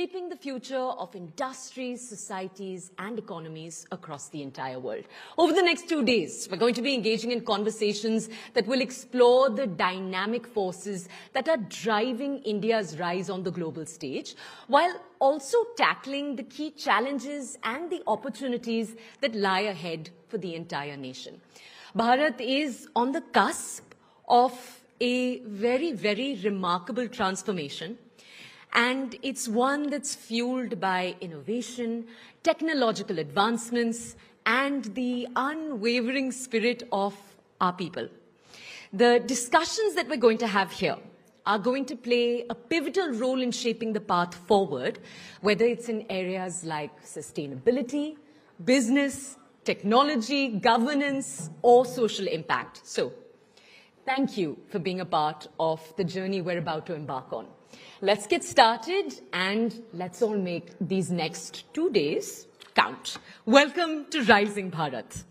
Shaping the future of industries, societies, and economies across the entire world. Over the next 2 days, we're going to be engaging in conversations that will explore the dynamic forces that are driving India's rise on the global stage, while also tackling the key challenges and the opportunities that lie ahead for the entire nation. Bharat is on the cusp of a very, very remarkable transformation. And it's one that's fueled by innovation, technological advancements, and the unwavering spirit of our people. The discussions that we're going to have here are going to play a pivotal role in shaping the path forward, whether it's in areas like sustainability, business, technology, governance, or social impact. So, thank you for being a part of the journey we're about to embark on. Let's get started and let's all make these next 2 days count. Welcome to Rising Bharat.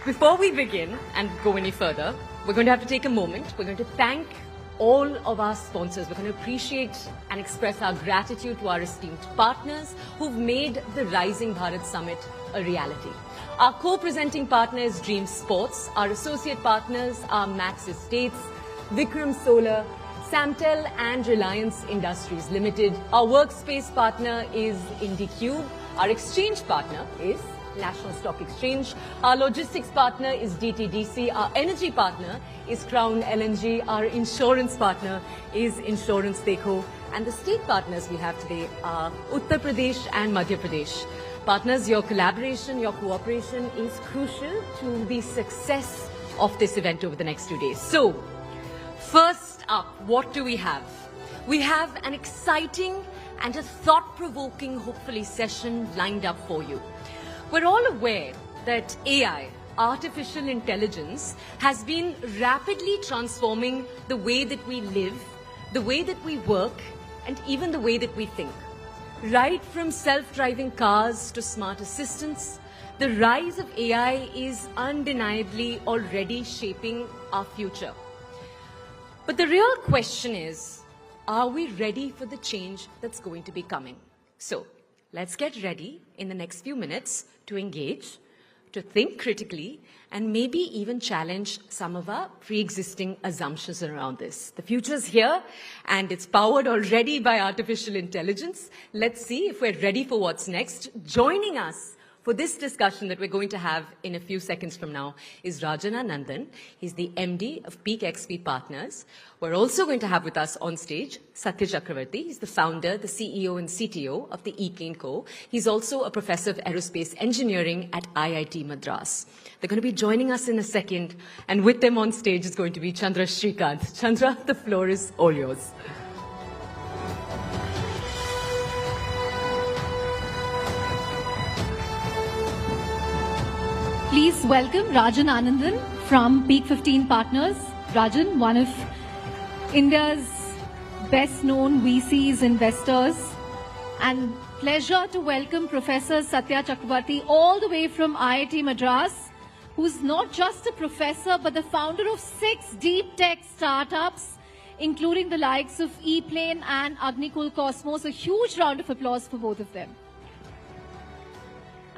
Before we begin and go any further, we're going to have to take a moment. We're going to thank all of our sponsors. We're going to appreciate and express our gratitude to our esteemed partners who've made the Rising Bharat Summit a reality. Our co-presenting partner is Dream Sports. Our associate partners are Max Estates, Vikram Solar, Samtel and Reliance Industries Limited. Our workspace partner is IndiCube. Our exchange partner is National Stock Exchange. Our logistics partner is DTDC. Our energy partner is Crown LNG. Our insurance partner is Insurance Dekho. And the state partners we have today are Uttar Pradesh and Madhya Pradesh. Partners, your collaboration, your cooperation is crucial to the success of this event over the next 2 days. So, first up, what do we have? We have an exciting and a thought-provoking, hopefully, session lined up for you. We're all aware that AI, artificial intelligence, has been rapidly transforming the way that we live, the way that we work, and even the way that we think. Right from self-driving cars to smart assistants, the rise of AI is undeniably already shaping our future. But the real question is, are we ready for the change that's going to be coming? So, let's get ready in the next few minutes to engage, to think critically, and maybe even challenge some of our pre-existing assumptions around this. The future's here, and it's powered already by artificial intelligence. Let's see if we're ready for what's next. Joining us for this discussion that we're going to have in a few seconds from now is Rajan Anandan. He's the MD of Peak XP Partners. We're also going to have with us on stage Satya Chakravarti. He's the founder, the CEO and CTO of the ePlane Co. He's also a professor of aerospace engineering at IIT Madras. They're going to be joining us in a second, and with them on stage is going to be Chandra Srikanth. Chandra, the floor is all yours. Please welcome Rajan Anandan from Peak 15 Partners. Rajan, one of India's best-known VCs, investors. And pleasure to welcome Professor Satya Chakravarti all the way from IIT Madras, who's not just a professor but the founder of 6 deep tech startups, including the likes of ePlane and Agnikul Cosmos. A huge round of applause for both of them.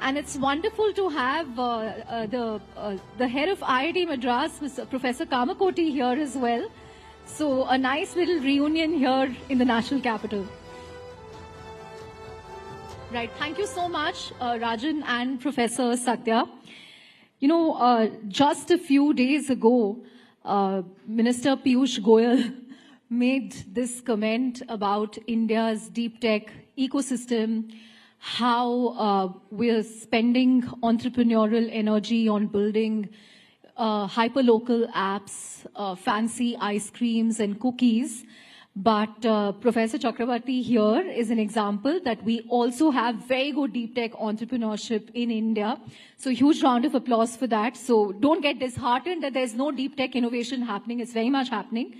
And it's wonderful to have the head of IIT Madras, Mr. Professor Kamakoti, here as well. So a nice little reunion here in the national capital. Right, thank you so much, Rajan and Professor Satya. You know, just a few days ago, Minister Piyush Goyal made this comment about India's deep tech ecosystem, how we're spending entrepreneurial energy on building hyperlocal apps, fancy ice creams and cookies. But Professor Chakravarti here is an example that we also have very good deep tech entrepreneurship in India. So huge round of applause for that. So don't get disheartened that there's no deep tech innovation happening. It's very much happening.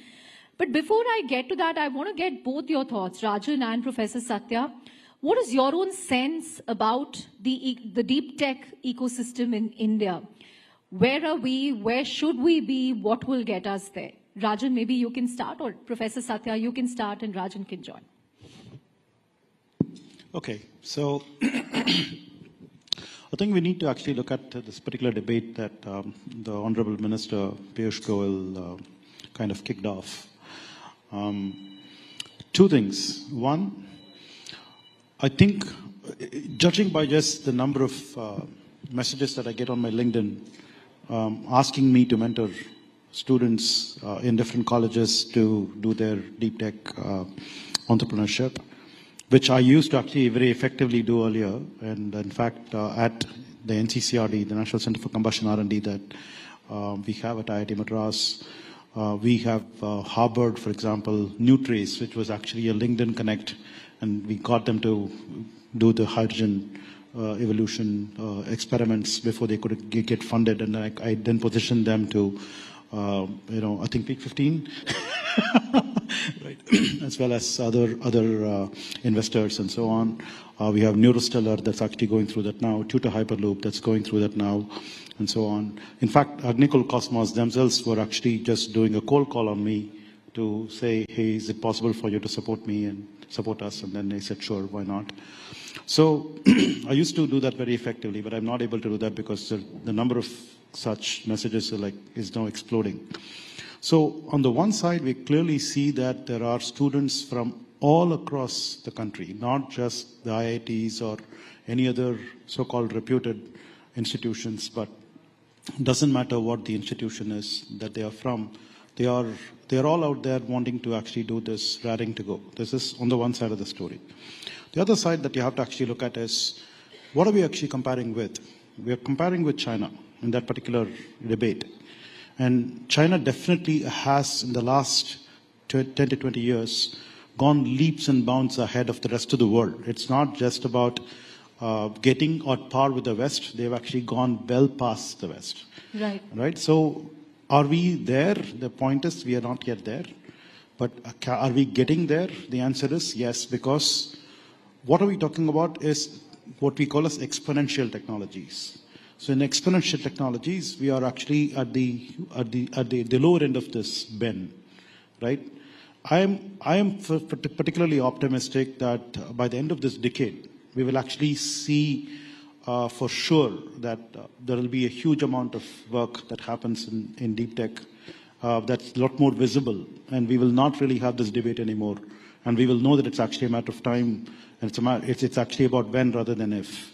But before I get to that, I want to get both your thoughts, Rajan and Professor Satya. What is your own sense about the deep tech ecosystem in India? Where are we? Where should we be? What will get us there? Rajan, maybe you can start, or Professor Satya, you can start and Rajan can join. Okay, so I think we need to actually look at this particular debate that the Honorable Minister Piyush Goyal kind of kicked off. Two things. One, I think, judging by just the number of messages that I get on my LinkedIn asking me to mentor students in different colleges to do their deep tech entrepreneurship, which I used to actually very effectively do earlier. And in fact, at the NCCRD, the National Center for Combustion R&D that we have at IIT Madras, we have harbored, for example, Nutrace, which was actually a LinkedIn Connect, and we got them to do the hydrogen evolution experiments before they could get funded, and I then positioned them to, I think Peak 15, right, as well as other investors and so on. We have Neurostellar that's actually going through that now, Tutor Hyperloop that's going through that now, and so on. In fact, Agnikul Cosmos themselves were actually just doing a cold call on me to say, hey, is it possible for you to support me and support us? And then they said, sure, why not? So I used to do that very effectively, but I'm not able to do that because the number of such messages is now exploding. So on the one side, we clearly see that there are students from all across the country, not just the IITs or any other so-called reputed institutions, but it doesn't matter what the institution is that they are from. They are all out there wanting to actually do this, raring to go. This is on the one side of the story. The other side that you have to actually look at is, what are we actually comparing with? We are comparing with China in that particular debate. And China definitely has, in the last 10 to 20 years, gone leaps and bounds ahead of the rest of the world. It's not just about getting on par with the West. They've actually gone well past the West. Right. Right? So are we there? The point is we are not yet there. But are we getting there? The answer is yes, because what are we talking about is what we call as exponential technologies. So in exponential technologies, we are actually at the lower end of this bend, right? I am particularly optimistic that by the end of this decade, we will actually see for sure that there will be a huge amount of work that happens in deep tech that's a lot more visible, and we will not really have this debate anymore, and we will know that it's actually a matter of time, and it's actually about when rather than if.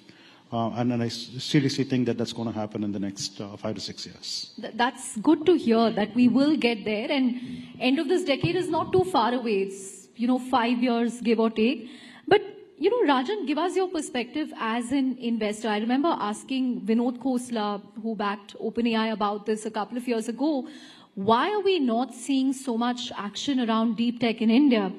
And I seriously think that that's going to happen in the next 5 to 6 years. That's good to hear that we will get there, and end of this decade is not too far away. It's 5 years, give or take. But Rajan, give us your perspective as an investor. I remember asking Vinod Khosla, who backed OpenAI, about this a couple of years ago. Why are we not seeing so much action around deep tech in India?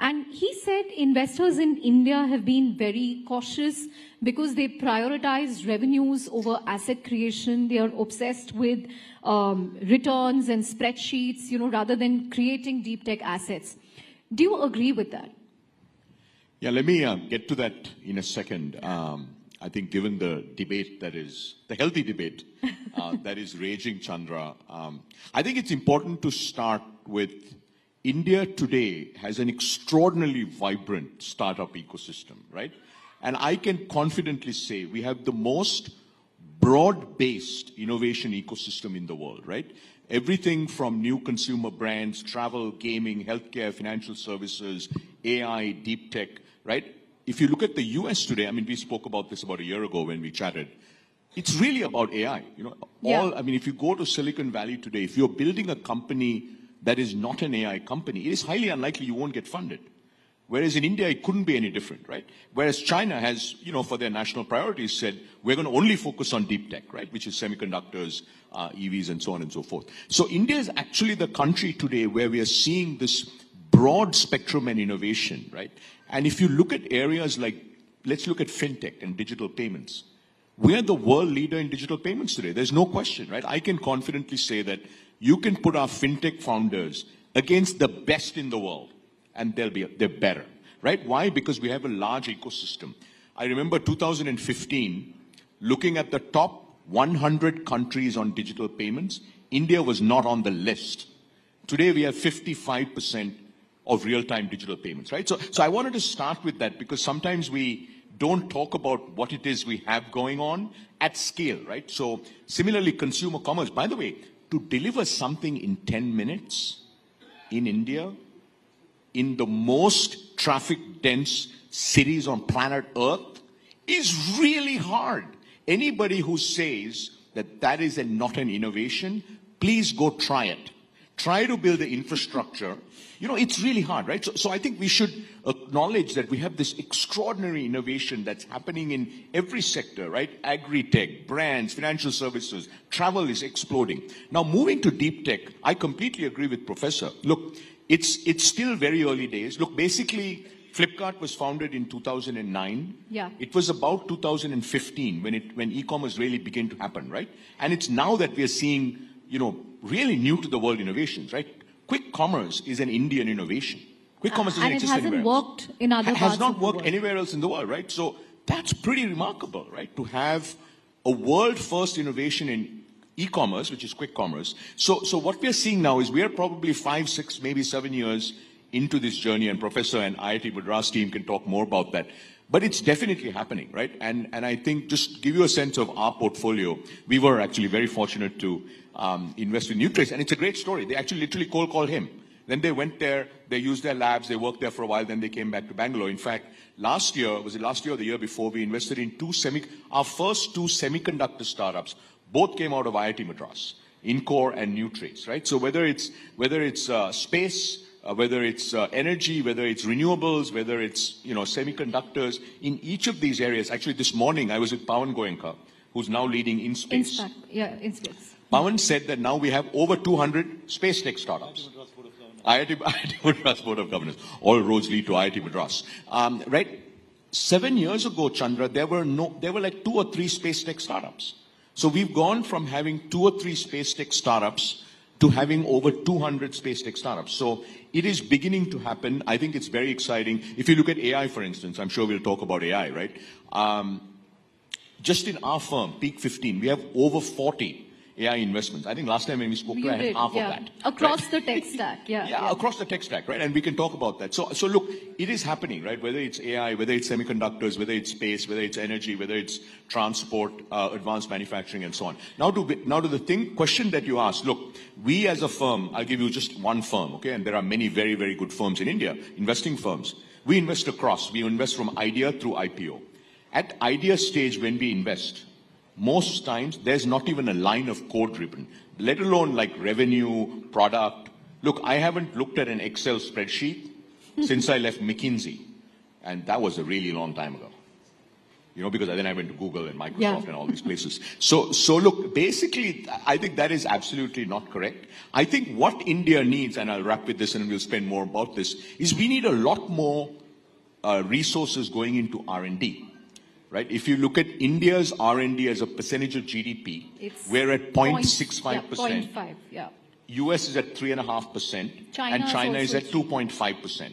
And he said investors in India have been very cautious because they prioritize revenues over asset creation. They are obsessed with returns and spreadsheets, rather than creating deep tech assets. Do you agree with that? Yeah, let me get to that in a second. I think given the debate the healthy debate that is raging, Chandra, I think it's important to start with India today has an extraordinarily vibrant startup ecosystem, right? And I can confidently say we have the most broad-based innovation ecosystem in the world, right? Everything from new consumer brands, travel, gaming, healthcare, financial services, AI, deep tech, right? If you look at the US today, we spoke about this about a year ago when we chatted. It's really about AI. If you go to Silicon Valley today, if you're building a company that is not an AI company, it is highly unlikely you won't get funded. Whereas in India, it couldn't be any different, right? Whereas China has, for their national priorities said, we're going to only focus on deep tech, right? Which is semiconductors, EVs, and so on and so forth. So India is actually the country today where we are seeing this broad spectrum and innovation, right? And if you look at areas like, let's look at fintech and digital payments. We are the world leader in digital payments today. There's no question, right? I can confidently say that you can put our fintech founders against the best in the world, and they're better, right? Why? Because we have a large ecosystem. I remember 2015, looking at the top 100 countries on digital payments, India was not on the list. Today we have 55% of real-time digital payments, right? So I wanted to start with that because sometimes we don't talk about what it is we have going on at scale, right? So similarly, consumer commerce, by the way, to deliver something in 10 minutes in India, in the most traffic-dense cities on planet Earth, is really hard. Anybody who says that that is not an innovation, please go try it. Try to build the infrastructure. You know, it's really hard, right? So I think we should acknowledge that we have this extraordinary innovation that's happening in every sector, right? Agri-tech, brands, financial services, travel is exploding. Now, moving to deep tech, I completely agree with Professor. Look, it's still very early days. Look, basically, Flipkart was founded in 2009. Yeah. It was about 2015 when e-commerce really began to happen, right? And it's now that we are seeing, you know, really new to the world innovations, right? Quick commerce is an Indian innovation. Quick commerce doesn't exist anywhere else. And it hasn't worked in other parts of the world. Has not worked anywhere else in the world, right? So that's pretty remarkable, right? To have a world-first innovation in e-commerce, which is quick commerce. So what we are seeing now is we are probably 5, 6, maybe 7 years into this journey, and Professor and IIT Madras team can talk more about that. But it's definitely happening, right? And I think just to give you a sense of our portfolio, we were actually very fortunate to invest in Nucleus, and it's a great story. They actually literally cold called him. Then they went there, they used their labs, they worked there for a while, then they came back to Bangalore. In fact, last year, was it last year or the year before, we invested in our first two semiconductor startups. Both came out of IIT Madras, Incor and Nutrace, right? So whether it's space, whether it's energy, whether it's renewables, whether it's, you know, semiconductors, in each of these areas. Actually, this morning I was with Pawan Goenka, who's now leading InSpace. InSpace. Pawan said that now we have over 200 space tech startups. IIT Madras Board of Governors. All roads lead to IIT Madras. Right? 7 years ago, Chandra, there were like 2 or 3 space tech startups. So we've gone from having 2 or 3 space tech startups to having over 200 space tech startups. So it is beginning to happen. I think it's very exciting. If you look at AI, for instance, I'm sure we'll talk about AI, right? Just in our firm, Peak 15, we have over 40 AI investments. I think last time when we spoke, I had half of that. Across right? the tech stack, yeah, across the tech stack, right? And we can talk about that. So look, it is happening, right? Whether it's AI, whether it's semiconductors, whether it's space, whether it's energy, whether it's transport, advanced manufacturing, and so on. Now to the question that you asked. Look, we as a firm, I'll give you just one firm, okay? And there are many very, very good firms in India, investing firms. We invest across. We invest from idea through IPO. At idea stage, when we invest, most times there's not even a line of code written, let alone like revenue, product. Look, I haven't looked at an Excel spreadsheet since I left McKinsey, and that was a really long time ago. You know, because then I went to Google and Microsoft and all these places. So look, basically, I think that is absolutely not correct. I think what India needs, and I'll wrap with this and we'll spend more about this, is we need a lot more resources going into R&D. Right? If you look at India's R&D as a percentage of GDP, we're at 0.65%. 0.5, yeah. US is at 3.5%, and China is at 2.5%.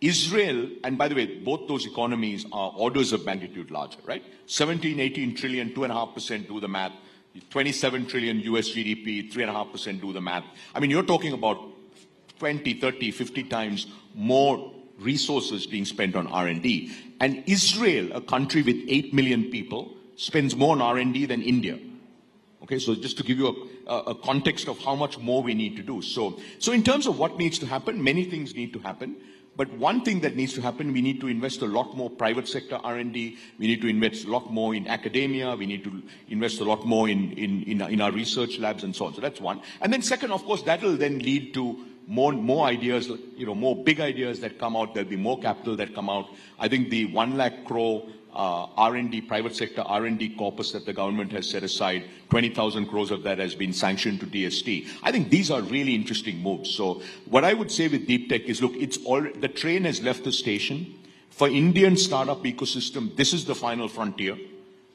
Israel, and by the way, both those economies are orders of magnitude larger, right? 17, 18 trillion, 2.5%, do the math. 27 trillion US GDP, 3.5%, do the math. I mean, you're talking about 20, 30, 50 times more resources being spent on R&D. And Israel, a country with 8 million people, spends more on R&D than India. Okay, so just to give you a context of how much more we need to do. So in terms of what needs to happen, many things need to happen. But one thing that needs to happen, we need to invest a lot more private sector R&D. We need to invest a lot more in academia. We need to invest a lot more in our research labs and so on. So that's one. And then second, of course, that will then lead to more ideas, you know, more big ideas that come out. There'll be more capital that come out. I think the 1 lakh crore R&D, private sector R&D corpus that the government has set aside, 20,000 crores of that has been sanctioned to DST. I think these are really interesting moves. So what I would say with deep tech is, look, the train has left the station. For Indian startup ecosystem, this is the final frontier.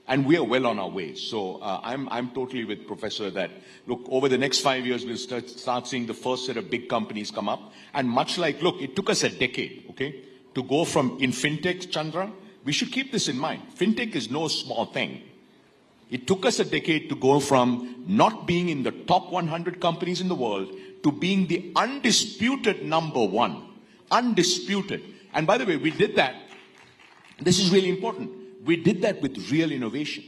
And we are well on our way. So I'm totally with Professor that, look, over the next 5 years, we'll start seeing the first set of big companies come up. And much like, look, it took us a decade, okay, to go from, in fintech, Chandra, we should keep this in mind. Fintech is no small thing. It took us a decade to go from not being in the top 100 companies in the world to being the undisputed number one. Undisputed. And by the way, we did that. This is really important. We did that with real innovation.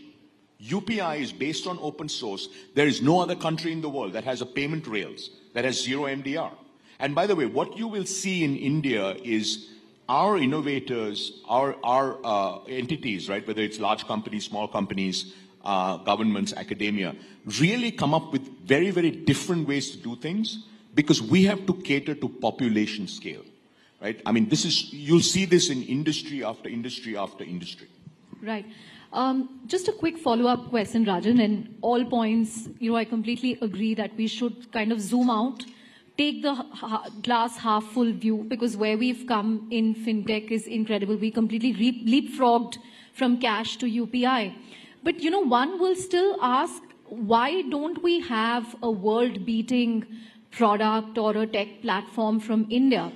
UPI is based on open source. There is no other country in the world that has a payment rails, that has zero MDR. And by the way, what you will see in India is our innovators, our entities, right, whether it's large companies, small companies, governments, academia, really come up with very, very different ways to do things because we have to cater to population scale, right? I mean, you'll see this in industry after industry after industry. Right. Just a quick follow-up question, Rajan, and all points, I completely agree that we should kind of zoom out, take the glass half full view, because where we've come in fintech is incredible. We completely leapfrogged from cash to UPI. But, one will still ask, why don't we have a world-beating product or a tech platform from India?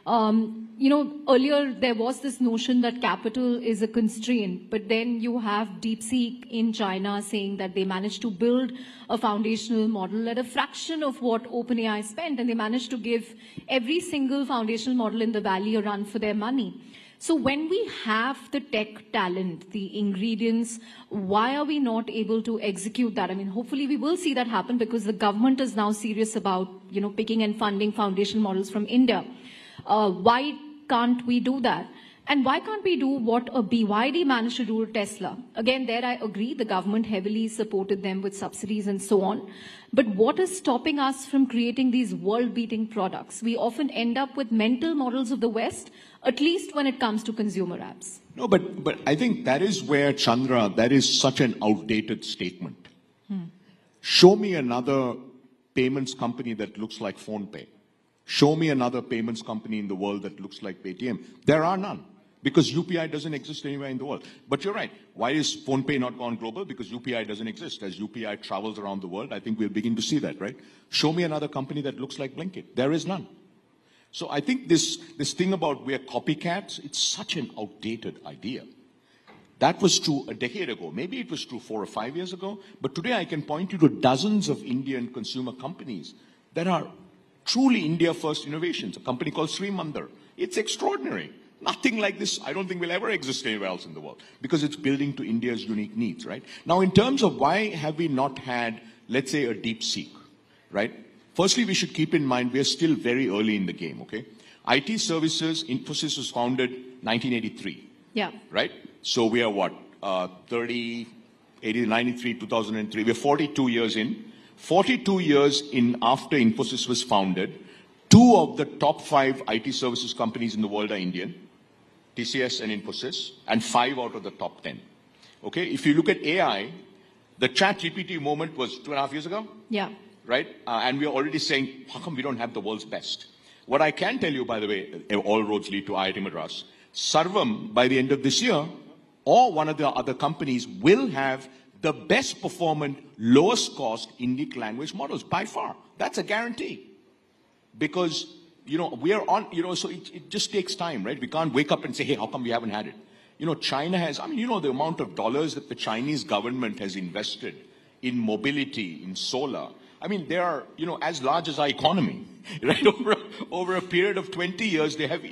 Earlier there was this notion that capital is a constraint, but then you have DeepSeek in China saying that they managed to build a foundational model at a fraction of what OpenAI spent, and they managed to give every single foundational model in the valley a run for their money. So when we have the tech talent, the ingredients, why are we not able to execute that? I mean, hopefully we will see that happen because the government is now serious about, picking and funding foundational models from India. Why can't we do that? And why can't we do what a BYD managed to do to Tesla? Again, there I agree, the government heavily supported them with subsidies and so on. But what is stopping us from creating these world-beating products? We often end up with mental models of the West, at least when it comes to consumer apps. No, but I think that is where, Chandra, that is such an outdated statement. Show me another payments company that looks like PhonePe. Show me another payments company in the world that looks like Paytm. There are none, because UPI doesn't exist anywhere in the world. But you're right. Why is PhonePe not gone global? Because UPI doesn't exist. As UPI travels around the world, I think we'll begin to see that, right? Show me another company that looks like Blinkit. There is none. So I think this thing about we're copycats, it's such an outdated idea. That was true a decade ago. Maybe it was true 4 or 5 years ago. But today I can point you to dozens of Indian consumer companies that are truly India-first innovations. A company called Sri Mandar. It's extraordinary. Nothing like this, I don't think, will ever exist anywhere else in the world because it's building to India's unique needs, right? Now, in terms of why have we not had, let's say, a DeepSeek, right? Firstly, we should keep in mind we're still very early in the game, okay? IT services, Infosys was founded 1983. Yeah. Right? So we are what? 93, 2003. We're 42 years in. 42 years in after Infosys was founded, 2 of the top 5 IT services companies in the world are Indian, TCS and Infosys, and 5 out of the top 10. Okay, if you look at AI, the ChatGPT moment was 2.5 years ago. Yeah. Right? And we're already saying, how come we don't have the world's best? What I can tell you, by the way, all roads lead to IIT Madras, Sarvam, by the end of this year, or one of the other companies will have the best performant, lowest cost Indic language models by far. That's a guarantee. Because, we are on, so it just takes time, right? We can't wake up and say, hey, how come we haven't had it? China has, the amount of dollars that the Chinese government has invested in mobility, in solar. They are, as large as our economy, right? Over a period of 20 years, they have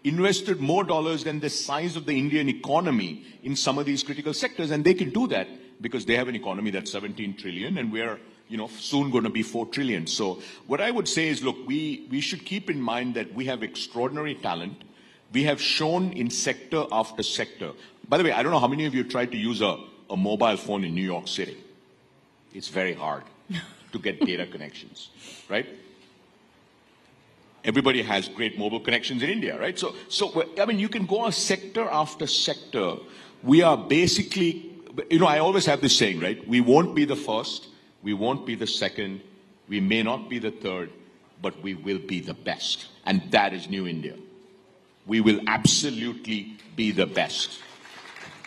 invested more dollars than the size of the Indian economy in some of these critical sectors. And they can do that because they have an economy that's 17 trillion and we're, soon going to be 4 trillion. So what I would say is, look, we should keep in mind that we have extraordinary talent. We have shown in sector after sector. By the way, I don't know how many of you tried to use a mobile phone in New York City. It's very hard to get data connections, right? Everybody has great mobile connections in India, right? So you can go on sector after sector. We are basically, I always have this saying, right? We won't be the first, we won't be the second, we may not be the third, but we will be the best. And that is New India. We will absolutely be the best.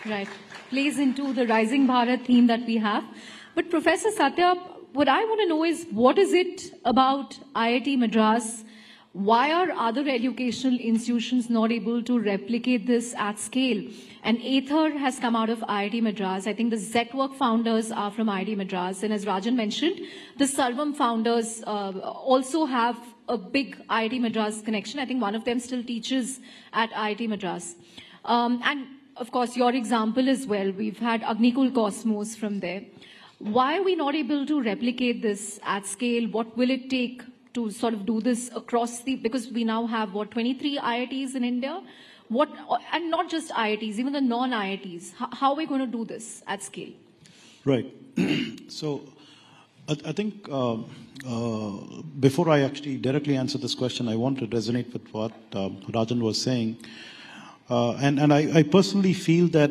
Right. Plays into the Rising Bharat theme that we have. But Professor Satya, what I want to know is, what is it about IIT Madras? Why are other educational institutions not able to replicate this at scale? And Aether has come out of IIT Madras. I think the Zetwork founders are from IIT Madras. And as Rajan mentioned, the Sarvam founders also have a big IIT Madras connection. I think one of them still teaches at IIT Madras. And of course, your example as well. We've had Agnikul Cosmos from there. Why are we not able to replicate this at scale? What will it take to sort of do this across because we now have, 23 IITs in India? And not just IITs, even the non-IITs. How are we going to do this at scale? Right. So I think before I actually directly answer this question, I want to resonate with what Rajan was saying. And I personally feel that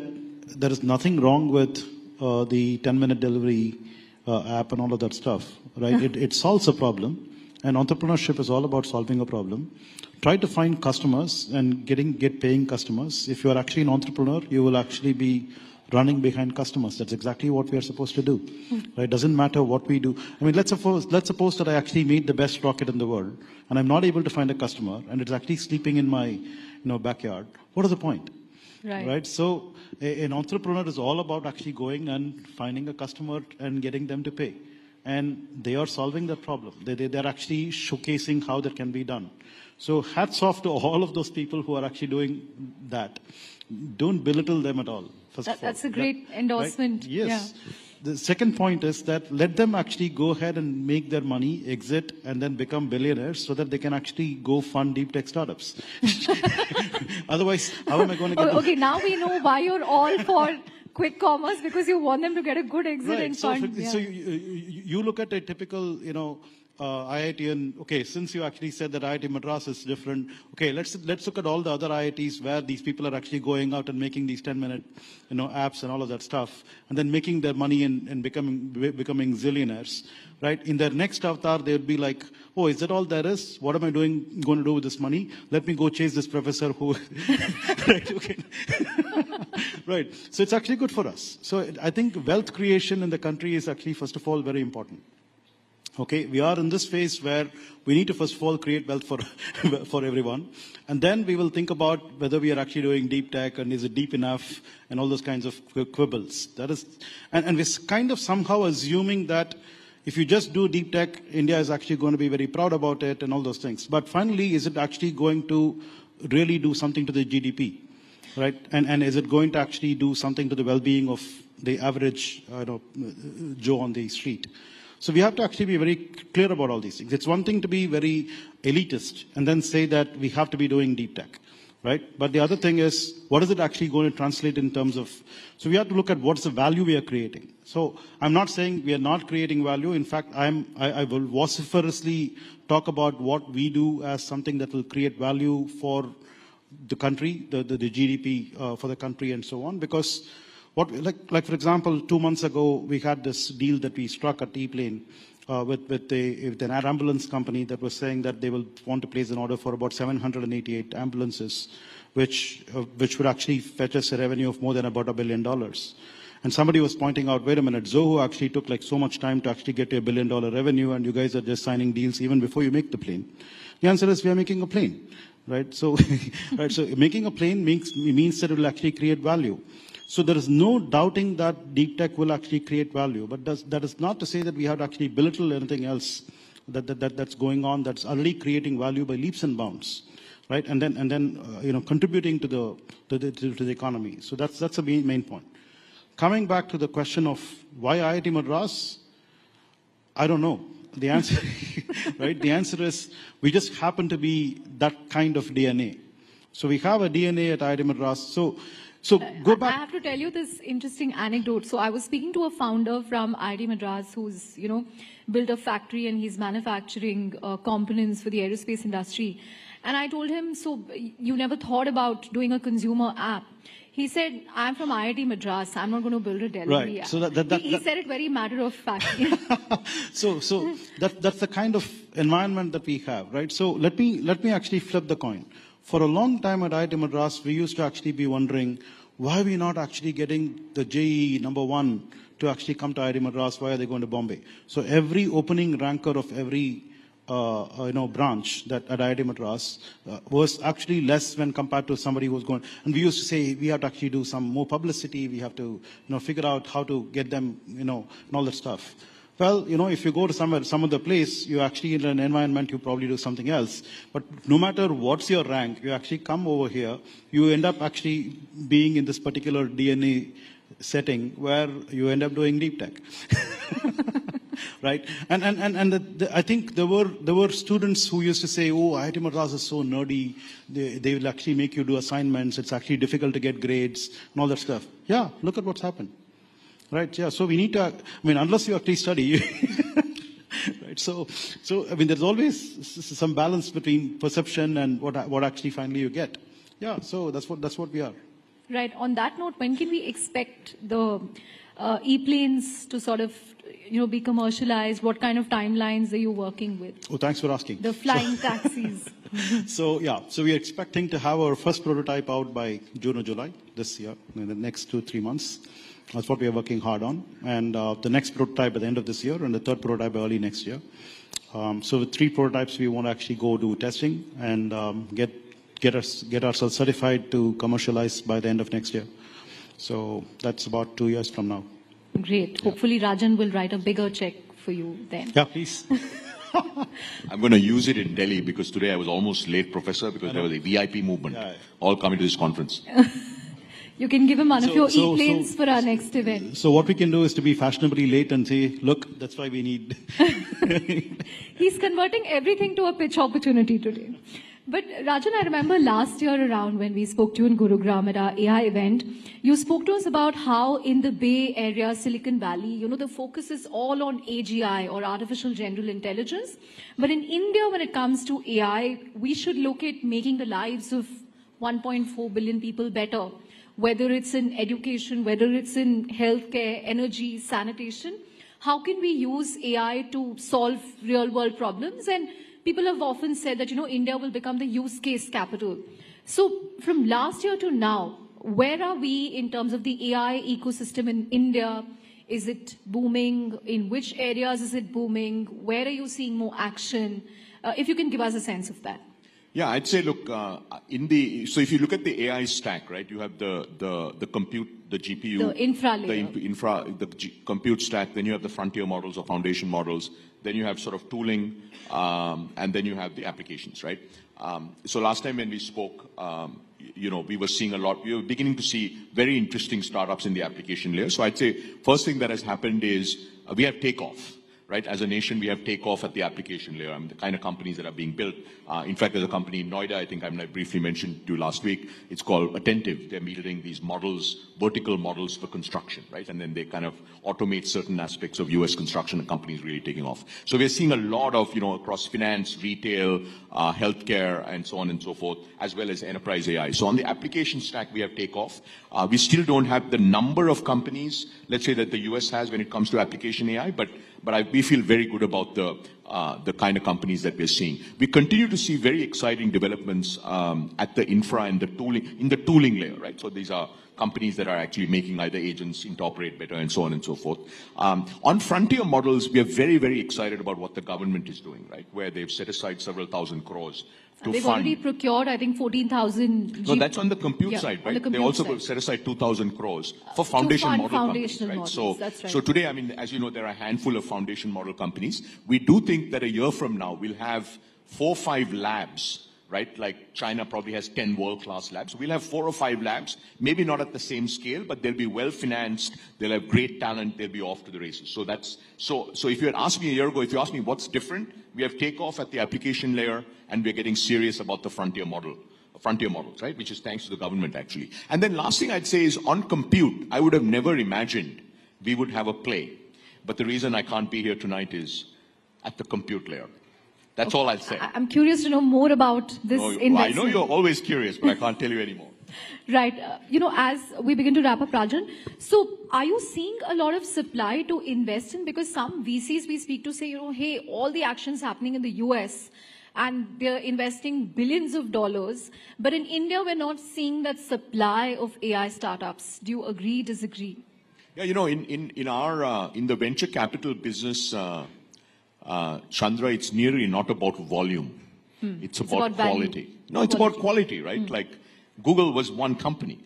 there is nothing wrong with the 10-minute delivery app and all of that stuff, right? It solves a problem, and entrepreneurship is all about solving a problem. Try to find customers and get paying customers. If you are actually an entrepreneur, you will actually be running behind customers. That's exactly what we are supposed to do. Right? It doesn't matter what we do. I mean, let's suppose that I actually made the best rocket in the world, and I'm not able to find a customer, and it's actually sleeping in my backyard. What is the point? Right? So an entrepreneur is all about actually going and finding a customer and getting them to pay. And they are solving that problem. They're actually showcasing how that can be done. So hats off to all of those people who are actually doing that. Don't belittle them at all. That's a great endorsement. Right? Yes. Yeah. The second point is that let them actually go ahead and make their money, exit, and then become billionaires so that they can actually go fund deep tech startups. Otherwise, how am I going to get Okay, now we know why you're all for quick commerce, because you want them to get a good exit and fund. So you look at a typical, IIT, and okay, since you actually said that IIT Madras is different, okay, let's look at all the other IITs where these people are actually going out and making these 10-minute, apps and all of that stuff, and then making their money and becoming zillionaires, right? In their next avatar, they would be like, oh, is that all there is? What am I going to do with this money? Let me go chase this professor who, right? Okay. Right. So it's actually good for us. So I think wealth creation in the country is actually, first of all, very important. Okay, we are in this phase where we need to first of all create wealth for everyone, and then we will think about whether we are actually doing deep tech and is it deep enough and all those kinds of quibbles. That is, and we're kind of somehow assuming that if you just do deep tech, India is actually going to be very proud about it and all those things. But finally, is it actually going to really do something to the GDP, right? And is it going to actually do something to the well-being of the average, Joe on the street? So we have to actually be very clear about all these things. It's one thing to be very elitist and then say that we have to be doing deep tech, right? But the other thing is, what is it actually going to translate in terms of, so we have to look at what's the value we are creating. So I'm not saying we are not creating value. In fact, I will vociferously talk about what we do as something that will create value for the country, the GDP for the country and so on, because like for example, 2 months ago, we had this deal that we struck at T-Plane with an ambulance company that was saying that they will want to place an order for about 788 ambulances, which would actually fetch us a revenue of more than about $1 billion. And somebody was pointing out, wait a minute, Zoho actually took like so much time to actually get to $1 billion revenue, and you guys are just signing deals even before you make the plane. The answer is we are making a plane, right? So, so making a plane means that it will actually create value. So there is no doubting that deep tech will actually create value, but that is not to say that we have to actually belittle anything else that's going on that's already creating value by leaps and bounds, right? And then contributing to the economy. So that's the main point. Coming back to the question of why IIT Madras, I don't know. The answer, right? The answer is we just happen to be that kind of DNA. So we have a DNA at IIT Madras. So go back. I have to tell you this interesting anecdote. So I was speaking to a founder from IIT Madras who's, built a factory and he's manufacturing components for the aerospace industry. And I told him, so you never thought about doing a consumer app? He said, I'm from IIT Madras. I'm not going to build a delivery app. So he said it very matter of fact. So that's the kind of environment that we have, right? So let me actually flip the coin. For a long time at IIT Madras, we used to actually be wondering, why are we not actually getting the JEE #1 to actually come to IIT Madras? Why are they going to Bombay? So every opening ranker of every branch that at IIT Madras was actually less when compared to somebody who was going. And we used to say we have to actually do some more publicity. We have to, figure out how to get them, and all that stuff. Well, if you go to some other place, you're actually in an environment, you probably do something else. But no matter what's your rank, you actually come over here, you end up actually being in this particular DNA setting where you end up doing deep tech. Right? And I think there were students who used to say, oh, IIT Madras is so nerdy. They will actually make you do assignments. It's actually difficult to get grades and all that stuff. Yeah, look at what's happened. Right, yeah, so we need to, unless you actually study, right, so, there's always some balance between perception and what actually finally you get. Yeah, so that's what we are. Right, on that note, when can we expect the e-planes to sort of, be commercialized? What kind of timelines are you working with? Oh, thanks for asking. The flying taxis. So we're expecting to have our first prototype out by June or July this year, in the next 2-3 months. That's what we are working hard on. And the next prototype at the end of this year, and the third prototype early next year. So with 3 prototypes, we want to actually go do testing and get ourselves certified to commercialize by the end of next year. So that's about 2 years from now. Great. Hopefully Rajan will write a bigger check for you then. Yeah, please. I'm going to use it in Delhi because today I was almost late, Professor, because there was a VIP movement all coming to this conference. You can give him one of your e-planes for our next event. So what we can do is to be fashionably late and say, look, that's why we need... He's converting everything to a pitch opportunity today. But Rajan, I remember last year around when we spoke to you in Gurugram at our AI event, you spoke to us about how in the Bay Area, Silicon Valley, the focus is all on AGI or artificial general intelligence. But in India, when it comes to AI, we should look at making the lives of 1.4 billion people better. Whether it's in education, whether it's in healthcare, energy, sanitation, how can we use AI to solve real world problems? And people have often said that, India will become the use case capital. So from last year to now, where are we in terms of the AI ecosystem in India? Is it booming? In which areas is it booming? Where are you seeing more action? If you can give us a sense of that. Yeah, I'd say, look, so if you look at the AI stack, right, you have the compute, the GPU, the infra layer, the compute stack, then you have the frontier models or foundation models, then you have sort of tooling, and then you have the applications, right? So last time when we spoke, we were seeing we were beginning to see very interesting startups in the application layer. So I'd say first thing that has happened is we have takeoff. Right, as a nation, we have takeoff at the application layer. The kind of companies that are being built. In fact, there's a company in Noida, I think I briefly mentioned to you last week. It's called Attentive. They're building these models, vertical models for construction, right? And then they kind of automate certain aspects of US construction, and companies really taking off. So we're seeing a lot of, across finance, retail, healthcare, and so on and so forth, as well as enterprise AI. So on the application stack, we have takeoff. We still don't have the number of companies, let's say, that the US has when it comes to application AI, but we feel very good about the kind of companies that we're seeing. We continue to see very exciting developments at the infra and the tooling layer, right? So these are companies that are actually making either agents interoperate better and so on and so forth. On frontier models, we are very, very excited about what the government is doing, right? Where they've set aside several thousand crores to they've fund. already procured, I think, 14,000. No, that's on the compute side, right? They also set aside 2,000 crores for foundation model companies, right? Models, that's right. So today, as you know, there are a handful of foundation model companies. We do think that a year from now, we'll have 4 or 5 labs, right? Like China probably has 10 world-class labs. We'll have 4 or 5 labs, maybe not at the same scale, but they'll be well-financed. They'll have great talent. They'll be off to the races. So if you had asked me a year ago, if you asked me what's different, we have takeoff at the application layer, and we're getting serious about the frontier models, right? Which is thanks to the government, actually. And then last thing I'd say is on compute, I would have never imagined we would have a play. But the reason I can't be here tonight is at the compute layer. That's all I'll say. I'm curious to know more about this investment. I know you're always curious, but I can't tell you anymore. Right. As we begin to wrap up, Rajan, so are you seeing a lot of supply to invest in? Because some VCs we speak to say, hey, all the actions happening in the US and they're investing billions of dollars. But in India, we're not seeing that supply of AI startups. Do you agree, disagree? Yeah, in the venture capital business, Chandra, it's nearly not about volume. It's about quality. Value. No, it's about quality, right? Like Google was one company,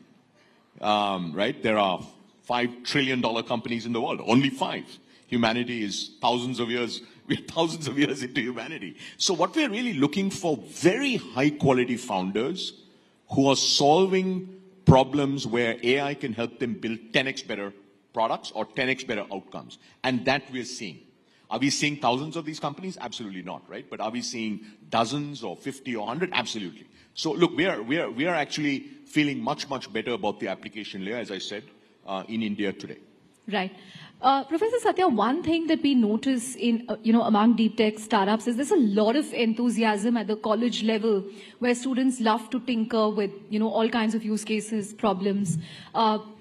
right? There are $5 trillion companies in the world, only 5. Humanity is thousands of years. We're thousands of years into humanity. So what we're really looking for, very high quality founders who are solving problems where AI can help them build 10x better products or 10x better outcomes. And that we're seeing. Are we seeing thousands of these companies? Absolutely not, right? But are we seeing dozens or 50 or 100? Absolutely. So look, we are actually feeling much, much better about the application layer, as I said, in India today. Right. Professor Satya, one thing that we notice in, among deep tech startups is there's a lot of enthusiasm at the college level where students love to tinker with, all kinds of use cases, problems.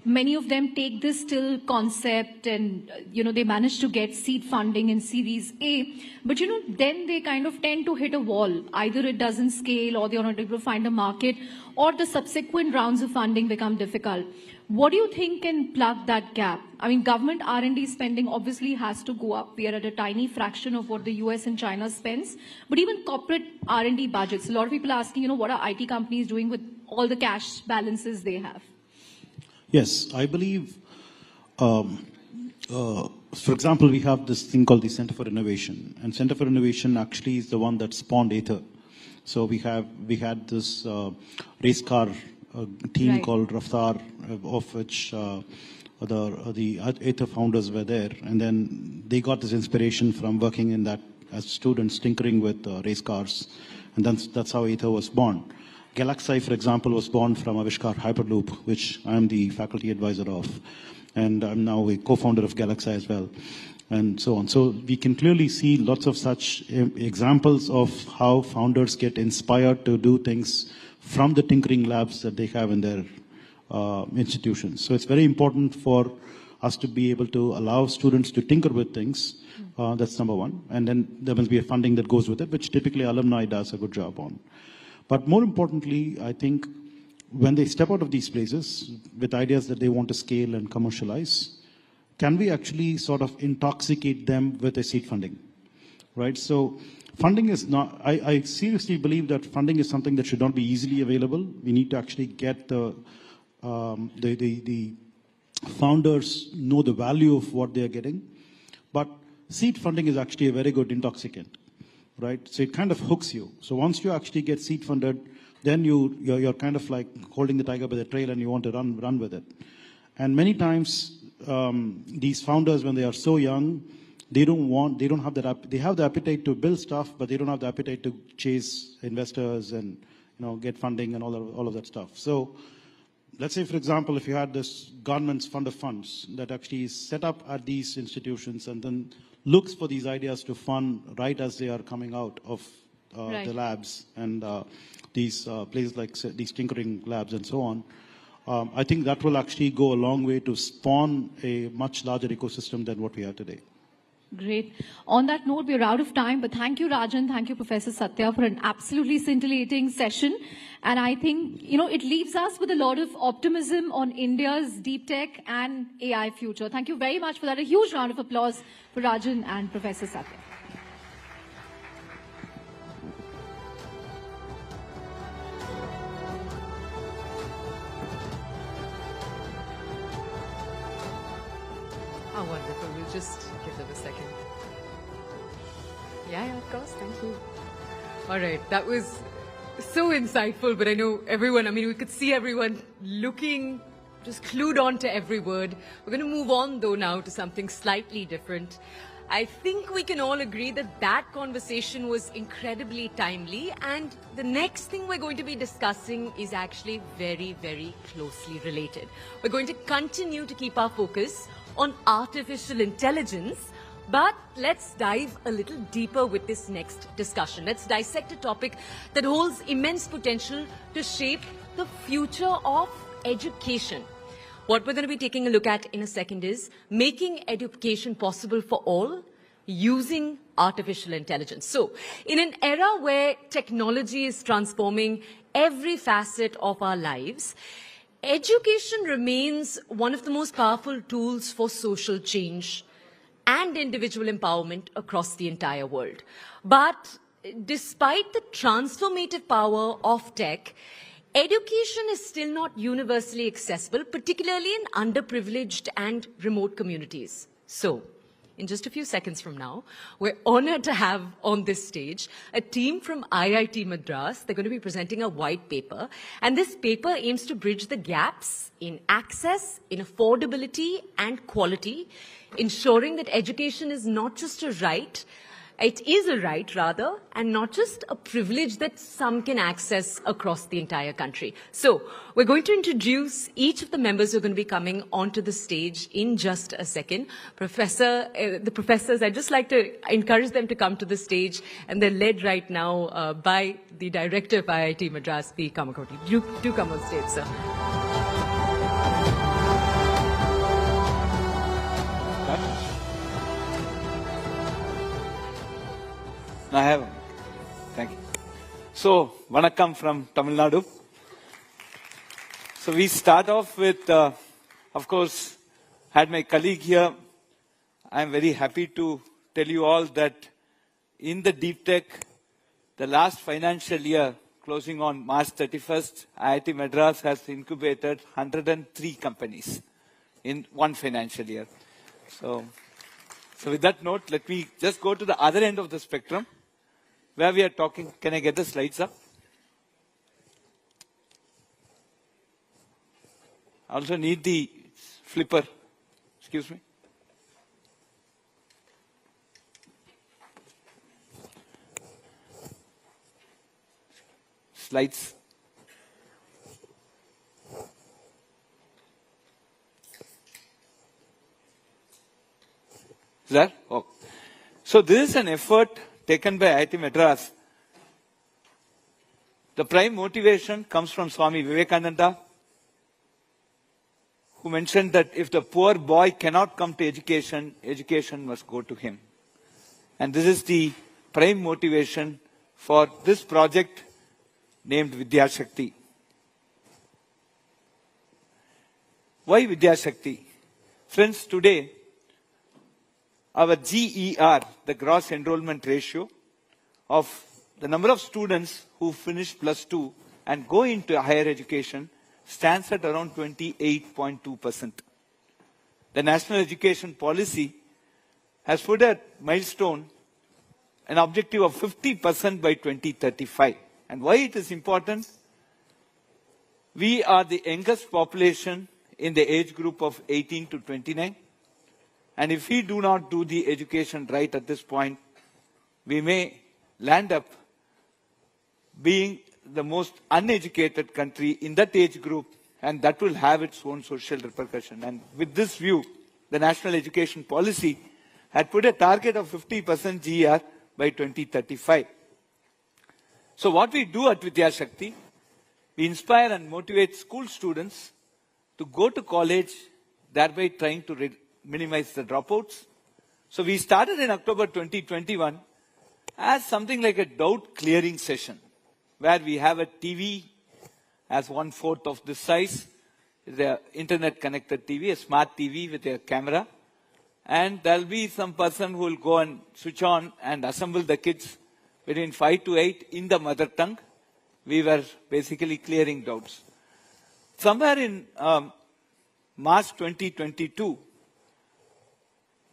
Many of them take this till concept and, they manage to get seed funding in Series A. But, then they kind of tend to hit a wall. Either it doesn't scale or they're not able to find a market or the subsequent rounds of funding become difficult. What do you think can plug that gap? I mean, government R&D spending obviously has to go up. We are at a tiny fraction of what the US and China spends. But even corporate R&D budgets, a lot of people are asking, what are IT companies doing with all the cash balances they have? Yes, I believe, for example, we have this thing called the Center for Innovation. And Center for Innovation actually is the one that spawned Ather. So we had this race car team called Raftar, of which the Ather founders were there, and then they got this inspiration from working in that as students tinkering with race cars, and that's how Ather was born. Galaxy, for example, was born from Avishkar Hyperloop, which I am the faculty advisor of, and I'm now a co-founder of Galaxy as well, and so on. So we can clearly see lots of such examples of how founders get inspired to do things from the tinkering labs that they have in their institutions. So it's very important for us to be able to allow students to tinker with things. That's number one. And then there must be a funding that goes with it, which typically alumni does a good job on. But more importantly, I think when they step out of these places with ideas that they want to scale and commercialize, can we actually sort of intoxicate them with a seed funding, right? So funding is not, I seriously believe that funding is something that should not be easily available. We need to actually get the founders know the value of what they are getting. But seed funding is actually a very good intoxicant, right? So it kind of hooks you. So once you actually get seed funded, then you're kind of like holding the tiger by the tail and you want to run with it. And many times, these founders, when they are so young, they have the appetite to build stuff, but they don't have the appetite to chase investors and get funding and all of that stuff. So let's say, for example, if you had this government's fund of funds that actually is set up at these institutions and then looks for these ideas to fund right as they are coming out of the labs and these places like these tinkering labs and so on, I think that will actually go a long way to spawn a much larger ecosystem than what we have today. Great. On that note, we're out of time, but thank you, Rajan. Thank you, Professor Satya, for an absolutely scintillating session. And I think, it leaves us with a lot of optimism on India's deep tech and AI future. Thank you very much for that. A huge round of applause for Rajan and Professor Satya. Oh, wonderful. We'll just give them a second. Yeah, of course. Thank you. All right. That was so insightful, but I know everyone, we could see everyone looking, just clued on to every word. We're going to move on, though, now to something slightly different. I think we can all agree that that conversation was incredibly timely, and the next thing we're going to be discussing is actually very, very closely related. We're going to continue to keep our focus on artificial intelligence, but let's dive a little deeper with this next discussion. Let's dissect a topic that holds immense potential to shape the future of education. What we're going to be taking a look at in a second is making education possible for all using artificial intelligence. So, in an era where technology is transforming every facet of our lives, education remains one of the most powerful tools for social change and individual empowerment across the entire world. But despite the transformative power of tech, education is still not universally accessible, particularly in underprivileged and remote communities. So, in just a few seconds from now, we're honored to have on this stage a team from IIT Madras. They're going to be presenting a white paper, and this paper aims to bridge the gaps in access, in affordability, and quality, ensuring that education is not just a right, it is a right, rather, and not just a privilege that some can access across the entire country. So, we're going to introduce each of the members who are going to be coming onto the stage in just a second. The professors, I'd just like to encourage them to come to the stage, and they're led right now by the director of IIT Madras, P. Kamakoti. Do come on stage, sir. I have. Thank you. So, Vanakkam from Tamil Nadu. So we start off with, of course, had my colleague here. I'm very happy to tell you all that in the deep tech, the last financial year, closing on March 31st, IIT Madras has incubated 103 companies in one financial year. So with that note, let me just go to the other end of the spectrum, where we are talking. Can I get the slides up? I also need the flipper. Excuse me. Slides. Is that? Oh. So this is an effort taken by IIT Madras. The prime motivation comes from Swami Vivekananda, who mentioned that if the poor boy cannot come to education, education must go to him. And this is the prime motivation for this project named Vidya Shakti. Why Vidya Shakti? Friends, today, our GER, the gross enrollment ratio of the number of students who finish plus 2 and go into higher education stands at around 28.2%. The National Education Policy has put a milestone, an objective of 50% by 2035. And why it is important? We are the youngest population in the age group of 18 to 29. And if we do not do the education right at this point, we may land up being the most uneducated country in that age group, and that will have its own social repercussion. And with this view, the National Education Policy had put a target of 50% GER by 2035. So what we do at Vidya Shakti, we inspire and motivate school students to go to college, thereby trying to minimize the dropouts. So we started in October 2021 as something like a doubt clearing session, where we have a TV as 1/4 of this size, the internet connected TV, a smart TV with a camera, and there'll be some person who will go and switch on and assemble the kids between 5 to 8 in the mother tongue. We were basically clearing doubts. Somewhere in March 2022,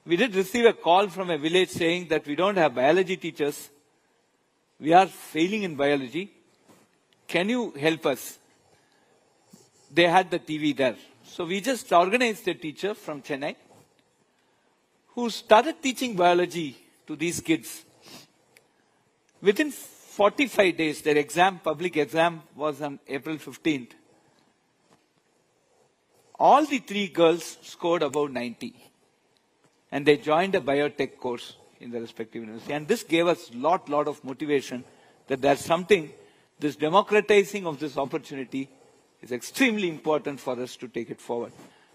we did receive a call from a village saying that we don't have biology teachers. We are failing in biology. Can you help us? They had the TV there. So we just organized a teacher from Chennai who started teaching biology to these kids. Within 45 days, their exam, public exam, was on April 15th. All the 3 girls scored above 90. And they joined a biotech course in the respective university. And this gave us lot of motivation that there's something, this democratizing of this opportunity is extremely important for us to take it forward.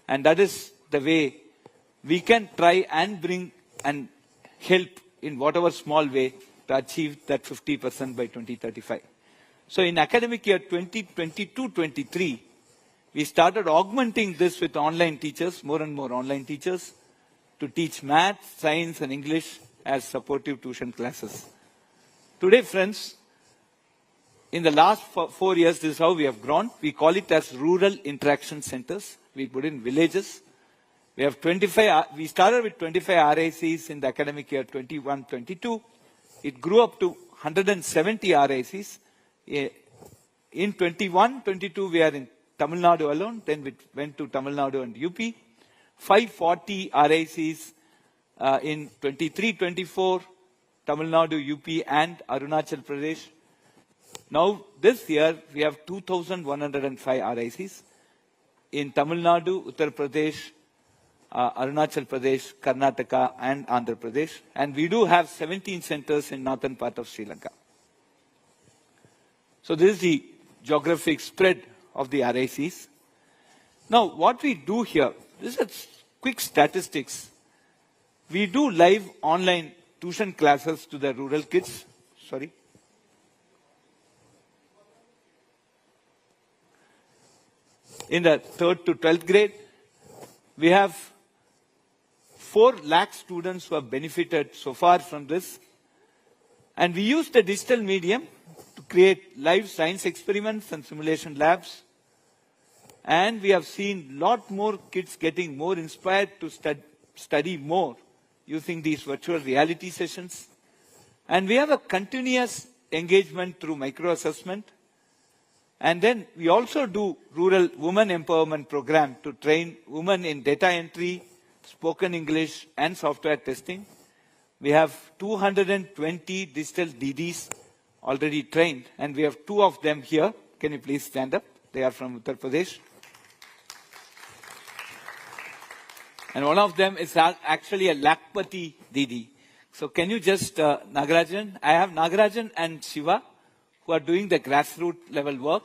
And that is the way we can try and bring and help in whatever small way to achieve that 50% by 2035. So in academic year 2022-23, we started augmenting this with online teachers, more and more online teachers. to teach math, science and English as supportive tuition classes. Today, friends, in the last 4 years, this is how we have grown. We call it as rural interaction centers. We put in villages. We have 25, we started with 25 RICs in the academic year 21-22. It grew up to 170 RICs. In 21-22, we are in Tamil Nadu alone. Then we went to Tamil Nadu and UP. 540 RICs in 23-24, Tamil Nadu, UP and Arunachal Pradesh. Now, this year, we have 2,105 RICs in Tamil Nadu, Uttar Pradesh, Arunachal Pradesh, Karnataka and Andhra Pradesh. And we do have 17 centers in northern part of Sri Lanka. So this is the geographic spread of the RICs. Now, what we do here, this is quick statistics. We do live online tuition classes to the rural kids. Sorry. In the 3rd to 12th grade, we have 4 lakh students who have benefited so far from this. And we use the digital medium to create live science experiments and simulation labs. And we have seen a lot more kids getting more inspired to study more using these virtual reality sessions. And we have a continuous engagement through micro-assessment. And then we also do rural women empowerment program to train women in data entry, spoken English and software testing. We have 220 digital DDs already trained, and we have 2 of them here. Can you please stand up? They are from Uttar Pradesh. And one of them is actually a Lakpati DD. So can you just, Nagarajan, I have Nagarajan and Shiva who are doing the grassroots level work.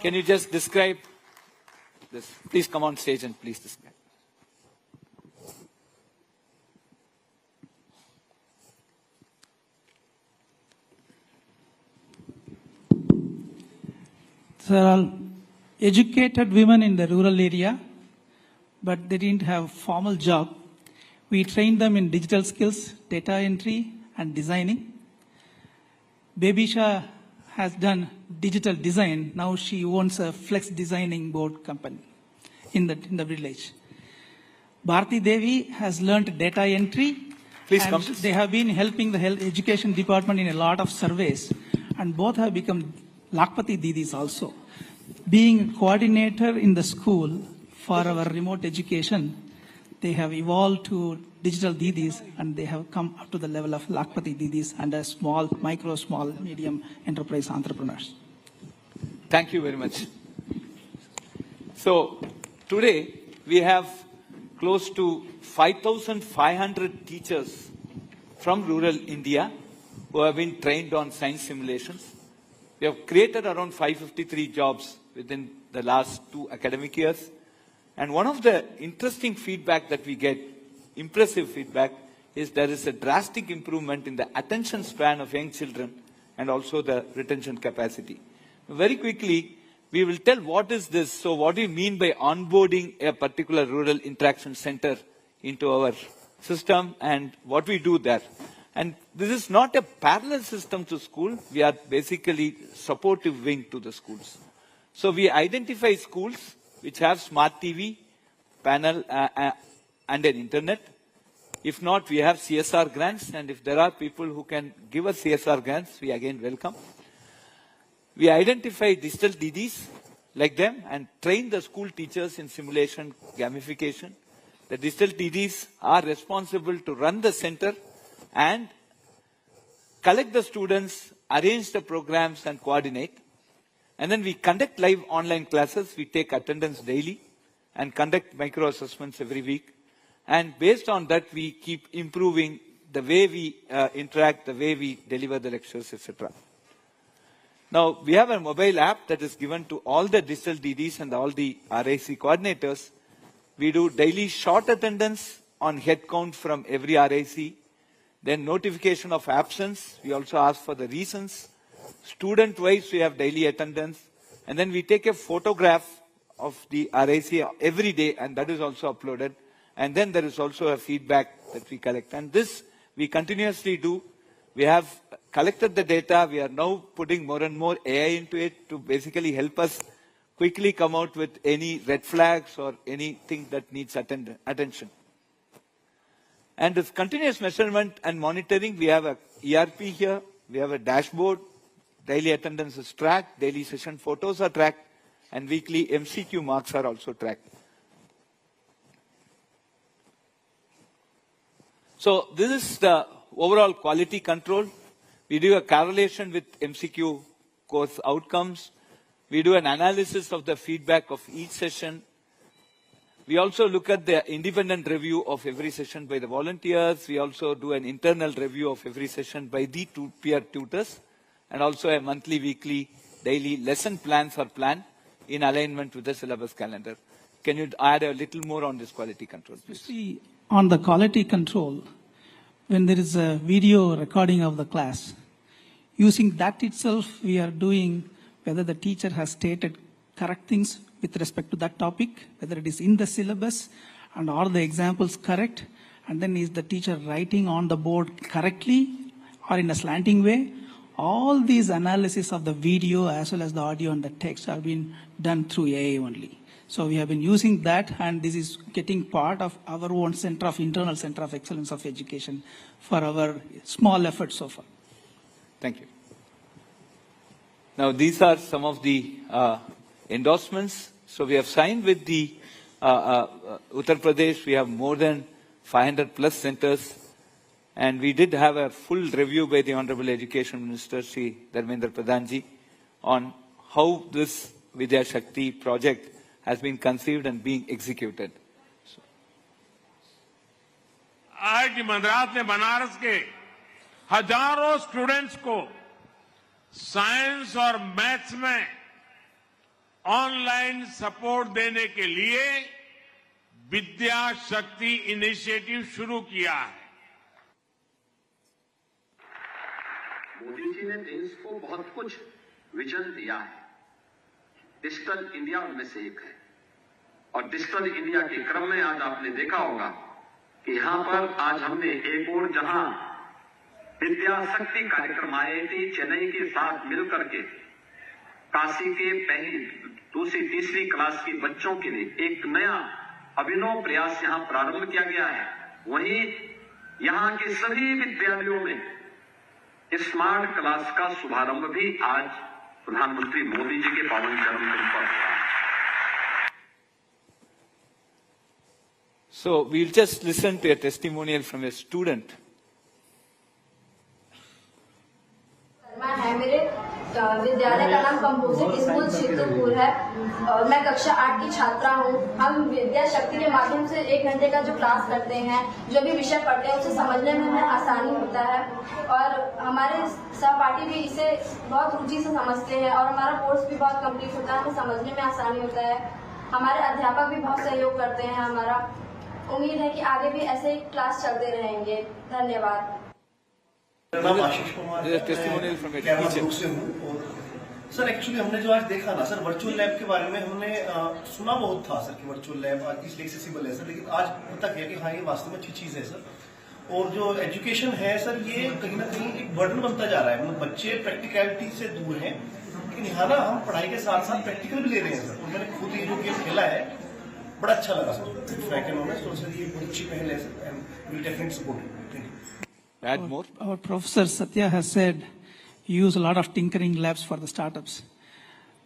Can you just describe this? Please come on stage and please describe. There are educated women in the rural area, but they didn't have formal job. We trained them in digital skills, data entry and designing. Babisha has done digital design. Now she owns a flex designing board company in the village. Bharti Devi has learned data entry. Please and come. They have been helping the health education department in a lot of surveys, and both have become Lakpati Didis also. Being a coordinator in the school for our remote education, they have evolved to digital Didis, and they have come up to the level of Lakpati Didis and a small, micro, small, medium enterprise entrepreneurs. Thank you very much. So today we have close to 5,500 teachers from rural India who have been trained on science simulations. We have created around 553 jobs within the last 2 academic years. And one of the interesting feedback that we get, impressive feedback, is there is a drastic improvement in the attention span of young children and also the retention capacity. Very quickly, we will tell what is this. So what do you mean by onboarding a particular rural interaction center into our system and what we do there. And this is not a parallel system to school. We are basically supportive wing to the schools. So we identify schools which have smart TV, panel and an internet. If not, we have CSR grants, and if there are people who can give us CSR grants, we again welcome. We identify digital DDs like them and train the school teachers in simulation gamification. The digital DDs are responsible to run the center and collect the students, arrange the programs and coordinate. And then we conduct live online classes. We take attendance daily and conduct micro assessments every week. And based on that, we keep improving the way we interact, the way we deliver the lectures, etc. Now, we have a mobile app that is given to all the digital DDs and all the RIC coordinators. We do daily short attendance on head count from every RIC. Then notification of absence. We also ask for the reasons. Student-wise, we have daily attendance. And then we take a photograph of the RIC every day, and that is also uploaded. And then there is also a feedback that we collect. And this we continuously do. We have collected the data. We are now putting more and more AI into it to basically help us quickly come out with any red flags or anything that needs attention. And with continuous measurement and monitoring, we have a ERP here. We have a dashboard. Daily attendance is tracked. Daily session photos are tracked. And weekly MCQ marks are also tracked. So this is the overall quality control. We do a correlation with MCQ course outcomes. We do an analysis of the feedback of each session. We also look at the independent review of every session by the volunteers. We also do an internal review of every session by the peer tutors. And also a monthly, weekly, daily lesson plans are planned in alignment with the syllabus calendar. Can you add a little more on this quality control, please? See, on the quality control, when there is a video recording of the class, using that itself, we are doing whether the teacher has stated correct things with respect to that topic, whether it is in the syllabus, and are the examples correct, and then is the teacher writing on the board correctly or in a slanting way. All these analysis of the video as well as the audio and the text have been done through AI only. So we have been using that, and this is getting part of our own internal center of excellence of education for our small efforts so far. Thank you. Now, these are some of the endorsements. So we have signed with the Uttar Pradesh. We have more than 500 plus centers. And we did have a full review by the Honorable Education Minister, Sri Dharmendra Pradhanji, on how this Vidya Shakti project has been conceived and being executed. IIT Madras ने बनारस के हजारों students को science और maths में online support देने के लिए विद्या शक्ति इनिशिएटिव शुरू किया है। मोदी जी ने देश को बहुत कुछ विजन दिया है। डिजिटल इंडिया उनमें से एक है, और डिजिटल इंडिया के क्रम में आज आपने देखा होगा कि यहाँ पर आज हमने एक और जहां विद्या शक्ति कार्यक्रम IIT चेन्नई के साथ मिलकर के काशी के पहली, दूसरी, तीसरी क्लास के बच्चों के लिए एक नया अभिनव प्रयास यहाँ प्रारंभ किया गया है। वहीं यहाँ के सभी विद्यालयों में स्मार्ट क्लास का शुभारंभ भी आज प्रधानमंत्री मोदी जी के पावन चरण पर हुआ है। So we'll just listen to a testimonial from a student. है मेरे विद्यालय का नाम कंपोजिट स्कूल चित्रपुर है और मैं कक्षा 8 की छात्रा हूँ। हम विद्या शक्ति के माध्यम से 1 घंटे का जो क्लास करते हैं, जो भी विषय पढ़ते हैं उसे समझने में हमें आसानी होता है और हमारे सहपाठी भी इसे बहुत रुचि से समझते हैं और हमारा कोर्स भी बहुत कंप्लीट होता है, हमें समझने में आसानी होता है। हमारे अध्यापक भी बहुत सहयोग करते हैं हमारा। उम्मीद है कि आगे भी ऐसे ही क्लास चलते रहेंगे। धन्यवाद। मेरा नाम आशीष कुमार है, सर एक्चुअली हमने जो आज देखा ना सर, वर्चुअल लैब के बारे में हमने सुना बहुत था सर कि वर्चुअल लैब आज इसलिए एक्सेसिबल है सर, लेकिन आज पता गया कि हाँ ये वास्तव में अच्छी चीज है सर। और जो एजुकेशन है सर, ये कहीं ना कहीं एक बर्डन बनता जा रहा है। मतलब बच्चे प्रैक्टिकलिटी से दूर हैं, लेकिन यहाँ ना हम पढ़ाई के साथ साथ प्रैक्टिकल भी ले रहे हैं सर। और मैंने खुद ये जो गेम खेला है बड़ा अच्छा लगा सर। सर ये बहुत अच्छी पहल है sir, and will definitely support it. Add more. Our Professor Satya has said, use a lot of tinkering labs for the startups.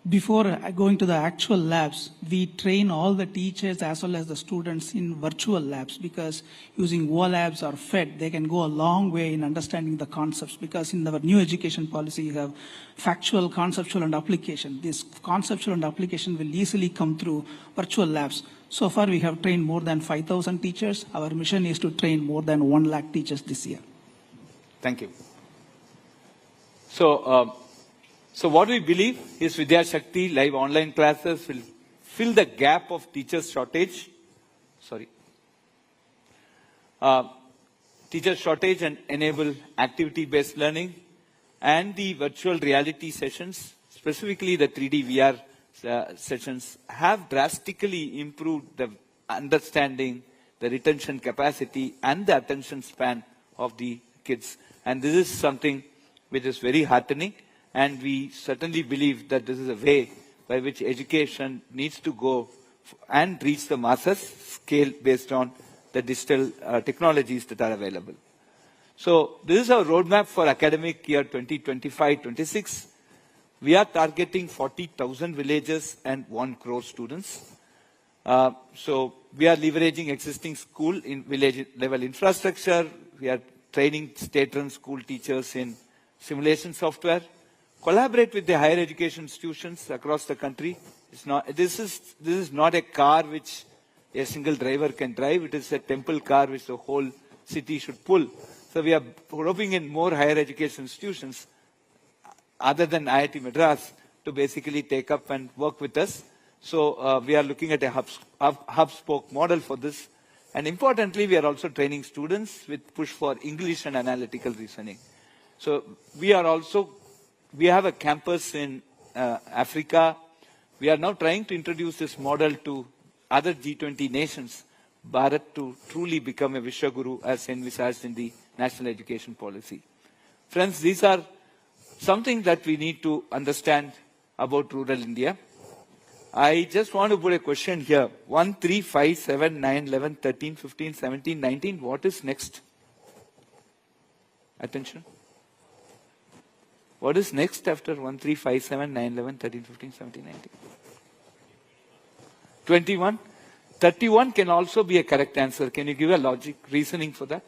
Before going to the actual labs, we train all the teachers as well as the students in virtual labs, because using OLabs or FED, they can go a long way in understanding the concepts, because in our new education policy, you have factual, conceptual, and application. This conceptual and application will easily come through virtual labs. So far, we have trained more than 5,000 teachers. Our mission is to train more than 1 lakh teachers this year. Thank you. So what we believe is Vidya Shakti live online classes will fill the gap of teachers shortage. Teacher shortage and enable activity-based learning, and the virtual reality sessions, specifically the 3D VR sessions, have drastically improved the understanding, the retention capacity and the attention span of the kids. And this is something which is very heartening, and we certainly believe that this is a way by which education needs to go and reach the masses, scale based on the digital technologies that are available. So this is our roadmap for academic year 2025-26. We are targeting 40,000 villages and 1 crore students. So we are leveraging existing school in village level infrastructure. We are training state-run school teachers in simulation software. Collaborate with the higher education institutions across the country. This is not a car which a single driver can drive. It is a temple car which the whole city should pull. So we are roping in more higher education institutions other than IIT Madras to basically take up and work with us. So we are looking at a hub-spoke model for this. And importantly, we are also training students with push for English and analytical reasoning. So we have a campus in Africa. We are now trying to introduce this model to other G20 nations, Bharat to truly become a Vishwaguru as envisaged in the National Education Policy. Friends, these are something that we need to understand about rural India. I just want to put a question here. 1, 3, 5, 7, 9, 11, 13, 15, 17, 19. What is next? Attention. What is next after 1, 3, 5, 7, 9, 11, 13, 15, 17, 19? 21. 31 can also be a correct answer. Can you give a logic, reasoning for that?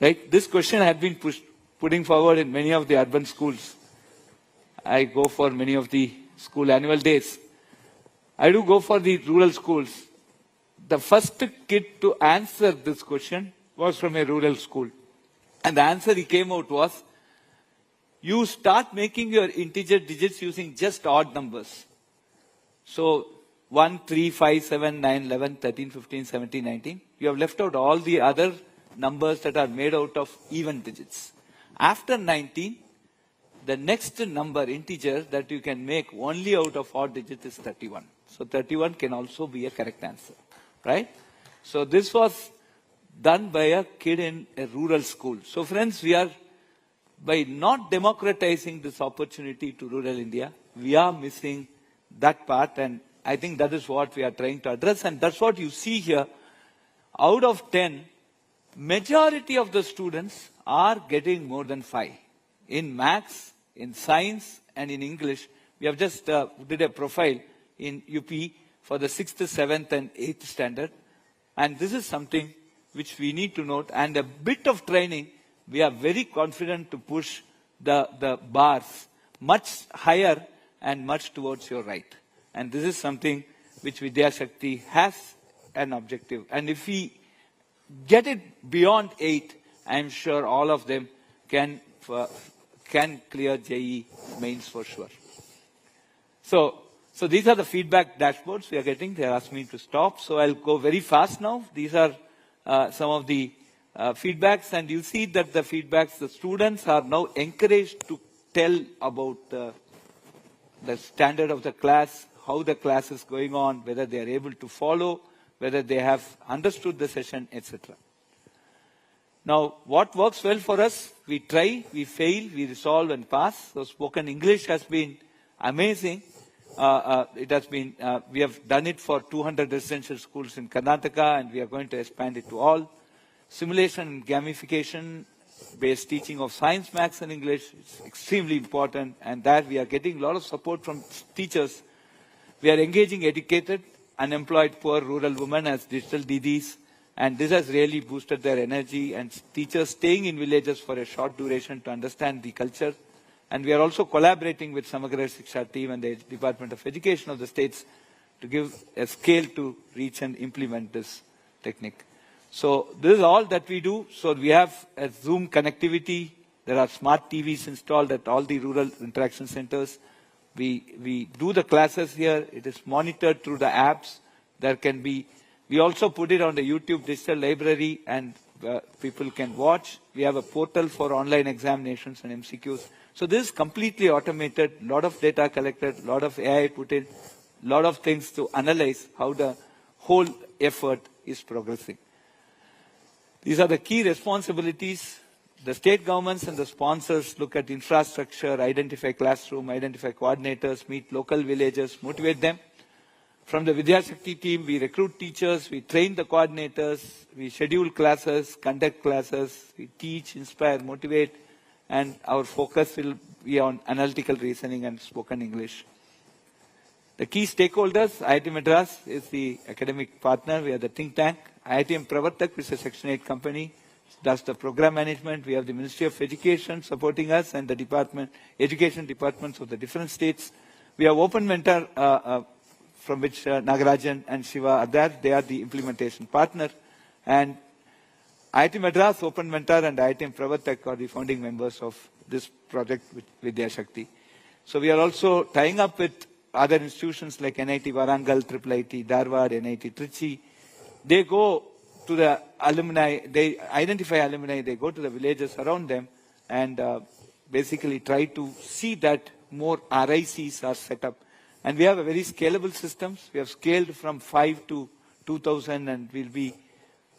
Right? This question had been putting forward in many of the urban schools. I go for many of the school annual days. I do go for the rural schools. The first kid to answer this question was from a rural school. And the answer he came out was, you start making your integer digits using just odd numbers. So 1, 3, 5, 7, 9, 11, 13, 15, 17, 19. You have left out all the other numbers that are made out of even digits. After 19, the next number, integer, that you can make only out of odd digits is 31. So 31 can also be a correct answer, right? So this was done by a kid in a rural school. So friends, we are, by not democratizing this opportunity to rural India, we are missing that part, and I think that is what we are trying to address, and that's what you see here. Out of 10, majority of the students are getting more than 5. In maths, in science, and in English. We have just did a profile in UP for the 6th, 7th, and 8th standard. And this is something which we need to note. And a bit of training, we are very confident to push the bars much higher and much towards your right. And this is something which Vidya Shakti has an objective. And if we get it beyond 8, I'm sure all of them can clear JEE mains for sure. So these are the feedback dashboards we are getting. They asked me to stop, so I'll go very fast now. These are some of the feedbacks, and you see that the feedbacks, the students are now encouraged to tell about the standard of the class, how the class is going on, whether they are able to follow, whether they have understood the session, etc. Now, what works well for us? We try, we fail, we resolve and pass. So spoken English has been amazing. It has been, we have done it for 200 residential schools in Karnataka, and we are going to expand it to all. Simulation and gamification based teaching of science, maths and English is extremely important, and that we are getting a lot of support from teachers. We are engaging educated, unemployed, poor rural women as digital DDs, and this has really boosted their energy, and teachers staying in villages for a short duration to understand the culture. And we are also collaborating with Samagra Shiksha team and the Department of Education of the states to give a scale to reach and implement this technique. So this is all that we do. So we have a Zoom connectivity. There are smart TVs installed at all the rural interaction centers. We do the classes here. It is monitored through the apps. There can be, we also put it on the YouTube digital library, and people can watch. We have a portal for online examinations and MCQs. So this is completely automated, lot of data collected, lot of AI put in, lot of things to analyze how the whole effort is progressing. These are the key responsibilities. The state governments and the sponsors look at infrastructure, identify classroom, identify coordinators, meet local villagers, motivate them. From the Vidya Shakti team, we recruit teachers, we train the coordinators, we schedule classes, conduct classes, we teach, inspire, motivate, and our focus will be on analytical reasoning and spoken English. The key stakeholders, IIT Madras is the academic partner, we are the think tank. IIT Pravatak, which is a Section 8 company, does the program management. We have the Ministry of Education supporting us and the education departments of the different states. We have Open Mentor, from which Nagarajan and Shiva are there. They are the implementation partner. And IIT Madras, Open Mentor and IIT Pravatak are the founding members of this project with Vidya Shakti. So we are also tying up with other institutions like NIT Warangal, IIIT Dharwad, NIT Trichy. They go to the alumni, they identify alumni, they go to the villages around them and basically try to see that more RICs are set up. And we have a very scalable systems. We have scaled from 5 to 2,000 and we'll be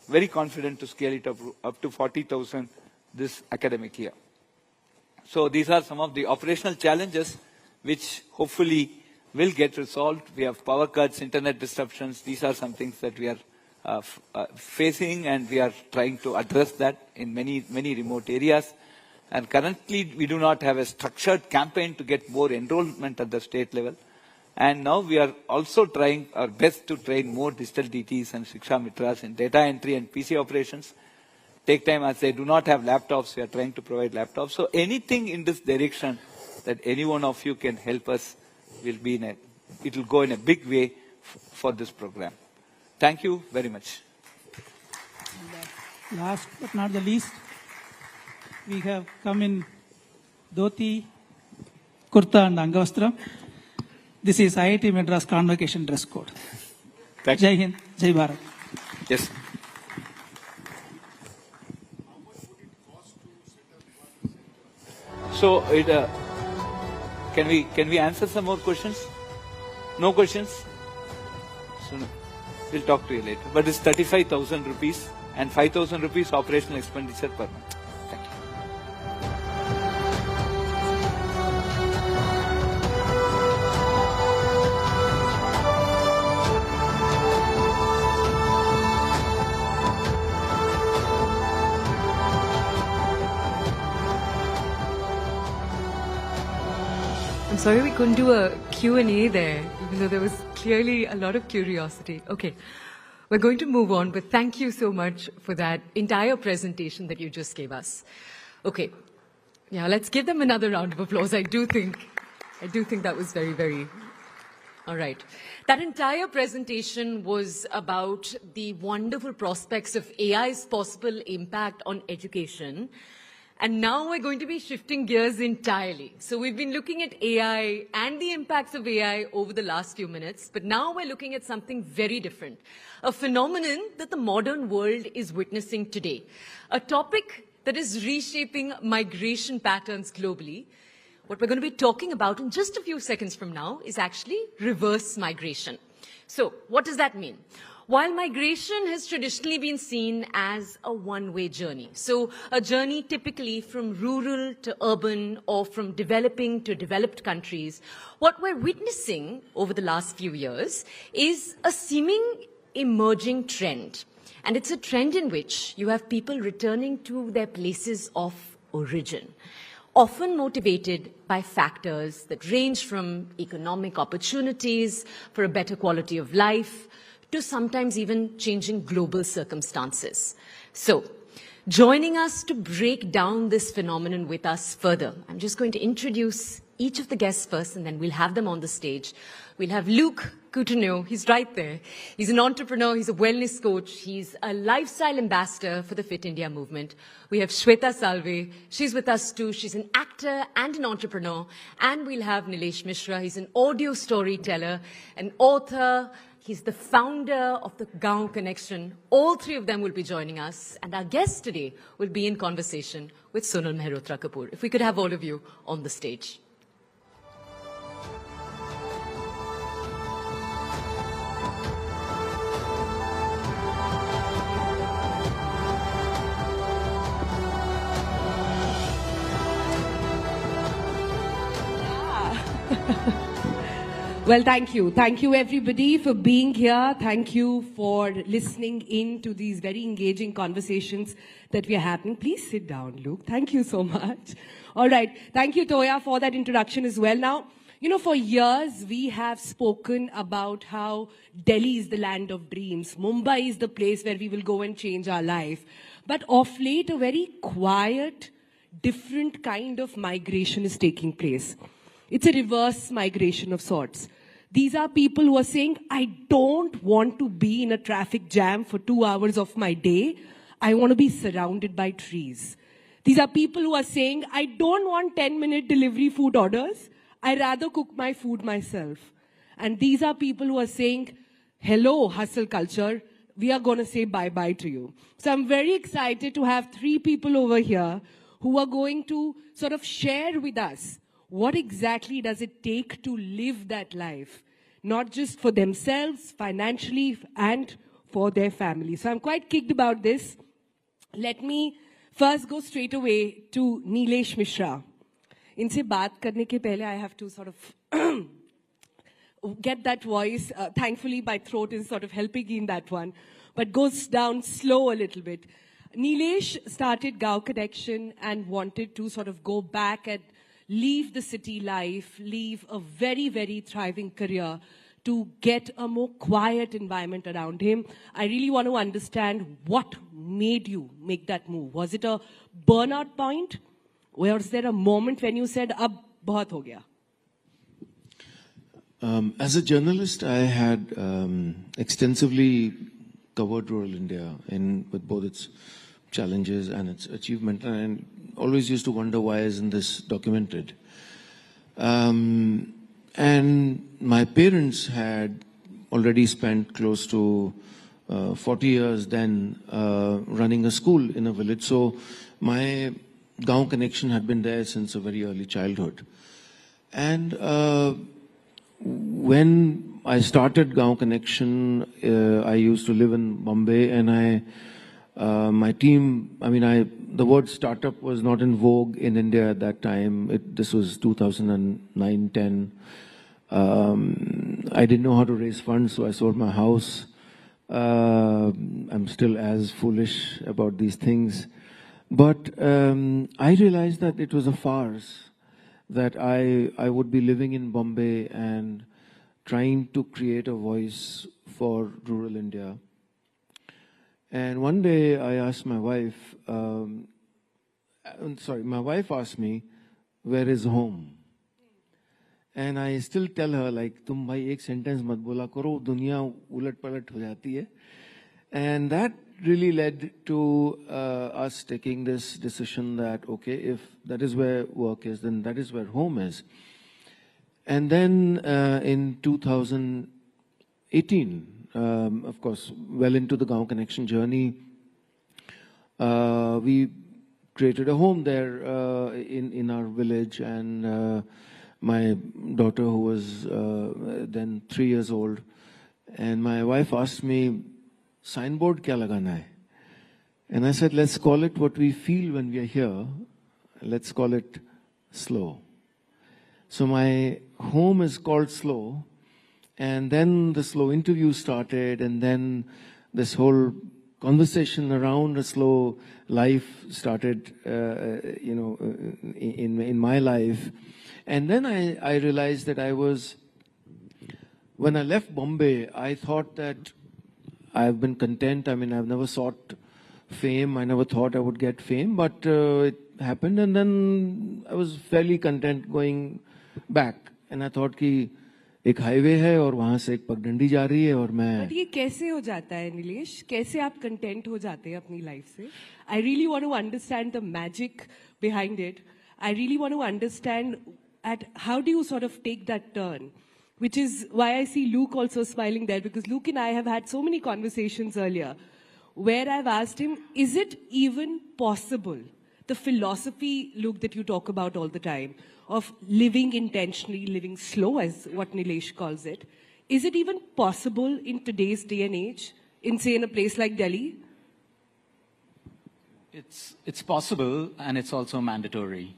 very confident to scale it up to 40,000 this academic year. So these are some of the operational challenges which hopefully will get resolved. We have power cuts, internet disruptions. These are some things that we are facing, and we are trying to address that in many remote areas. And currently, we do not have a structured campaign to get more enrollment at the state level. And now we are also trying our best to train more digital DTs and Shiksha Mitras in data entry and PC operations. Take time, as they do not have laptops, we are trying to provide laptops. So anything in this direction that any one of you can help us will be it will go in a big way for this program. Thank you very much. Last but not the least, we have come in dhoti, kurta and angavastra. This is IIT Madras convocation dress code. Thank you. Jai Hind, Jai Bharat. Yes. So, can we answer some more questions? No questions? So, we'll talk to you later. But it's 35,000 rupees and 5,000 rupees operational expenditure per month. Thank you. I'm sorry we couldn't do a Q&A there, even though there was clearly a lot of curiosity. Okay, we're going to move on, but thank you so much for that entire presentation that you just gave us. Okay, yeah, let's give them another round of applause. I do think that was very, very... All right. That entire presentation was about the wonderful prospects of AI's possible impact on education. And now we're going to be shifting gears entirely. So we've been looking at AI and the impacts of AI over the last few minutes, but now we're looking at something very different. A phenomenon that the modern world is witnessing today. A topic that is reshaping migration patterns globally. What we're going to be talking about in just a few seconds from now is actually reverse migration. So what does that mean? While migration has traditionally been seen as a one-way journey, so a journey typically from rural to urban or from developing to developed countries, what we're witnessing over the last few years is a seeming emerging trend. And it's a trend in which you have people returning to their places of origin, often motivated by factors that range from economic opportunities for a better quality of life, to sometimes even changing global circumstances. So, joining us to break down this phenomenon with us further, I'm just going to introduce each of the guests first, and then we'll have them on the stage. We'll have Luke Couturier, he's right there. He's an entrepreneur, he's a wellness coach, he's a lifestyle ambassador for the Fit India movement. We have Shweta Salve, she's with us too. She's an actor and an entrepreneur. And we'll have Nilesh Mishra, he's an audio storyteller, an author, He's the founder of the Gaon Connection. All three of them will be joining us. And our guest today will be in conversation with Sonal Mehrotra Kapoor. If we could have all of you on the stage. Well, thank you. Thank you, everybody, for being here. Thank you for listening in to these very engaging conversations that we are having. Please sit down, Luke. Thank you so much. All right. Thank you, Toya, for that introduction as well. Now, you know, for years, we have spoken about how Delhi is the land of dreams. Mumbai is the place where we will go and change our life. But of late, a very quiet, different kind of migration is taking place. It's a reverse migration of sorts. These are people who are saying, I don't want to be in a traffic jam for 2 hours of my day. I want to be surrounded by trees. These are people who are saying, I don't want 10-minute delivery food orders. I rather cook my food myself. And these are people who are saying, hello, hustle culture. We are going to say bye-bye to you. So I'm very excited to have 3 people over here who are going to sort of share with us what exactly does it take to live that life, not just for themselves, financially, and for their family. So I'm quite kicked about this. Let me first go straight away to Nilesh Mishra. Inse baat karne ke pehle, I have to sort of get that voice. Thankfully, my throat is sort of helping me in that one, but goes down slow a little bit. Nilesh started Gaon Connection and wanted to sort of go back and leave the city life, leave a very, very thriving career to get a more quiet environment around him. I really want to understand what made you make that move. Was it a burnout point? Or was there a moment when you said, ab bahut ho gaya? As a journalist, I had extensively covered rural India with both its challenges and its achievement, and always used to wonder why isn't this documented. And my parents had already spent close to 40 years then running a school in a village, so my Gaon connection had been there since a very early childhood. And when I started Gaon Connection, I used to live in Bombay, and my team, the word startup was not in vogue in India at that time. This was 2009-10. I didn't know how to raise funds, so I sold my house. I'm still as foolish about these things. But I realized that it was a farce, that I would be living in Bombay and trying to create a voice for rural India. And one day I asked my wife, my wife asked me, where is home? And I still tell her, like, tum bhai ek sentence mat bola karo, duniya ulat palat ho jati hai. And that really led to us taking this decision that, okay, if that is where work is, then that is where home is. And then in 2018, of course, well into the Gaon Connection journey, we created a home there in our village, and my daughter, who was then 3 years old, and my wife asked me, signboard kya lagana hai? And I said, let's call it what we feel when we are here. Let's call it slow. So my home is called Slow. And then the slow interview started, and then this whole conversation around a slow life started, in my life. And then I realized that when I left Bombay, I thought that I've been content. I've never sought fame. I never thought I would get fame, but it happened, and then I was fairly content going back. And I thought कि एक highway है और वहां से एक पगडंडी जा रही है और मैं ये कैसे हो जाता है नीलेश कैसे आप कंटेंट हो जाते हैं अपनी लाइफ से I really want to understand the magic behind it I really want to understand at how do you sort of take that turn which is why I see Luke also smiling there, because Luke and I have had so many conversations earlier where I've asked him, is it even possible, the philosophy, Luke, that you talk about all the time, of living intentionally, living slow, as what Nilesh calls it, is it even possible in today's day and age, in, say, in a place like Delhi? It's possible, and it's also mandatory.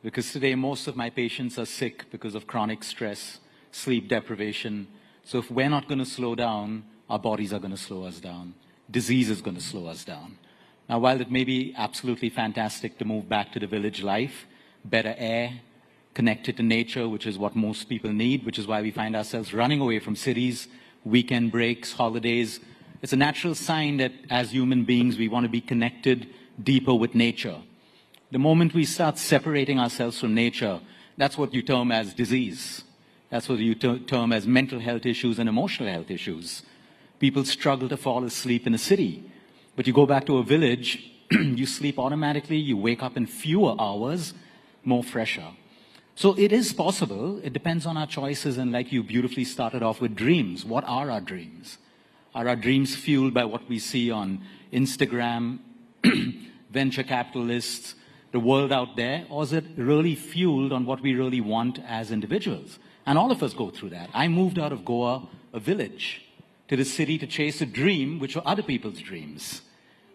Because today most of my patients are sick because of chronic stress, sleep deprivation. So if we're not going to slow down, our bodies are going to slow us down. Disease is going to slow us down. Now, while it may be absolutely fantastic to move back to the village life, better air, connected to nature, which is what most people need, which is why we find ourselves running away from cities, weekend breaks, holidays. It's a natural sign that as human beings, we want to be connected deeper with nature. The moment we start separating ourselves from nature, that's what you term as disease. That's what you term as mental health issues and emotional health issues. People struggle to fall asleep in a city. But you go back to a village, you sleep automatically, you wake up in fewer hours, more fresher. So it is possible. It depends on our choices. And like you beautifully started off with dreams. What are our dreams? Are our dreams fueled by what we see on Instagram, venture capitalists, the world out there, or is it really fueled on what we really want as individuals? And all of us go through that. I moved out of Goa, a village, to the city to chase a dream, which were other people's dreams.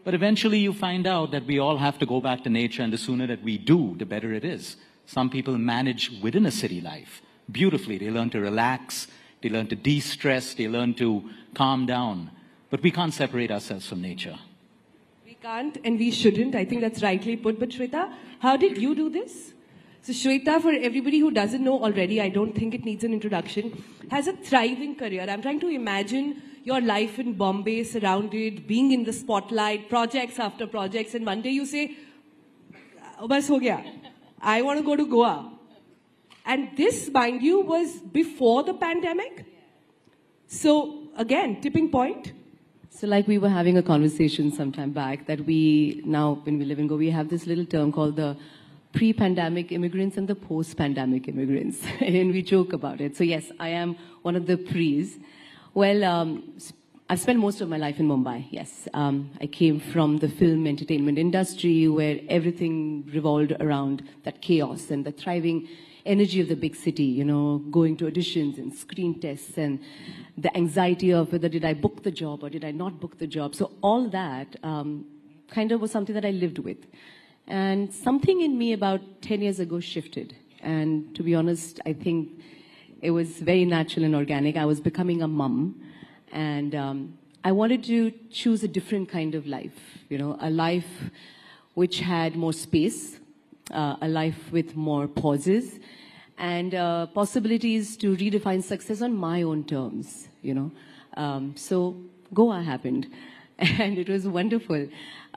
But eventually you find out that we all have to go back to nature, and the sooner that we do, the better it is. Some people manage within a city life beautifully. They learn to relax, they learn to de-stress, they learn to calm down. But we can't separate ourselves from nature. We can't and we shouldn't. I think that's rightly put. But Shweta, how did you do this? So Shweta, for everybody who doesn't know already, I don't think it needs an introduction, has a thriving career. I'm trying to imagine your life in Bombay, surrounded, being in the spotlight, projects after projects, and one day you say, "Bas ho gaya. I want to go to Goa." And this, mind you, was before the pandemic. So again, tipping point. So like we were having a conversation some time back that we now, when we live in Goa, we have this little term called the pre-pandemic immigrants and the post-pandemic immigrants. And we joke about it. So yes, I am one of the pre's. Well, I've spent most of my life in Mumbai, yes. I came from the film entertainment industry where everything revolved around that chaos and the thriving energy of the big city, you know, going to auditions and screen tests and the anxiety of whether did I book the job or did I not book the job. So all that kind of was something that I lived with. And something in me about 10 years ago shifted. And to be honest, I think it was very natural and organic. I was becoming a mum. And I wanted to choose a different kind of life, you know, a life which had more space, a life with more pauses, and possibilities to redefine success on my own terms, you know. So Goa happened, and it was wonderful.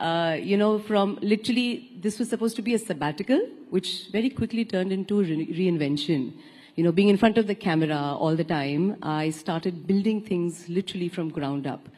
You know, from literally, this was supposed to be a sabbatical, which very quickly turned into reinvention. You know, being in front of the camera all the time, I started building things literally from ground up.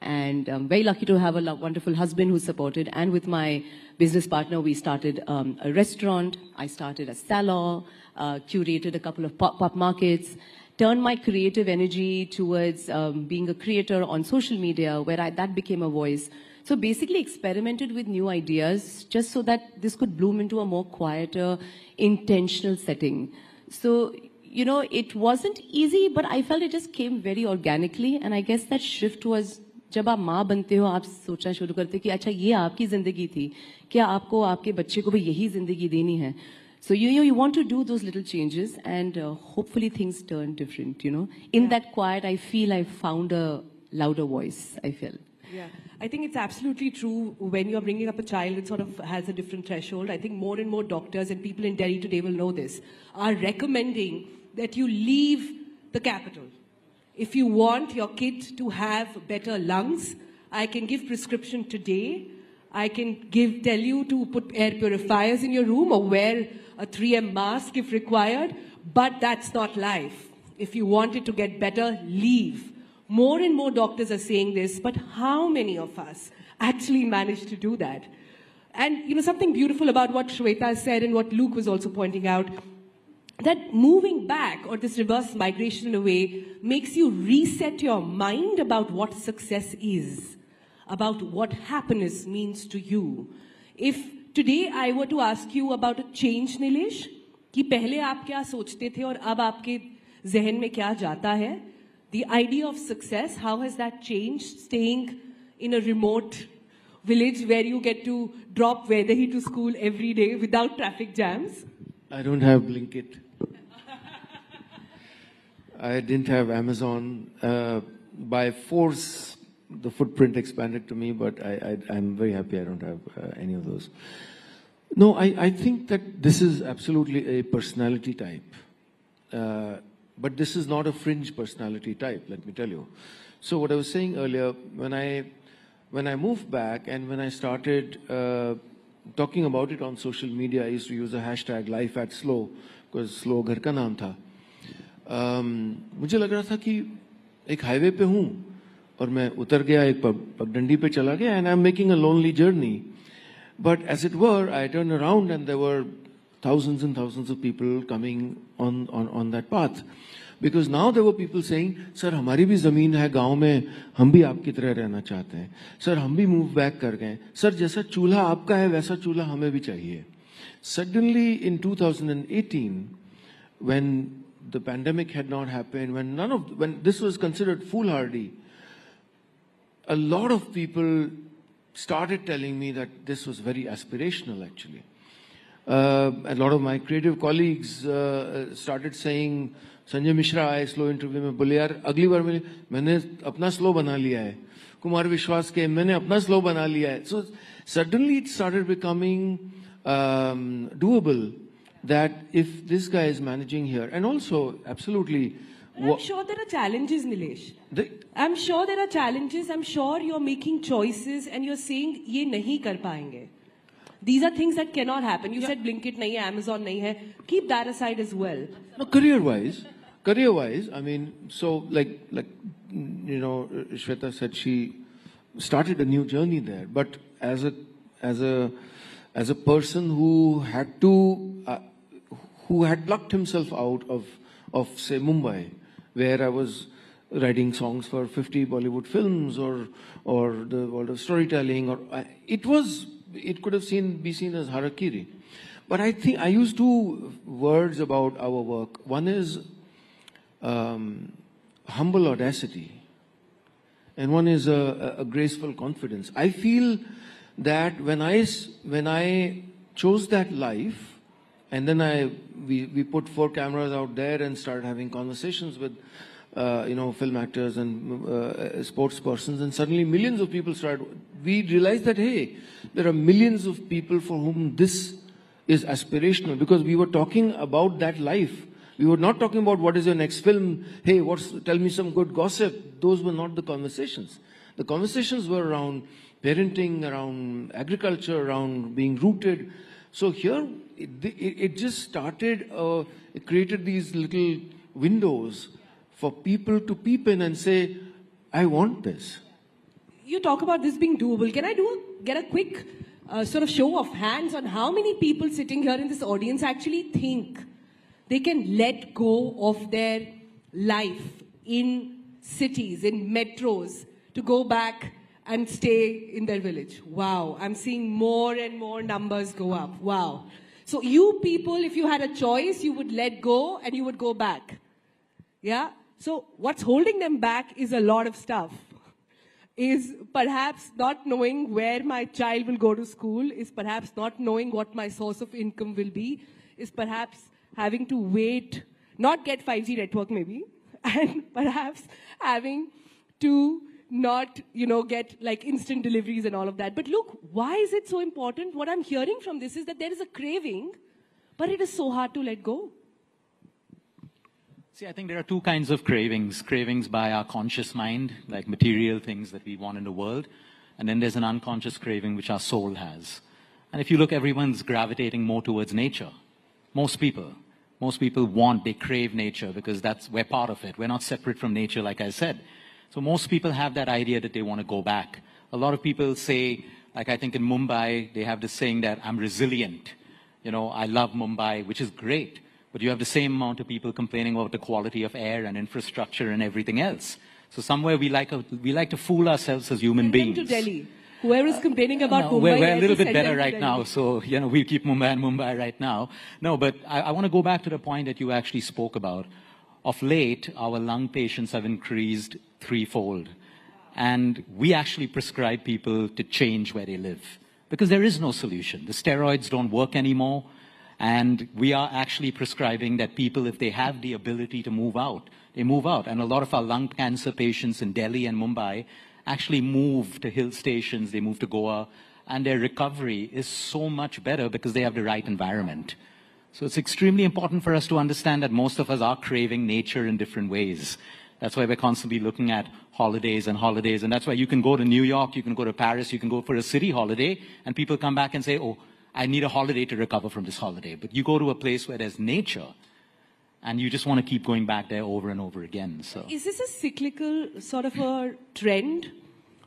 And I'm very lucky to have a wonderful husband who supported. And with my business partner, we started a restaurant. I started a salon, curated a couple of pop-up markets, turned my creative energy towards being a creator on social media, where that became a voice. So basically experimented with new ideas just so that this could bloom into a more quieter, intentional setting. So, you know, it wasn't easy, but I felt it just came very organically. And I guess that shift was, जब आप माँ बनते हो, आप सोचना शुरू करते कि अच्छा ये आपकी जिंदगी थी, क्या आपको आपके बच्चे को भी यही जिंदगी देनी है? So you want to do those little changes, and hopefully things turn different. You know, in that quiet, I feel I found a louder voice. I feel. Yeah, I think it's absolutely true. When you're bringing up a child, it sort of has a different threshold. I think more and more doctors and people in Delhi today will know this, are recommending that you leave the capital. If you want your kid to have better lungs, I can give prescription today. I can tell you to put air purifiers in your room or wear a 3M mask if required, but that's not life. If you want it to get better, leave. More and more doctors are saying this, but how many of us actually manage to do that? And, you know, something beautiful about what Shweta said and what Luke was also pointing out, that moving back, or this reverse migration in a way, makes you reset your mind about what success is, about what happiness means to you. If today I were to ask you about a change, Nilesh, कि पहले आप क्या सोचते थे और अब आपके ज़हन में क्या जाता है, the idea of success, how has that changed, staying in a remote village where you get to drop Vedahi to school every day without traffic jams? I don't have Blinkit. I didn't have Amazon. By force, the footprint expanded to me, but I'm very happy I don't have any of those. No, I think that this is absolutely a personality type. But this is not a fringe personality type, let me tell you. So what I was saying earlier, when I moved back and when I started talking about it on social media, I used to use the hashtag #LifeAtSlow, because slow घर का नाम था. मुझे लग रहा था कि एक हाईवे पे हूँ और मैं उतर गया, एक पगडंडी पे चला गया, and I'm making a lonely journey. But as it were, I turned around and there were thousands and thousands of people coming on that path. Because now there were people saying, sir, हमारी भी ज़मीन है गांव में, हम भी आपकी तरह रहना चाहते हैं. सर, हम भी move back कर गए. सर, जैसा चूल्हा आपका है, वैसा चूल्हा हमें भी चाहिए. Suddenly in 2018, when the pandemic had not happened, when this was considered foolhardy, a lot of people started telling me that this was very aspirational, actually. A lot of my creative colleagues started saying, Sanjay Mishra आए slow interview में, बोले यार अगली बार मैंने अपना slow बना लिया है. कुमार विश्वास के मैंने अपना स्लो बना लिया है. So suddenly it started becoming doable that if this guy is managing here, and also absolutely. I'm sure there are challenges, Nilesh. I'm sure there are challenges. I'm sure you're making choices and you're saying ये नहीं कर पाएंगे. These are things that cannot happen. You said Blinkit nahi hai, Amazon nahi hai. Keep that aside as well. No, career-wise, I mean, so like you know, Shweta said she started a new journey there. But as a person who had plucked himself out of say Mumbai, where I was writing songs for 50 Bollywood films or the world of storytelling, or it could have be seen as harakiri. But I think I use two words about our work. One is humble audacity, and one is a graceful confidence. I feel that when I chose that life, and then we put 4 cameras out there and started having conversations with film actors and sports persons, and suddenly millions of people started. We realized that, hey, there are millions of people for whom this is aspirational, because we were talking about that life. We were not talking about what is your next film, hey, tell me some good gossip. Those were not the conversations. The conversations were around parenting, around agriculture, around being rooted. So here, it just started, it created these little windows for people to peep in and say, I want this. You talk about this being doable. Can I get a quick sort of show of hands on how many people sitting here in this audience actually think they can let go of their life in cities, in metros, to go back and stay in their village? Wow, I'm seeing more and more numbers go up. Wow. So you people, if you had a choice, you would let go and you would go back. Yeah? So what's holding them back is a lot of stuff. Is perhaps not knowing where my child will go to school, is perhaps not knowing what my source of income will be, is perhaps having to wait, not get 5G network maybe, and perhaps having to not, get like instant deliveries and all of that. But look, why is it so important? What I'm hearing from this is that there is a craving, but it is so hard to let go. See, I think there are 2 kinds of cravings. Cravings by our conscious mind, like material things that we want in the world. And then there's an unconscious craving which our soul has. And if you look, everyone's gravitating more towards nature. Most people they crave nature because we're part of it. We're not separate from nature, like I said. So most people have that idea that they want to go back. A lot of people say, like I think in Mumbai, they have this saying that I'm resilient. I love Mumbai, which is great. But you have the same amount of people complaining about the quality of air and infrastructure and everything else. So somewhere we like to fool ourselves as human beings. To Delhi. Whoever is complaining about No, Mumbai, we're a little bit better to right Delhi. now, so we'll keep Mumbai right now. No, but I want to go back to the point that you actually spoke about. Of late, our lung patients have increased threefold. And we actually prescribe people to change where they live. Because there is no solution. The steroids don't work anymore. And we are actually prescribing that people, if they have the ability to move out, they move out. And a lot of our lung cancer patients in Delhi and Mumbai actually move to hill stations, they move to Goa, and their recovery is so much better because they have the right environment. So it's extremely important for us to understand that most of us are craving nature in different ways. That's why we're constantly looking at holidays, and that's why you can go to New York, you can go to Paris, you can go for a city holiday, and people come back and say, oh, I need a holiday to recover from this holiday. But you go to a place where there's nature, and you just want to keep going back there over and over again. So, is this a cyclical sort of a trend?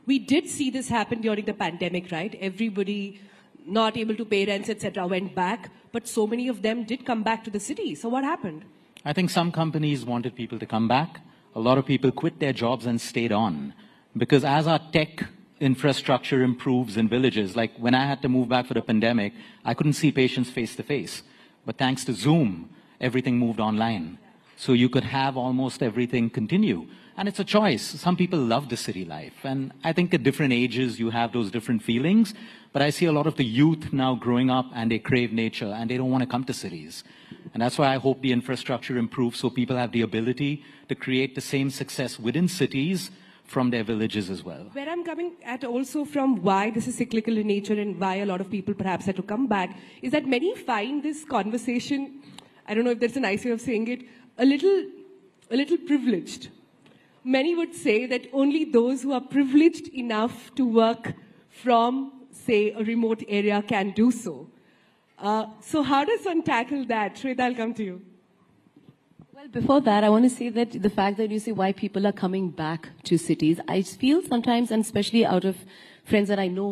We did see this happen during the pandemic, right? Everybody not able to pay rents, etc., went back, but so many of them did come back to the city. So what happened? I think some companies wanted people to come back. A lot of people quit their jobs and stayed on. Because as our tech infrastructure improves in villages, like when I had to move back for the pandemic, I couldn't see patients face to face. But thanks to Zoom, everything moved online. So you could have almost everything continue. And it's a choice. Some people love the city life. And I think at different ages, you have those different feelings. But I see a lot of the youth now growing up and they crave nature and they don't want to come to cities. And that's why I hope the infrastructure improves so people have the ability to create the same success within cities from their villages as well. Where I'm coming at also from why this is cyclical in nature and why a lot of people perhaps had to come back is that many find this conversation, I don't know if there's a nice way of saying it, a little privileged. Many would say that only those who are privileged enough to work from, say, a remote area can do so. So how does one tackle that? Shweta, I'll come to you. Well, before that, I want to say that the fact that you say why people are coming back to cities, I feel sometimes, and especially out of friends that I know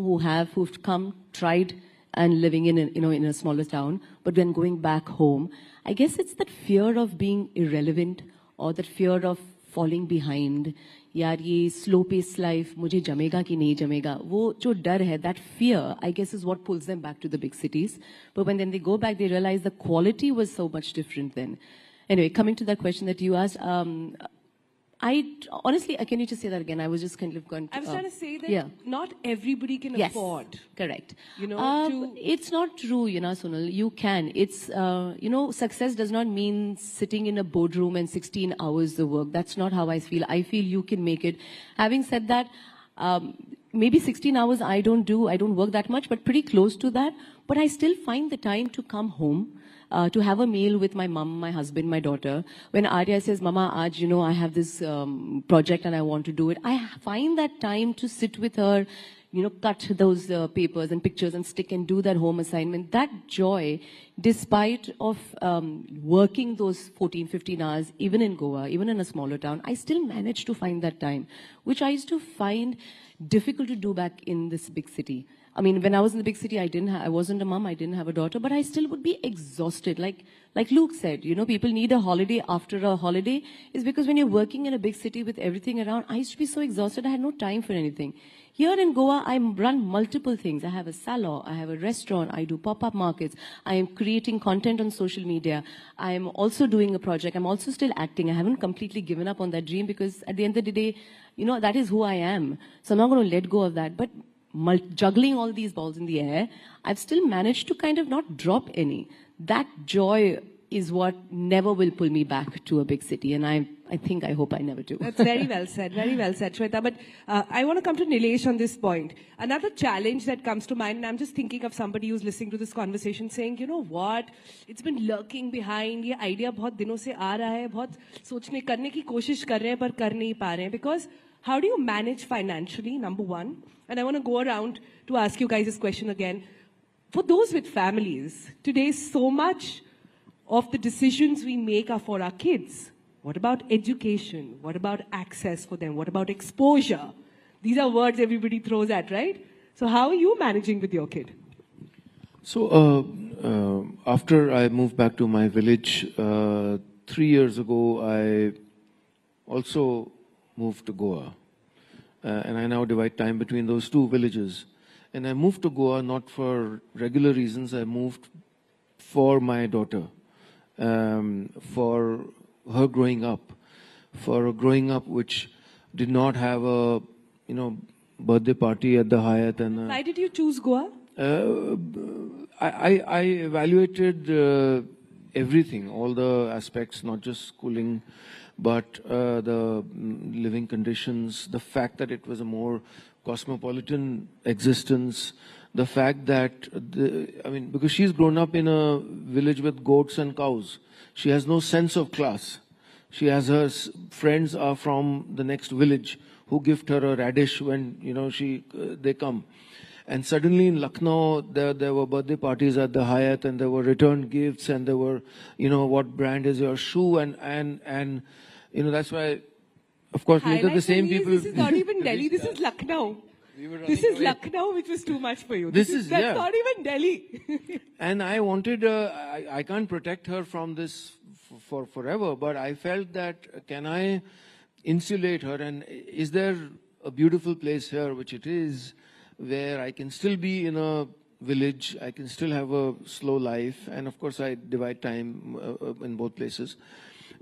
who've come, tried, and living in a smaller town, but then going back home, I guess it's that fear of being irrelevant or that fear of falling behind. यार ये slow paced life मुझे जमेगा कि नहीं जमेगा वो जो डर है, that fear I guess is what pulls them back to the big cities. But when then they go back, they realize the quality was so much different then. Anyway, coming to that question that you asked, I honestly, can you just say that again? I was just kind of going to... I was trying to say that not everybody can afford. Correct. To... It's not true, Sonal. You can. It's, success does not mean sitting in a boardroom and 16 hours of work. That's not how I feel. I feel you can make it. Having said that, maybe 16 hours I don't work that much, but pretty close to that. But I still find the time to come home. To have a meal with my mom, my husband, my daughter. When Arya says, Mama, I have this project and I want to do it, I find that time to sit with her, cut those papers and pictures and stick and do that home assignment. That joy, despite of working those 14, 15 hours, even in Goa, even in a smaller town, I still manage to find that time, which I used to find difficult to do back in this big city. I mean, when I was in the big city, I wasn't a mom, I didn't have a daughter, but I still would be exhausted. Like Luke said, people need a holiday after a holiday. Is because when you're working in a big city with everything around, I used to be so exhausted, I had no time for anything. Here in Goa, I run multiple things. I have a salon, I have a restaurant, I do pop-up markets, I am creating content on social media. I am also doing a project. I'm also still acting. I haven't completely given up on that dream because at the end of the day, that is who I am. So I'm not going to let go of that. But juggling all these balls in the air, I've still managed to kind of not drop any. That joy is what never will pull me back to a big city, and I hope I never do. That's very well said, Shweta. But I want to come to Nilesh on this point. Another challenge that comes to mind, and I'm just thinking of somebody who's listening to this conversation saying, you know what, it's been lurking behind, ये idea बहुत दिनों से आ रहा है, बहुत सोचने करने की कोशिश कर रहे हैं पर कर नहीं पा रहे हैं. Because how do you manage financially, number one? And I want to go around to ask you guys this question again. For those with families, today so much of the decisions we make are for our kids. What about education? What about access for them? What about exposure? These are words everybody throws at, right? So how are you managing with your kid? So after I moved back to my village 3 years ago, I also moved to Goa. And I now divide time between those two villages. And I moved to Goa not for regular reasons. I moved for my daughter, for her growing up, for a growing up which did not have a, birthday party at the Hyatt. And why did you choose Goa? I evaluated everything, all the aspects, not just schooling, but the living conditions, the fact that it was a more cosmopolitan existence, the fact that, because she's grown up in a village with goats and cows. She has no sense of class. She has her friends are from the next village who gift her a radish when, they come. And suddenly in Lucknow, there were birthday parties at the Hyatt, and there were return gifts, and there were, what brand is your shoe, and that's why, of course, neither the same people. This is not even Delhi. This is Lucknow. This is Lucknow, which was too much for you. That's not even Delhi. And I wanted, I can't protect her from this for forever, but I felt that can I insulate her, and is there a beautiful place here, which it is, where I can still be in a village, I can still have a slow life, and of course I divide time in both places.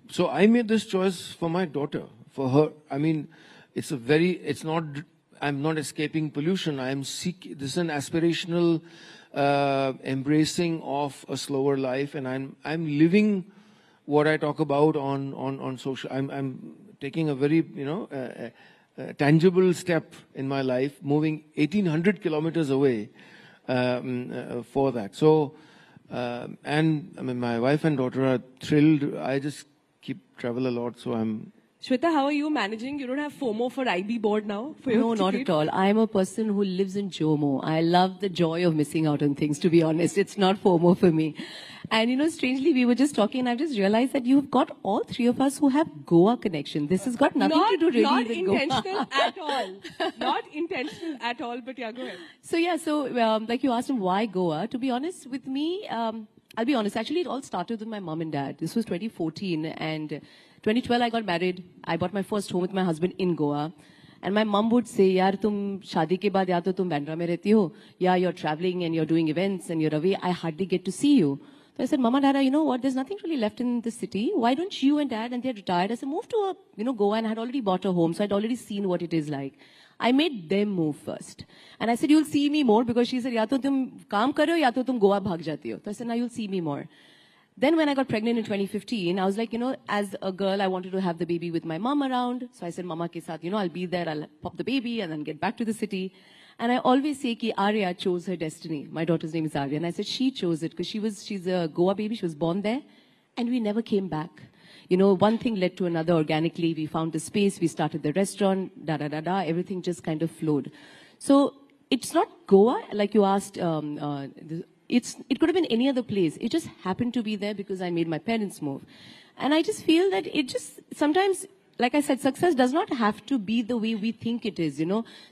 So I made this choice for my daughter, for her. I'm not escaping pollution. this is an aspirational embracing of a slower life, and I'm living what I talk about on social. I'm taking a very, tangible step in my life, moving 1,800 kilometers away for that. So, my wife and daughter are thrilled. I just travel a lot, so I'm... Shweta, how are you managing? You don't have FOMO for IB board now? No, not at all. I'm a person who lives in JOMO. I love the joy of missing out on things, to be honest. It's not FOMO for me. And strangely, we were just talking, and I've just realized that you've got all three of us who have Goa connection. This has got nothing to do really with Goa. Not intentional at all. Not intentional at all, but yeah, go ahead. So like you asked him, why Goa? To be honest with me, I'll be honest, actually it all started with my mom and dad. This was 2014, and 2012 I got married. I bought my first home with my husband in Goa. And my mom would say, yaar, tum shaadi ke baad ya to tum Bandra mein rehti ho, ya you're traveling and you're doing events and you're away. I hardly get to see you. So I said, Mama, Dada, you know what? There's nothing really left in the city. Why don't you and Dad, and they're retired. I said, move to Goa, and I had already bought a home. So I'd already seen what it is like. I made them move first. And I said, you'll see me more, because she said, ya to tum kaam kar rahe ho, ya to tum Goa bhag jati ho. So I said, now you'll see me more. Then when I got pregnant in 2015, I was like, as a girl, I wanted to have the baby with my mom around. So I said, Mama ke saath, I'll be there, I'll pop the baby and then get back to the city. And I always say ki Arya chose her destiny. My daughter's name is Arya. And I said, she chose it because she's a Goa baby. She was born there. And we never came back. One thing led to another organically. We found the space. We started the restaurant, everything just kind of flowed. So it's not Goa, like you asked. It could have been any other place. It just happened to be there because I made my parents move. And I just feel that sometimes, like I said, success does not have to be the way we think it is,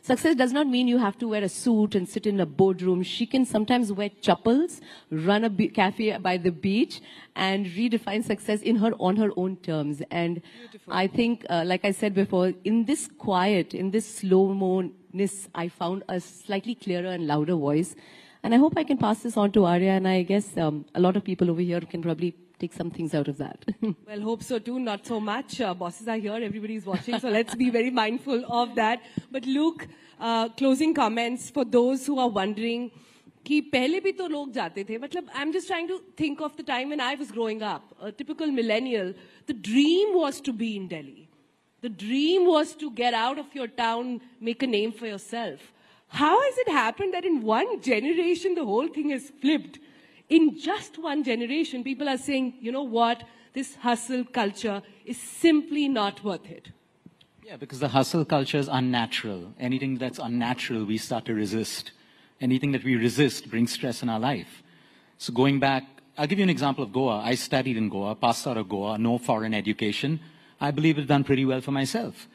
Success does not mean you have to wear a suit and sit in a boardroom. She can sometimes wear chappals, run a cafe by the beach, and redefine success on her own terms. And beautiful. I think, like I said before, in this quiet, in this slow-mo-ness, I found a slightly clearer and louder voice. And I hope I can pass this on to Arya, and I guess a lot of people over here can probably take some things out of that. Well, hope so too, not so much. Bosses are here, everybody's watching, so let's be very mindful of that. But Luke, closing comments for those who are wondering, कि पहले भी तो लोग जाते थे. मतलब, I'm just trying to think of the time when I was growing up, a typical millennial. The dream was to be in Delhi. The dream was to get out of your town, make a name for yourself. How has it happened that in one generation, the whole thing has flipped? In just one generation, people are saying, you know what, this hustle culture is simply not worth it. Yeah, because the hustle culture is unnatural. Anything that's unnatural, we start to resist. Anything that we resist brings stress in our life. So going back, I'll give you an example of Goa. I studied in Goa, passed out of Goa, no foreign education. I believe I've done pretty well for myself.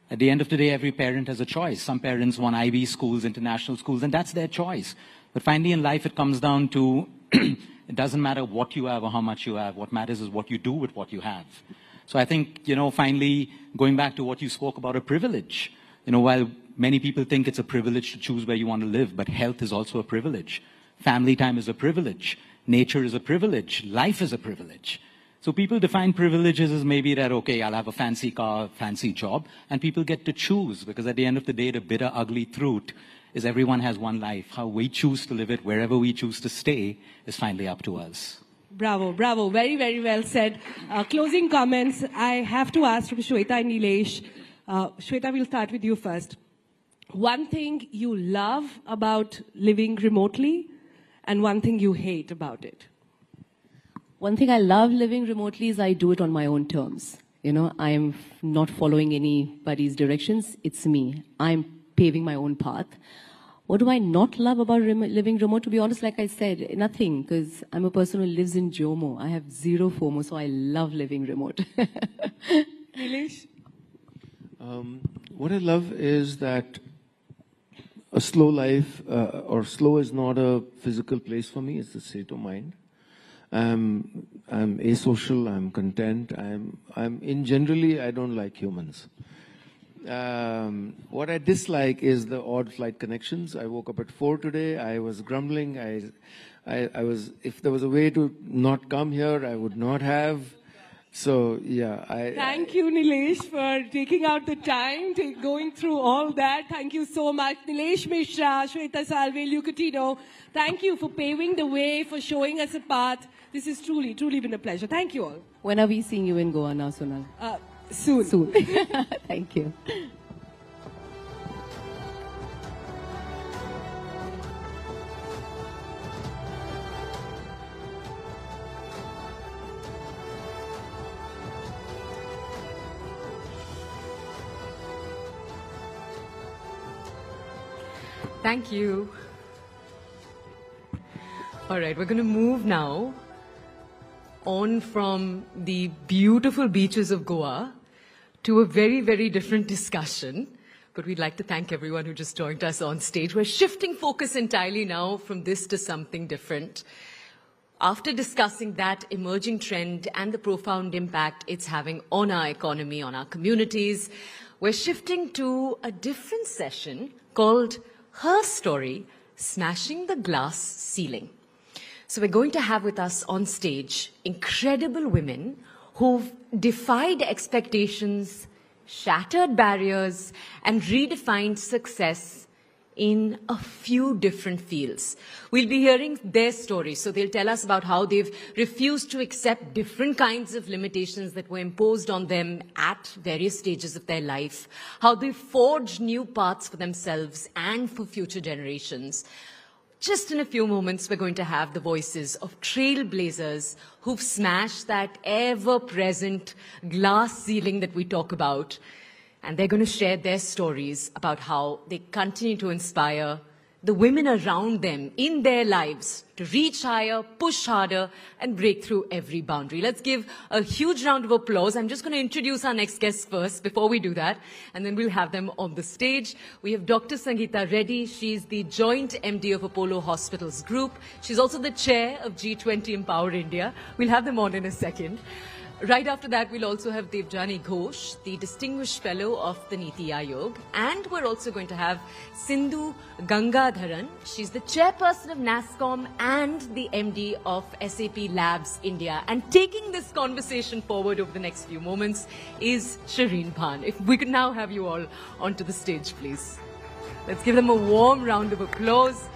At the end of the day, every parent has a choice. Some parents want IB schools, international schools, and that's their choice. But finally in life it comes down to it doesn't matter what you have or how much you have. What matters is what you do with what you have. So I think, finally, going back to what you spoke about, a privilege. While many people think it's a privilege to choose where you want to live, but health is also a privilege. Family time is a privilege. Nature is a privilege. Life is a privilege. So people define privileges as maybe that, okay, I'll have a fancy car, fancy job, and people get to choose, because at the end of the day, the bitter, ugly truth is everyone has one life. How we choose to live it, wherever we choose to stay, is finally up to us. Bravo, bravo. Very, very well said. Closing comments. I have to ask from Shweta and Nilesh. Shweta, we'll start with you first. One thing you love about living remotely and one thing you hate about it. One thing I love living remotely is I do it on my own terms. I'm not following anybody's directions. It's me. I'm paving my own path. What do I not love about living remote? To be honest, like I said, nothing, because I'm a person who lives in Jomo. I have zero FOMO, so I love living remote. Nilesh? What I love is that a slow life, or slow is not a physical place for me, it's a state of mind. I'm asocial, I'm content, generally, I don't like humans. What I dislike is the odd flight connections. I woke up at 4 today. I was grumbling. I was, if there was a way to not come here, I would not have. So, yeah. Thank you, Nilesh, for taking out the time, going through all that. Thank you so much. Nilesh Mishra, Shweta Salve, Lucatino, thank you for paving the way, for showing us a path. This has truly, truly been a pleasure. Thank you all. When are we seeing you in Goa now, Sonal? Soon. Soon. Thank you. Thank you. All right, we're going to move now on from the beautiful beaches of Goa to a very, very different discussion. But we'd like to thank everyone who just joined us on stage. We're shifting focus entirely now from this to something different. After discussing that emerging trend and the profound impact it's having on our economy, on our communities, we're shifting to a different session called Her Story, Smashing the Glass Ceiling. So we're going to have with us on stage incredible women who've defied expectations, shattered barriers, and redefined success in a few different fields. We'll be hearing their stories. So they'll tell us about how they've refused to accept different kinds of limitations that were imposed on them at various stages of their life, how they've forged new paths for themselves and for future generations. Just in a few moments, we're going to have the voices of trailblazers who've smashed that ever-present glass ceiling that we talk about. And they're going to share their stories about how they continue to inspire the women around them in their lives to reach higher, push harder, and break through every boundary. Let's give a huge round of applause. I'm just going to introduce our next guests first before we do that, and then we'll have them on the stage. We have Dr. Sangeeta Reddy. She's the Joint MD of Apollo Hospitals Group. She's also the chair of G20 Empower India. We'll have them on in a second. Right after that, we'll also have Devjani Ghosh, the Distinguished Fellow of the Niti Aayog. And we're also going to have Sindhu Gangadharan. She's the Chairperson of NASSCOM and the MD of SAP Labs India. And taking this conversation forward over the next few moments is Shireen Bhan. If we could now have you all onto the stage, please. Let's give them a warm round of applause.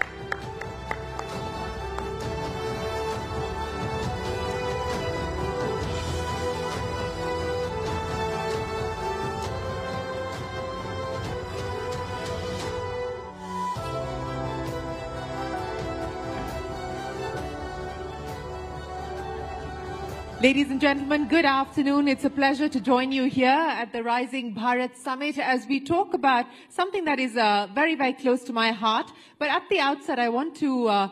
Ladies and gentlemen, good afternoon. It's a pleasure to join you here at the Rising Bharat Summit as we talk about something that is very, very close to my heart. But at the outset, I want to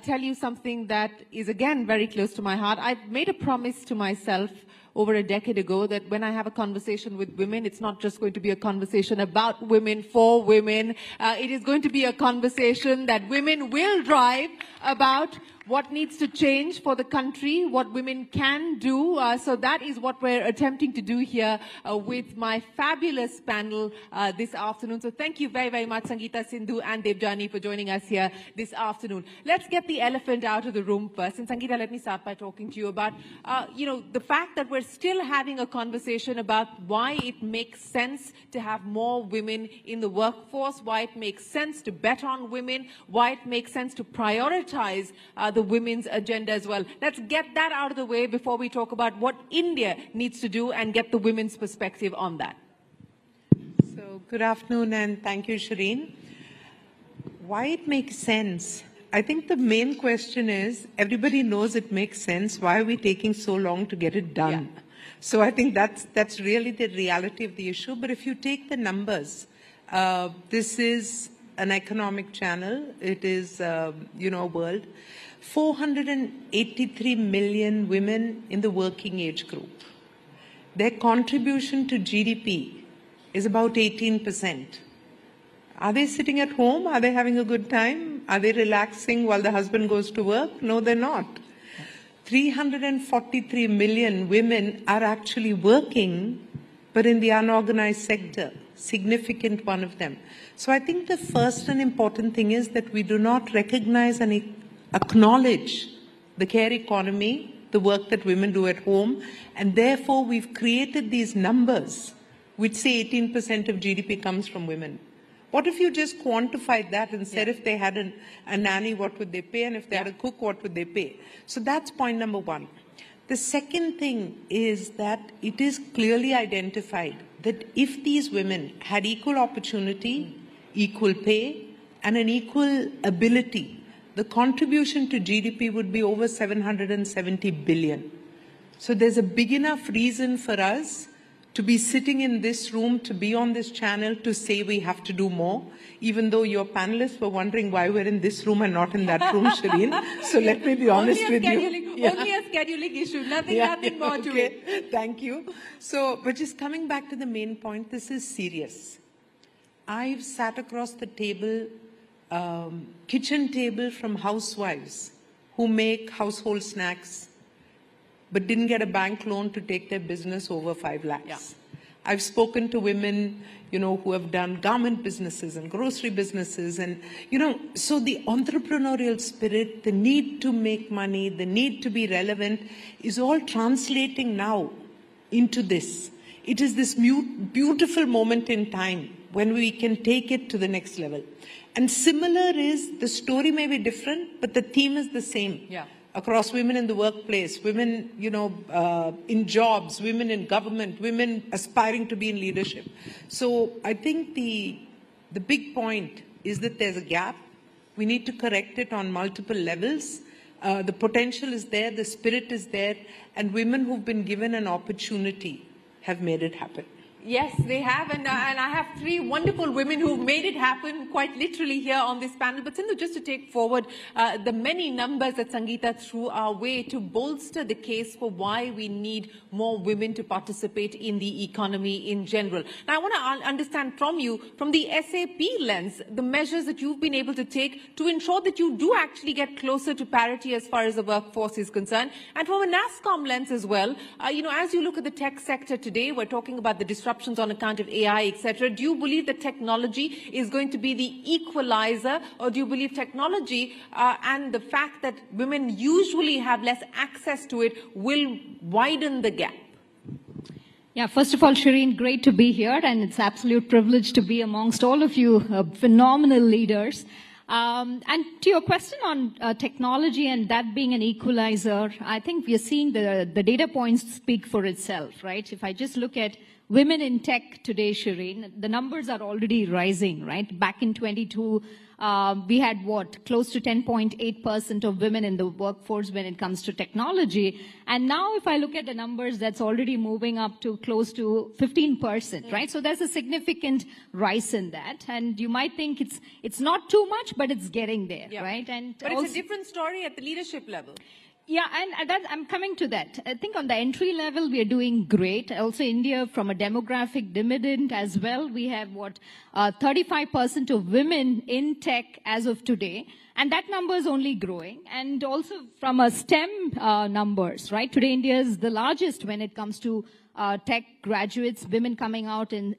tell you something that is again very close to my heart. I've made a promise to myself over a decade ago that when I have a conversation with women, it's not just going to be a conversation about women for women. It is going to be a conversation that women will drive about what needs to change for the country, what women can do. So that is what we're attempting to do here with my fabulous panel this afternoon. So thank you very, very much, Sangeeta Sindhu and Debjani, for joining us here this afternoon. Let's get the elephant out of the room first. And Sangeeta, let me start by talking to you about, the fact that we're still having a conversation about why it makes sense to have more women in the workforce, why it makes sense to bet on women, why it makes sense to prioritize the women's agenda as well. Let's get that out of the way before we talk about what India needs to do and get the women's perspective on that. So, good afternoon and thank you, Shireen. Why it makes sense? I think the main question is, everybody knows it makes sense. Why are we taking so long to get it done? Yeah. So I think that's really the reality of the issue. But if you take the numbers, this is an economic channel. It is, a world. 483 million women in the working age group. Their contribution to GDP is about 18%. Are they sitting at home? Are they having a good time? Are they relaxing while the husband goes to work? No, they're not. 343 million women are actually working, but in the unorganized sector, significant one of them. So I think the first and important thing is that we do not recognize and acknowledge the care economy, the work that women do at home, and therefore we've created these numbers which say 18% of GDP comes from women. What if you just quantified that and said if they had a nanny, what would they pay? And if they had a cook, what would they pay? So that's point number one. The second thing is that it is clearly identified that if these women had equal opportunity, equal pay, and an equal ability, the contribution to GDP would be over 770 billion. So there's a big enough reason for us to be sitting in this room, to be on this channel, to say we have to do more, even though your panelists were wondering why we're in this room and not in that room, Shireen. So let me be honest with you. Only a scheduling issue, nothing more to it. Thank you. So, but just coming back to the main point, this is serious. I've sat across the table, kitchen table from housewives who make household snacks but didn't get a bank loan to take their business over 5 lakhs. Yeah. I've spoken to women, who have done garment businesses and grocery businesses and, so the entrepreneurial spirit, the need to make money, the need to be relevant is all translating now into this. It is this beautiful moment in time when we can take it to the next level. And similar is, the story may be different, but the theme is the same. Yeah. Across women in the workplace, women, in jobs, women in government, women aspiring to be in leadership. So I think the big point is that there's a gap. We need to correct it on multiple levels. The potential is there, the spirit is there, and women who've been given an opportunity have made it happen. Yes, they have, and I have 3 wonderful women who've made it happen quite literally here on this panel. But Sindhu, just to take forward the many numbers that Sangeeta threw our way to bolster the case for why we need more women to participate in the economy in general. Now, I want to understand from you, from the SAP lens, the measures that you've been able to take to ensure that you do actually get closer to parity as far as the workforce is concerned, and from a NASSCOM lens as well. As you look at the tech sector today, we're talking about the disruptions on account of AI, etc. Do you believe that technology is going to be the equalizer, or do you believe technology and the fact that women usually have less access to it will widen the gap? Yeah, first of all, Shireen, great to be here, and it's an absolute privilege to be amongst all of you phenomenal leaders. And to your question on technology and that being an equalizer, I think we are seeing the data points speak for itself, right? If I just look at women in tech today, Shireen, the numbers are already rising, right? Back in 22, we had close to 10.8% of women in the workforce when it comes to technology. And now if I look at the numbers, that's already moving up to close to 15%, right? So there's a significant rise in that. And you might think it's not too much, but it's getting there, right? But it's a different story at the leadership level. Yeah, and that, I'm coming to that. I think on the entry level, we are doing great. Also, India, from a demographic dividend as well, we have 35% of women in tech as of today. And that number is only growing. And also from a STEM numbers, right? Today, India is the largest when it comes to tech graduates, women coming out in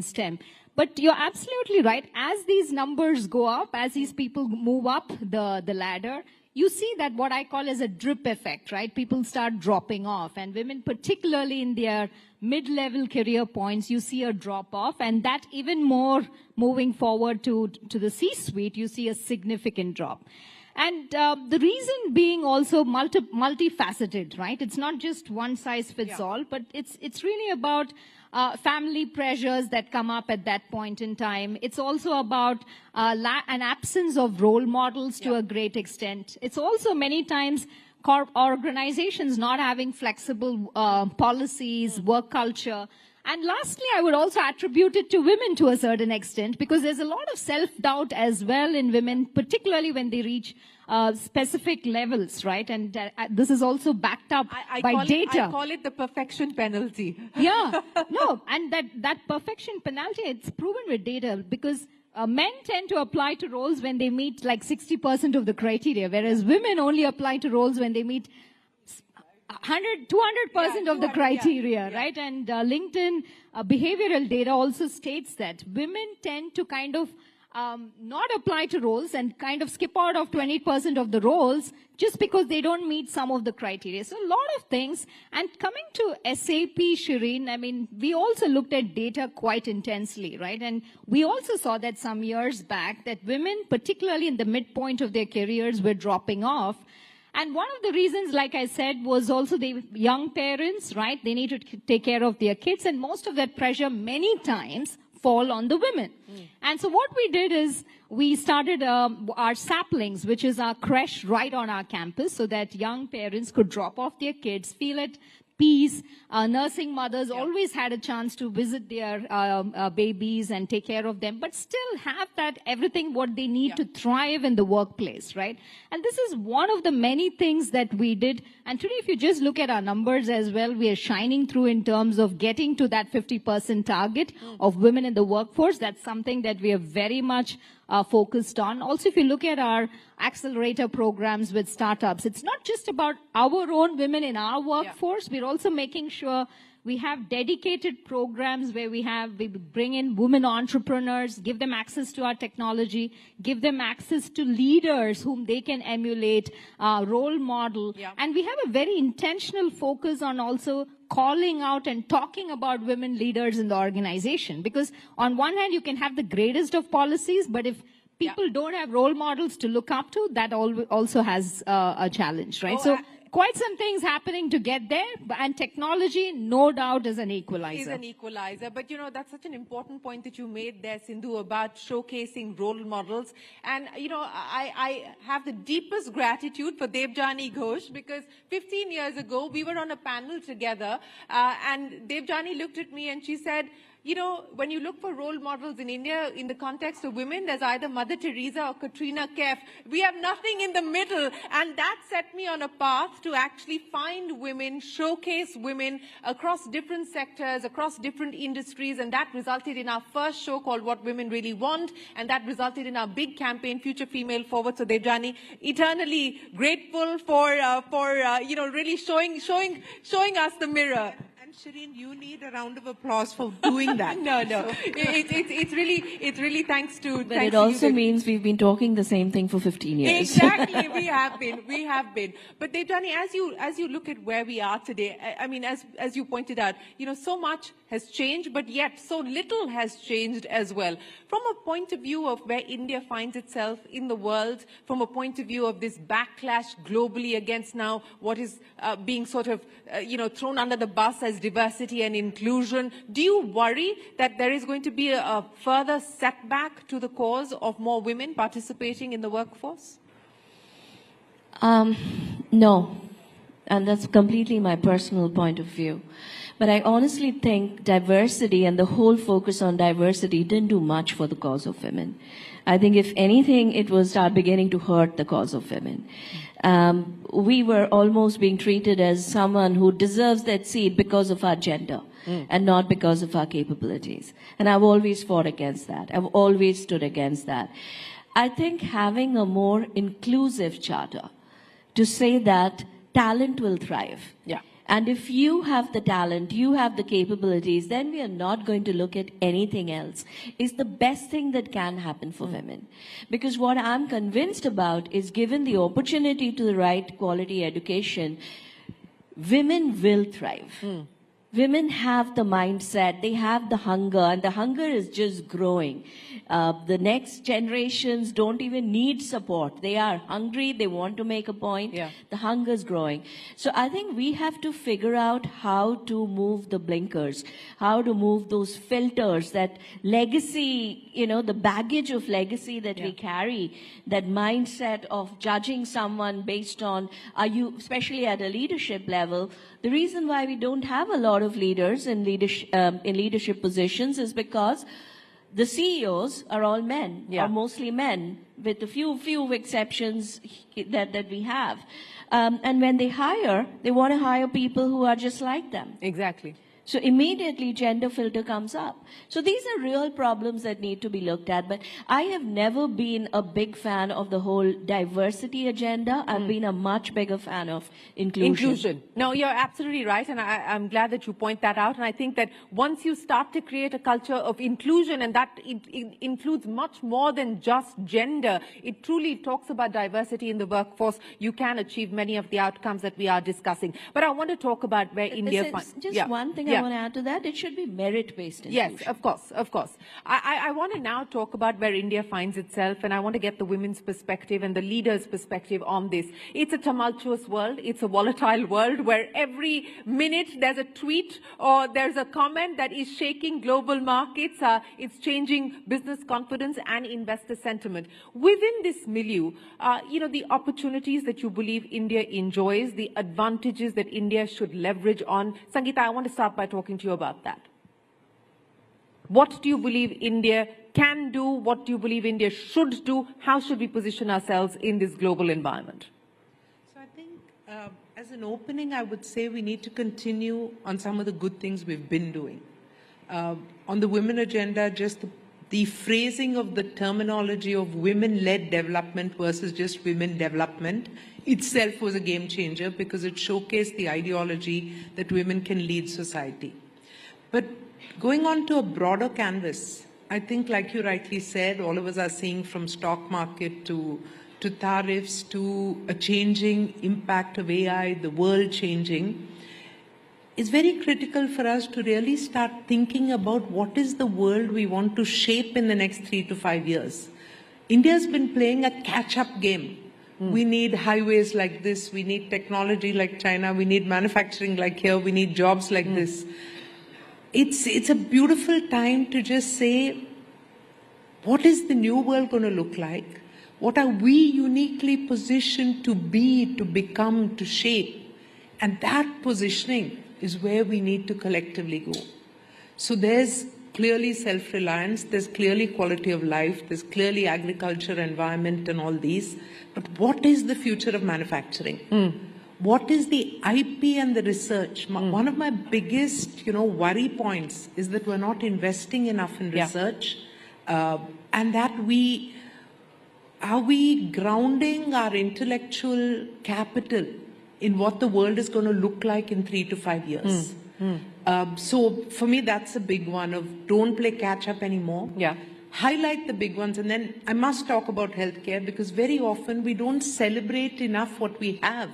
STEM. But you're absolutely right. As these numbers go up, as these people move up the ladder, you see that what I call as a drip effect, right? People start dropping off, and women, particularly in their mid-level career points, you see a drop off, and that even more moving forward to the C-suite, you see a significant drop. And the reason being also multifaceted, right? It's not just one size fits all, but it's really about family pressures that come up at that point in time. It's also about an absence of role models to a great extent. It's also many times organizations not having flexible policies, work culture. And lastly, I would also attribute it to women to a certain extent, because there's a lot of self-doubt as well in women, particularly when they reach specific levels, right? And this is also backed up by data. I call it the perfection penalty. Yeah, no, and that perfection penalty, it's proven with data, because men tend to apply to roles when they meet like 60% of the criteria, whereas women only apply to roles when they meet 200% of the criteria, right? And LinkedIn behavioral data also states that women tend to kind of not apply to roles and kind of skip out of 20% of the roles just because they don't meet some of the criteria. So a lot of things. And coming to SAP, Shireen, I mean, we also looked at data quite intensely, right? And we also saw that some years back that women, particularly in the midpoint of their careers, were dropping off. And one of the reasons, like I said, was also the young parents, right? They need to take care of their kids, and most of that pressure many times fall on the women. And so what we did is we started our saplings, which is our creche right on our campus, so that young parents could drop off their kids, feel at peace. Nursing mothers always had a chance to visit their babies and take care of them, but still have that everything what they need to thrive in the workplace, right? And this is one of the many things that we did. And today, if you just look at our numbers as well, we are shining through in terms of getting to that 50% target of women in the workforce. That's something that we are very much focused on. Also, if you look at our accelerator programs with startups, it's not just about our own women in our workforce. We're also making sure we have dedicated programs where we bring in women entrepreneurs, give them access to our technology, give them access to leaders whom they can emulate, role model. And we have a very intentional focus on also calling out and talking about women leaders in the organization. Because on one hand, you can have the greatest of policies, but if people don't have role models to look up to, that also has a challenge, right? So quite some things happening to get there, and technology, no doubt, is an equalizer. Is an equalizer. But, you know, that's such an important point that you made there, Sindhu, about showcasing role models. And, you know, I have the deepest gratitude for Debjani Ghosh, because 15 years ago, we were on a panel together, and Debjani looked at me and she said, you know, when you look for role models in India, in the context of women, there's either Mother Teresa or Katrina Kaif. We have nothing in the middle. And that set me on a path to actually find women, showcase women across different sectors, across different industries. And that resulted in our first show called What Women Really Want. And that resulted in our big campaign, Future Female Forward. So Debjani, eternally grateful for you know, really showing us the mirror. Shireen, you need a round of applause for doing that. No. It's really thanks to. But it also means we've been talking the same thing for 15 years. Exactly, we have been. But Debjani, as you look at where we are today, I mean, as you pointed out, you know, so much has changed, but yet so little has changed as well. From a point of view of where India finds itself in the world, from a point of view of this backlash globally against now what is being sort of, you know, thrown under the bus as diversity and inclusion, do you worry that there is going to be a further setback to the cause of more women participating in the workforce? No. And that's completely my personal point of view. But I honestly think diversity and the whole focus on diversity didn't do much for the cause of women. I think if anything, it will start beginning to hurt the cause of women. we were almost being treated as someone who deserves that seat because of our gender and not because of our capabilities. And I've always fought against that. I've always stood against that. I think having a more inclusive charter to say that talent will thrive. Yeah. And if you have the talent, you have the capabilities, then we are not going to look at anything else. It's the best thing that can happen for women. Because what I'm convinced about is, given the opportunity to the right quality education, women will thrive. Women have the mindset, they have the hunger, and the hunger is just growing. The next generations don't even need support. They are hungry, they want to make a point. Yeah. The hunger is growing. So I think we have to figure out how to move the blinkers, how to move those filters, that legacy, you know, the baggage of legacy that we carry, that mindset of judging someone based on, are you, especially at a leadership level. The reason why we don't have a lot of leaders in leadership positions is because the CEOs are all men, or mostly men, with a few exceptions that we have. And when they hire, they want to hire people who are just like them. Exactly. So immediately gender filter comes up. So these are real problems that need to be looked at. But I have never been a big fan of the whole diversity agenda. I've been a much bigger fan of inclusion. No, you're absolutely right. And I'm glad that you point that out. And I think that once you start to create a culture of inclusion, and that it includes much more than just gender, it truly talks about diversity in the workforce, you can achieve many of the outcomes that we are discussing. But I want to talk about where India finds... Just one thing I want to add to that, it should be merit-based inclusion. Yes, of course, of course. I want to now talk about where India finds itself, and I want to get the women's perspective and the leaders' perspective on this. It's a tumultuous world. It's a volatile world where every minute there's a tweet or there's a comment that is shaking global markets. It's changing business confidence and investor sentiment. Within this milieu, you know, the opportunities that you believe India enjoys, the advantages that India should leverage on. Sangeeta, I want to start by talking to you about that. What do you believe India can do? What do you believe India should do? How should we position ourselves in this global environment? So I think as an opening, I would say we need to continue on some of the good things we've been doing. On the women agenda, just the phrasing of the terminology of women-led development versus just women development itself was a game changer, because it showcased the ideology that women can lead society. But going on to a broader canvas, I think, like you rightly said, all of us are seeing from stock market to tariffs to a changing impact of AI, the world changing. It's very critical for us to really start thinking about what is the world we want to shape in the next 3 to 5 years. India's been playing a catch-up game. We need highways like this, we need technology like China, we need manufacturing like here, we need jobs like this. It's a beautiful time to just say, what is the new world going to look like? What are we uniquely positioned to be, to become, to shape? And that positioning is where we need to collectively go. So there's clearly self-reliance, there's clearly quality of life, there's clearly agriculture, environment and all these. But what is the future of manufacturing? What is the IP and the research? One of my biggest, worry points is that we're not investing enough in research, and that are we grounding our intellectual capital in what the world is going to look like in 3 to 5 years? So for me, that's a big one of don't play catch up anymore. Highlight the big ones. And then I must talk about healthcare, because very often we don't celebrate enough what we have.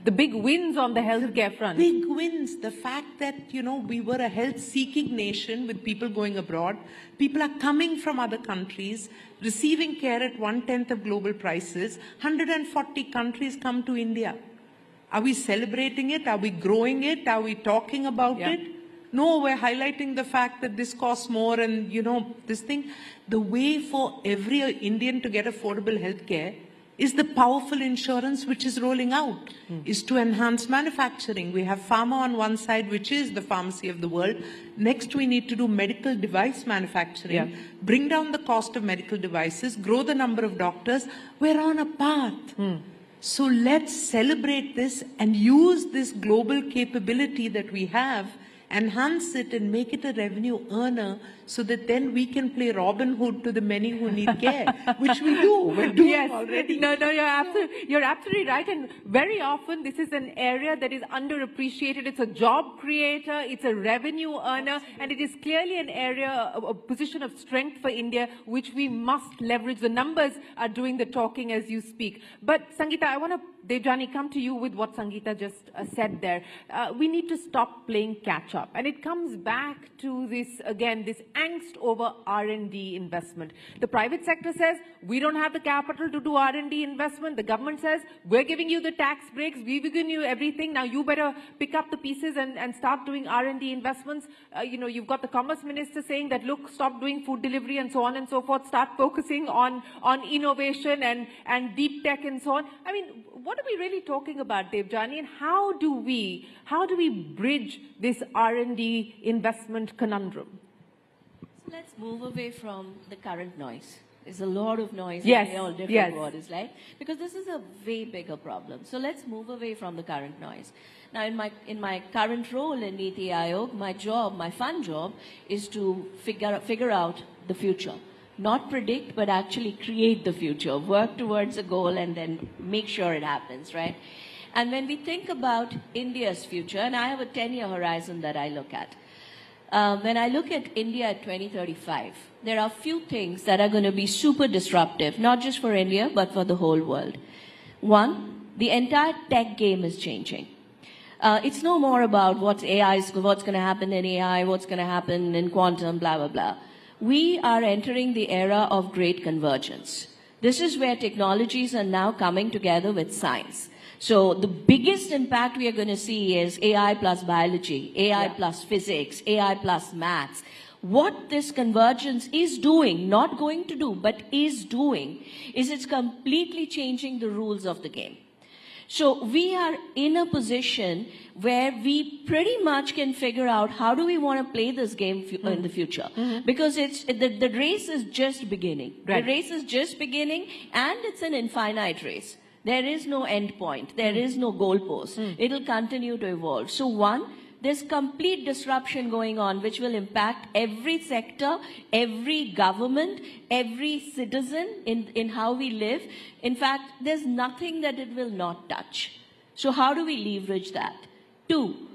The big wins on the healthcare front. Big wins. The fact that, we were a health-seeking nation with people going abroad. People are coming from other countries, receiving care at 1/10 of global prices. 140 countries come to India. Are we celebrating it? Are we growing it? Are we talking about it? No, we're highlighting the fact that this costs more and, this thing. The way for every Indian to get affordable healthcare is the powerful insurance which is rolling out, is to enhance manufacturing. We have pharma on one side, which is the pharmacy of the world. Next, we need to do medical device manufacturing, bring down the cost of medical devices, grow the number of doctors. We're on a path. So let's celebrate this and use this global capability that we have, enhance it and make it a revenue earner, so that then we can play Robin Hood to the many who need care, which we do. We're doing already. No, you're absolutely right. And very often this is an area that is underappreciated. It's a job creator, it's a revenue earner, and it is clearly an area, a position of strength for India, which we must leverage. The numbers are doing the talking as you speak. But Sangeeta, I want to, Devjani, come to you with what Sangeeta just said there. We need to stop playing catch up. And it comes back to this, again, this angst over R&D investment. The private sector says, we don't have the capital to do R&D investment. The government says, we're giving you the tax breaks, we've given you everything. Now you better pick up the pieces and start doing R&D investments. You've got the Commerce Minister saying that, look, stop doing food delivery and so on and so forth. Start focusing on innovation and deep tech and so on. I mean, what are we really talking about, Devjani? And how do we bridge this R&D investment conundrum? So let's move away from the current noise. There's a lot of noise in all different waters, right? Because this is a way bigger problem. So let's move away from the current noise. Now, in my current role in Niti Aayog, my fun job, is to figure out the future. Not predict, but actually create the future, work towards a goal and then make sure it happens, right? And when we think about India's future, and I have a 10-year horizon that I look at, when I look at India at 2035, there are a few things that are going to be super disruptive, not just for India, but for the whole world. One, the entire tech game is changing. It's no more about what's going to happen in AI, what's going to happen in quantum, blah, blah, blah. We are entering the era of great convergence. This is where technologies are now coming together with science. So the biggest impact we are going to see is AI plus biology, AI plus physics, AI plus maths. What this convergence is doing, not going to do, but is doing, is it's completely changing the rules of the game. So we are in a position where we pretty much can figure out how do we want to play this game in the future. Because the race is just beginning. Right. The race is just beginning, and it's an infinite race. There is no end point. There is no goalpost. It'll continue to evolve. So one, there's complete disruption going on, which will impact every sector, every government, every citizen in how we live. In fact, there's nothing that it will not touch. So how do we leverage that? Two,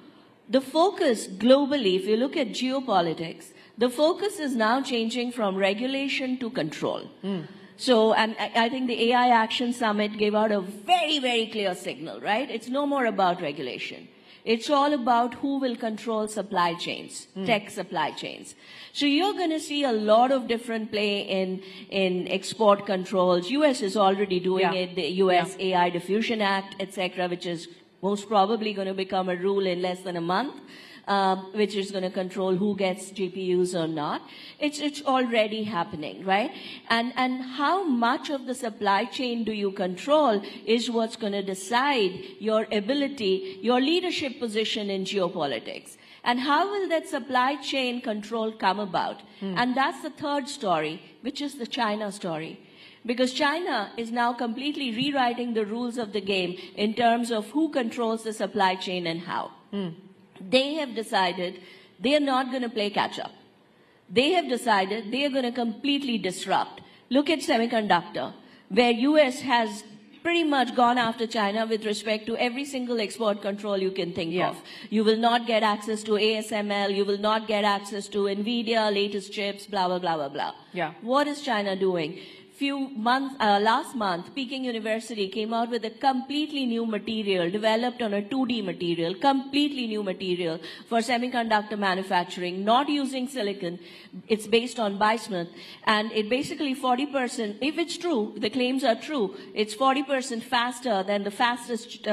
the focus globally, if you look at geopolitics, the focus is now changing from regulation to control. So, and I think the AI Action Summit gave out a very, very clear signal, right? It's no more about regulation. It's all about who will control supply chains, tech supply chains. So you're going to see a lot of different play in export controls. US is already doing it, the US AI Diffusion Act, etc., which is most probably going to become a rule in less than a month, which is going to control who gets GPUs or not. It's already happening, right? And how much of the supply chain do you control is what's going to decide your ability, your leadership position in geopolitics. And how will that supply chain control come about? And that's the third story, which is the China story. Because China is now completely rewriting the rules of the game in terms of who controls the supply chain and how. They have decided they are not going to play catch up. They have decided they are going to completely disrupt. Look at semiconductor, where US has pretty much gone after China with respect to every single export control you can think of. You will not get access to ASML, you will not get access to NVIDIA, latest chips, blah, blah, blah, blah, blah. What is China doing? Last month, Peking University came out with a completely new material developed on a 2D material, completely new material for semiconductor manufacturing, not using silicon. It's based on bismuth. And it basically 40%, if it's true, the claims are true, it's 40% faster than the fastest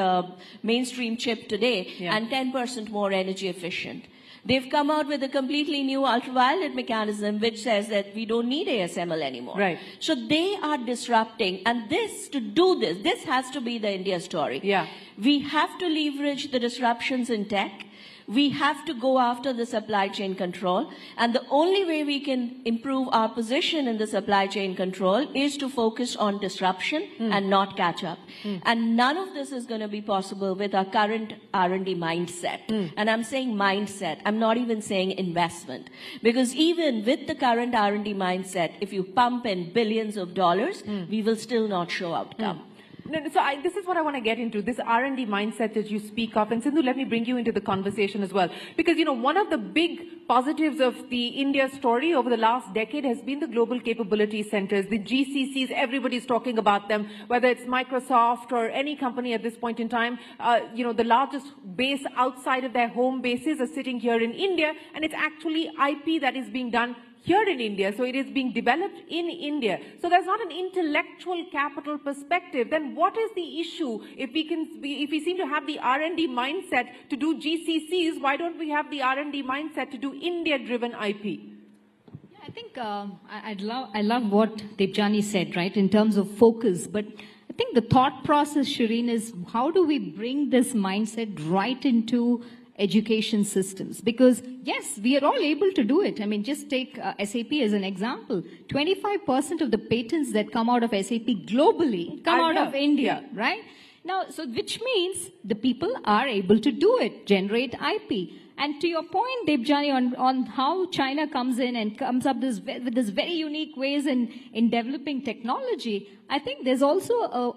mainstream chip today and 10% more energy efficient. They've come out with a completely new ultraviolet mechanism which says that we don't need ASML anymore. Right. So they are disrupting, and to do this has to be the India story. We have to leverage the disruptions in tech. We have to go after the supply chain control. And the only way we can improve our position in the supply chain control is to focus on disruption and not catch up. And none of this is going to be possible with our current R&D mindset. And I'm saying mindset. I'm not even saying investment. Because even with the current R&D mindset, if you pump in billions of dollars, we will still not show outcome. No, so this is what I want to get into, this R&D mindset that you speak of. And Sindhu, let me bring you into the conversation as well. Because, you know, one of the big positives of the India story over the last decade has been the global capability centers, the GCCs. Everybody's talking about them, whether it's Microsoft or any company at this point in time. You know, the largest base outside of their home bases are sitting here in India, and it's actually IP that is being done here in India, so it is being developed in India. So there's not an intellectual capital perspective. Then what is the issue? If we seem to have the R&D mindset to do GCCs, why don't we have the R&D mindset to do India-driven IP? Yeah, I think I love what Debjani said, right, in terms of focus. But I think the thought process, Shireen, is how do we bring this mindset right into education systems? Because yes, we are all able to do it. I mean, just take SAP as an example. 25% of the patents that come out of SAP globally come out of India, right? Now, so which means the people are able to do it, generate IP. And to your point, Debjani, on how China comes in and comes up with this very unique ways in developing technology, I think there's also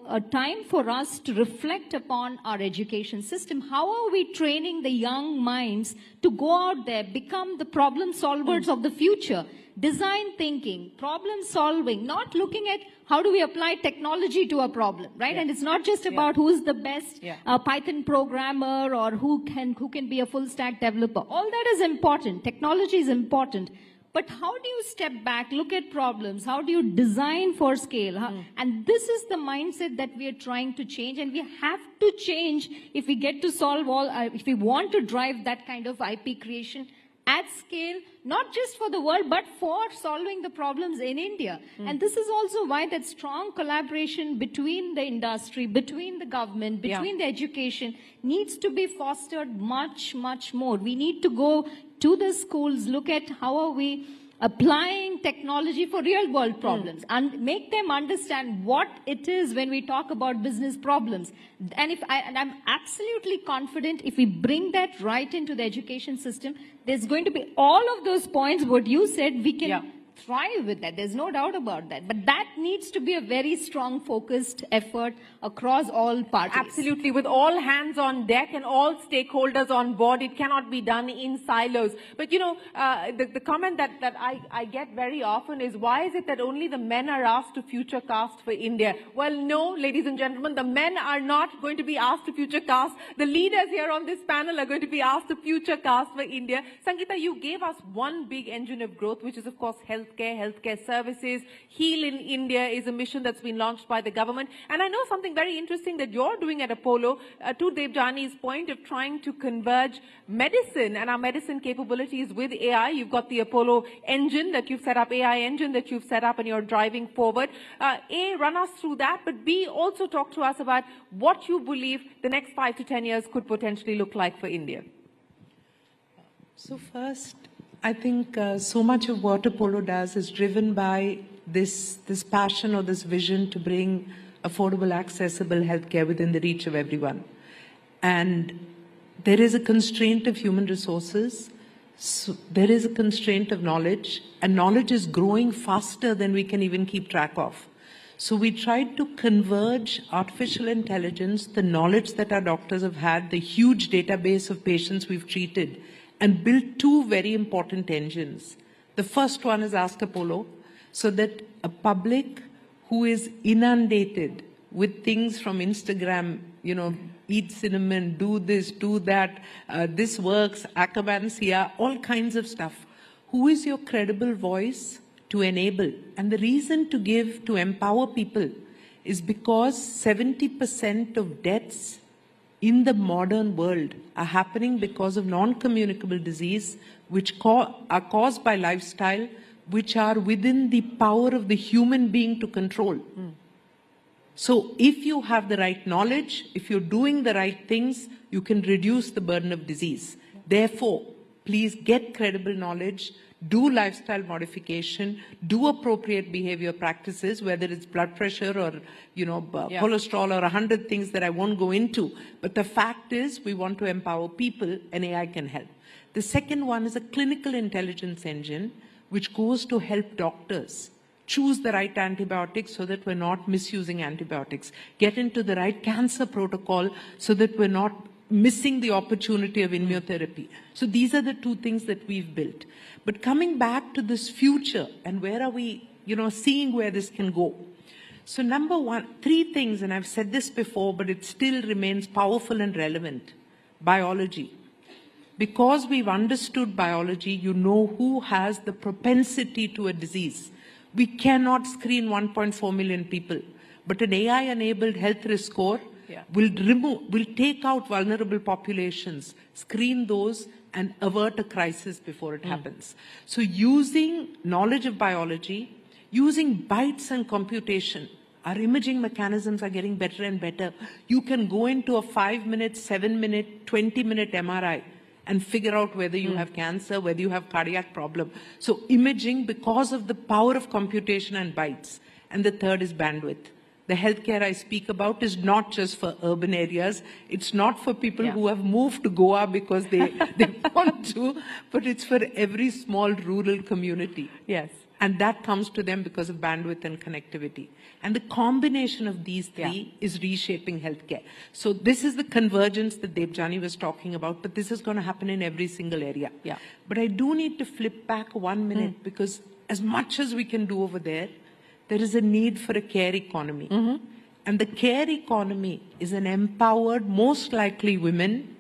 a time for us to reflect upon our education system. How are we training the young minds to go out there, become the problem solvers of the future? Design thinking, problem solving, not looking at how do we apply technology to a problem, right? And it's not just about who's the best Python programmer or who can be a full stack developer. All that is important. Technology is important. But how do you step back, look at problems? How do you design for scale? And this is the mindset that we are trying to change, and we have to change if we get to solve all, if we want to drive that kind of IP creation at scale, not just for the world, but for solving the problems in India. And this is also why that strong collaboration between the industry, between the government, between the education needs to be fostered much, much more. We need to go to the schools, look at how are we applying technology for real world problems and make them understand what it is when we talk about business problems. And I'm absolutely confident if we bring that right into the education system, there's going to be all of those points, what you said, we can thrive with that. There's no doubt about that. But that needs to be a very strong, focused effort across all parties. Absolutely. With all hands on deck and all stakeholders on board, it cannot be done in silos. But, you know, the comment that I get very often is, why is it that only the men are asked to future cast for India? Well, no, ladies and gentlemen, the men are not going to be asked to future cast. The leaders here on this panel are going to be asked to future cast for India. Sangeeta, you gave us one big engine of growth, which is, of course, healthcare services. Heal in India is a mission that's been launched by the government. And I know something very interesting that you're doing at Apollo, to Debjani's point of trying to converge medicine and our medicine capabilities with AI. You've got the Apollo engine that you've set up, AI engine that you've set up, and you're driving forward. A, run us through that, but B, also talk to us about what you believe the next 5 to 10 years could potentially look like for India. So first, I think so much of what Apollo does is driven by this passion or this vision to bring affordable, accessible healthcare within the reach of everyone. And there is a constraint of human resources. So there is a constraint of knowledge, and knowledge is growing faster than we can even keep track of. So we tried to converge artificial intelligence, the knowledge that our doctors have had, the huge database of patients we've treated, and build two very important engines. The first one is Ask Apollo, so that a public who is inundated with things from Instagram, you know, eat cinnamon, do this, do that, this works, Ackermansia, all kinds of stuff. Who is your credible voice to enable? And the reason to empower people is because 70% of deaths in the modern world are happening because of non-communicable disease, which are caused by lifestyle, which are within the power of the human being to control. So if you have the right knowledge, if you're doing the right things, you can reduce the burden of disease. Therefore, please get credible knowledge, do lifestyle modification, do appropriate behavior practices, whether it's blood pressure or, cholesterol or 100 things that I won't go into. But the fact is, we want to empower people, and AI can help. The second one is a clinical intelligence engine, which goes to help doctors choose the right antibiotics so that we're not misusing antibiotics, get into the right cancer protocol so that we're not missing the opportunity of immunotherapy. So these are the two things that we've built. But coming back to this future and where are we, seeing where this can go. So number one, 3 things, and I've said this before, but it still remains powerful and relevant. Biology. Because we've understood biology, you know who has the propensity to a disease. We cannot screen 1.4 million people, but an AI-enabled health risk score will take out vulnerable populations, screen those, and avert a crisis before it happens. So using knowledge of biology, using bytes and computation, our imaging mechanisms are getting better and better. You can go into a 5-minute, 7-minute, 20-minute MRI and figure out whether you have cancer, whether you have cardiac problem. So imaging, because of the power of computation and bytes. And the third is bandwidth. The healthcare I speak about is not just for urban areas. It's not for people who have moved to Goa because they want to, but it's for every small rural community. Yes. And that comes to them because of bandwidth and connectivity. And the combination of these 3 is reshaping healthcare. So this is the convergence that Debjani was talking about, but this is going to happen in every single area. Yeah. But I do need to flip back 1 minute because as much as we can do over there, there is a need for a care economy. And the care economy is an empowered, most likely women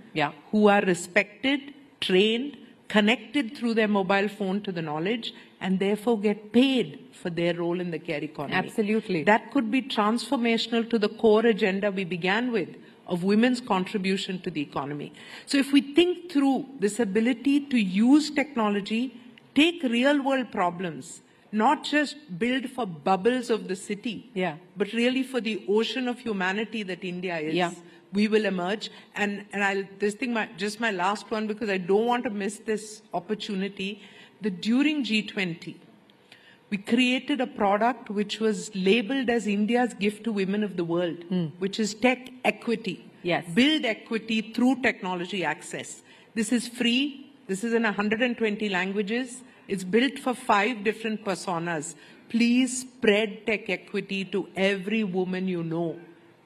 who are respected, trained, connected through their mobile phone to the knowledge, and therefore get paid for their role in the care economy. Absolutely. That could be transformational to the core agenda we began with of women's contribution to the economy. So if we think through this ability to use technology, take real world problems, not just build for bubbles of the city, but really for the ocean of humanity that India is, we will emerge. And just my last one, because I don't want to miss this opportunity, that during G20, we created a product which was labeled as India's gift to women of the world, which is tech equity. Yes. Build equity through technology access. This is free. This is in 120 languages. It's built for 5 different personas. Please spread tech equity to every woman you know,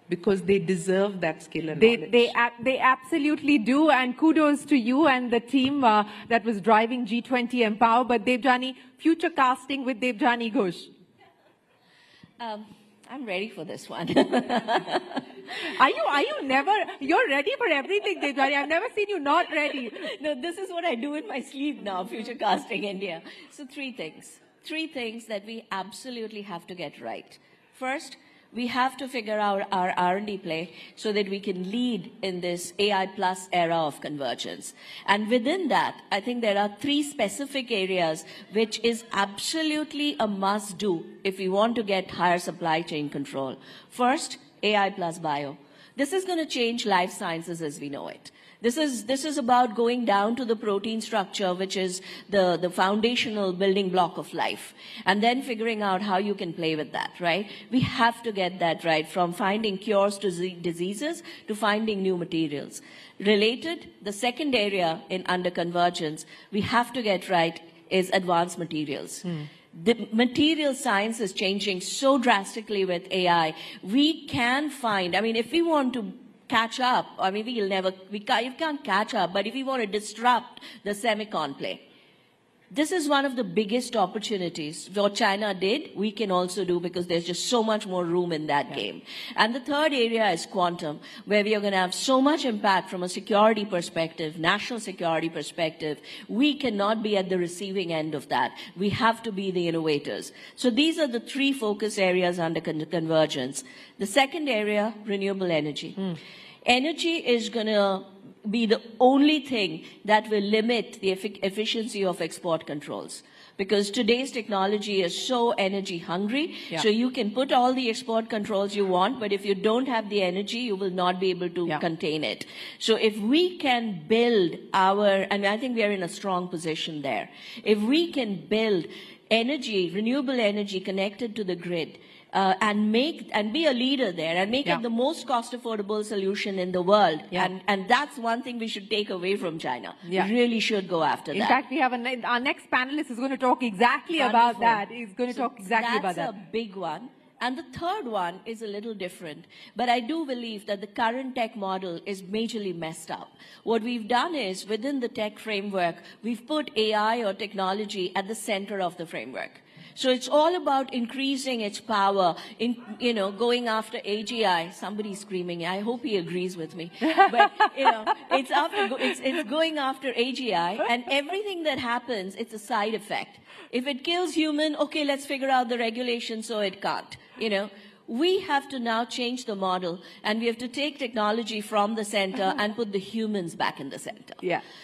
because they deserve that skill and knowledge. They absolutely do, and kudos to you and the team that was driving G20 Empower. But Debjani, future casting with Debjani Ghosh. I'm ready for this one. Are you never, you're ready for everything, Debjani. I've never seen you not ready. No, this is what I do in my sleep now, future casting India. So 3 things. 3 things that we absolutely have to get right. First, we have to figure out our R&D play so that we can lead in this AI plus era of convergence. And within that, I think there are 3 specific areas which is absolutely a must do if we want to get higher supply chain control. First, AI plus bio. This is going to change life sciences as we know it. This is about going down to the protein structure, which is the foundational building block of life, and then figuring out how you can play with that, right? We have to get that right, from finding cures to diseases to finding new materials. Related, the second area under convergence we have to get right is advanced materials. The material science is changing so drastically with AI. We can find, if we want to catch up, you can't catch up, but if we want to disrupt the semicon play, this is one of the biggest opportunities. What China did, we can also do, because there's just so much more room in that game. And the third area is quantum, where we are going to have so much impact from a security perspective, national security perspective. We cannot be at the receiving end of that. We have to be the innovators. So these are the 3 focus areas under convergence. The second area, renewable energy. Energy is going to be the only thing that will limit the efficiency of export controls. Because today's technology is so energy hungry, so you can put all the export controls you want, but if you don't have the energy, you will not be able to contain it. So if we can build and I think we are in a strong position there. If we can build energy, renewable energy connected to the grid, and be a leader there and make it the most cost affordable solution in the world. And that's one thing we should take away from China. We really should go after that. In fact, we have our next panelist is going to talk exactly about that. He's going to talk exactly about that. That's a big one. And the third one is a little different. But I do believe that the current tech model is majorly messed up. What we've done is, within the tech framework, we've put AI or technology at the center of the framework. So it's all about increasing its power, going after AGI. Somebody's screaming. I hope he agrees with me. But, it's going after AGI, and everything that happens, it's a side effect. If it kills human, okay, let's figure out the regulation so it can't. We have to now change the model, and we have to take technology from the center and put the humans back in the center.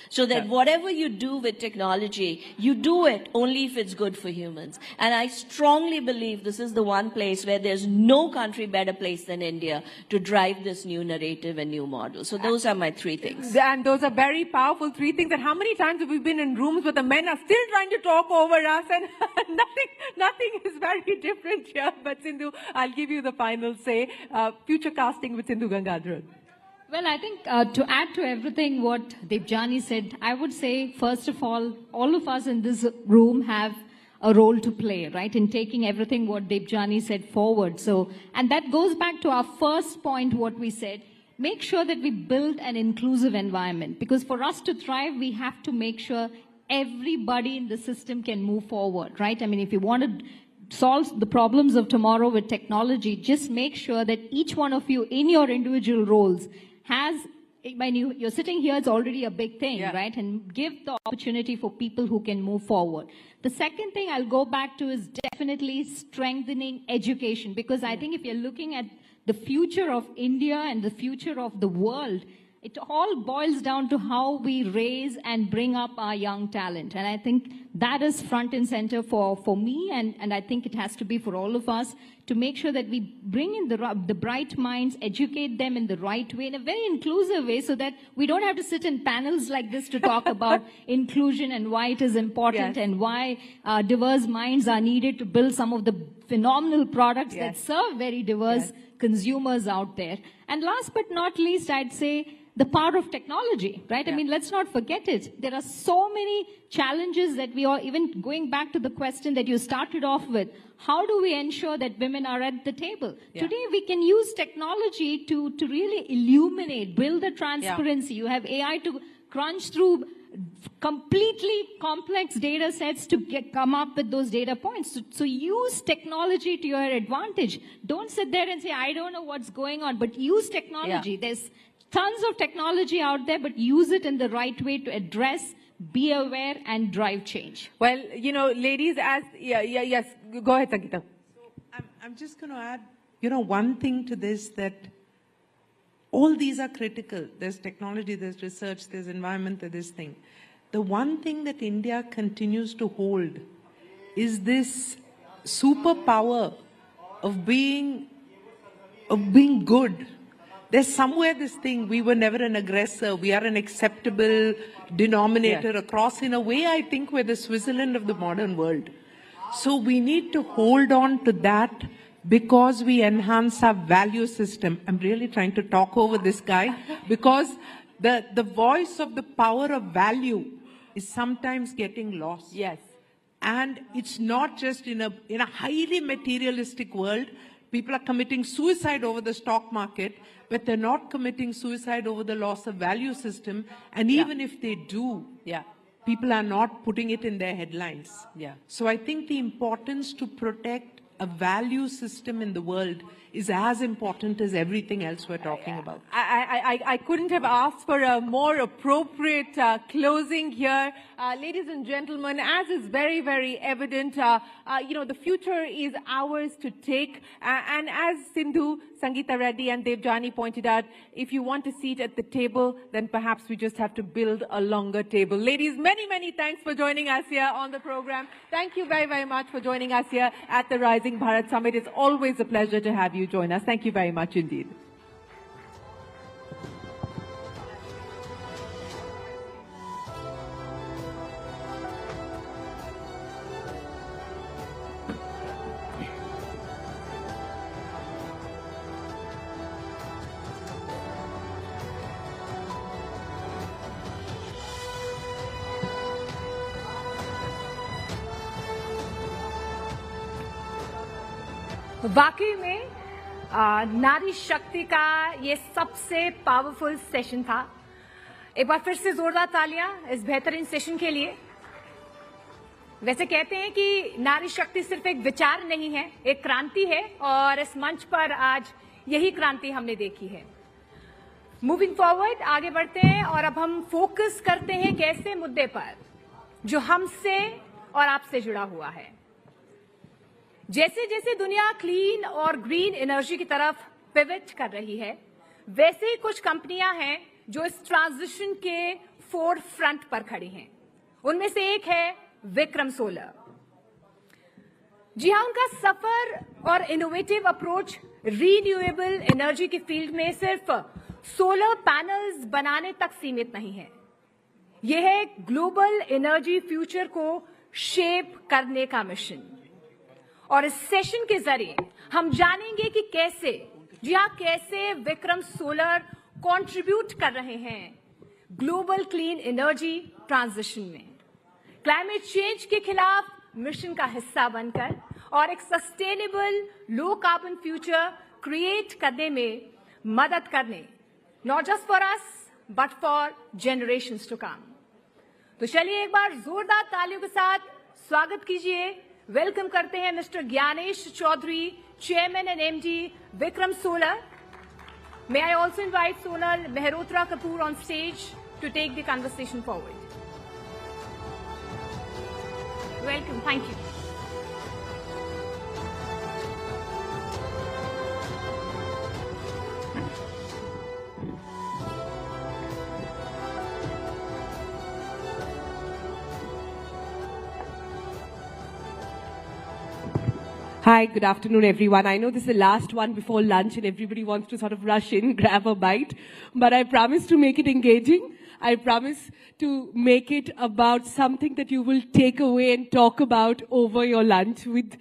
So that whatever you do with technology, you do it only if it's good for humans. And I strongly believe this is the one place where there's no country better place than India to drive this new narrative and new model. So those are my three things. And those are very powerful three things. And how many times have we been in rooms where the men are still trying to talk over us, and nothing is very different here. But Sindhu, I'll give you the final say. Future casting with Sindhu Gangadharan. Well, I think to add to everything what Debjani said, I would say, first of all of us in this room have a role to play, right, in taking everything what Debjani said forward. So, and that goes back to our first point, what we said, make sure that we build an inclusive environment. Because for us to thrive, we have to make sure everybody in the system can move forward, right? I mean, if you want to solve the problems of tomorrow with technology, just make sure that each one of you in your individual roles has, when you're sitting here, it's already a big thing, right? And give the opportunity for people who can move forward. The second thing I'll go back to is definitely strengthening education, because I think if you're looking at the future of India and the future of the world, it all boils down to how we raise and bring up our young talent. And I think that is front and center for me, and I think it has to be for all of us, to make sure that we bring in the bright minds, educate them in the right way, in a very inclusive way, so that we don't have to sit in panels like this to talk about inclusion and why it is important and why diverse minds are needed to build some of the phenomenal products that serve very diverse consumers out there. And last but not least, I'd say the power of technology, right? I mean, let's not forget it. There are so many challenges that we are, even going back to the question that you started off with, how do we ensure that women are at the table? Today, we can use technology to really illuminate, build the transparency. You have AI to crunch through completely complex data sets to come up with those data points. So use technology to your advantage. Don't sit there and say, I don't know what's going on, but use technology. There's tons of technology out there, but use it in the right way to address, be aware, and drive change. Well, ladies, yes, go ahead, Sangeeta. So I'm just going to add, one thing to this, that all these are critical. There's technology, there's research, there's environment, there's this thing. The one thing that India continues to hold is this superpower of being good. There's somewhere this thing, we were never an aggressor, we are an acceptable denominator across. In a way, I think we're the Switzerland of the modern world. So we need to hold on to that, because we enhance our value system. I'm really trying to talk over this guy, because the voice of the power of value is sometimes getting lost. Yes. And it's not just in a highly materialistic world. People are committing suicide over the stock market, but they're not committing suicide over the loss of value system. And even if they do, people are not putting it in their headlines. So I think the importance to protect a value system in the world is as important as everything else we're talking about. I couldn't have asked for a more appropriate closing here. Ladies and gentlemen, as is very, very evident, the future is ours to take. And as Sindhu, Sangeeta Reddy and Devjani pointed out, if you want a seat at the table, then perhaps we just have to build a longer table. Ladies, many, many thanks for joining us here on the program. Thank you very, very much for joining us here at the Rising Bharat Summit. It's always a pleasure to have you join us. Thank you very much indeed. वाकई में नारी शक्ति का ये सबसे powerful session था। एक बार फिर से जोरदार तालियां इस बेहतरीन सेशन के लिए। वैसे कहते हैं कि नारी शक्ति सिर्फ एक विचार नहीं है, एक क्रांति है, और इस मंच पर आज यही क्रांति हमने देखी है। मूविंग फॉरवर्ड, आगे बढ़ते हैं और अब हम फोकस करते हैं एक ऐसे मुद्दे पर जो हमसे और आपसे जुड़ा हुआ है। जैसे जैसे दुनिया क्लीन और ग्रीन एनर्जी की तरफ पिवट कर रही है, वैसे ही कुछ कंपनियां हैं जो इस ट्रांजिशन के फोर फ्रंट पर खड़ी हैं। उनमें से एक है विक्रम सोलर। जी हां, उनका सफर और इनोवेटिव अप्रोच रीन्यूएबल एनर्जी की फील्ड में सिर्फ सोलर पैनल्स बनाने तक सीमित नहीं है। यह है ग्लोबल एनर्जी फ्यूचर को शेप करने का मिशन। और इस सेशन के जरिए हम जानेंगे कि कैसे, जी हां, कैसे विक्रम सोलर कंट्रीब्यूट कर रहे हैं ग्लोबल क्लीन एनर्जी ट्रांजिशन में, क्लाइमेट चेंज के खिलाफ मिशन का हिस्सा बनकर और एक sustainable low carbon future create करने में मदद करने, not just for us but for generations to come. तो चलिए एक बार जोरदार तालियों के साथ स्वागत कीजिए, वेलकम करते हैं mister Gyanesh Chaudhary, chairman and MD Vikram Solar. May I also invite Sonal Mehrotra Kapoor on stage to take the conversation forward. Welcome, thank you. Hi, good afternoon, everyone. I know this is the last one before lunch and everybody wants to sort of rush in, grab a bite, but I promise to make it engaging. I promise to make it about something that you will take away and talk about over your lunch with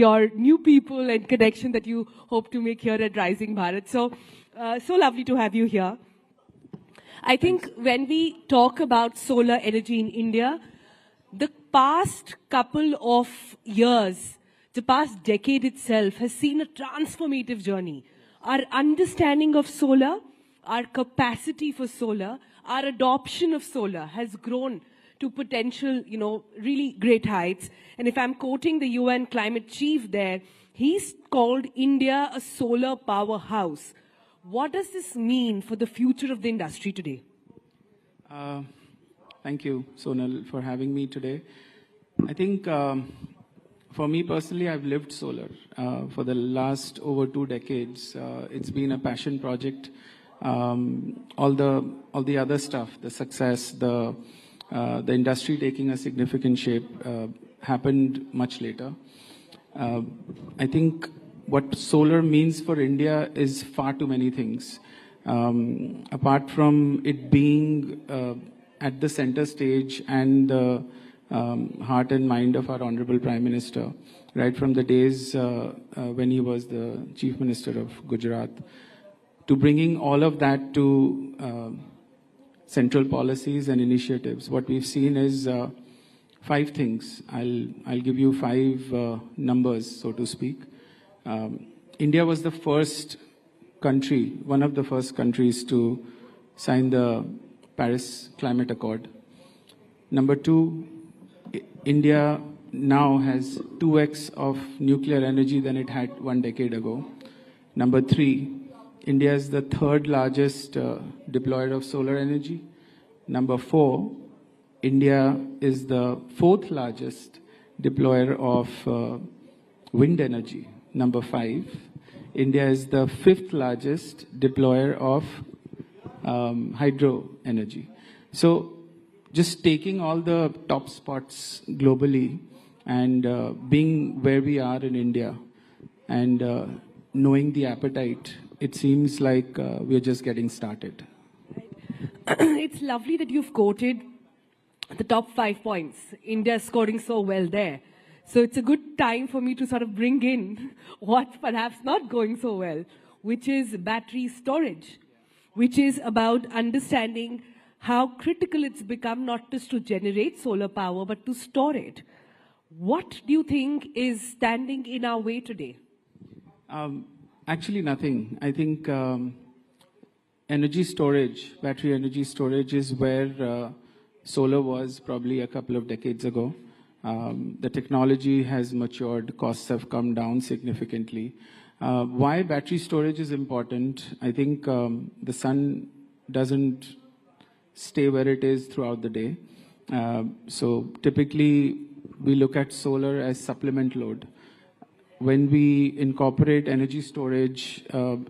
your new people and connection that you hope to make here at Rising Bharat. So, so lovely to have you here. I think when we talk about solar energy in India, the past couple of years, the past decade itself has seen a transformative journey. Our understanding of solar, our capacity for solar, our adoption of solar has grown to potential, really great heights. And if I'm quoting the UN climate chief there, he's called India a solar powerhouse. What does this mean for the future of the industry today? Thank you, Sonal, for having me today. I think for me personally, I've lived solar for the last over 2 decades. It's been a passion project. All the other stuff, the success, the industry taking a significant shape happened much later. I think what solar means for India is far too many things. Apart from it being at the center stage and the heart and mind of our Honorable Prime Minister, right from the days when he was the Chief Minister of Gujarat, to bringing all of that to central policies and initiatives. What we've seen is 5 things. I'll give you 5 numbers, so to speak. India was the first country, one of the first countries to sign the Paris Climate Accord. Number 2, India now has 2x of nuclear energy than it had 1 decade ago. Number 3, India is the 3rd largest deployer of solar energy. Number 4, India is the 4th largest deployer of wind energy. Number 5, India is the 5th largest deployer of hydro energy. So just taking all the top spots globally and being where we are in India and knowing the appetite, it seems like we're just getting started. It's lovely that you've quoted the top 5 points. India scoring so well there. So it's a good time for me to sort of bring in what's perhaps not going so well, which is battery storage, which is about understanding how critical it's become not just to generate solar power, but to store it. What do you think is standing in our way today? Actually, nothing. I think energy storage, battery energy storage is where solar was probably a couple of decades ago. The technology has matured, costs have come down significantly. Why battery storage is important? I think the sun doesn't stay where it is throughout the day. So typically we look at solar as supplement load. When we incorporate energy storage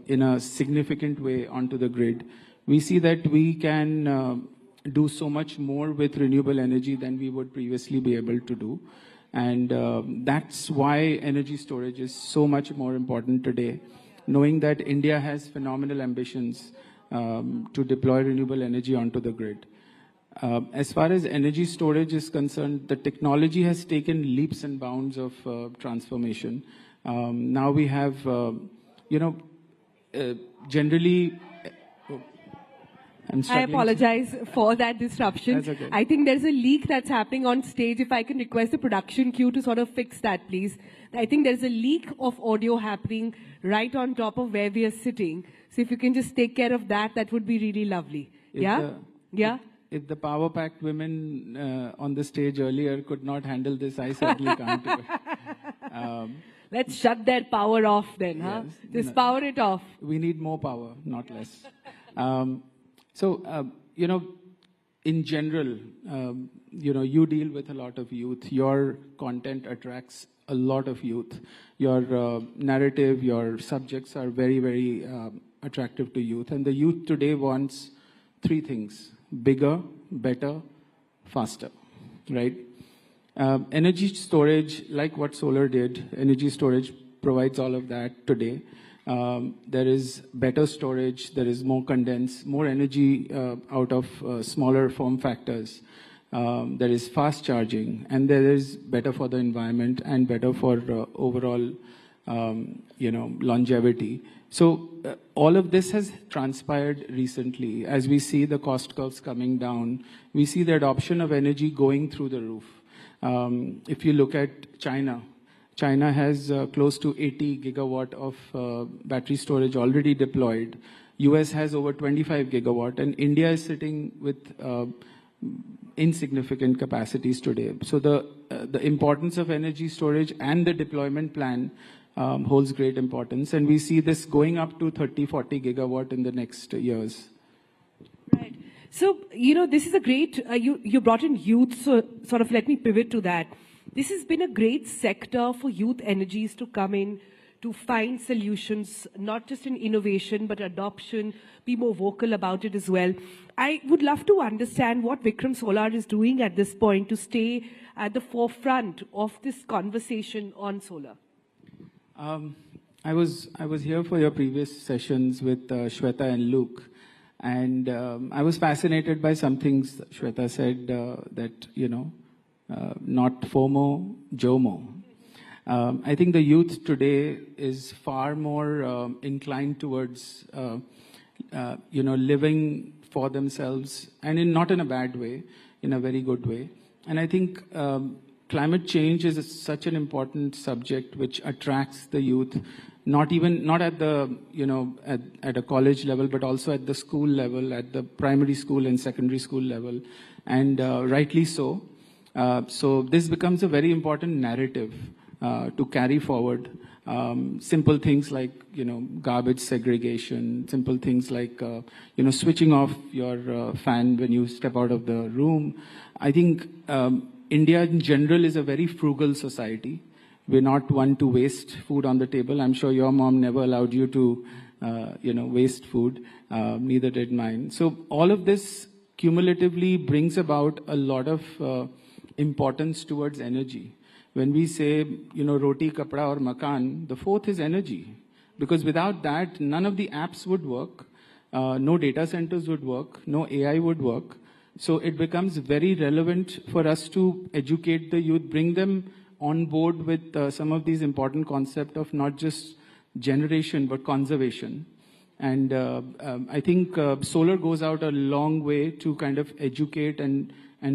in a significant way onto the grid, we see that we can do so much more with renewable energy than we would previously be able to do. And that's why energy storage is so much more important today, knowing that India has phenomenal ambitions to deploy renewable energy onto the grid. As far as energy storage is concerned, the technology has taken leaps and bounds of transformation. Now we have, generally... I apologize for that disruption. That's okay. I think there's a leak that's happening on stage. If I can request the production queue to sort of fix that, please. I think there's a leak of audio happening right on top of where we are sitting. So if you can just take care of that, that would be really lovely. If the power-packed women on the stage earlier could not handle this, I certainly can't do it. Let's shut their power off then, huh? Yes, just power it off. We need more power, not less. In general, you deal with a lot of youth. Your content attracts a lot of youth. Your narrative, your subjects are very, very attractive to youth. And the youth today wants 3 things: bigger, better, faster, right? Energy storage, like what solar did, energy storage provides all of that today. There is better storage, there is more condensed, more energy out of smaller form factors. There is fast charging, and there is better for the environment and better for overall, longevity. So all of this has transpired recently. As we see the cost curves coming down, we see the adoption of energy going through the roof. If you look at China has close to 80 gigawatt of battery storage already deployed. US has over 25 gigawatt, and India is sitting with insignificant capacities today. So the importance of energy storage and the deployment plan holds great importance, and we see this going up to 30-40 gigawatt in the next years. Right. So, this is a great, you brought in youth, so sort of let me pivot to that. This has been a great sector for youth energies to come in, to find solutions, not just in innovation, but adoption, be more vocal about it as well. I would love to understand what Vikram Solar is doing at this point to stay at the forefront of this conversation on solar. I was here for your previous sessions with Shweta and Luke, and I was fascinated by some things Shweta said that, not FOMO, JOMO. I think the youth today is far more inclined towards, living for themselves, and not in a bad way, in a very good way. And I think climate change is such an important subject which attracts the youth, not at the, at a college level, but also at the school level, at the primary school and secondary school level, and rightly so. So this becomes a very important narrative to carry forward. Simple things like, garbage segregation, simple things like, switching off your fan when you step out of the room. I think India in general is a very frugal society. We're not one to waste food on the table. I'm sure your mom never allowed you to, waste food. Neither did mine. So all of this cumulatively brings about a lot of importance towards energy. When we say, roti, kapda or makan, the fourth is energy. Because without that, none of the apps would work. No data centers would work. No AI would work. So it becomes very relevant for us to educate the youth, bring them on board with some of these important concepts of not just generation, but conservation. And I think solar goes out a long way to kind of educate and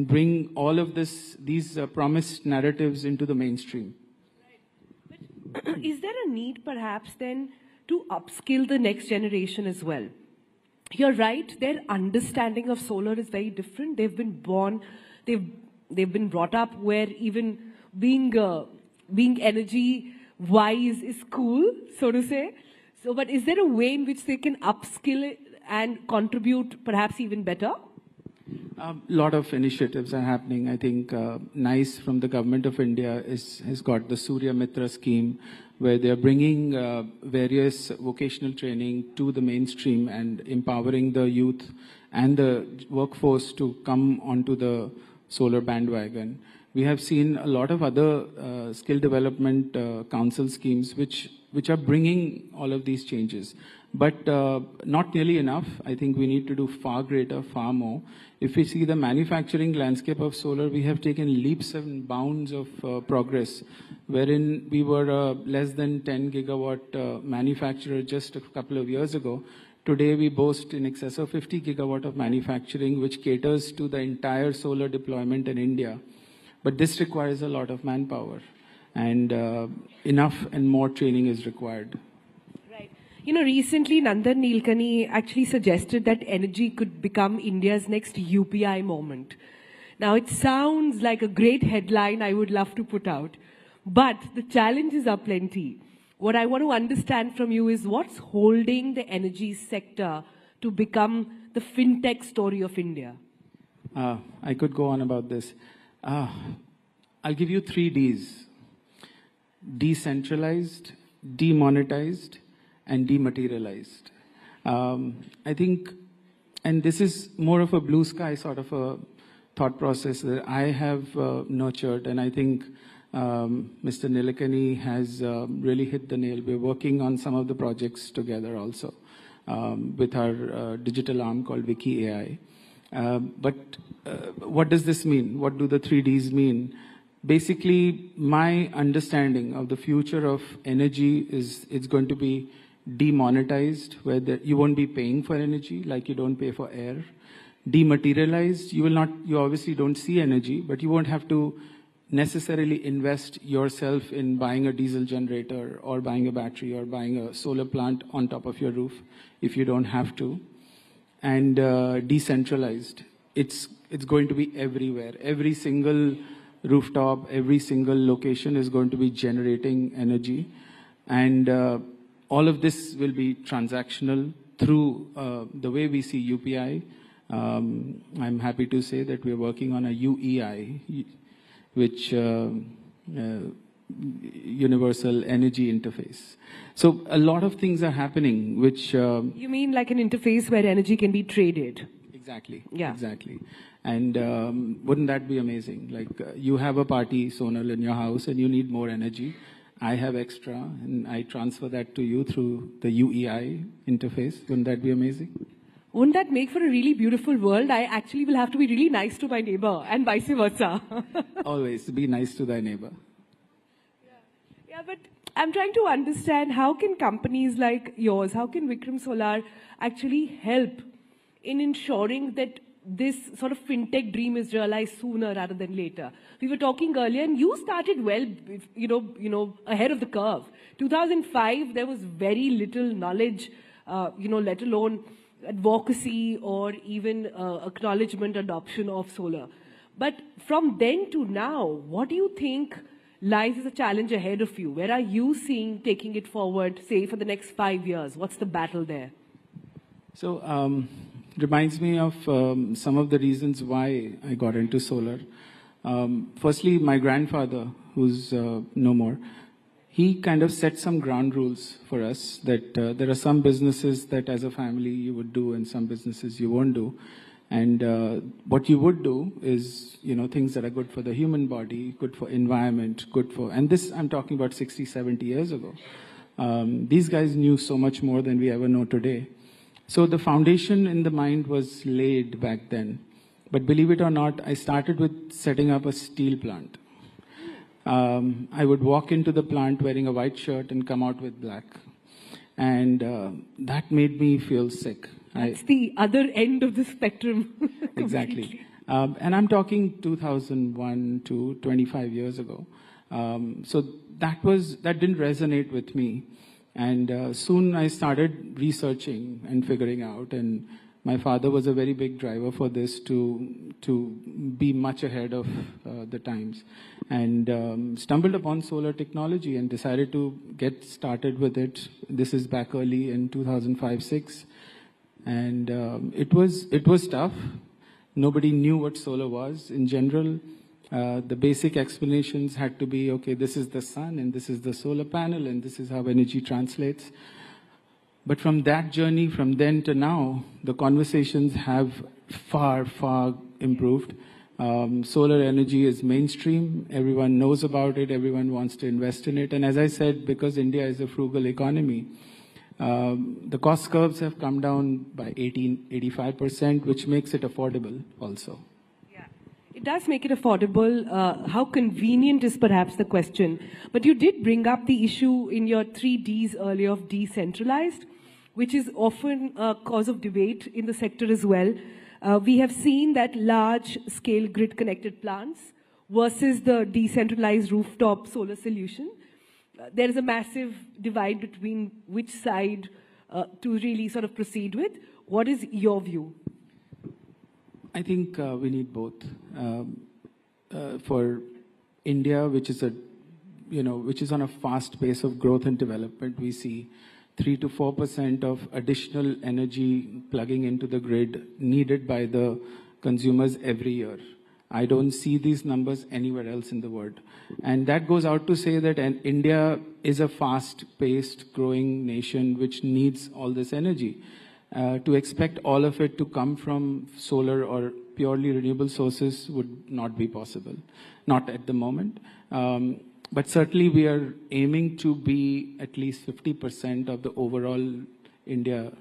bring all of these promised narratives into the mainstream. But is there a need perhaps then to upskill the next generation as well? You're right, their understanding of solar is very different. They've been born, they've been brought up where even being energy wise is cool, so to say. So, but is there a way in which they can upskill it and contribute perhaps even better? A lot of initiatives are happening. I think NICE from the Government of India has got the Surya Mitra scheme, where they're bringing various vocational training to the mainstream and empowering the youth and the workforce to come onto the solar bandwagon. We have seen a lot of other skill development council schemes which are bringing all of these changes. But not nearly enough. I think we need to do far greater, far more. If we see the manufacturing landscape of solar, we have taken leaps and bounds of progress, wherein we were less than 10 gigawatt manufacturer just a couple of years ago. Today we boast in excess of 50 gigawatt of manufacturing, which caters to the entire solar deployment in India. But this requires a lot of manpower, and enough and more training is required. Recently Nandan Nilekani actually suggested that energy could become India's next UPI moment. Now it sounds like a great headline I would love to put out, but the challenges are plenty. What I want to understand from you is what's holding the energy sector to become the fintech story of India? I could go on about this. I'll give you 3 Ds. Decentralized, demonetized, and dematerialized. I think, and this is more of a blue sky sort of a thought process that I have nurtured, and I think Mr. Nilekani has really hit the nail. We're working on some of the projects together also with our digital arm called Wiki AI. But what does this mean? What do the 3 Ds mean? Basically, my understanding of the future of energy is it's going to be demonetized, where you won't be paying for energy like you don't pay for air. Dematerialized, you obviously don't see energy, but you won't have to necessarily invest yourself in buying a diesel generator or buying a battery or buying a solar plant on top of your roof if you don't have to. And decentralized, it's going to be everywhere. Every single rooftop, every single location is going to be generating energy. And all of this will be transactional through the way we see UPI. I'm happy to say that we're working on a UEI, which Universal Energy Interface. So a lot of things are happening, which... You mean like an interface where energy can be traded? Exactly. Yeah. Exactly. And wouldn't that be amazing? Like you have a party, Sonal, in your house and you need more energy. I have extra and I transfer that to you through the UEI interface. Wouldn't that be amazing? Wouldn't that make for a really beautiful world? I actually will have to be really nice to my neighbor and vice versa. Always be nice to thy neighbor. Yeah, but I'm trying to understand how can companies like yours, how can Vikram Solar actually help in ensuring that this sort of fintech dream is realized sooner rather than later? We were talking earlier and you started well, ahead of the curve. 2005, there was very little knowledge, let alone advocacy or even acknowledgement adoption of solar. But from then to now, what do you think lies as a challenge ahead of you? Where are you seeing taking it forward, say, for the next 5 years? What's the battle there? So, reminds me of some of the reasons why I got into solar. Firstly, my grandfather, who's no more, he kind of set some ground rules for us that there are some businesses that as a family you would do and some businesses you won't do. And what you would do is, things that are good for the human body, good for environment, good for, and this I'm talking about 60, 70 years ago. These guys knew so much more than we ever know today. So the foundation in the mind was laid back then. But believe it or not, I started with setting up a steel plant. I would walk into the plant wearing a white shirt and come out with black. And that made me feel sick. That's the other end of the spectrum. Exactly. And I'm talking 2001 to 25 years ago. So that didn't resonate with me. And soon I started researching and figuring out. And my father was a very big driver for this to be much ahead of the times. And stumbled upon solar technology and decided to get started with it. This is back early in 2005-06. And it was tough. Nobody knew what solar was. In general, the basic explanations had to be, okay, this is the sun and this is the solar panel and this is how energy translates. But from that journey, from then to now, the conversations have far, far improved. Solar energy is mainstream. Everyone knows about it. Everyone wants to invest in it. And as I said, because India is a frugal economy, the cost curves have come down by 85%, which makes it affordable also. Yeah, it does make it affordable. How convenient is perhaps the question. But you did bring up the issue in your 3 Ds earlier of decentralized, which is often a cause of debate in the sector as well. We have seen that large-scale grid-connected plants versus the decentralized rooftop solar solution. There is a massive divide between which side to really sort of proceed with. What is your view? I think we need both. For India, which is on a fast pace of growth and development, we see 3 to 4% of additional energy plugging into the grid needed by the consumers every year. I don't see these numbers anywhere else in the world. And that goes out to say that India is a fast-paced growing nation which needs all this energy. To expect all of it to come from solar or purely renewable sources would not be possible, not at the moment. But certainly we are aiming to be at least 50% of the overall India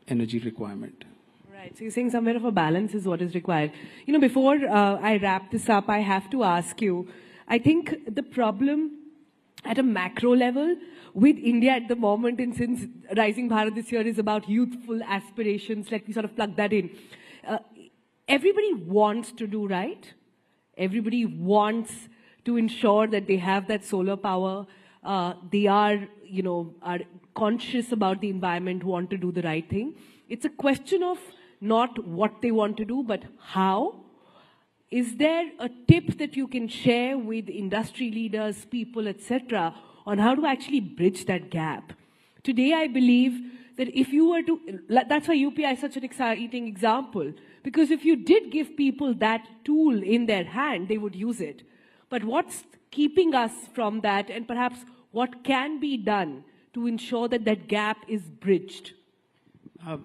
energy requirement. Right, so you're saying somewhere of a balance is what is required. Before I wrap this up, I have to ask you, I think the problem at a macro level with India at the moment, and since Rising Bharat this year is about youthful aspirations, let me sort of plug that in. Everybody wants to do right. Everybody wants to ensure that they have that solar power. They are conscious about the environment, want to do the right thing. It's a question of not what they want to do, but how. Is there a tip that you can share with industry leaders, people, etc., on how to actually bridge that gap? Today, I believe that if you were to, that's why UPI is such an exciting example, because if you did give people that tool in their hand, they would use it. But what's keeping us from that, and perhaps what can be done to ensure that that gap is bridged?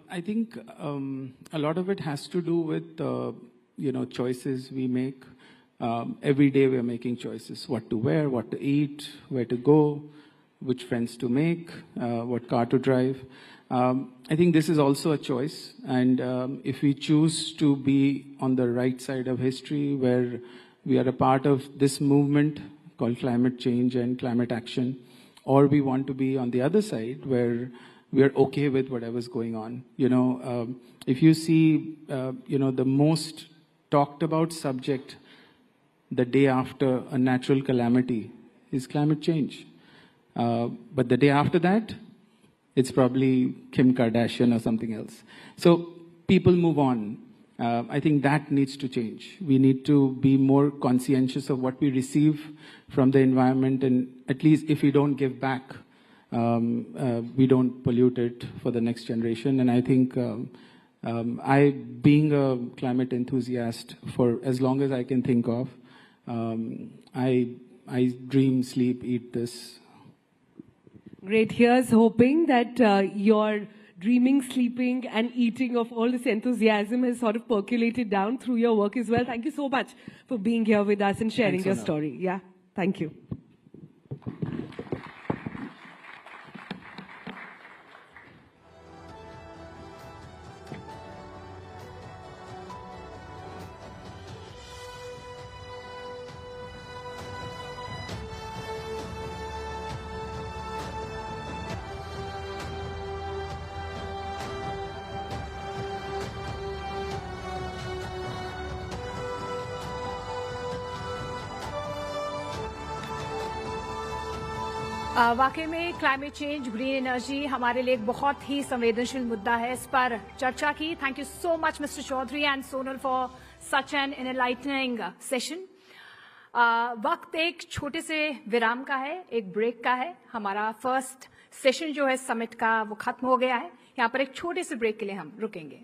I think a lot of it has to do with choices we make. Every day we are making choices: what to wear, what to eat, where to go, which friends to make, what car to drive. I think this is also a choice, and if we choose to be on the right side of history, where we are a part of this movement called climate change and climate action, or we want to be on the other side where we are okay with whatever's going on. If you see, the most talked about subject the day after a natural calamity is climate change. But the day after that, it's probably Kim Kardashian or something else. So people move on. I think that needs to change. We need to be more conscientious of what we receive from the environment, and at least if we don't give back, we don't pollute it for the next generation. And I think I, being a climate enthusiast for as long as I can think of, I dream, sleep, eat this. Great. Here's hoping that your dreaming, sleeping, and eating of all this enthusiasm has sort of percolated down through your work as well. Thank you so much for being here with us and sharing your story. Yeah, thank you. वाकई में climate change, green energy हमारे लिए एक बहुत ही संवेदनशील मुद्दा है. इस पर चर्चा की. Thank you so much mister Chaudhary and Sonal for such an enlightening session. वक्त एक छोटे से विराम का है, एक ब्रेक का है. हमारा फर्स्ट सेशन जो है समिट का वो खत्म हो गया है. यहाँ पर एक छोटे से ब्रेक के लिए हम रुकेंगे.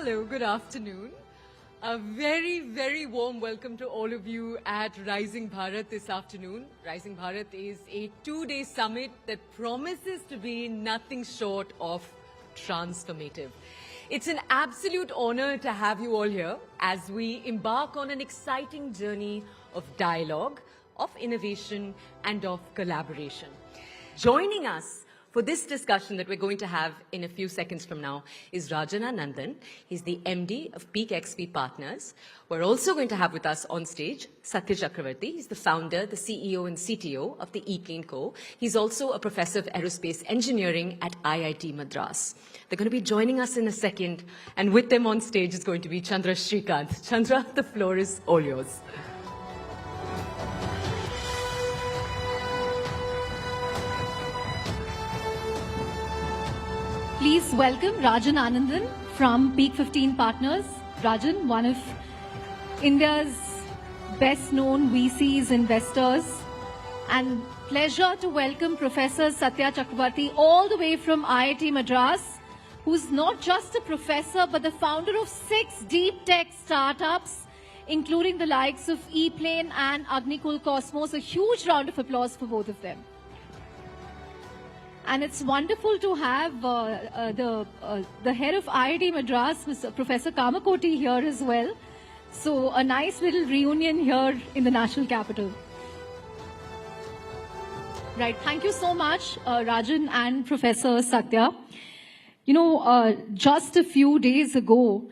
Hello, good afternoon. A very, very warm welcome to all of you at Rising Bharat this afternoon. Rising Bharat is a two-day summit that promises to be nothing short of transformative. It's an absolute honor to have you all here as we embark on an exciting journey of dialogue, of innovation, and of collaboration. Joining us for this discussion that we're going to have in a few seconds from now is Rajana Nandan. He's the MD of Peak XP Partners. We're also going to have with us on stage Satya Chakravarti. He's the founder, the CEO and CTO of the eClean Co. He's also a professor of aerospace engineering at IIT Madras. They're going to be joining us in a second, and with them on stage is going to be Chandra Srikanth. Chandra, the floor is all yours. Please welcome Rajan Anandan from Peak 15 Partners. Rajan, one of India's best-known VCs, investors. And pleasure to welcome Professor Satya Chakravarti all the way from IIT Madras, who's not just a professor but the founder of 6 deep tech startups, including the likes of ePlane and Agnikul Cosmos. A huge round of applause for both of them. And it's wonderful to have the head of IIT Madras, Mr. Professor Kamakoti, here as well. So a nice little reunion here in the national capital. Right, thank you so much, Rajan and Professor Satya. You know, just a few days ago,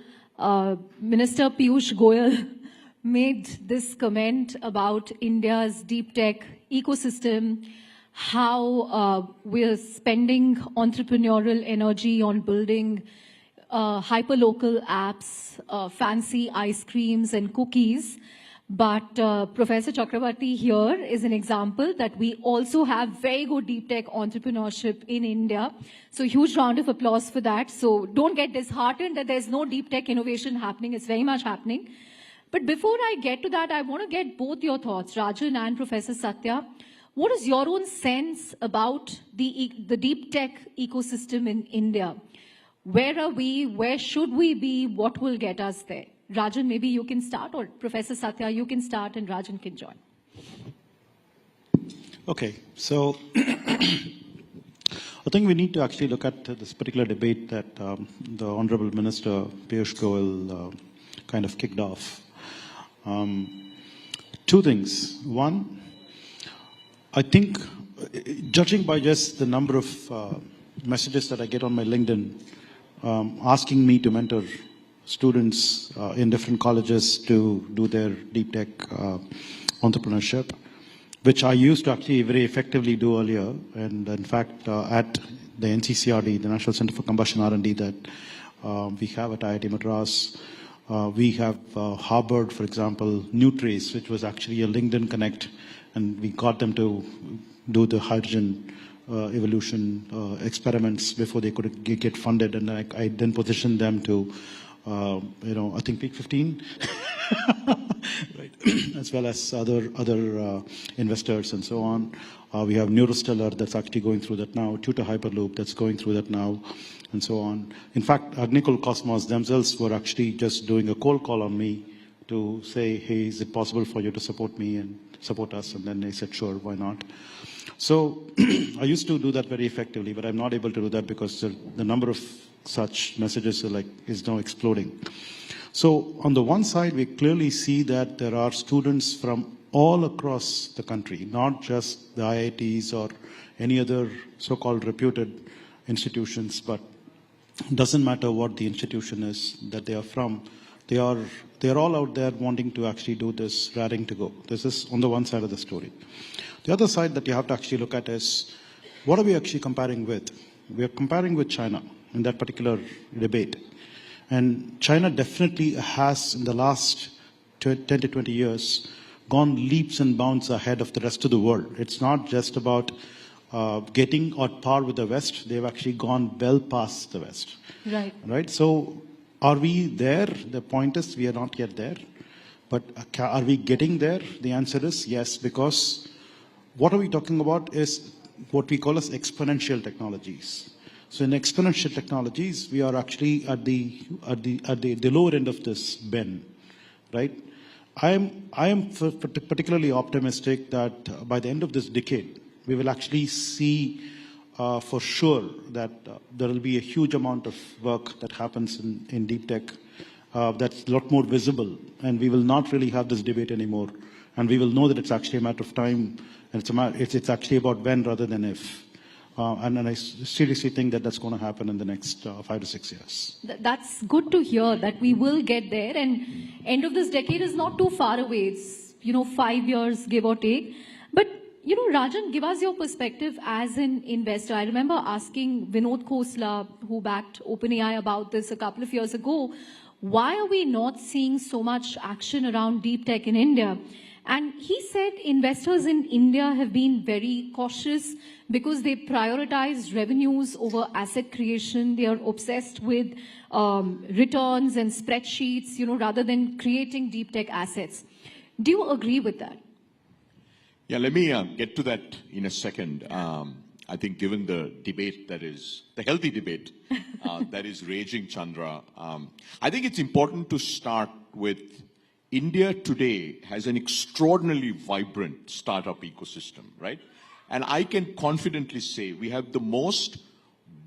Minister Piyush Goyal made this comment about India's deep tech ecosystem, how we're spending entrepreneurial energy on building hyperlocal apps, fancy ice creams and cookies. But Professor Chakravarti here is an example that we also have very good deep tech entrepreneurship in India. So huge round of applause for that. So don't get disheartened that there's no deep tech innovation happening. It's very much happening. But before I get to that, I want to get both your thoughts, Rajan and Professor Satya. What is your own sense about the deep tech ecosystem in India? Where are we? Where should we be? What will get us there? Rajan, maybe you can start, or Professor Satya, you can start and Rajan can join. Okay, so I think we need to actually look at this particular debate that the Honorable Minister Piyush Goyal kind of kicked off. Two things. One, I think, judging by just the number of messages that I get on my LinkedIn asking me to mentor students in different colleges to do their deep tech entrepreneurship, which I used to actually very effectively do earlier. And in fact, at the NCCRD, the National Center for Combustion R&D that we have at IIT Madras, we have harbored, for example, Nutrace, which was actually a LinkedIn Connect, and we got them to do the hydrogen evolution experiments before they could get funded. And I then positioned them to, I think Peak 15, right, as well as other investors and so on. We have Neurostellar that's actually going through that now, Tutor Hyperloop that's going through that now, and so on. In fact, Agnikul Cosmos themselves were actually just doing a cold call on me to say, hey, is it possible for you to support me and support us? And then they said, sure, why not? So I used to do that very effectively, but I'm not able to do that because the number of such messages is now exploding. So on the one side, we clearly see that there are students from all across the country, not just the IITs or any other so-called reputed institutions, but it doesn't matter what the institution is that they are from. They are all out there wanting to actually do this, raring to go. This is on the one side of the story. The other side that you have to actually look at is, what are we actually comparing with? We are comparing with China in that particular debate. And China definitely has, in the last 10 to 20 years, gone leaps and bounds ahead of the rest of the world. It's not just about getting on par with the West. They've actually gone well past the West. Right. Right? So are we there? The point is we are not yet there. But are we getting there? The answer is yes, because what are we talking about is what we call as exponential technologies. So in exponential technologies, we are actually at the lower end of this bend, right? I am particularly optimistic that by the end of this decade, we will actually see for sure that there will be a huge amount of work that happens in deep tech that's a lot more visible, and we will not really have this debate anymore, and we will know that it's actually a matter of time, and it's actually about when rather than if. And I seriously think that that's going to happen in the next 5 to 6 years. That's good to hear that we will get there, and end of this decade is not too far away. It's 5 years, give or take. But Rajan, give us your perspective as an investor. I remember asking Vinod Khosla, who backed OpenAI, about this a couple of years ago. Why are we not seeing so much action around deep tech in India? And he said investors in India have been very cautious because they prioritize revenues over asset creation. They are obsessed with returns and spreadsheets, rather than creating deep tech assets. Do you agree with that? Yeah, let me get to that in a second. I think given the debate the healthy debate that is raging, Chandra, I think it's important to start with India today has an extraordinarily vibrant startup ecosystem, right? And I can confidently say we have the most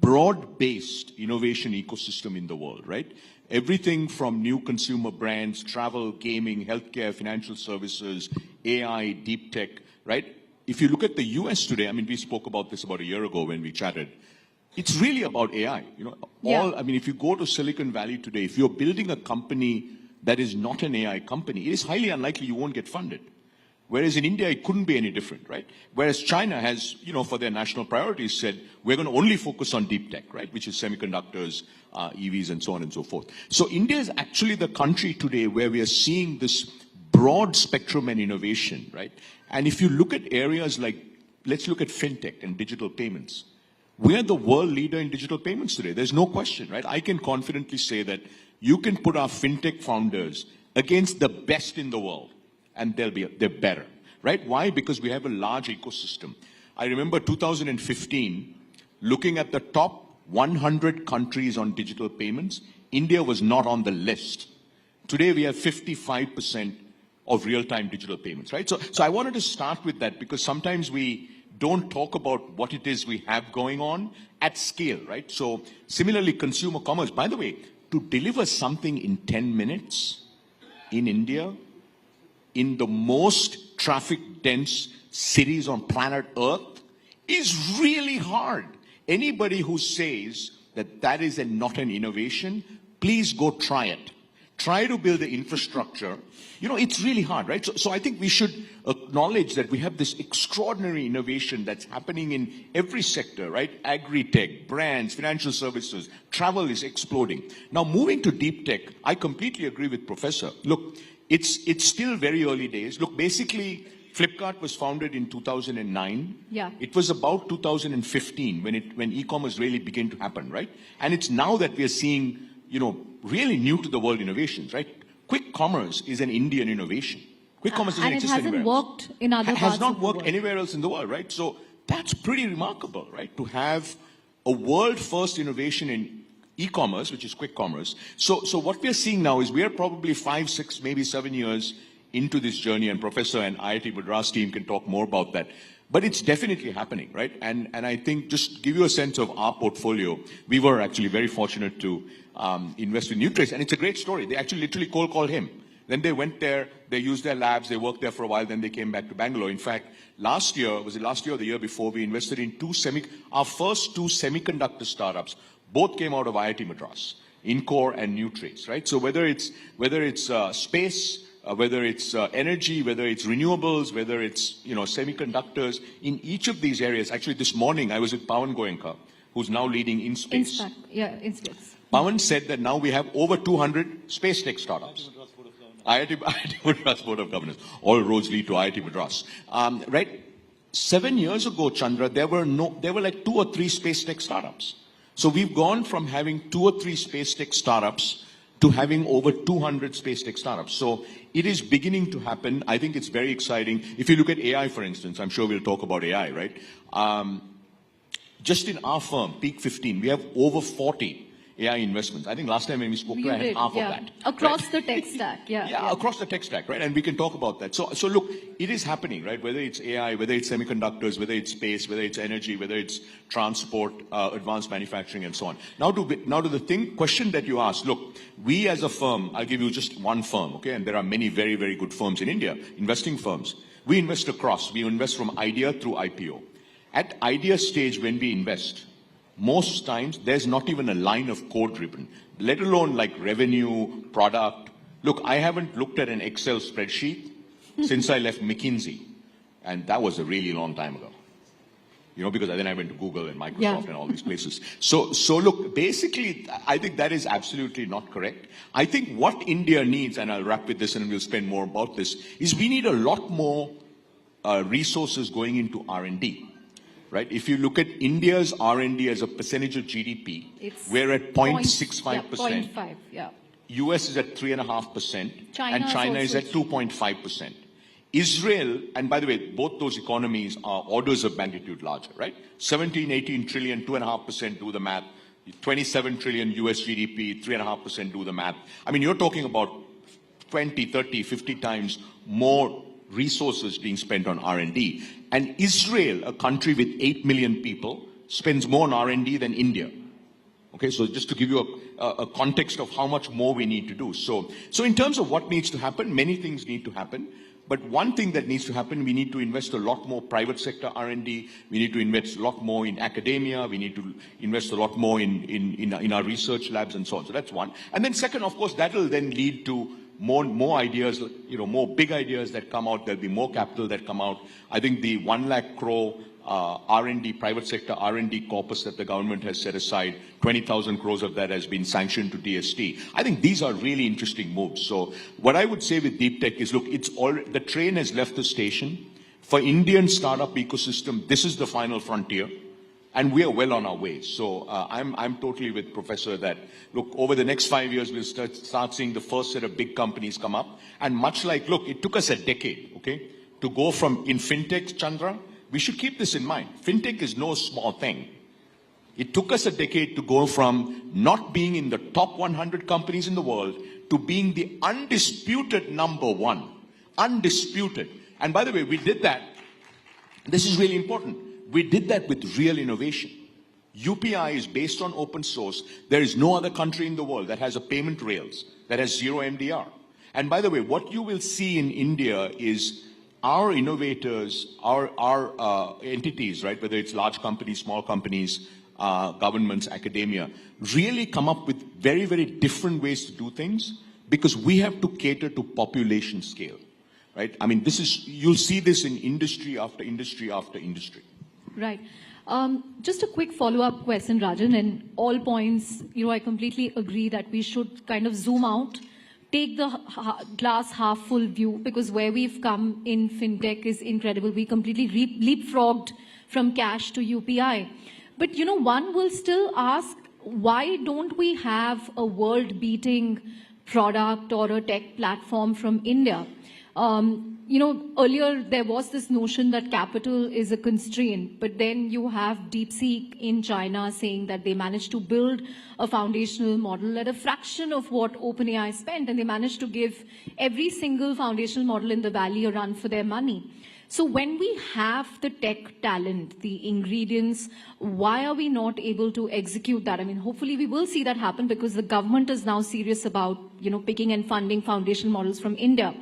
broad-based innovation ecosystem in the world, right? Everything from new consumer brands, travel, gaming, healthcare, financial services, AI, deep tech, right? If you look at the US today, I mean, we spoke about this about a year ago when we chatted. It's really about AI. I mean, if you go to Silicon Valley today, if you're building a company that is not an AI company, it is highly unlikely you won't get funded. Whereas in India, it couldn't be any different, right? Whereas China has, for their national priorities said, we're going to only focus on deep tech, right? Which is semiconductors, EVs, and so on and so forth. So India is actually the country today where we are seeing this broad spectrum and innovation, right? And if you look at areas like, let's look at fintech and digital payments. We're the world leader in digital payments today. There's no question, right? I can confidently say that you can put our fintech founders against the best in the world, and they're better, right? Why? Because we have a large ecosystem. I remember 2015, looking at the top 100 countries on digital payments, India was not on the list. Today, we have 55% of real-time digital payments, right? So I wanted to start with that because sometimes we don't talk about what it is we have going on at scale, right? So similarly, consumer commerce, by the way, to deliver something in 10 minutes in India, in the most traffic-dense cities on planet Earth, is really hard. Anybody who says that that is not an innovation, please go try it. Try to build the infrastructure. It's really hard, right? So I think we should acknowledge that we have this extraordinary innovation that's happening in every sector, right? Agri-tech, brands, financial services, travel is exploding. Now, moving to deep tech, I completely agree with Professor. Look, it's still very early days. Look, basically, Flipkart was founded in 2009. Yeah. It was about 2015 when e-commerce really began to happen, right? And it's now that we are seeing, really new to the world innovations, right? Quick commerce is an Indian innovation. Quick commerce doesn't exist anywhere else. And it hasn't worked in other parts has not of the worked world. anywhere else in the world, right? So that's pretty remarkable, right? To have a world-first innovation in e-commerce, which is quick commerce. So what we're seeing now is we are probably 5, 6, maybe 7 years into this journey, and Professor and IIT Madras team can talk more about that. But it's definitely happening, right? And I think just give you a sense of our portfolio, we were actually very fortunate to invest in Nutrace, and it's a great story. They actually literally cold called him. Then they went there, they used their labs, they worked there for a while, then they came back to Bangalore. In fact, last year, was it last year or the year before, we invested in our first two semiconductor startups. Both came out of IIT Madras, Incore and Nutrace, right? So whether it's space, whether it's energy, whether it's renewables, whether it's semiconductors, in each of these areas. Actually, this morning I was with Pawan Goenka, who's now leading InSpace. InSpace. Pawan said that now we have over 200 space tech startups. IIT Madras Board of Governors. All roads lead to IIT Madras. Right? 7 years ago, Chandra, there were like 2 or 3 space tech startups. So we've gone from having 2 or 3 space tech startups to having over 200 space tech startups. So it is beginning to happen. I think it's very exciting. If you look at AI, for instance, I'm sure we'll talk about AI, right? Just in our firm, Peak 15, we have over 40 AI investments. I think last time when we spoke, I had half of that. Across right? the tech stack, Across the tech stack, right? And we can talk about that. So look, it is happening, right? Whether it's AI, whether it's semiconductors, whether it's space, whether it's energy, whether it's transport, advanced manufacturing, and so on. Now to the question that you asked. Look, we as a firm, I'll give you just one firm, okay? And there are many very, very good firms in India, investing firms. We invest across. We invest from idea through IPO. At idea stage, when we invest, most times there's not even a line of code written, let alone like revenue, product. Look, I haven't looked at an Excel spreadsheet since I left McKinsey, and that was a really long time ago. You know, because then I went to Google and Microsoft and all these places. So look, basically, I think that is absolutely not correct. I think what India needs, and I'll wrap with this and we'll spend more about this, is we need a lot more resources going into R&D. Right? If you look at India's R&D as a percentage of GDP, we're at 0.65%. 0.5, yeah. US is at 3.5%, and China is at 2.5%. Israel, and by the way, both those economies are orders of magnitude larger, right? 17, 18 trillion, 2.5%, do the math. 27 trillion US GDP, 3.5%, do the math. I mean, you're talking about 20, 30, 50 times more resources being spent on R&D. And Israel, a country with 8 million people, spends more on R&D than India. Okay, so just to give you a context of how much more we need to do. So in terms of what needs to happen, many things need to happen. But one thing that needs to happen, we need to invest a lot more private sector R&D. We need to invest a lot more in academia. We need to invest a lot more in our research labs and so on. So that's one. And then second, of course, that will then lead to more ideas, you know, more big ideas that come out. There'll be more capital that come out. I think the 1 lakh crore R&D, private sector R&D corpus that the government has set aside, 20,000 crores of that has been sanctioned to DST. I think these are really interesting moves. So what I would say with deep tech is, look, the train has left the station. For Indian startup ecosystem, this is the final frontier. And we are well on our way. So I'm totally with Professor that, look, over the next 5 years, we'll start seeing the first set of big companies come up. And much like, look, it took us a decade, okay, to go from, in fintech, Chandra, we should keep this in mind. Fintech is no small thing. It took us a decade to go from not being in the top 100 companies in the world to being the undisputed number one. Undisputed. And by the way, we did that. This is really important. We did that with real innovation. UPI is based on open source. There is no other country in the world that has a payment rails that has zero MDR. And by the way, what you will see in India is our innovators, our entities, right, whether it's large companies, small companies, governments, academia, really come up with very, very different ways to do things because we have to cater to population scale, right? I mean, you'll see this in industry after industry after industry. Right. Just a quick follow-up question, Rajan, and all points, I completely agree that we should kind of zoom out, take the glass half full view, because where we've come in fintech is incredible. We completely leapfrogged from cash to UPI. But, one will still ask, why don't we have a world-beating product or a tech platform from India? Earlier there was this notion that capital is a constraint, but then you have DeepSeek in China saying that they managed to build a foundational model at a fraction of what OpenAI spent, and they managed to give every single foundational model in the valley a run for their money. So when we have the tech talent, the ingredients, why are we not able to execute that? I mean, hopefully we will see that happen because the government is now serious about, picking and funding foundational models from India.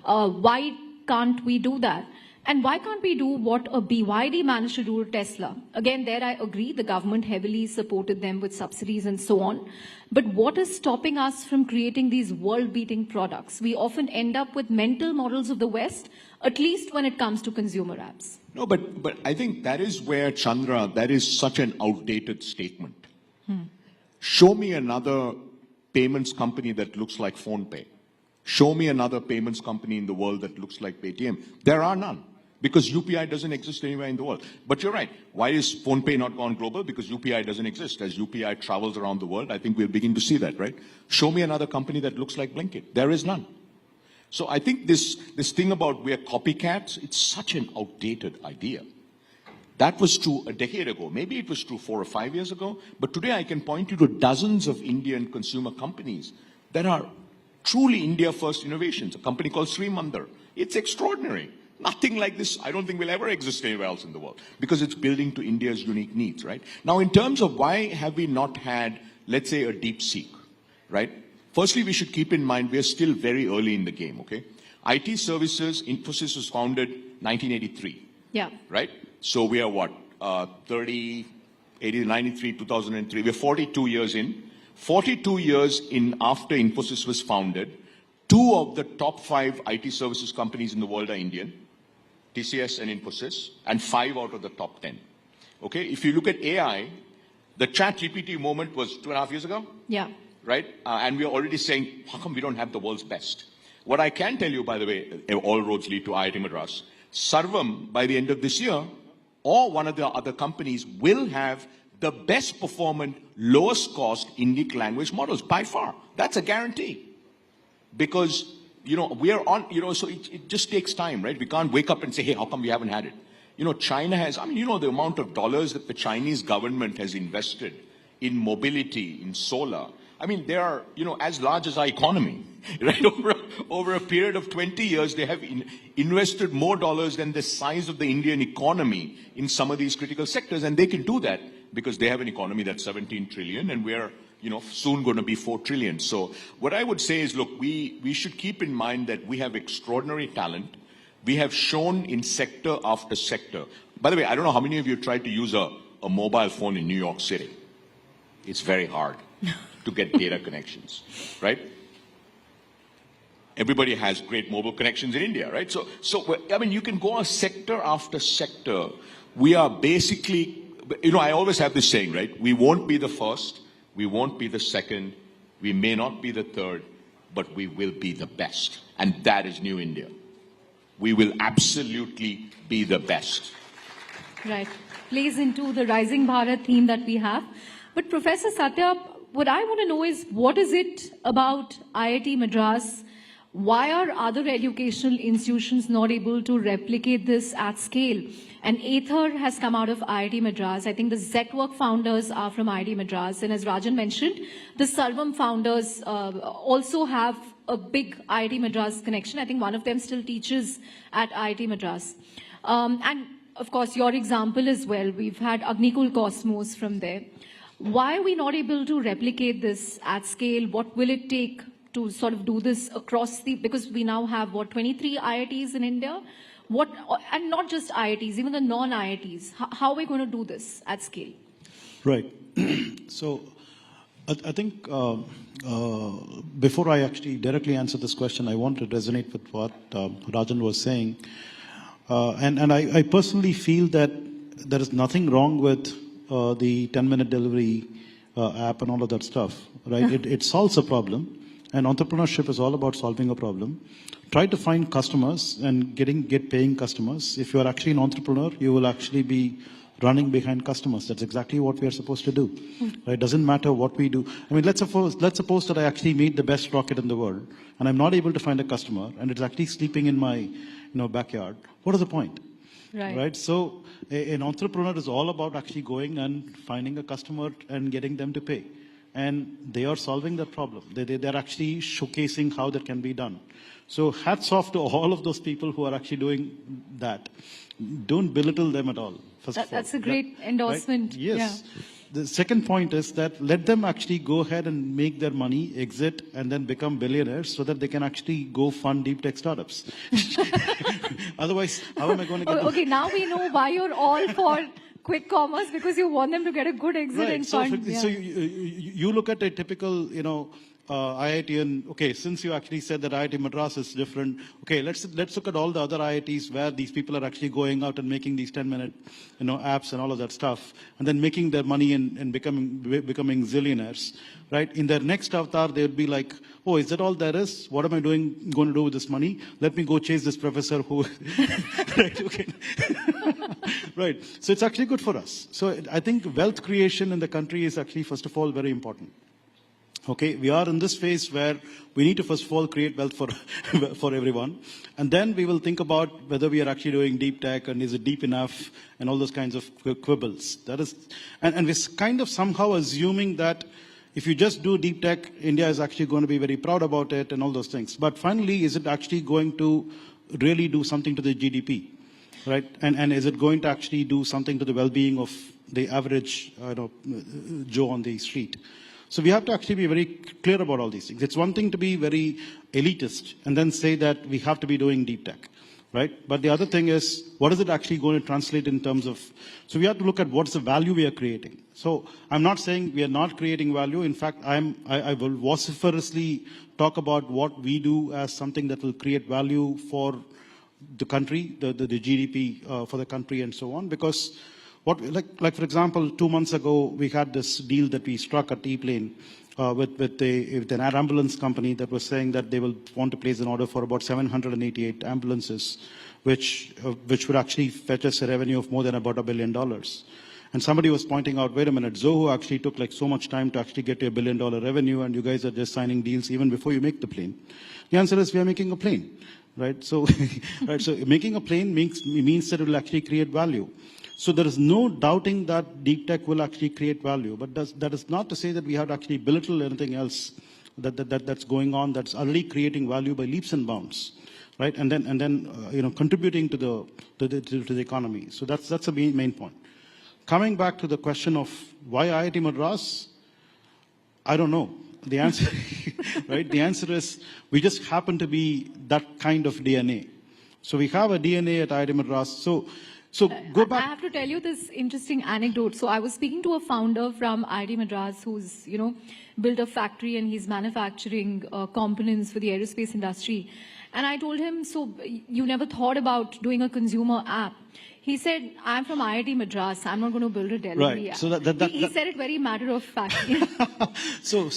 Why can't we do that? And why can't we do what a BYD managed to do to Tesla? Again, there I agree, the government heavily supported them with subsidies and so on. But what is stopping us from creating these world-beating products? We often end up with mental models of the West, at least when it comes to consumer apps. No, but I think that is where, Chandra, that is such an outdated statement. Show me another payments company that looks like PhonePe. Show me another payments company in the world that looks like Paytm. There are none, because UPI doesn't exist anywhere in the world. But you're right. Why is PhonePe not gone global? Because UPI doesn't exist. As UPI travels around the world, I think we'll begin to see that, right? Show me another company that looks like Blinkit. There is none. So I think this thing about we're copycats, it's such an outdated idea. That was true a decade ago. Maybe it was true 4 or 5 years ago. But today I can point you to dozens of Indian consumer companies that are truly India-first innovations. A company called Srimandar. It's extraordinary. Nothing like this, I don't think, will ever exist anywhere else in the world because it's building to India's unique needs, right? Now, in terms of why have we not had, let's say, a deep seek, right? Firstly, we should keep in mind we're still very early in the game, okay? IT services, Infosys was founded 1983. Yeah. Right? So we are what? 30, 80, 93, 2003. We're 42 years in. 42 years in after Infosys was founded, 2 of the top 5 IT services companies in the world are Indian, TCS and Infosys, and 5 out of the top 10. Okay? If you look at AI, the ChatGPT moment was 2.5 years ago. Yeah. Right? And we're already saying, how come we don't have the world's best? What I can tell you, by the way, all roads lead to IIT Madras. Sarvam, by the end of this year, or one of the other companies will have the best performant, lowest cost Indic language models by far. That's a guarantee. Because, you know, we are on, you know, so it just takes time, right? We can't wake up and say, hey, how come we haven't had it? You know, China has, I mean, you know, the amount of dollars that the Chinese government has invested in mobility, in solar. I mean, they are, you know, as large as our economy, right? Over a period of 20 years, they have invested more dollars than the size of the Indian economy in some of these critical sectors. And they can do that because they have an economy that's 17 trillion and we're, you know, soon going to be 4 trillion. So what I would say is, look, we should keep in mind that we have extraordinary talent. We have shown in sector after sector. By the way, I don't know how many of you tried to use a mobile phone in New York City. It's very hard to get data connections, right? Everybody has great mobile connections in India, right? So I mean, you can go on sector after sector. We are basically, you know, I always have this saying, right? We won't be the first, we won't be the second, we may not be the third, but we will be the best. And that is New India. We will absolutely be the best. Right. Plays into the Rising Bharat theme that we have. But Professor Satya, what I want to know is, what is it about IIT Madras? Why are other educational institutions not able to replicate this at scale? And Aether has come out of IIT Madras. I think the Zetwork founders are from IIT Madras. And as Rajan mentioned, the Sarvam founders also have a big IIT Madras connection. I think one of them still teaches at IIT Madras. And of course, your example as well. We've had Agnikul Cosmos from there. Why are we not able to replicate this at scale? What will it take to sort of do this across the, because we now have, what, 23 IITs in India? What, and not just IITs, even the non-IITs. How are we going to do this at scale? Right. So I think before I actually directly answer this question, I want to resonate with what Rajan was saying. And I personally feel that there is nothing wrong with the 10-minute delivery app and all of that stuff, right? It solves a problem, and entrepreneurship is all about solving a problem. Try to find customers and get paying customers. If you are actually an entrepreneur, you will actually be running behind customers. That's exactly what we are supposed to do. Right? It doesn't matter what we do. I mean, let's suppose that I actually made the best rocket in the world, and I'm not able to find a customer, and it's actually sleeping in my, backyard. What is the point? Right. So an entrepreneur is all about actually going and finding a customer and getting them to pay. And they are solving that problem. They're actually showcasing how that can be done. So hats off to all of those people who are actually doing that. Don't belittle them at all. That's a great endorsement. Right? Yes. Yeah. The second point is that let them actually go ahead and make their money, exit, and then become billionaires so that they can actually go fund deep tech startups. Otherwise, how am I going to get Okay, now we know why you're all for quick commerce, because you want them to get a good exit and fund. So you look at a typical, IIT, and okay, since you actually said that IIT Madras is different, okay, let's look at all the other IITs where these people are actually going out and making these 10-minute, apps and all of that stuff, and then making their money and becoming zillionaires, right? In their next avatar, they would be like, oh, is that all there is? What am I going to do with this money? Let me go chase this professor who, right? Okay. Right. So it's actually good for us. So I think wealth creation in the country is actually, first of all, very important. Okay, we are in this phase where we need to first of all create wealth for, for everyone. And then we will think about whether we are actually doing deep tech and is it deep enough and all those kinds of quibbles. That is, and we're kind of somehow assuming that if you just do deep tech, India is actually going to be very proud about it and all those things. But finally, is it actually going to really do something to the GDP? Right? And is it going to actually do something to the well-being of the average Joe on the street? So we have to actually be very clear about all these things. It's one thing to be very elitist and then say that we have to be doing deep tech, right? But the other thing is, what is it actually going to translate in terms of, so we have to look at what's the value we are creating. So I'm not saying we are not creating value. In fact, I will vociferously talk about what we do as something that will create value for the country, the GDP for the country and so on, because like for example, 2 months ago, we had this deal that we struck at E-Plane with an ambulance company that was saying that they will want to place an order for about 788 ambulances, which would actually fetch us a revenue of more than about $1 billion. And somebody was pointing out, wait a minute, Zoho actually took like so much time to actually get to $1 billion revenue, and you guys are just signing deals even before you make the plane. The answer is we are making a plane, right? So, so making a plane means that it will actually create value. So there is no doubting that deep tech will actually create value, but that is not to say that we have to actually belittle anything else that's going on that's already creating value by leaps and bounds, right? And then contributing to the economy. So that's the main point. Coming back to the question of why IIT Madras, I don't know. The answer, right? The answer is we just happen to be that kind of DNA. So we have a DNA at IIT Madras. So go back. I have to tell you this interesting anecdote. So I was speaking to a founder from IIT Madras who's, built a factory and he's manufacturing components for the aerospace industry. And I told him, so you never thought about doing a consumer app? He said, I'm from IIT Madras. I'm not going to build a delivery app. So he said it very matter of fact. So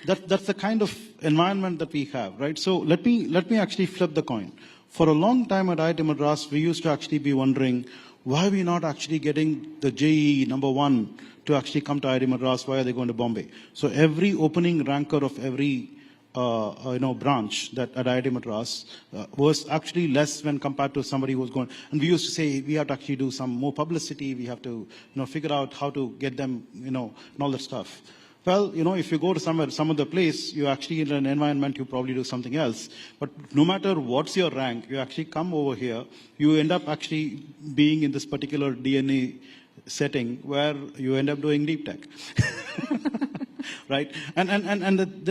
that's the kind of environment that we have, right? So let me actually flip the coin. For a long time at IIT Madras, we used to actually be wondering, why are we not actually getting the JEE #1 to actually come to IIT Madras? Why are they going to Bombay? So every opening ranker of every branch that at IIT Madras was actually less when compared to somebody who was going. And we used to say we have to actually do some more publicity. We have to figure out how to get them and all that stuff. Well, if you go to some other place, you actually in an environment, you probably do something else. But no matter what's your rank, you actually come over here, you end up actually being in this particular DNA setting where you end up doing deep tech. Right? And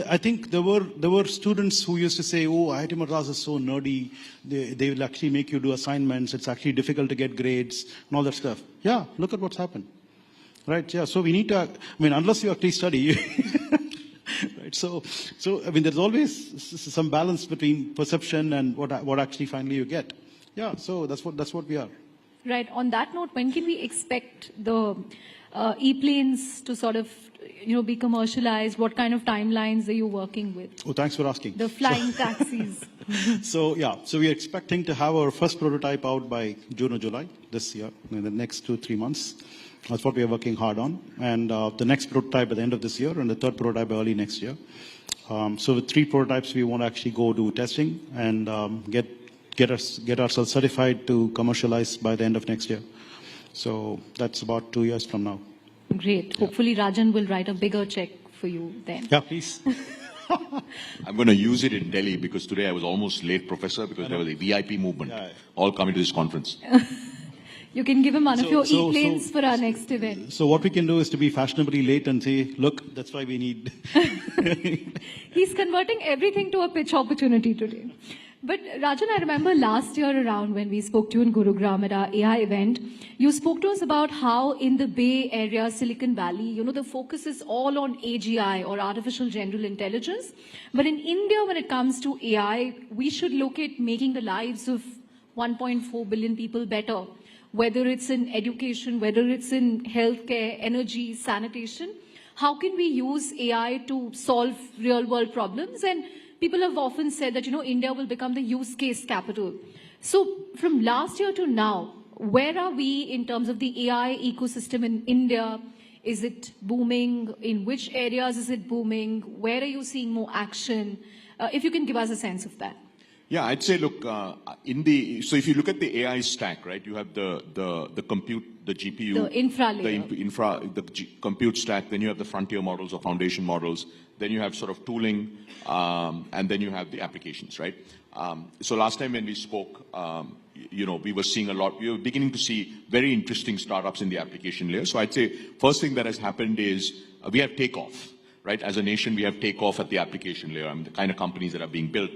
I think there were students who used to say, oh, IIT Madras is so nerdy. They will actually make you do assignments. It's actually difficult to get grades and all that stuff. Yeah, look at what's happened. Right, yeah, so we need to, unless you actually study, right, so, there's always some balance between perception and what actually finally you get. Yeah, so that's what we are. Right, on that note, when can we expect the e-planes to sort of, be commercialized? What kind of timelines are you working with? Oh, thanks for asking. The flying taxis. So we're expecting to have our first prototype out by June or July this year, in the next 2-3 months. That's what we are working hard on. And the next prototype at the end of this year and the third prototype early next year. So with 3 prototypes, we want to actually go do testing and get ourselves certified to commercialize by the end of next year. So that's about 2 years from now. Great. Yeah. Hopefully Rajan will write a bigger check for you then. Yeah, please. I'm going to use it in Delhi because today I was almost late, Professor, because there was a VIP movement all coming to this conference. You can give him one of your e-planes for our next event. So what we can do is to be fashionably late and say, look, that's why we need... He's converting everything to a pitch opportunity today. But Rajan, I remember last year around when we spoke to you in Gurugram at our AI event, you spoke to us about how in the Bay Area, Silicon Valley, the focus is all on AGI or artificial general intelligence. But in India, when it comes to AI, we should look at making the lives of 1.4 billion people better. Whether it's in education, whether it's in healthcare, energy, sanitation, how can we use AI to solve real world problems? And people have often said that, India will become the use case capital. So from last year to now, where are we in terms of the AI ecosystem in India, Is it booming? In which areas is it booming? Where are you seeing more action? If you can give us a sense of that. Yeah, I'd say, look, so if you look at the AI stack, right, you have the compute, the GPU, the infra layer. the compute stack, then you have the frontier models or foundation models, then you have sort of tooling, and then you have the applications, right? So last time when we spoke, we were seeing we were beginning to see very interesting startups in the application layer. So I'd say first thing that has happened is we have takeoff. Right, as a nation, we have takeoff at the application layer. I mean, the kind of companies that are being built.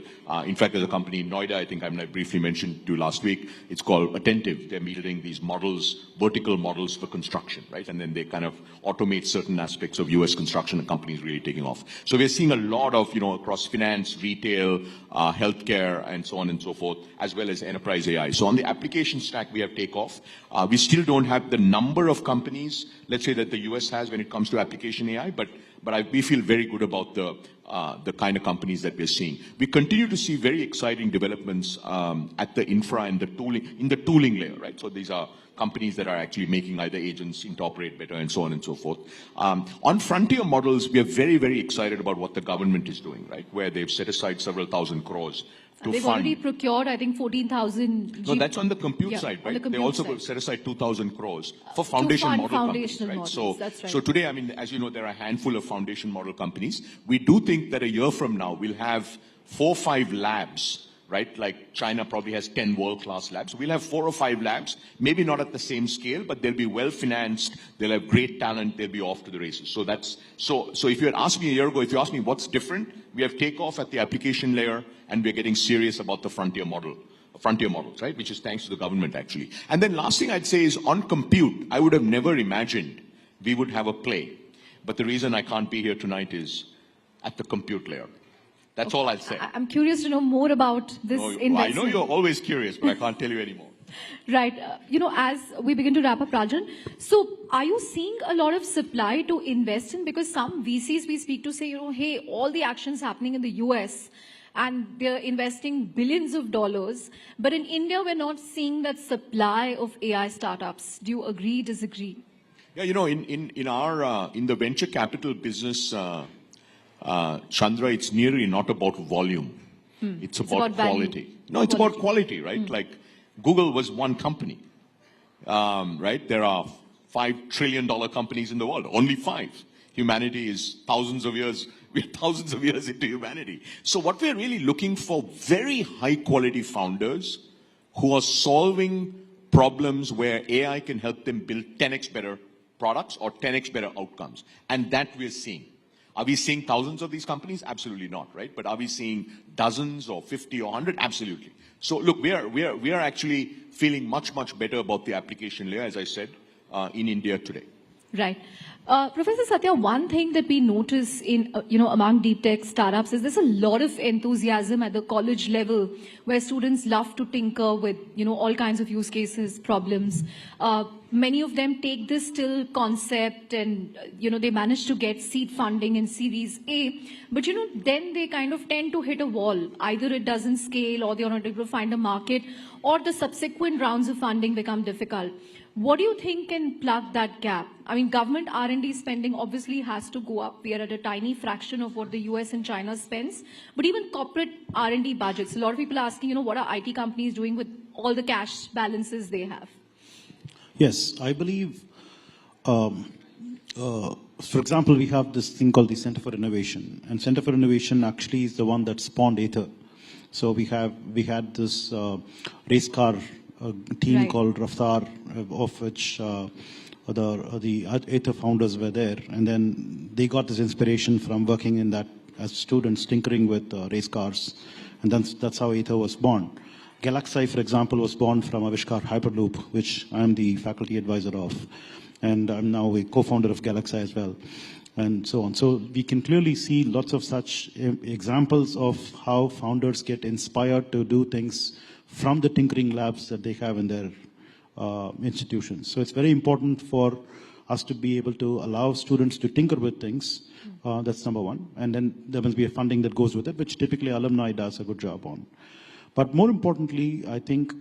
In fact, there's a company in Noida, I think I briefly mentioned to you last week. It's called Attentive. They're building these models, vertical models for construction, right? And then they kind of automate certain aspects of US construction, and companies really taking off. So we're seeing a lot of, across finance, retail, healthcare, and so on and so forth, as well as enterprise AI. So on the application stack, we have takeoff. We still don't have the number of companies, let's say, that the US has when it comes to application AI, but we feel very good about the kind of companies that we're seeing. We continue to see very exciting developments at the infra and the tooling layer, right? So these are companies that are actually making either agents interoperate better and so on and so forth. On frontier models, we are very, very excited about what the government is doing, right? Where they've set aside several thousand crores to They've fund. already procured, I think, 14,000. No, that's on the compute side, right? They also set aside 2,000 crores for foundation model companies, right? Models, that's right. So today, I mean, as you know, there are a handful of foundation model companies. We do think that a year from now, we'll have 4 or 5 labs, right? Like China probably has 10 world-class labs. We'll have 4 or 5 labs, maybe not at the same scale, but they'll be well-financed. They'll have great talent. They'll be off to the races. So so if you had asked me a year ago, if you asked me what's different, we have takeoff at the application layer, and we're getting serious about the frontier models, right? Which is thanks to the government, actually. And then last thing I'd say is on compute, I would have never imagined we would have a play. But the reason I can't be here tonight is at the compute layer. That's all I'll say. I'm curious to know more about this investment. I know you're always curious, but I can't tell you anymore. Right. As we begin to wrap up, Rajan, so are you seeing a lot of supply to invest in? Because some VCs we speak to say, hey, all the actions happening in the US and they're investing billions of dollars. But in India, we're not seeing that supply of AI startups. Do you agree, disagree? Yeah, in the venture capital business, Chandra, it's nearly not about volume. It's about quality. No, it's about quality, right? Like Google was one company, right? There are $5 trillion companies in the world, only 5. Humanity is thousands of years. We're thousands of years into humanity. So what we're really looking for, very high quality founders who are solving problems where AI can help them build 10x better products or 10x better outcomes. And that we're seeing. Are we seeing thousands of these companies? Absolutely not, right? But are we seeing dozens or 50 or 100? Absolutely. So look, we are actually feeling much, much better about the application layer, as I said, in India today. Right. Professor Satya, one thing that we notice in, among deep tech startups is there's a lot of enthusiasm at the college level where students love to tinker with, all kinds of use cases, problems. Many of them take this till concept and, they manage to get seed funding in Series A. But, then they kind of tend to hit a wall. Either it doesn't scale or they're not able to find a market or the subsequent rounds of funding become difficult. What do you think can plug that gap? I mean, government R&D spending obviously has to go up. We are at a tiny fraction of what the US and China spends. But even corporate R&D budgets, a lot of people are asking, what are IT companies doing with all the cash balances they have? Yes, I believe, for example, we have this thing called the Center for Innovation. And Center for Innovation actually is the one that spawned Aether. So we had this race car team called Raftar, of which the Aether founders were there. And then they got this inspiration from working in that as students tinkering with race cars. And that's how Aether was born. Galaxy, for example, was born from Avishkar Hyperloop, which I'm the faculty advisor of. And I'm now a co-founder of Galaxy as well, and so on. So we can clearly see lots of such examples of how founders get inspired to do things from the tinkering labs that they have in their institutions. So it's very important for us to be able to allow students to tinker with things. That's number one. And then there must be a funding that goes with it, which typically alumni does a good job on. But more importantly, I think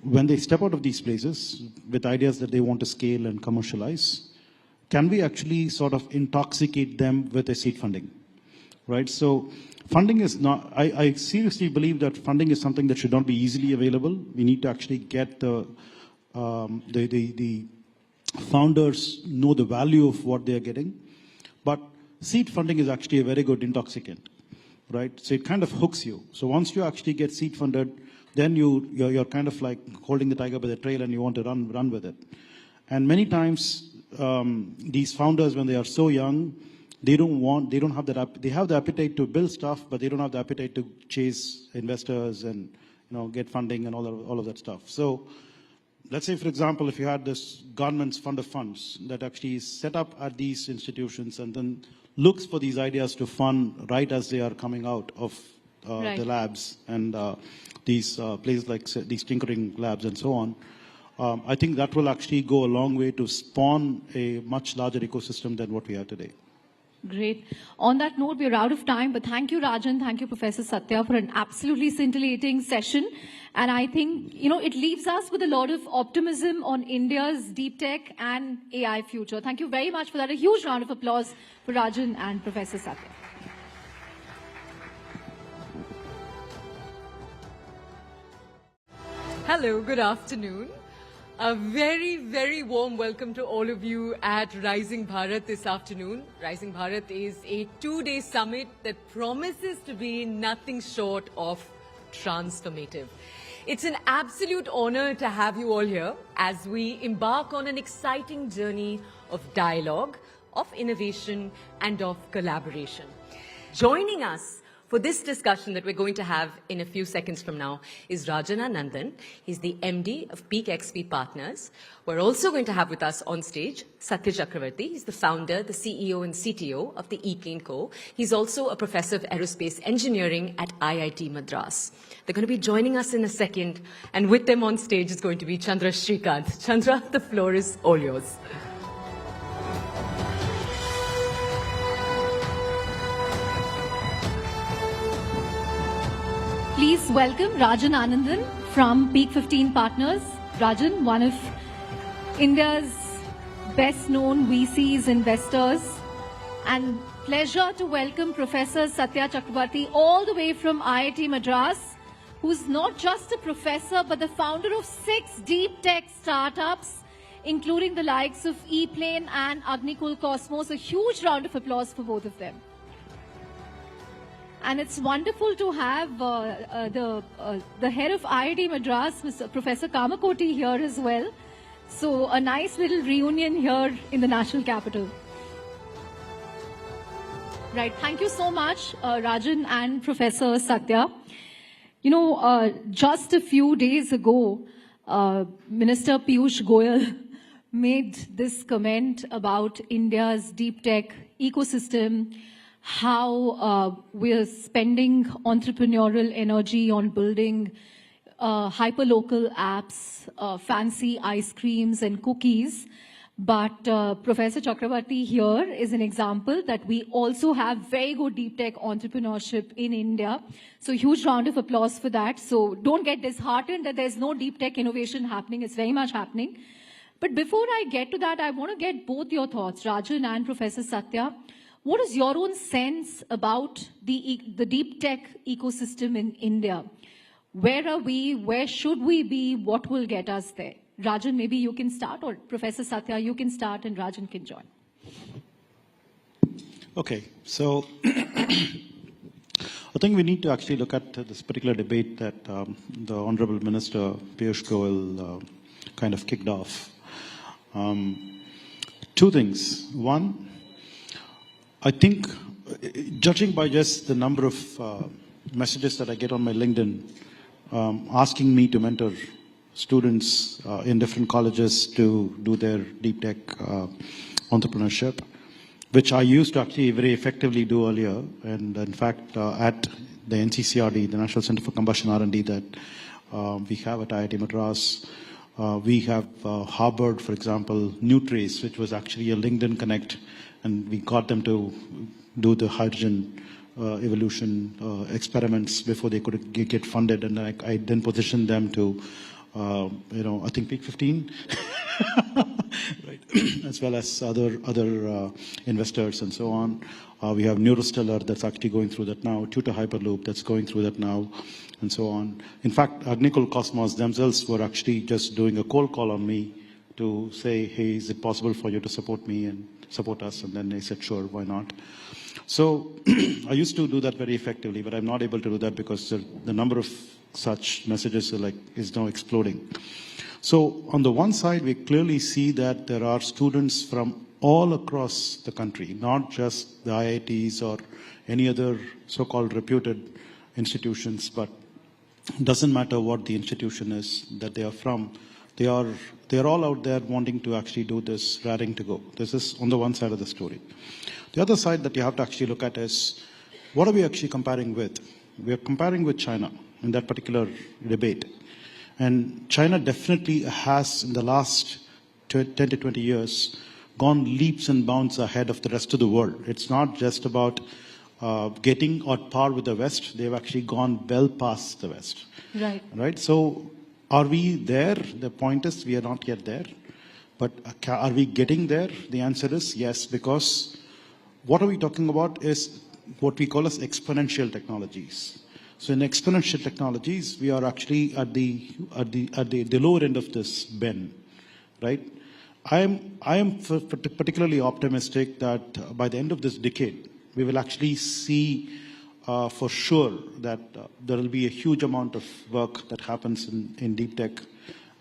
when they step out of these places with ideas that they want to scale and commercialize, can we actually sort of intoxicate them with a seed funding, right? So funding is not, I seriously believe that funding is something that should not be easily available. We need to actually get the founders know the value of what they are getting. But seed funding is actually a very good intoxicant, right? So it kind of hooks you. So once you actually get seed funded, then you're kind of like holding the tiger by the tail and you want to run with it. And many times, these founders, when they are so young, they have the appetite to build stuff, but they don't have the appetite to chase investors and get funding and all of that stuff. So let's say, for example, if you had this government's fund of funds that actually is set up at these institutions and then looks for these ideas to fund right as they are coming out of the labs and these places like these tinkering labs and so on, I think that will actually go a long way to spawn a much larger ecosystem than what we have today. Great. On that note, we're out of time, but thank you, Rajan. Thank you, Professor Satya, for an absolutely scintillating session. And I think, it leaves us with a lot of optimism on India's deep tech and AI future. Thank you very much for that. A huge round of applause for Rajan and Professor Satya. Hello, good afternoon. A very, very warm welcome to all of you at Rising Bharat this afternoon. Rising Bharat is a 2-day summit that promises to be nothing short of transformative. It's an absolute honor to have you all here as we embark on an exciting journey of dialogue, of innovation, and of collaboration. Joining us for this discussion that we're going to have in a few seconds from now is Rajan Anandan. He's the MD of Peak XP Partners. We're also going to have with us on stage Satya Chakravarti. He's the founder, the CEO and CTO of the eClean Co. He's also a professor of aerospace engineering at IIT Madras. They're going to be joining us in a second, and with them on stage is going to be Chandra Srikanth. Chandra, the floor is all yours. Please welcome Rajan Anandan from Peak 15 Partners. Rajan, one of India's best-known VCs, investors. And pleasure to welcome Professor Satya Chakravarti all the way from IIT Madras, who's not just a professor, but the founder of 6 deep tech startups, including the likes of ePlane and Agnikul Cosmos. A huge round of applause for both of them. And it's wonderful to have the head of IIT Madras, Mr. Professor Kamakoti, here as well. So a nice little reunion here in the national capital. Right. Thank you so much, Rajan and Professor Satya. Just a few days ago, Minister Piyush Goyal made this comment about India's deep tech ecosystem, how we're spending entrepreneurial energy on building hyperlocal apps, fancy ice creams and cookies. But Professor Chakravarti here is an example that we also have very good deep tech entrepreneurship in India. So huge round of applause for that. So don't get disheartened that there's no deep tech innovation happening. It's very much happening. But before I get to that, I want to get both your thoughts, Rajan and Professor Satya. What is your own sense about the deep tech ecosystem in India? Where are we? Where should we be? What will get us there? Rajan, maybe you can start, or Professor Satya, you can start and Rajan can join. Okay, so I think we need to actually look at this particular debate that the Honorable Minister Piyush Goyal kind of kicked off. 2 things. One, I think, judging by just the number of messages that I get on my LinkedIn asking me to mentor students in different colleges to do their deep tech entrepreneurship, which I used to actually very effectively do earlier. And in fact, at the NCCRD, the National Center for Combustion R&D that we have at IIT Madras, we have harbored, for example, Nutrace, which was actually a LinkedIn Connect, and we got them to do the hydrogen evolution experiments before they could get funded. And I then positioned them to, I think Peak 15 right? As well as other investors and so on. We have Neurostellar that's actually going through that now, Tutor Hyperloop that's going through that now, and so on. In fact, Agnikul Cosmos themselves were actually just doing a cold call on me to say, hey, is it possible for you to support me and support us? And then they said, sure, why not? So I used to do that very effectively, but I'm not able to do that because the number of such messages is now exploding. So on the one side, we clearly see that there are students from all across the country, not just the IITs or any other so-called reputed institutions, but it doesn't matter what the institution is that they are from. They are all out there wanting to actually do this, raring to go. This is on the one side of the story. The other side that you have to actually look at is, what are we actually comparing with? We are comparing with China in that particular debate. And China definitely has, in the last 10 to 20 years, gone leaps and bounds ahead of the rest of the world. It's not just about getting on par with the West. They've actually gone well past the West. Right. Right? So are we there? The point is, we are not yet there. But are we getting there? The answer is yes, because what are we talking about is what we call as exponential technologies. So in exponential technologies, we are actually at the lower end of this bend, right? I am particularly optimistic that by the end of this decade, we will actually see for sure that there will be a huge amount of work that happens in deep tech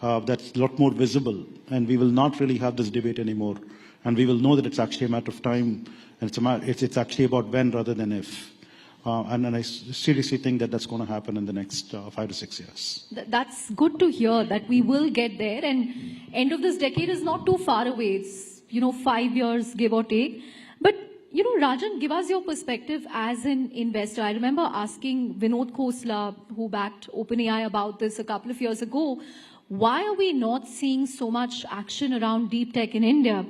that's a lot more visible, and we will not really have this debate anymore. And we will know that it's actually a matter of time, and it's actually about when rather than if. And I seriously think that that's going to happen in the next 5 to 6 years. That's good to hear that we will get there, and end of this decade is not too far away. It's 5 years, give or take. But Rajan, give us your perspective as an investor. I remember asking Vinod Khosla, who backed OpenAI, about this a couple of years ago. Why are we not seeing so much action around deep tech in India?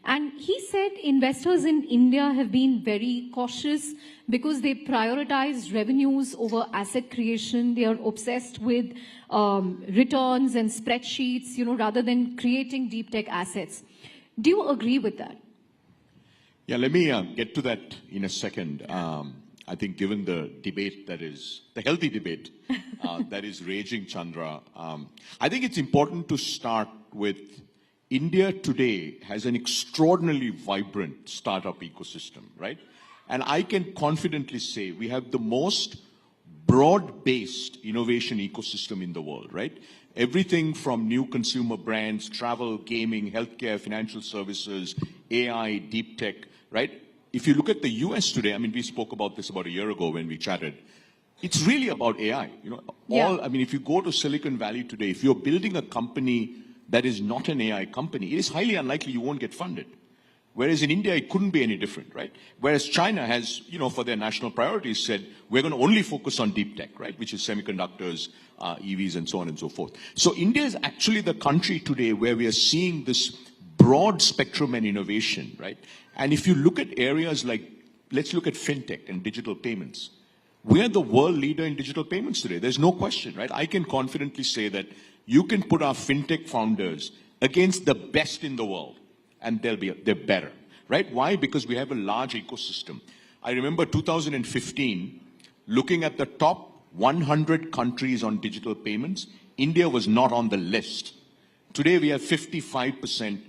And he said investors in India have been very cautious because they prioritize revenues over asset creation. They are obsessed with returns and spreadsheets, rather than creating deep tech assets. Do you agree with that? Yeah, let me get to that in a second. I think given the debate the healthy debate that is raging, Chandra, I think it's important to start with India today has an extraordinarily vibrant startup ecosystem, right? And I can confidently say we have the most broad-based innovation ecosystem in the world, right? Everything from new consumer brands, travel, gaming, healthcare, financial services, AI, deep tech, right? If you look at the US today, I mean, we spoke about this about a year ago when we chatted. It's really about AI. If you go to Silicon Valley today, if you're building a company that is not an AI company, it is highly unlikely you won't get funded. Whereas in India, it couldn't be any different, right? Whereas China has, for their national priorities said, we're going to only focus on deep tech, right? Which is semiconductors, EVs, and so on and so forth. So India is actually the country today where we are seeing this broad spectrum and innovation, right? And if you look at areas like, let's look at fintech and digital payments. We're the world leader in digital payments today. There's no question, right? I can confidently say that you can put our fintech founders against the best in the world, and they're better, right? Why? Because we have a large ecosystem. I remember 2015, looking at the top 100 countries on digital payments, India was not on the list. Today, we have 55%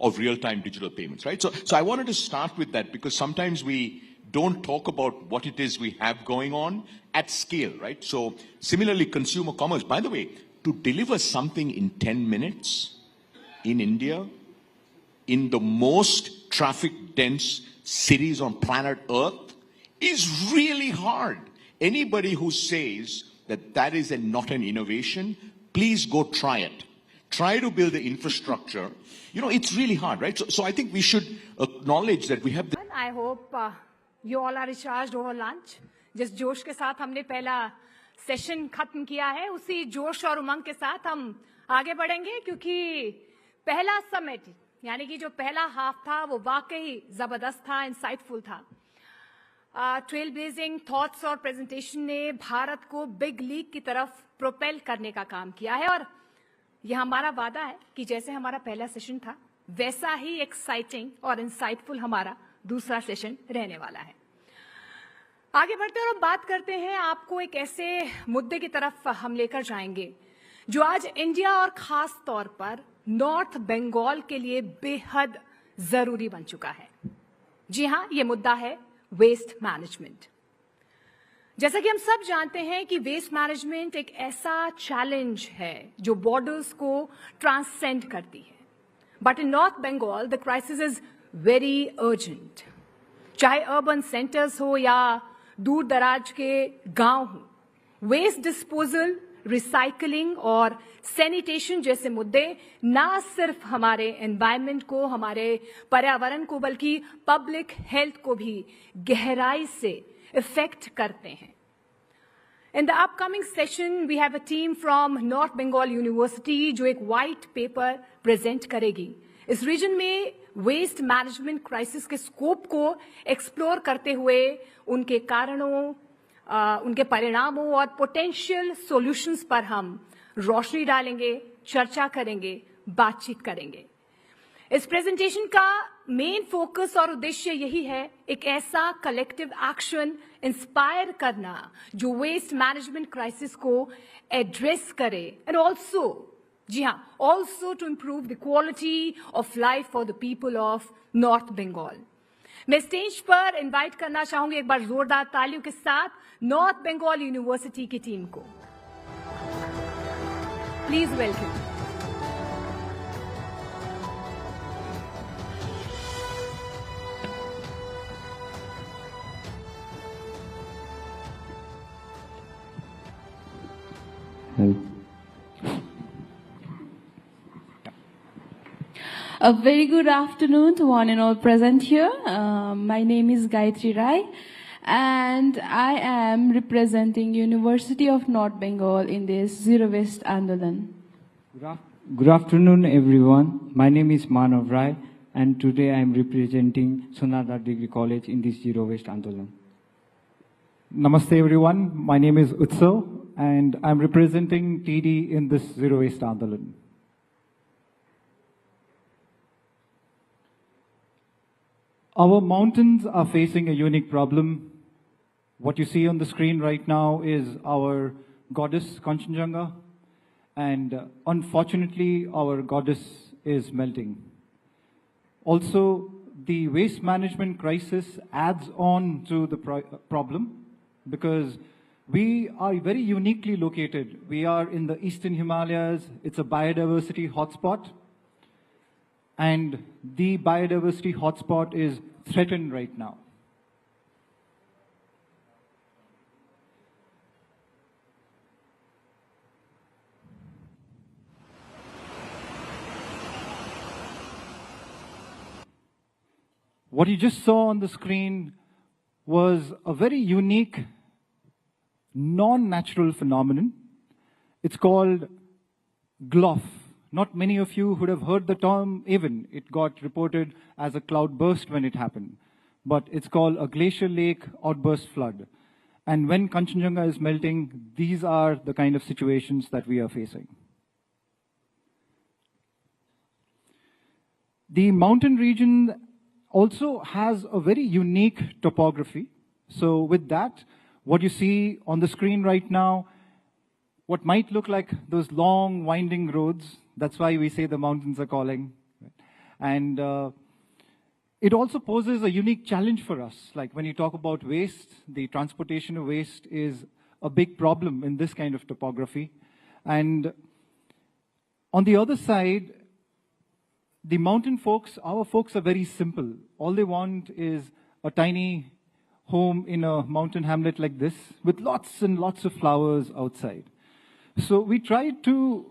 of real-time digital payments, right? So I wanted to start with that because sometimes we don't talk about what it is we have going on at scale, right? So similarly, consumer commerce, by the way, to deliver something in 10 minutes in India, in the most traffic-dense cities on planet Earth, is really hard. Anybody who says that is not an innovation, please go try it. Try to build the infrastructure. It's really hard, right? So I think we should acknowledge that we have the... I hope you all are recharged over lunch. जिस जोश के साथ हमने पहला session खत्म किया है, उसी जोश और उमंग के साथ हम आगे बढ़ेंगे, क्योंकि पहला समिट यानी कि जो पहला हाफ था वो वाकई जबरदस्त था, इंसाइटफुल था. ट्रेल ब्लेजिंग थॉट्स और प्रेजेंटेशन ने भारत को बिग लीग की तरफ प्रोपेल करने का काम किया है, और यह हमारा वादा है कि जैसे हमारा पहला सेशन था वैसा ही एक्साइटिंग और इंसाइटफुल हमारा दूसरा सेशन रहने वाला है। आगे बढ़ते हैं और बात करते हैं, आपको एक ऐसे मुद्दे की तरफ हम लेकर जाएंगे जो आज इंडिया और खास तौर पर नॉर्थ बंगाल के लिए बेहद जरूरी बन चुका है। जी हां, ये मुद्दा है वेस्ट मैनेजमेंट। जैसा कि हम सब जानते हैं कि वेस्ट मैनेजमेंट एक ऐसा चैलेंज है जो बॉर्डर्स को ट्रांसेंड करती है। But in North Bengal the crisis is very urgent. चाहे अर्बन सेंटर्स हो या दूर दराज के गांव हो, वेस्ट डिस्पोजल, रिसाइकलिंग और सैनिटेशन जैसे मुद्दे ना सिर्फ हमारे एनवायरनमेंट को, हमारे पर्यावरण को, बल्कि पब्लिक हेल्थ को भी गहराई से इफेक्ट करते हैं। In the upcoming session, we have a team from North Bengal University जो एक white paper present करेगी। इस रीजन में वेस्ट मैनेजमेंट क्राइसिस के स्कोप को एक्सप्लोर करते हुए उनके कारणों, उनके परिणामों और पोटेंशियल सॉल्यूशंस पर हम रोशनी डालेंगे, चर्चा करेंगे, बातचीत करेंगे। इस प्रेजेंटेशन का मेन फोकस और उद्देश्य यही है, एक ऐसा कलेक्टिव एक्शन इंस्पायर करना जो वेस्ट मैनेजमेंट क्राइसिस को एड्रेस करे एंड ऑल्सो, जी हां, also to improve the quality of life for the people of North Bengal. मैं स्टेज पर इनवाइट करना चाहूंगी एक बार जोरदार तालियों के साथ नॉर्थ बंगाल यूनिवर्सिटी की टीम को। Please welcome. A very good afternoon to one and all present here. My name is Gayatri Rai and I am representing University of North Bengal in this Zero Waste Andolan. Good afternoon everyone. My name is Manav Rai and today I am representing Sonada Degree College in this Zero Waste Andolan. Namaste everyone. My name is Utsav and I am representing TD in this Zero Waste Andolan. Our mountains are facing a unique problem. What you see on the screen right now is our goddess Kanchenjunga, and unfortunately our goddess is melting. Also, the waste management crisis adds on to the problem because we are very uniquely located. We are in the Eastern Himalayas. It's a biodiversity hotspot. And the biodiversity hotspot is threatened right now. What you just saw on the screen was a very unique, non-natural phenomenon. It's called GLOF. Not many of you would have heard the term even. It got reported as a cloud burst when it happened. But it's called a glacial lake outburst flood. And when Kanchenjunga is melting, these are the kind of situations that we are facing. The mountain region also has a very unique topography. So with that, what you see on the screen right now, what might look like those long winding roads, that's why we say the mountains are calling. And it also poses a unique challenge for us. Like when you talk about waste, the transportation of waste is a big problem in this kind of topography. And on the other side, the mountain folks, our folks are very simple. All they want is a tiny home in a mountain hamlet like this with lots and lots of flowers outside. So we tried to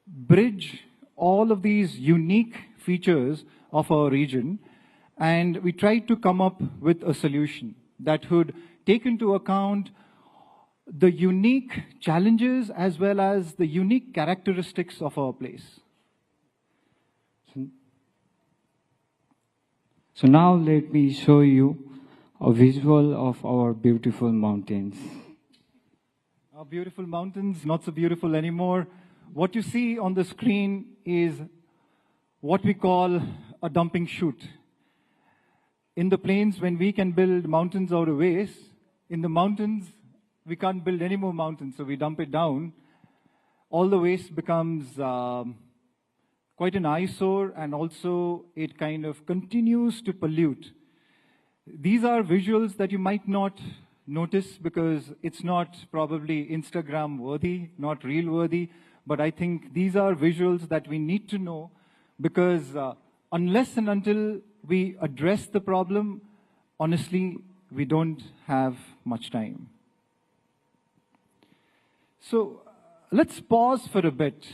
bridge all of these unique features of our region, and we tried to come up with a solution that would take into account the unique challenges as well as the unique characteristics of our place. So now let me show you a visual of our beautiful mountains. Our beautiful mountains, not so beautiful anymore. What you see on the screen is what we call a dumping chute. In the plains, when we can build mountains out of waste, in the mountains, we can't build any more mountains, so we dump it down. All the waste becomes quite an eyesore, and also it kind of continues to pollute. These are visuals that you might not notice because it's not probably Instagram worthy, not reel worthy, but I think these are visuals that we need to know because unless and until we address the problem, honestly, we don't have much time. So let's pause for a bit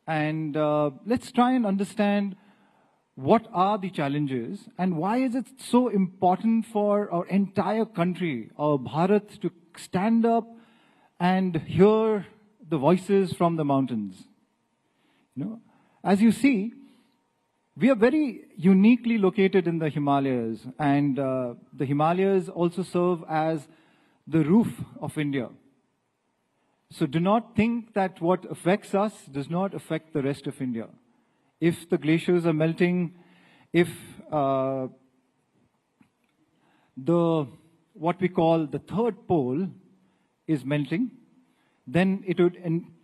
and let's try and understand what are the challenges and why is it so important for our entire country, our Bharat, to stand up and hear the voices from the mountains. You know, as you see, we are very uniquely located in the Himalayas, and the Himalayas also serve as the roof of India. So do not think that what affects us does not affect the rest of India. If the glaciers are melting, if what we call the third pole is melting, then it would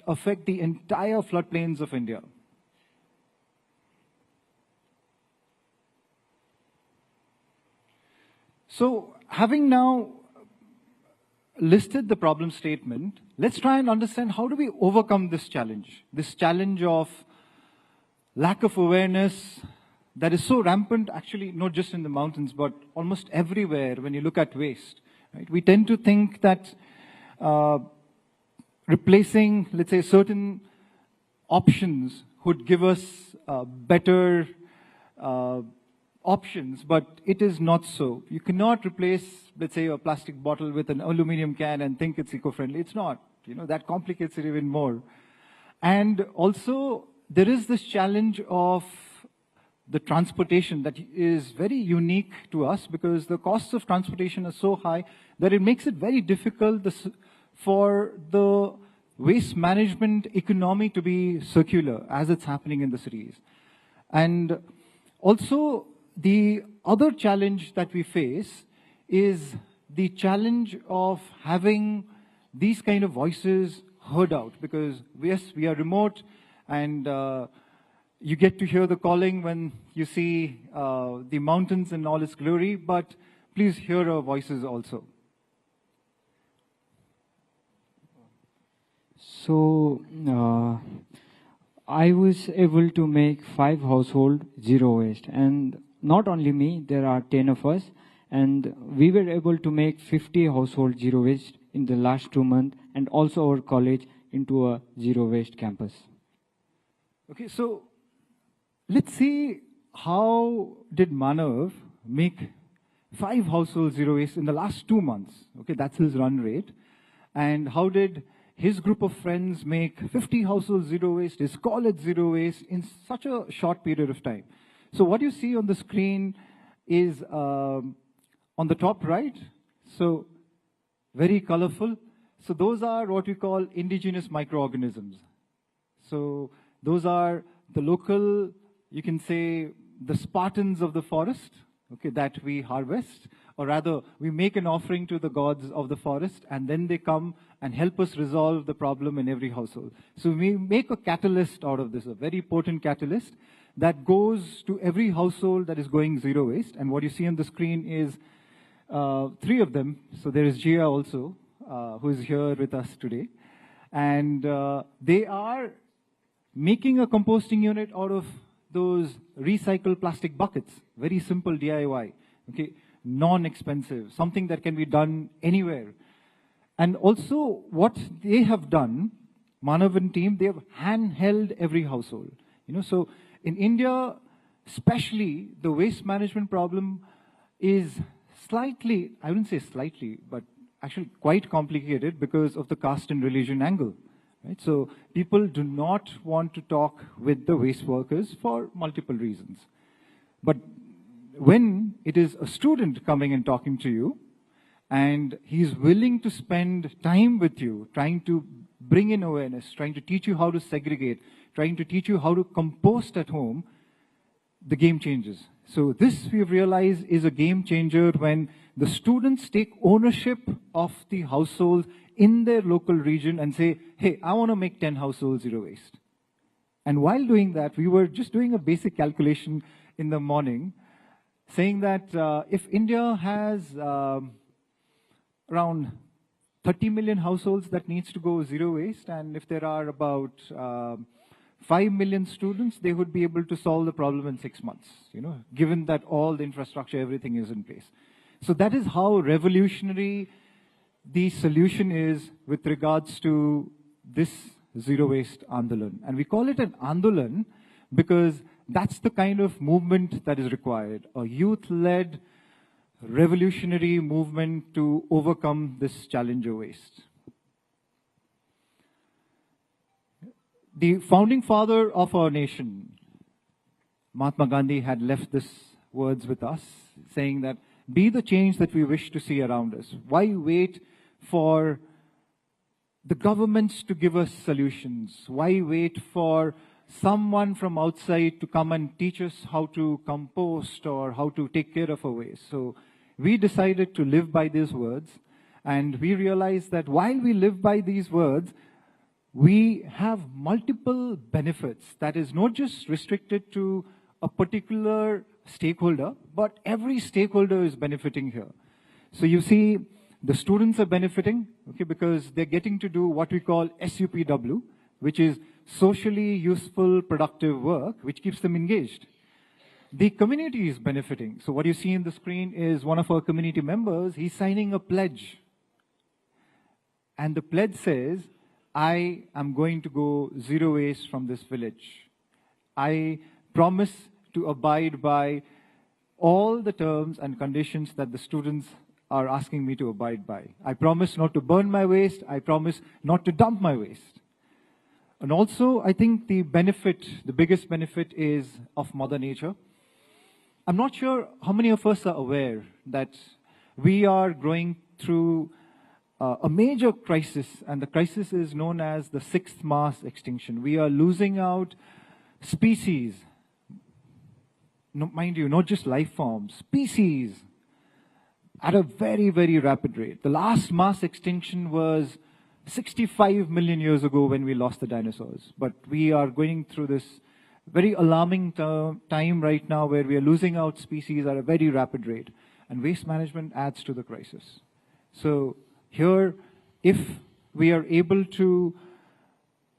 affect the entire floodplains of India. So, having now listed the problem statement, let's try and understand how do we overcome this challenge of lack of awareness that is so rampant, actually, not just in the mountains, but almost everywhere when you look at waste. Right? We tend to think that replacing, let's say, certain options would give us better options, but it is not so. You cannot replace, let's say, a plastic bottle with an aluminum can and think it's eco-friendly. It's not. You know, that complicates it even more. And also, there is this challenge of the transportation that is very unique to us because the costs of transportation are so high that it makes it very difficult for the waste management economy to be circular as it's happening in the cities. And also, the other challenge that we face is the challenge of having these kind of voices heard out because, yes, we are remote and you get to hear the calling when you see the mountains in all its glory, but please hear our voices also. So, I was able to make 5 households zero waste, and not only me, there are 10 of us, and we were able to make 50 households zero waste in the last 2 months, and also our college into a zero waste campus. Okay, so let's see how did Manav make 5 households zero waste in the last 2 months. Okay, that's his run rate. And how did his group of friends make 50 households zero waste, his college zero waste in such a short period of time. So what you see on the screen is on the top right, so very colorful. So those are what we call indigenous microorganisms. So those are the local, you can say, the Spartans of the forest, okay, that we harvest, or rather, we make an offering to the gods of the forest, and then they come and help us resolve the problem in every household. So we make a catalyst out of this, a very potent catalyst that goes to every household that is going zero waste. And what you see on the screen is 3 of them. So there is Jia also, who is here with us today. And they are making a composting unit out of those recycled plastic buckets. Very simple DIY, okay, non-expensive, something that can be done anywhere. And also what they have done, Manav and team, they have handheld every household. You know, so in India, especially, the waste management problem is slightly, I wouldn't say slightly, but actually quite complicated because of the caste and religion angle. Right? So people do not want to talk with the waste workers for multiple reasons. But when it is a student coming and talking to you, and he's willing to spend time with you, trying to bring in awareness, trying to teach you how to segregate, trying to teach you how to compost at home, the game changes. So this we've realized is a game changer when the students take ownership of the household in their local region and say, hey, I want to make 10 households zero waste. And while doing that, we were just doing a basic calculation in the morning, saying that if India has around 30 million households that needs to go zero waste, and if there are about 5 million students, they would be able to solve the problem in 6 months, given that all the infrastructure, everything is in place. So that is how revolutionary the solution is with regards to this zero waste Andolan. And we call it an Andolan because that's the kind of movement that is required, a youth-led revolutionary movement to overcome this challenge of waste. The founding father of our nation, Mahatma Gandhi, had left these words with us, saying that, be the change that we wish to see around us. Why wait for the governments to give us solutions? Why wait for someone from outside to come and teach us how to compost or how to take care of our waste? So we decided to live by these words, and we realized that while we live by these words, we have multiple benefits that is not just restricted to a particular stakeholder, but every stakeholder is benefiting here. So you see, the students are benefiting, okay, because they're getting to do what we call SUPW, which is socially useful, productive work, which keeps them engaged. The community is benefiting. So what you see in the screen is one of our community members, he's signing a pledge. And the pledge says, I am going to go zero waste from this village. I promise to abide by all the terms and conditions that the students are asking me to abide by. I promise not to burn my waste. I promise not to dump my waste. And also, I think the benefit, the biggest benefit is of Mother Nature. I'm not sure how many of us are aware that we are going through a major crisis, and the crisis is known as the 6th mass extinction. We are losing out species, mind you, not just life forms, species, at a very, very rapid rate. The last mass extinction was 65 million years ago when we lost the dinosaurs. But we are going through this very alarming time right now where we are losing out species at a very rapid rate. And waste management adds to the crisis. So here, if we are able to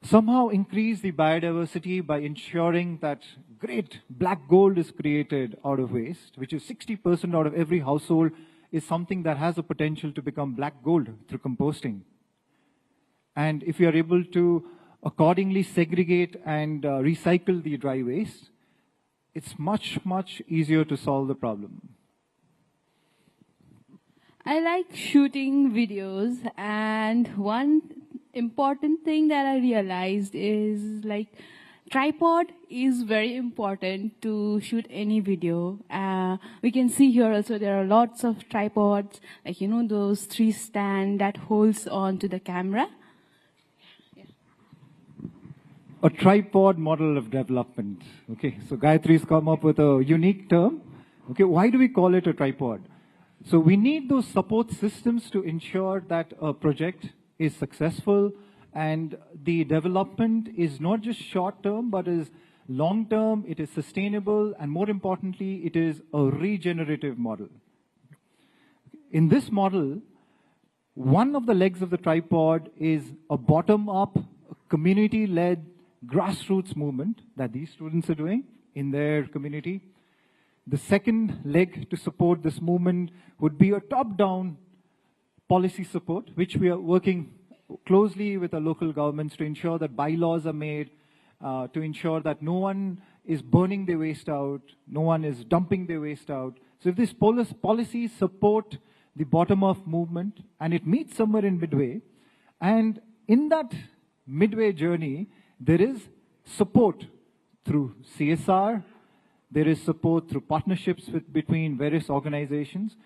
somehow increase the biodiversity by ensuring that great black gold is created out of waste, which is 60% out of every household, is something that has a potential to become black gold through composting. And if we are able to accordingly segregate and recycle the dry waste, it's much, much easier to solve the problem. I like shooting videos, and one important thing that I realized is like tripod is very important to shoot any video. We can see here also there are lots of tripods, like those 3 stand that holds on to the camera. A tripod model of development. Okay, so Gayatri's come up with a unique term. Okay, why do we call it a tripod? So we need those support systems to ensure that a project is successful and the development is not just short-term, but is long-term, it is sustainable, and more importantly, it is a regenerative model. In this model, one of the legs of the tripod is a bottom-up, community-led grassroots movement that these students are doing in their community. The second leg to support this movement would be a top-down policy support, which we are working closely with the local governments to ensure that bylaws are made, to ensure that no one is burning their waste out, no one is dumping their waste out. So if these policies support the bottom-up movement, and it meets somewhere in midway, and in that midway journey, there is support through CSR, there is support through partnerships between various organizations.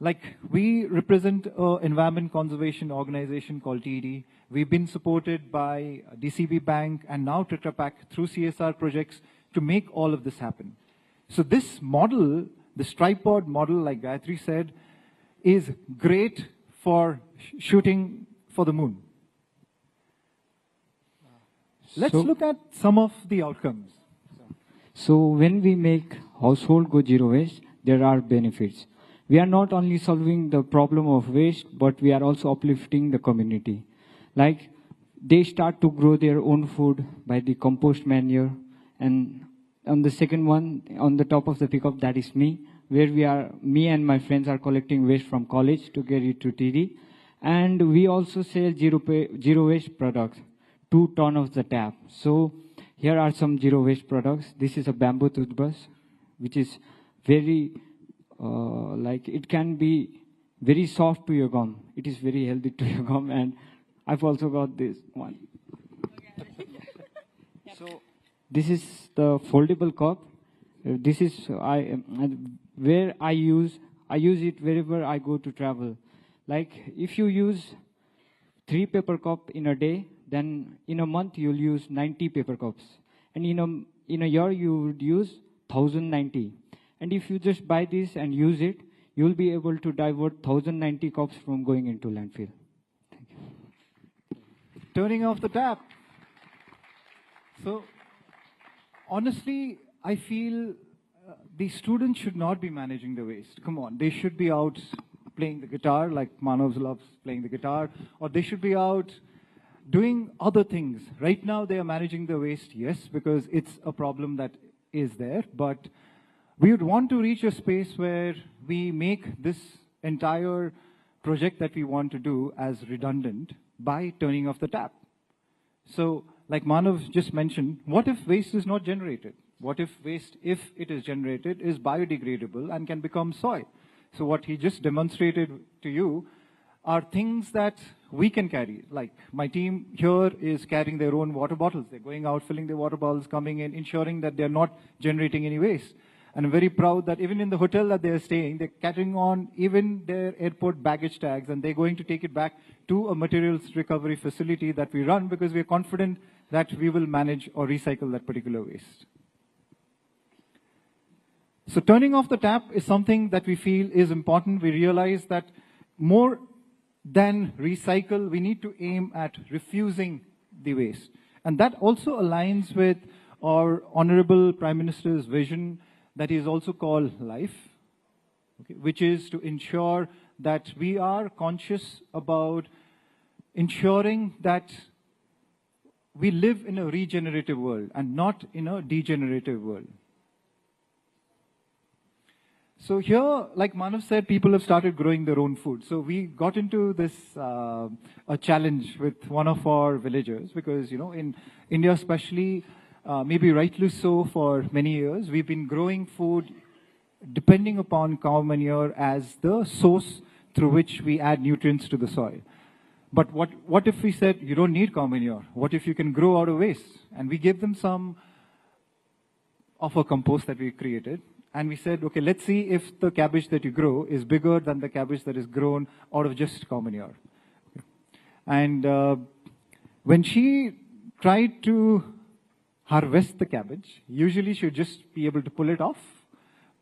Like we represent an environment conservation organization called TED. We've been supported by DCB Bank and now Tetra Pak through CSR projects to make all of this happen. So this model, this tripod model, like Gayatri said, is great for shooting for the moon. Let's look at some of the outcomes. So when we make household go zero waste, there are benefits. We are not only solving the problem of waste, but we are also uplifting the community. Like, they start to grow their own food by the compost manure. And on the second one, on the top of the pickup, that is me, where me and my friends are collecting waste from college to get it to TD. And we also sell zero waste products, 2 tons of the tap. So here are some zero waste products. This is a bamboo toothbrush, which is very, it can be very soft to your gum. It is very healthy to your gum. And I've also got this one. So this is the foldable cup. This is where I use it wherever I go to travel. Like, if you use 3 paper cups in a day, then in a month you'll use 90 paper cups. And in a year you would use 1090. And if you just buy this and use it, you'll be able to divert 1090 cups from going into landfill. Thank you. Turning off the tap. So, honestly, I feel the students should not be managing the waste. Come on, they should be out playing the guitar, like Manav loves playing the guitar, or they should be out doing other things. Right now, they are managing the waste, yes, because it's a problem that is there, but we would want to reach a space where we make this entire project that we want to do as redundant by turning off the tap. So, like Manav just mentioned, what if waste is not generated? What if waste, if it is generated, is biodegradable and can become soil? So what he just demonstrated to you are things that we can carry. Like, my team here is carrying their own water bottles. They're going out, filling their water bottles, coming in, ensuring that they're not generating any waste. And I'm very proud that even in the hotel that they're staying, they're carrying on even their airport baggage tags, and they're going to take it back to a materials recovery facility that we run, because we're confident that we will manage or recycle that particular waste. So turning off the tap is something that we feel is important. We realize that more than recycle, we need to aim at refusing the waste. And that also aligns with our Honorable Prime Minister's vision that is also called LIFE, okay, which is to ensure that we are conscious about ensuring that we live in a regenerative world and not in a degenerative world. So here, like Manav said, people have started growing their own food. So we got into this a challenge with one of our villagers, because, you know, in India especially, maybe rightly so, for many years, we've been growing food depending upon cow manure as the source through which we add nutrients to the soil. But what if we said, you don't need cow manure? What if you can grow out of waste? And we gave them some of a compost that we created. And we said, okay, let's see if the cabbage that you grow is bigger than the cabbage that is grown out of just cow manure. And when she tried to harvest the cabbage, usually she would just be able to pull it off.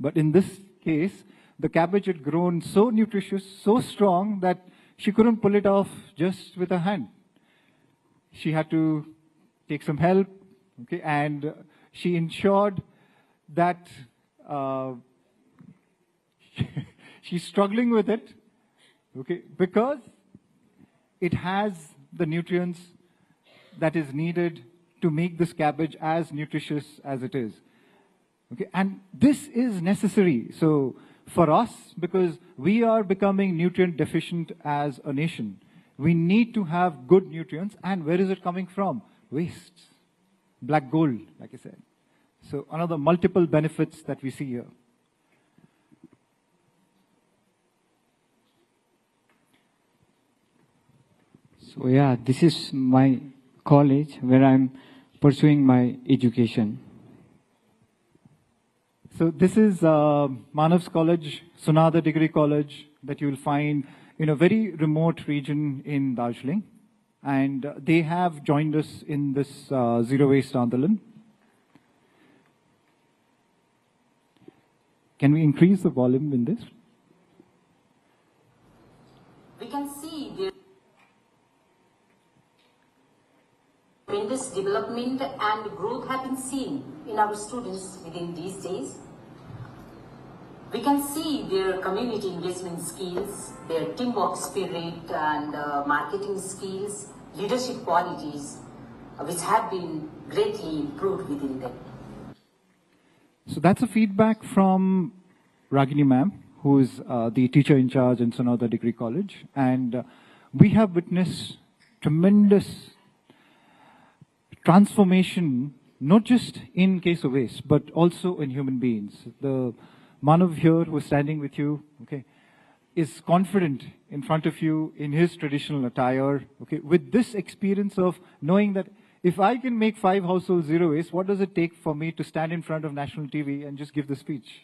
But in this case, the cabbage had grown so nutritious, so strong, that she couldn't pull it off just with her hand. She had to take some help, okay, and she ensured that she's struggling with it, okay, because it has the nutrients that is needed to make this cabbage as nutritious as it is. Okay, and this is necessary. So for us, because we are becoming nutrient deficient as a nation, we need to have good nutrients. And where is it coming from? Waste. Black gold, like I said. So another multiple benefits that we see here. So yeah, this is my college where I'm pursuing my education. So this is Manav's college, Sunada Degree College, that you will find in a very remote region in Darjeeling. And they have joined us in this Zero Waste Andolan. Can we increase the volume in this? We can see the tremendous development and growth have been seen in our students within these days. We can see their community engagement skills, their teamwork spirit and marketing skills, leadership qualities, which have been greatly improved within them. So that's a feedback from Ragini ma'am, who is the teacher in charge in Sonada Degree College. And we have witnessed tremendous transformation, not just in case of waste, but also in human beings. The Manav here, who is standing with you, okay, is confident in front of you in his traditional attire, okay, with this experience of knowing that if I can make 5 households zero waste, what does it take for me to stand in front of national TV and just give the speech?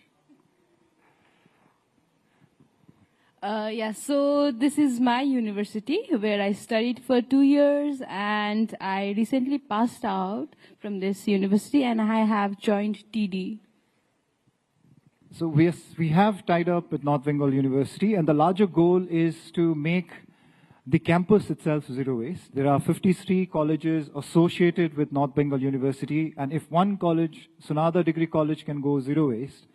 Yeah, so this is my university where I studied for 2 years, and I recently passed out from this university and I have joined TD. So we have tied up with North Bengal University, and the larger goal is to make the campus itself zero waste. There are 53 colleges associated with North Bengal University, and if one college, Sonada Degree College, can go zero waste,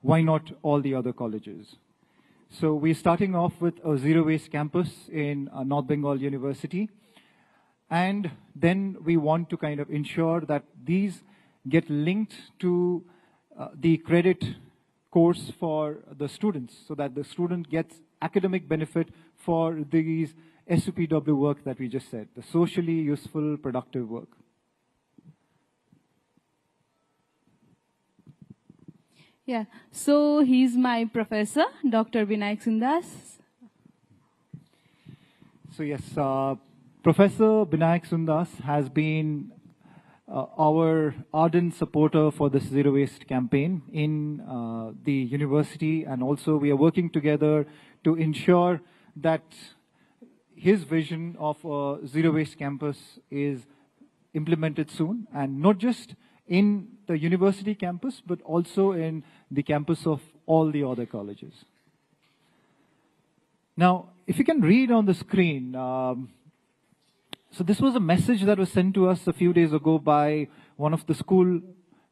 why not all the other colleges? So we're starting off with a zero waste campus in North Bengal University, and then we want to kind of ensure that these get linked to the credit course for the students, so that the student gets academic benefit for these SUPW work that we just said, the socially useful, productive work. Yeah, so he's my professor, Dr. Vinayak Sundas. So yes, Professor Vinayak Sundas has been our ardent supporter for this zero waste campaign in the university, and also we are working together to ensure that his vision of a zero waste campus is implemented soon, and not just in the university campus, but also in the campus of all the other colleges. Now, if you can read on the screen, so this was a message that was sent to us a few days ago by one of the school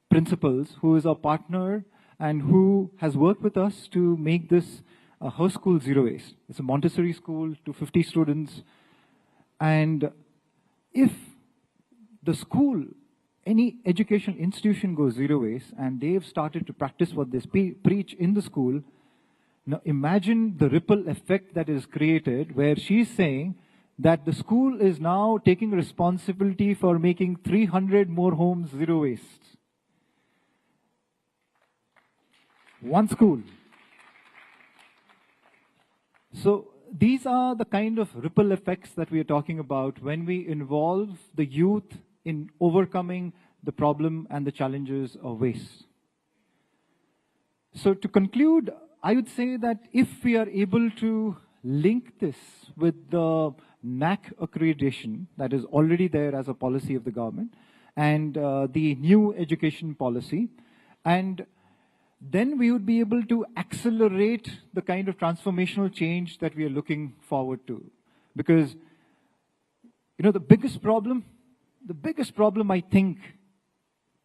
principals, who is our partner and who has worked with us to make this her school zero waste. It's a Montessori school, 250 students. And if the school, any education institution goes zero waste, and they've started to practice what they preach in the school, now imagine the ripple effect that is created, where she's saying that the school is now taking responsibility for making 300 more homes zero waste. One school. So these are the kind of ripple effects that we are talking about when we involve the youth in overcoming the problem and the challenges of waste. So to conclude, I would say that if we are able to link this with the NAC accreditation that is already there as a policy of the government, and the new education policy, and then we would be able to accelerate the kind of transformational change that we are looking forward to. Because, you know, the biggest problem I think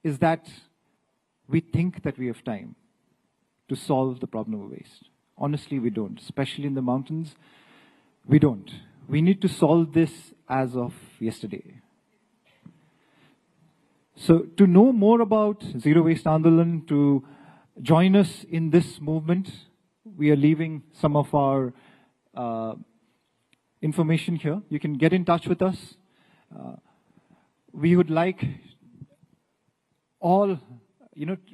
is that we think that we have time to solve the problem of waste. Honestly, we don't. Especially in the mountains, we don't. We need to solve this as of yesterday. So to know more about Zero Waste Andolan, to join us in this movement, we are leaving some of our information here. You can get in touch with us. We would like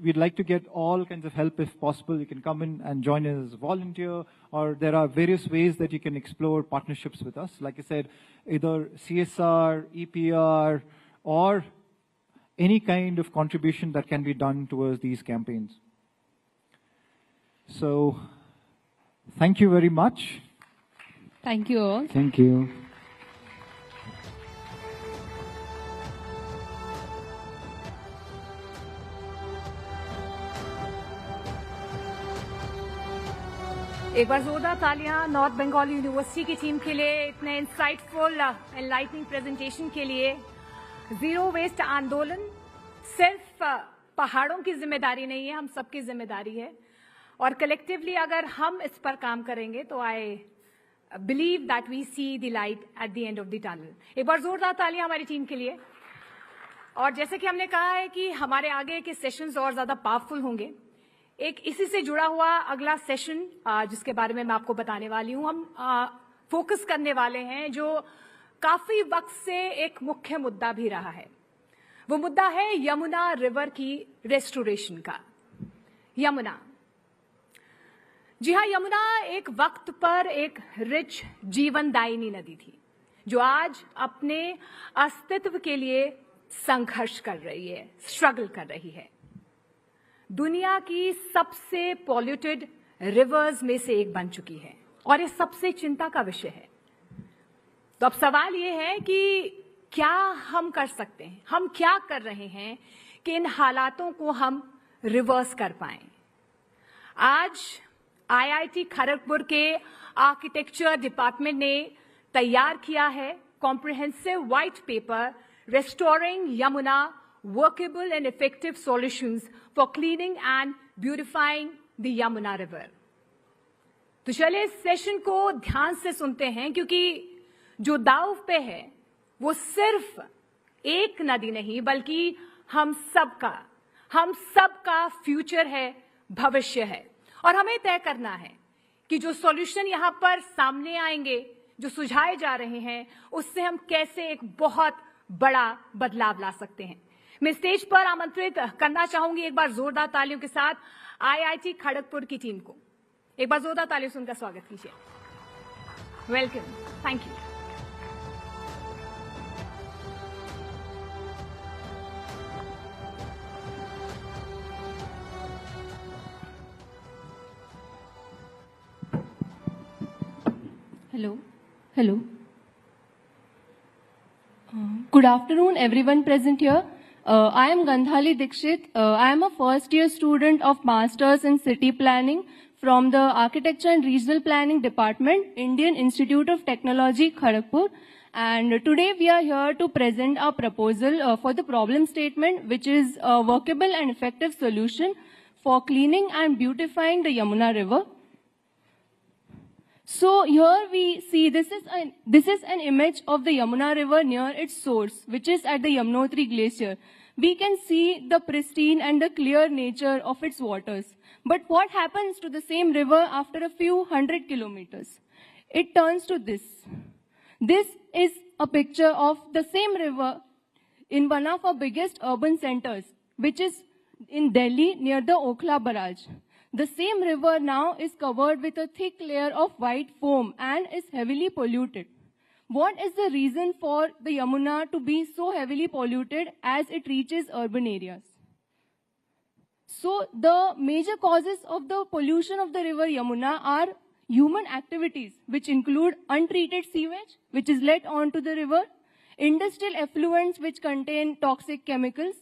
we'd like to get all kinds of help if possible. You can come in and join as a volunteer, or there are various ways that you can explore partnerships with us. Like I said, either CSR, EPR, or any kind of contribution that can be done towards these campaigns. So, thank you very much. Thank you all. Thank you. एक बार जोरदार तालियां north Bengal university की team के लिए इतने insightful enlightening presentation के लिए। जीरो वेस्ट आंदोलन सिर्फ पहाड़ों की जिम्मेदारी नहीं है, हम सबकी जिम्मेदारी है और कलेक्टिवली अगर हम इस पर काम करेंगे तो I believe that we see the light at the end of the tunnel. एक बार जोरदार तालियां हमारी टीम के लिए। और जैसे कि हमने कहा है कि हमारे आगे के सेशंस और ज्यादा पावरफुल होंगे, एक इसी से जुड़ा हुआ अगला सेशन जिसके बारे में मैं आपको बताने वाली हूं, हम फोकस करने वाले हैं जो काफी वक्त से एक मुख्य मुद्दा भी रहा है। वो मुद्दा है यमुना रिवर की रेस्टोरेशन का। यमुना, जी हाँ, यमुना एक वक्त पर एक रिच जीवनदायिनी नदी थी जो आज अपने अस्तित्व के लिए संघर्ष कर रही है, स्ट्रगल कर रही है। दुनिया की सबसे पॉल्यूटेड रिवर्स में से एक बन चुकी है और ये सबसे चिंता का विषय है। तो अब सवाल ये है कि क्या हम कर सकते हैं, हम क्या कर रहे हैं कि इन हालातों को हम रिवर्स कर पाएं। आज आईआईटी खड़गपुर के आर्किटेक्चर डिपार्टमेंट ने तैयार किया है comprehensive white paper Restoring Yamuna, Workable and Effective Solutions for Cleaning and Beautifying the Yamuna River। तो चलिए इस सेशन को ध्यान से सुनते हैं क्योंकि जो दांव पे है वो सिर्फ एक नदी नहीं बल्कि हम सबका फ्यूचर है, भविष्य है। और हमें तय करना है कि जो सॉल्यूशन यहाँ पर सामने आएंगे, जो सुझाए जा रहे हैं, उससे हम कैसे एक बहुत बड़ा बदलाव ला सकते हैं। मैं स्टेज पर आमंत्रित करना चाहूंगी एक बार जोरदार तालियों के साथ आईआईटी खड़गपुर की टीम को। एक बार जोरदार तालियों से उनका स्वागत कीजिए। Welcome, thank you. Hello. Good afternoon, everyone present here. I am Gandhali Dikshit. I am a first year student of Masters in City Planning from the Architecture and Regional Planning Department, Indian Institute of Technology, Kharagpur. And today we are here to present our proposal for the problem statement, which is a workable and effective solution for cleaning and beautifying the Yamuna River. So here we see this is an image of the Yamuna River near its source, which is at the Yamunotri Glacier. We can see the pristine and the clear nature of its waters. But what happens to the same river after a few hundred kilometers? It turns to this. This is a picture of the same river in one of our biggest urban centers, which is in Delhi near the Okhla barrage. The same river now is covered with a thick layer of white foam and is heavily polluted. What is the reason for the Yamuna to be so heavily polluted as it reaches urban areas? So the major causes of the pollution of the river Yamuna are human activities, which include untreated sewage, which is let onto the river, industrial effluents which contain toxic chemicals,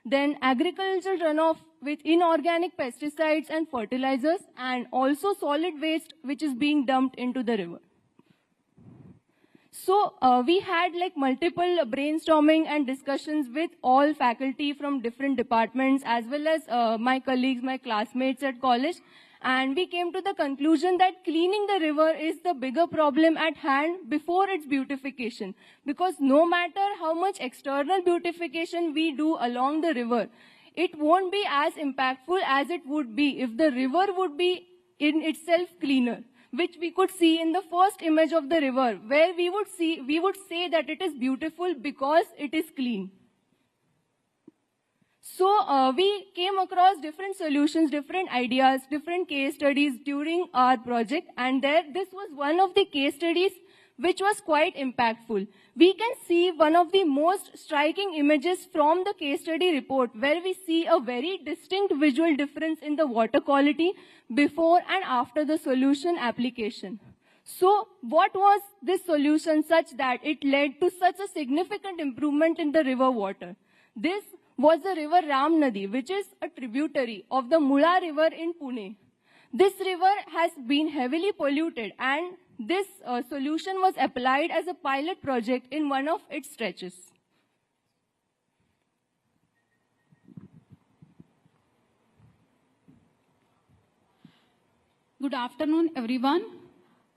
then agricultural runoff with inorganic pesticides and fertilizers, and also solid waste which is being dumped into the river. So we had like multiple brainstorming and discussions with all faculty from different departments as well as my colleagues, my classmates at college. And we came to the conclusion that cleaning the river is the bigger problem at hand before its beautification. Because no matter how much external beautification we do along the river, it won't be as impactful as it would be if the river would be in itself cleaner, which we could see in the first image of the river, where we would say that it is beautiful because it is clean. So we came across different solutions, different ideas, different case studies during our project, and this was one of the case studies which was quite impactful. We can see one of the most striking images from the case study report, where we see a very distinct visual difference in the water quality before and after the solution application. So what was this solution such that it led to such a significant improvement in the river water? This was the river Ram Nadi, which is a tributary of the Mula River in Pune. This river has been heavily polluted, and this solution was applied as a pilot project in one of its stretches. Good afternoon, everyone.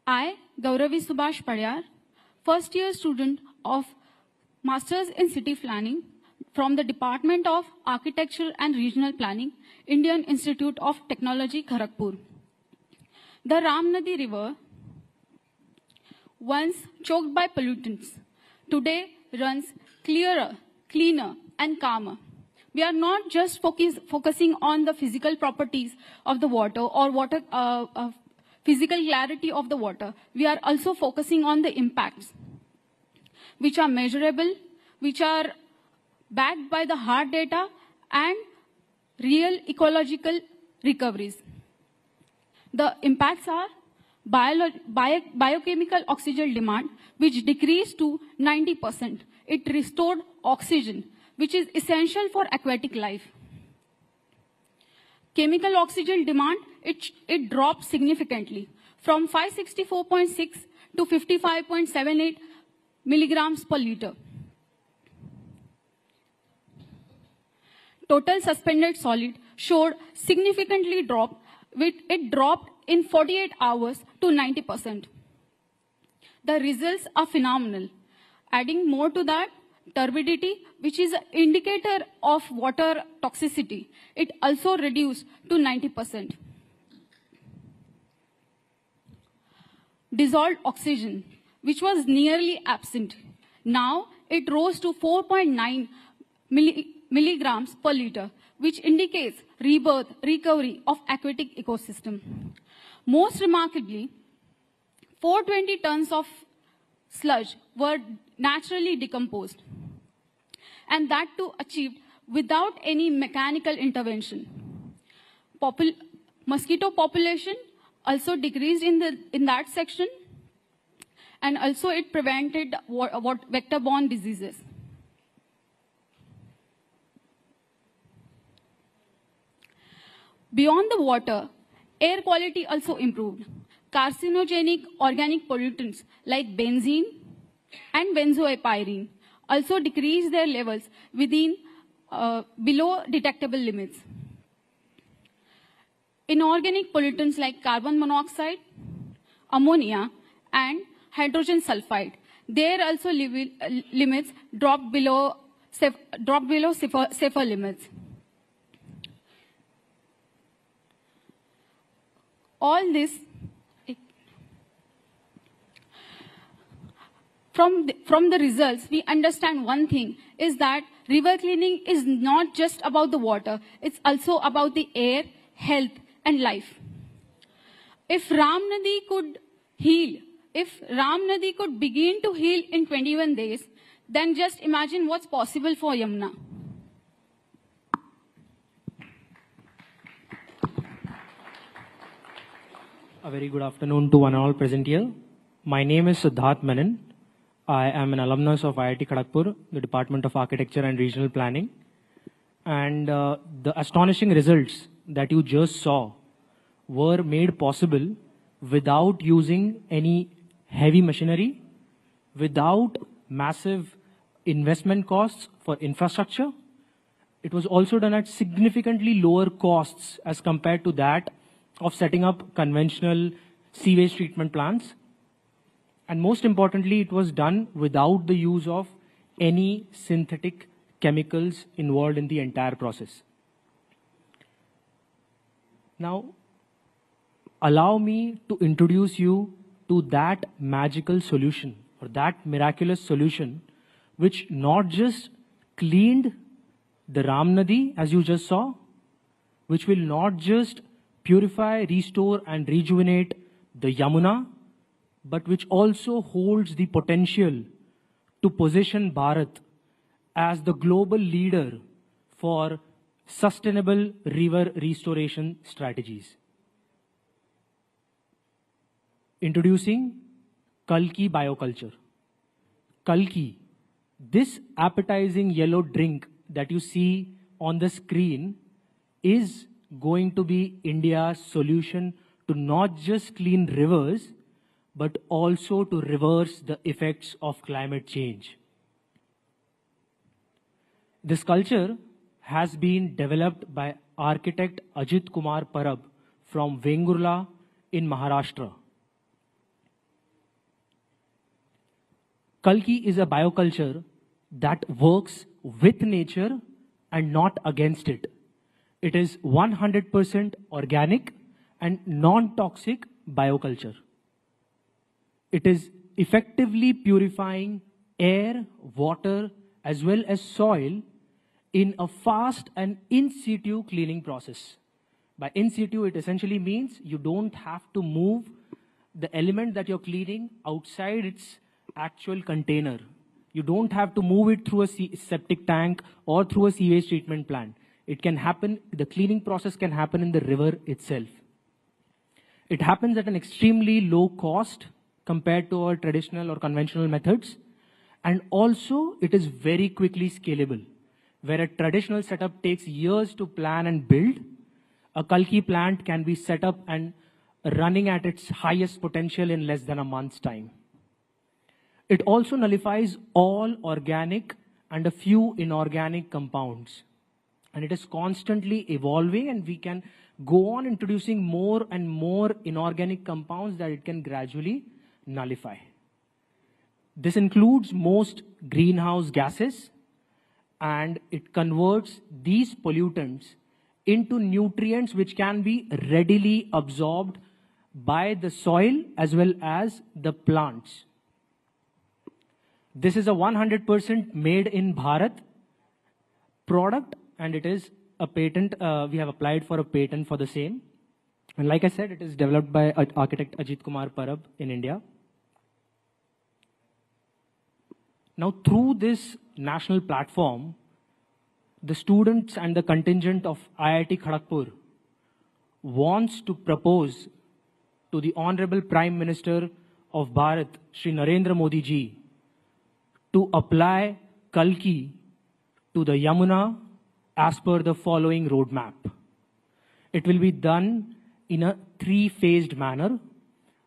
I, Gauravi Subhash Padyar, first year student of Masters in City Planning from the Department of Architecture and Regional Planning, Indian Institute of Technology, Kharagpur. The Ramnadi River, once choked by pollutants, today runs clearer, cleaner, and calmer. We are not just focusing on the physical properties of the water or physical clarity of the water. We are also focusing on the impacts, which are measurable, which are backed by the hard data and real ecological recoveries. The impacts are biochemical oxygen demand, which decreased to 90%. It restored oxygen, which is essential for aquatic life. Chemical oxygen demand, it dropped significantly from 564.6 to 55.78 milligrams per liter. Total suspended solid showed significantly drop, it dropped in 48 hours to 90%. The results are phenomenal. Adding more to that, turbidity, which is an indicator of water toxicity, it also reduced to 90%. Dissolved oxygen, which was nearly absent, now it rose to 4.9 milligrams per liter, which indicates rebirth, recovery of aquatic ecosystem. Most remarkably, 420 tons of sludge were naturally decomposed, and that too achieved without any mechanical intervention. Mosquito population also decreased in that section, and also it prevented vector-borne diseases. Beyond the water, air quality also improved. Carcinogenic organic pollutants like benzene and benzoapyrene also decreased their levels within below detectable limits. Inorganic pollutants like carbon monoxide, ammonia, and hydrogen sulfide, their also limits dropped below safer limits. All this, from the results, we understand one thing, is that river cleaning is not just about the water, it's also about the air, health, and life. If Ramnadi could heal, if Ramnadi could begin to heal in 21 days, then just imagine what's possible for Yamuna. A very good afternoon to one and all present here. My name is Siddharth Menon. I am an alumnus of IIT Kharagpur, the Department of Architecture and Regional Planning. And the astonishing results that you just saw were made possible without using any heavy machinery, without massive investment costs for infrastructure. It was also done at significantly lower costs as compared to that of setting up conventional sewage treatment plants. And most importantly, it was done without the use of any synthetic chemicals involved in the entire process. Now, allow me to introduce you to that magical solution, or that miraculous solution, which not just cleaned the Ramnadi, as you just saw, which will not just purify, restore, and rejuvenate the Yamuna, but which also holds the potential to position Bharat as the global leader for sustainable river restoration strategies. Introducing Kolki bioculture. Kolki, this appetizing yellow drink that you see on the screen, is going to be India's solution to not just clean rivers, but also to reverse the effects of climate change. This culture has been developed by architect Ajit Kumar Parab from Vengurla in Maharashtra. Kolki is a bioculture that works with nature and not against it. It is 100% organic and non-toxic bioculture. It is effectively purifying air, water, as well as soil in a fast and in situ cleaning process. By in situ, it essentially means you don't have to move the element that you're cleaning outside its actual container. You don't have to move it through a septic tank or through a sewage treatment plant. It can happen, the cleaning process can happen in the river itself. It happens at an extremely low cost compared to our traditional or conventional methods. And also, it is very quickly scalable. Where a traditional setup takes years to plan and build, a Kolki plant can be set up and running at its highest potential in less than a month's time. It also nullifies all organic and a few inorganic compounds. And it is constantly evolving, and we can go on introducing more and more inorganic compounds that it can gradually nullify. This includes most greenhouse gases, and it converts these pollutants into nutrients which can be readily absorbed by the soil as well as the plants. This is a 100% made in Bharat product, and it is a patent. We have applied for a patent for the same. And like I said, it is developed by architect Ajit Kumar Parab in India. Now, through this national platform, the students and the contingent of IIT Kharagpur wants to propose to the Honorable Prime Minister of Bharat, Shri Narendra Modi ji, to apply Kolki to the Yamuna as per the following roadmap. It will be done in a three-phased manner.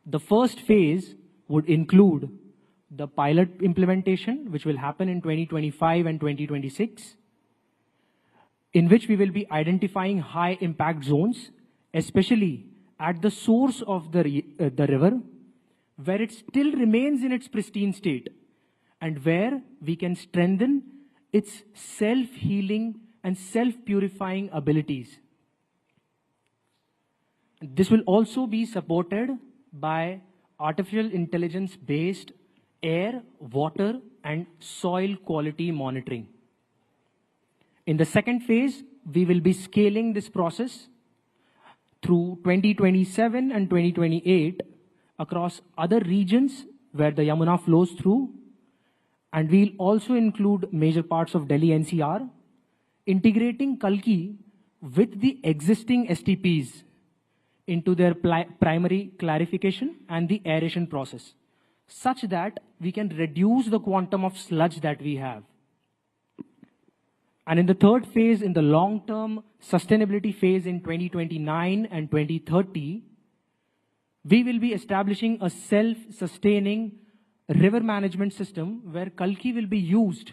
The first phase would include the pilot implementation, which will happen in 2025 and 2026, in which we will be identifying high impact zones, especially at the source of the river, where it still remains in its pristine state, and where we can strengthen its self-healing and self-purifying abilities. This will also be supported by artificial intelligence-based air, water, and soil quality monitoring. In the second phase, we will be scaling this process through 2027 and 2028 across other regions where the Yamuna flows through. And we'll also include major parts of Delhi NCR, integrating Kolki with the existing STPs into their primary clarification and the aeration process, such that we can reduce the quantum of sludge that we have. And in the third phase, in the long-term sustainability phase in 2029 and 2030, we will be establishing a self-sustaining river management system where Kolki will be used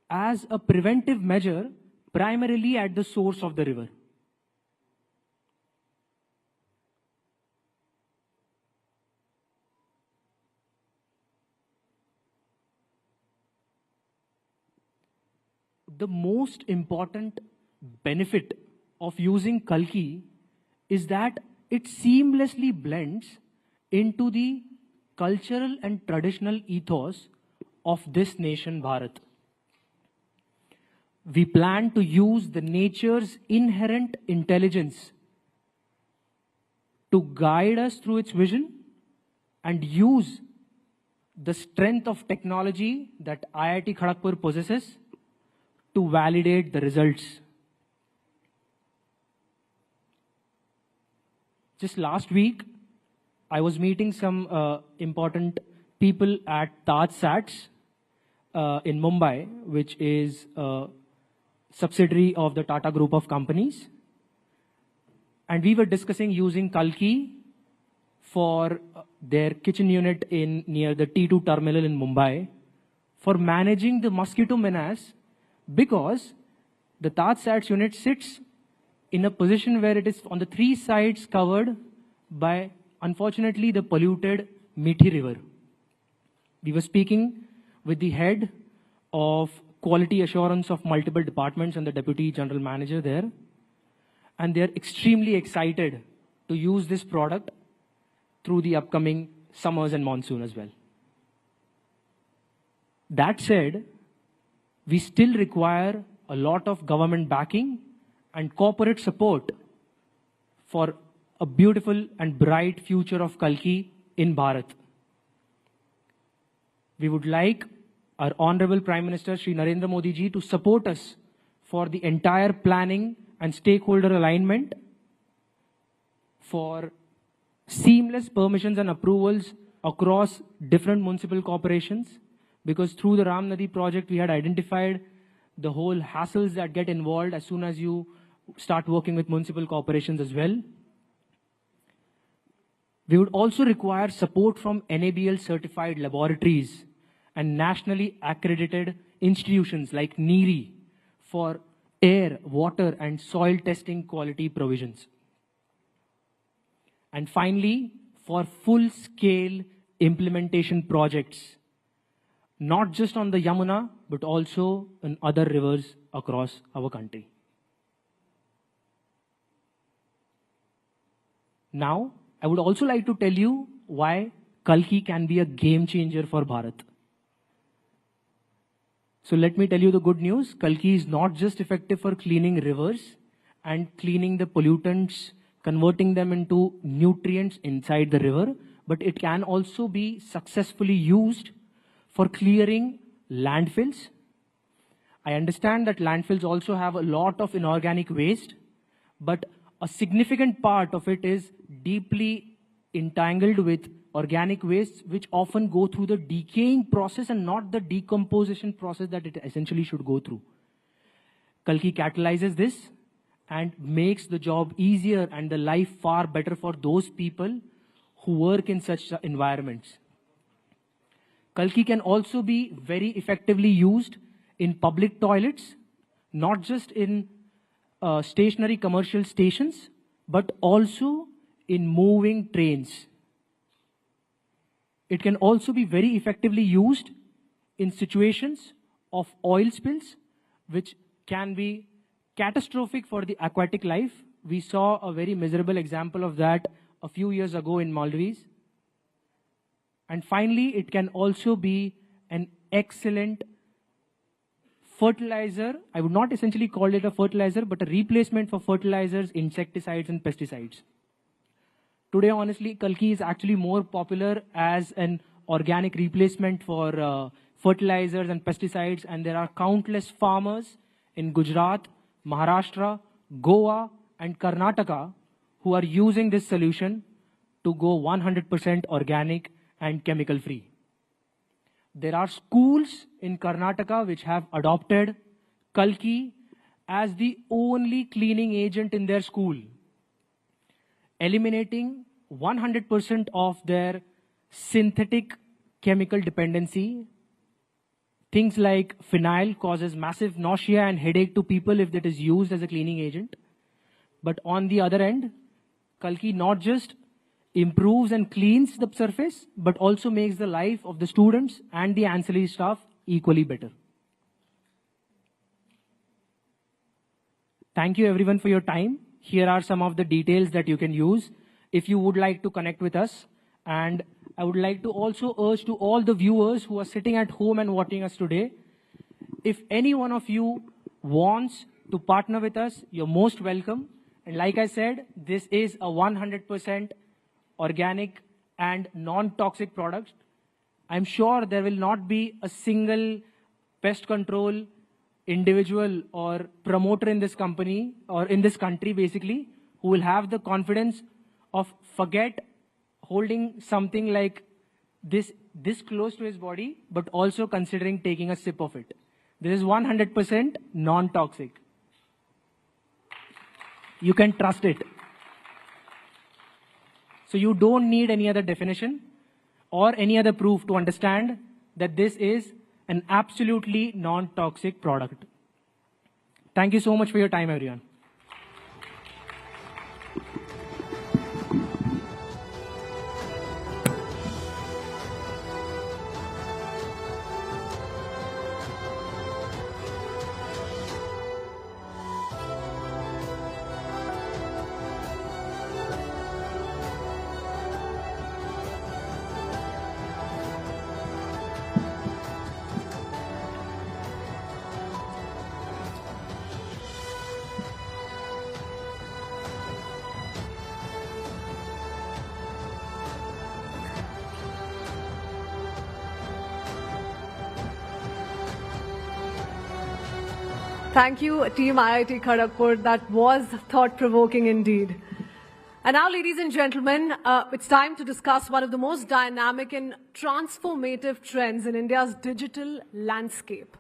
as a preventive measure primarily at the source of the river. The most important benefit of using Kolki is that it seamlessly blends into the cultural and traditional ethos of this nation, Bharat. We plan to use the nature's inherent intelligence to guide us through its vision and use the strength of technology that IIT Kharagpur possesses to validate the results. Just last week, I was meeting some important people at Taj Sats in Mumbai, which is a subsidiary of the Tata Group of companies. And we were discussing using Kolki for their kitchen unit near the T2 terminal in Mumbai for managing the mosquito menace, because the Taj Sats unit sits in a position where it is on the 3 sides covered by, unfortunately, the polluted Meethi River. We were speaking with the head of quality assurance of multiple departments and the deputy general manager there, and they're extremely excited to use this product through the upcoming summers and monsoon as well. That said, we still require a lot of government backing and corporate support for a beautiful and bright future of Kalki in Bharat. We would like our Honorable Prime Minister Shri Narendra Modi ji to support us for the entire planning and stakeholder alignment, for seamless permissions and approvals across different municipal corporations, because through the Ram Nadi project we had identified the whole hassles that get involved as soon as you start working with municipal corporations as well. We would also require support from NABL certified laboratories and nationally accredited institutions like NEERI for air, water and soil testing quality provisions. And finally, for full-scale implementation projects, not just on the Yamuna, but also in other rivers across our country. Now, I would also like to tell you why Kalki can be a game changer for Bharat. So let me tell you the good news. Kalki is not just effective for cleaning rivers and cleaning the pollutants, converting them into nutrients inside the river, but it can also be successfully used for clearing landfills. I understand that landfills also have a lot of inorganic waste, but a significant part of it is deeply entangled with organic wastes, which often go through the decaying process and not the decomposition process that it essentially should go through. Kalki catalyzes this and makes the job easier and the life far better for those people who work in such environments. Kalki can also be very effectively used in public toilets, not just in stationary commercial stations, but also in moving trains. It can also be very effectively used in situations of oil spills, which can be catastrophic for the aquatic life. We saw a very miserable example of that a few years ago in Maldives. And finally, it can also be an excellent fertilizer. I would not essentially call it a fertilizer, but a replacement for fertilizers, insecticides, and pesticides. Today, honestly, Kalki is actually more popular as an organic replacement for fertilizers and pesticides, and there are countless farmers in Gujarat, Maharashtra, Goa, and Karnataka who are using this solution to go 100% organic and chemical-free. There are schools in Karnataka which have adopted Kalki as the only cleaning agent in their school, eliminating 100% of their synthetic chemical dependency. Things like phenyl causes massive nausea and headache to people if it is used as a cleaning agent. But on the other end, Kalki not just improves and cleans the surface, but also makes the life of the students and the ancillary staff equally better. Thank you everyone for your time. Here are some of the details that you can use if you would like to connect with us. And I would like to also urge to all the viewers who are sitting at home and watching us today, if any one of you wants to partner with us, you're most welcome. And like I said, this is a 100% organic and non-toxic product. I'm sure there will not be a single pest control individual or promoter in this company or in this country basically who will have the confidence of forget holding something like this close to his body, but also considering taking a sip of it. This is 100% non-toxic. You can trust it. So you don't need any other definition or any other proof to understand that this is an absolutely non-toxic product. Thank you so much for your time, everyone. Thank you, Team IIT Kharagpur. That was thought-provoking indeed. And now, ladies and gentlemen, it's time to discuss one of the most dynamic and transformative trends in India's digital landscape.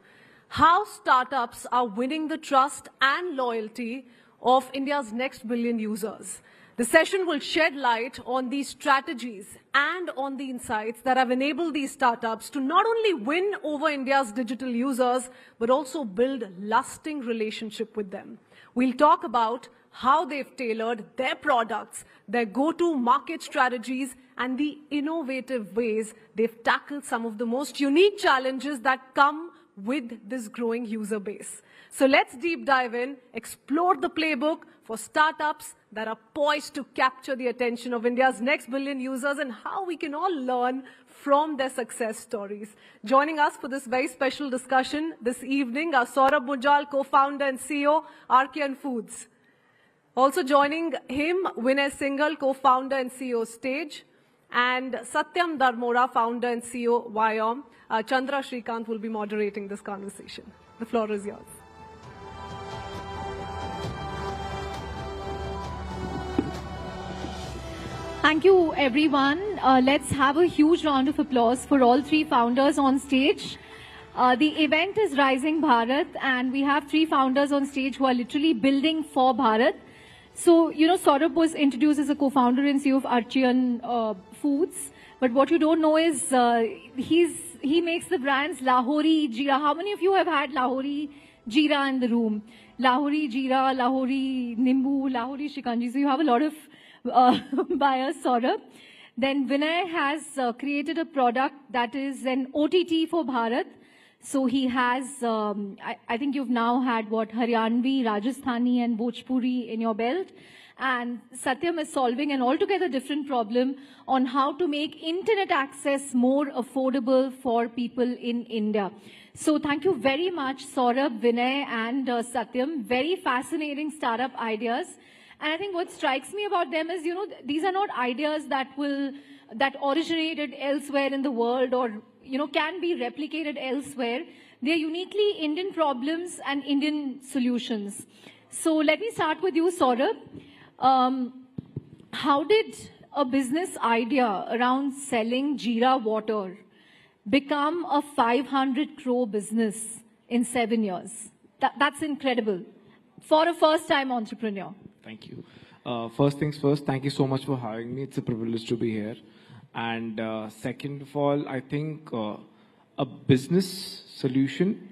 How startups are winning the trust and loyalty of India's next billion users. The session will shed light on these strategies and on the insights that have enabled these startups to not only win over India's digital users, but also build lasting relationship with them. We'll talk about how they've tailored their products, their go-to market strategies, and the innovative ways they've tackled some of the most unique challenges that come with this growing user base. So let's deep dive in, explore the playbook for startups that are poised to capture the attention of India's next billion users and how we can all learn from their success stories. Joining us for this very special discussion this evening are Saurabh Munjal, co-founder and CEO, RKN Foods. Also joining him, Vinay Singhal, co-founder and CEO, Stage, and Satyam Dharmora, founder and CEO, Vyom. Chandra Shrikant will be moderating this conversation. The floor is yours. Thank you, everyone. Let's have a huge round of applause for all three founders on stage. The event is Rising Bharat, and we have three founders on stage who are literally building for Bharat. So, you know, Saurabh was introduced as a co-founder and CEO of RKN Foods. But what you don't know is he makes the brands Lahori, Jeera. How many of you have had Lahori, Jeera in the room? Lahori, Jeera, Lahori, Nimbu, Lahori, Shikanji. So you have a lot of buyers, Saurabh. Then Vinay has created a product that is an OTT for Bharat. So he has, I think you've now had what, Haryanvi, Rajasthani and Bhojpuri in your belt. And Satyam is solving an altogether different problem on how to make internet access more affordable for people in India. So thank you very much, Saurabh, Vinay and Satyam. Very fascinating startup ideas. And I think what strikes me about them is, you know, these are not ideas that originated elsewhere in the world or, you know, can be replicated elsewhere. They're uniquely Indian problems and Indian solutions. So let me start with you, Saurabh. How did a business idea around selling Jeera water become a 500 crore business in 7 years? That's incredible for a first-time entrepreneur. Thank you. First things first, thank you so much for having me. It's a privilege to be here. And second of all, I think a business solution,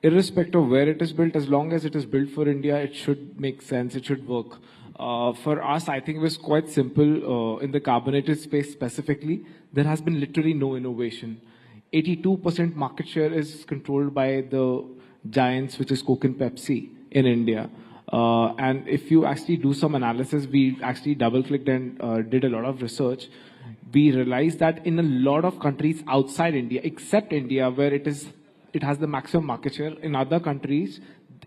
irrespective of where it is built, as long as it is built for India, it should make sense, it should work. For us, I think it was quite simple. In the carbonated space specifically, there has been literally no innovation. 82% market share is controlled by the giants, which is Coke and Pepsi in India. And if you actually do some analysis, we actually double-clicked and did a lot of research. We realized that in a lot of countries outside India, except India, where it has the maximum market share, in other countries,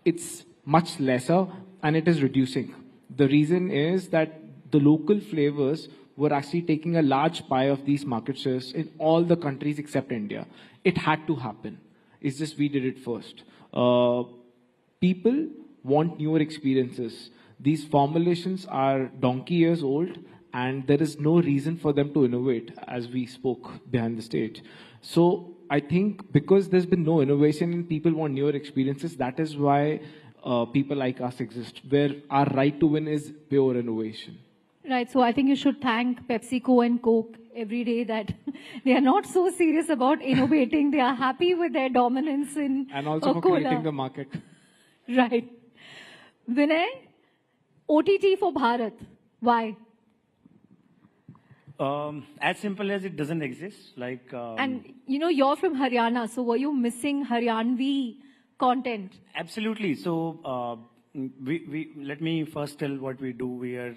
it's much lesser and it is reducing. The reason is that the local flavors were actually taking a large pie of these market shares in all the countries except India. It had to happen. It's just we did it first. People want newer experiences. These formulations are donkey years old and there is no reason for them to innovate, as we spoke behind the stage. So I think because there's been no innovation and people want newer experiences, that is why people like us exist, where our right to win is pure innovation. Right, so I think you should thank PepsiCo and Coke every day that they are not so serious about innovating. They are happy with their dominance in And also for cola. creating the market. Right. Vinay, OTT for Bharat. Why? As simple as it doesn't exist. Like, And you know, you're from Haryana, so were you missing Haryanvi content? absolutely. So let me first tell what we do. We are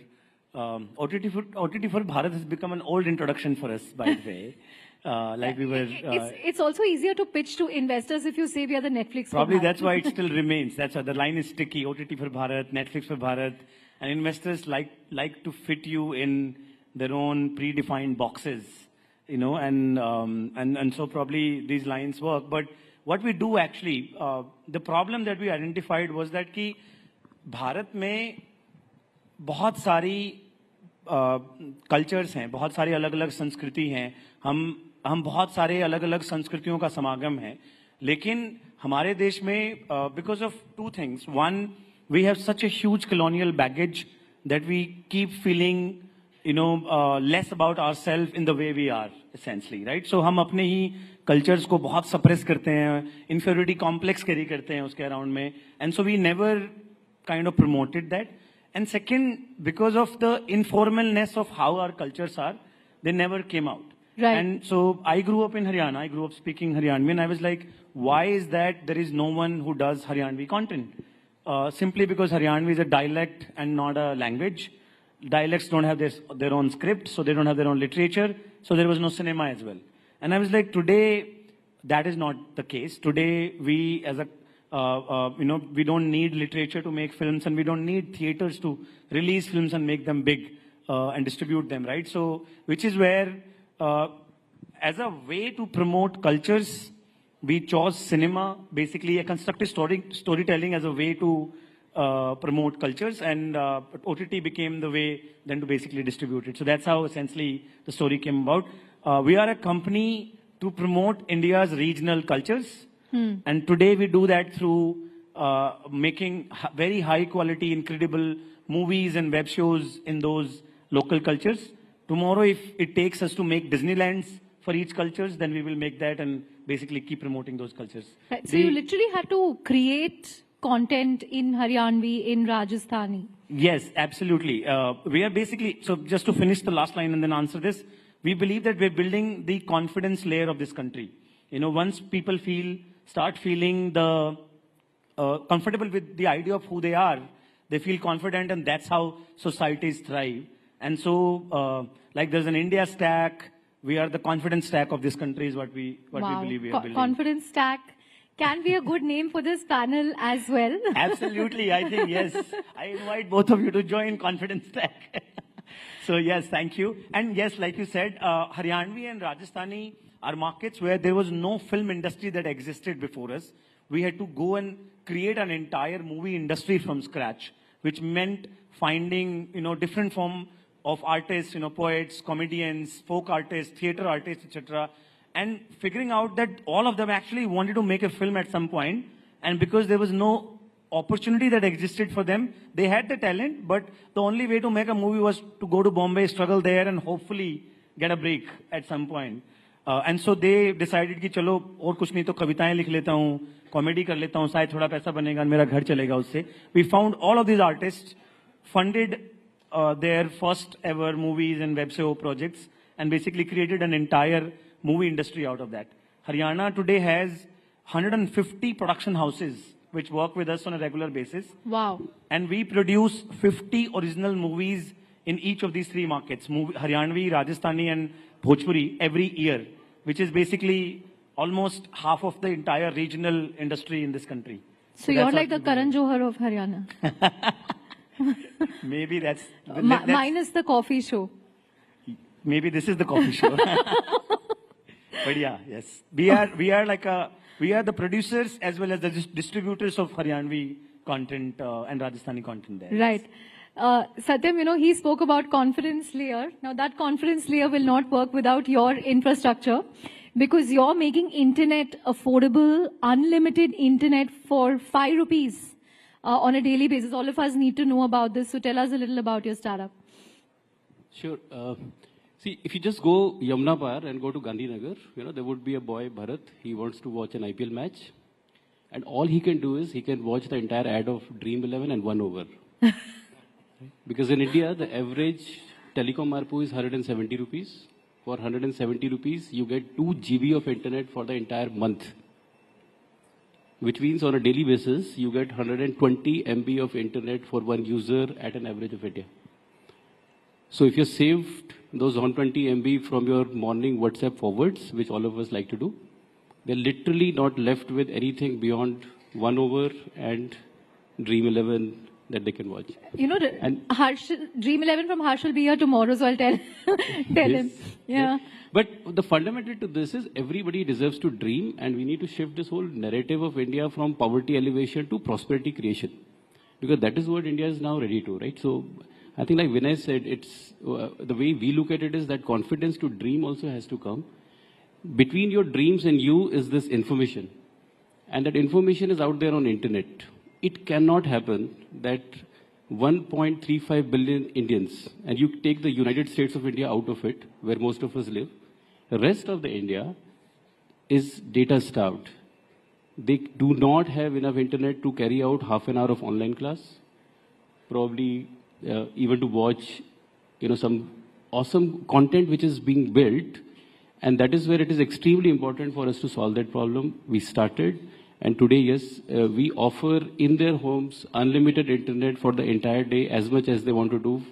OTT for Bharat has become an old introduction for us, by the way. Like we were. It's also easier to pitch to investors if you say we are the Netflix. Probably for Bharat. that's why it still remains. That's why the line is sticky. OTT for Bharat, Netflix for Bharat, and investors like to fit you in their own predefined boxes, you know, and so probably these lines work. But what we do actually, the problem that we identified was that कि भारत में बहुत सारी cultures हैं, बहुत सारी अलग-अलग संस्कृति हैं, हम बहुत सारे अलग-अलग संस्कृतियों का समागम है, लेकिन हमारे देश में because of two things. One, we have such a huge colonial baggage that we keep feeling, you know, less about ourselves in the way we are, essentially, right? So हम अपने ही cultures को बहुत suppress करते हैं, inferiority complex carry करते हैं उसके around में, and so we never kind of promoted that. And second, because of the informalness of how our cultures are, they never came out. Right. And so I grew up in Haryana. I grew up speaking Haryanvi, and I was like, why is that there is no one who does Haryanvi content? Simply because Haryanvi is a dialect and not a language. Dialects don't have their own script, so they don't have their own literature, so there was no cinema as well. And I was like, today, that is not the case. Today, we as a we don't need literature to make films, and we don't need theaters to release films and make them big and distribute them, right? So, which is where, as a way to promote cultures, we chose cinema, basically a constructive storytelling as a way to promote cultures, and OTT became the way then to basically distribute it. So that's how essentially the story came about. We are a company to promote India's regional cultures. And today we do that through making very high quality, incredible movies and web shows in those local cultures. Tomorrow, if it takes us to make Disneylands for each cultures, then we will make that and basically keep promoting those cultures. Right. So you literally had to create content in Haryanvi, in Rajasthani. Yes, absolutely. We are basically, so just to finish the last line and then answer this, we believe that we're building the confidence layer of this country. You know, once people start feeling the comfortable with the idea of who they are, they feel confident, and that's how societies thrive. And so, like there's an India stack, we are the confidence stack of this country is what we believe we are building. Confidence stack can be a good name for this panel as well. Absolutely, I think, yes. I invite both of you to join Confidence Stack. So yes, thank you. And yes, like you said, Haryanvi and Rajasthani are markets where there was no film industry that existed before us. We had to go and create an entire movie industry from scratch, which meant finding, you know, different form of artists, you know, poets, comedians, folk artists, theater artists, etc. And figuring out that all of them actually wanted to make a film at some point. And because there was no opportunity that existed for them, they had the talent, but the only way to make a movie was to go to Bombay, struggle there, and hopefully get a break at some point. And so they decided कि चलो और कुछ नहीं तो कविताएं लिख लेता हूँ, कॉमेडी कर लेता हूँ, शायद थोड़ा पैसा बनेगा, मेरा घर चलेगा उससे. We found all of these artists, funded their first ever movies and web show projects, and basically created an entire movie industry out of that. Haryana today has 150 production houses which work with us on a regular basis. Wow. And we produce 50 original movies in each of these three markets, Haryanvi, Rajasthani, and Bhojpuri, every year, which is basically almost half of the entire regional industry in this country. So you're like the Karan Johar of Haryana. Maybe that's... Minus the coffee show. Maybe this is the coffee show. But yeah, yes. We are the producers as well as the distributors of Haryanvi content and Rajasthani content there. Right. Satyam, you know, he spoke about confidence layer. Now that confidence layer will not work without your infrastructure, because you're making internet affordable, unlimited internet for 5 rupees on a daily basis. All of us need to know about this. So tell us a little about your startup. Sure. See, if you just go Yamuna Par and go to Gandhinagar, there would be a boy, Bharat. He wants to watch an IPL match. And all he can do is he can watch the entire ad of Dream 11 and 1 over. Because in India, the average telecom ARPU is 170 rupees. For 170 rupees, you get 2 GB of internet for the entire month. Which means on a daily basis, you get 120 MB of internet for one user at an average of India. So if you saved those 120 MB from your morning WhatsApp forwards, which all of us like to do, they're literally not left with anything beyond 1 over and Dream 11 that they can watch. And Dream 11 from Harsh will be here tomorrow, so I'll tell him. Yeah. But the fundamental to this is everybody deserves to dream, and we need to shift this whole narrative of India from poverty elevation to prosperity creation. Because that is what India is now ready to, right? So I think like Vinay said, it's the way we look at it is that confidence to dream also has to come. Between your dreams and you is this information. And that information is out there on internet. It cannot happen that 1.35 billion Indians, and you take the United States of India out of it, where most of us live, the rest of the India is data starved. They do not have enough internet to carry out half an hour of online class, probably even to watch, some awesome content which is being built. And that is where it is extremely important for us to solve that problem. We started. And today, yes, we offer in their homes unlimited internet for the entire day, as much as they want to do,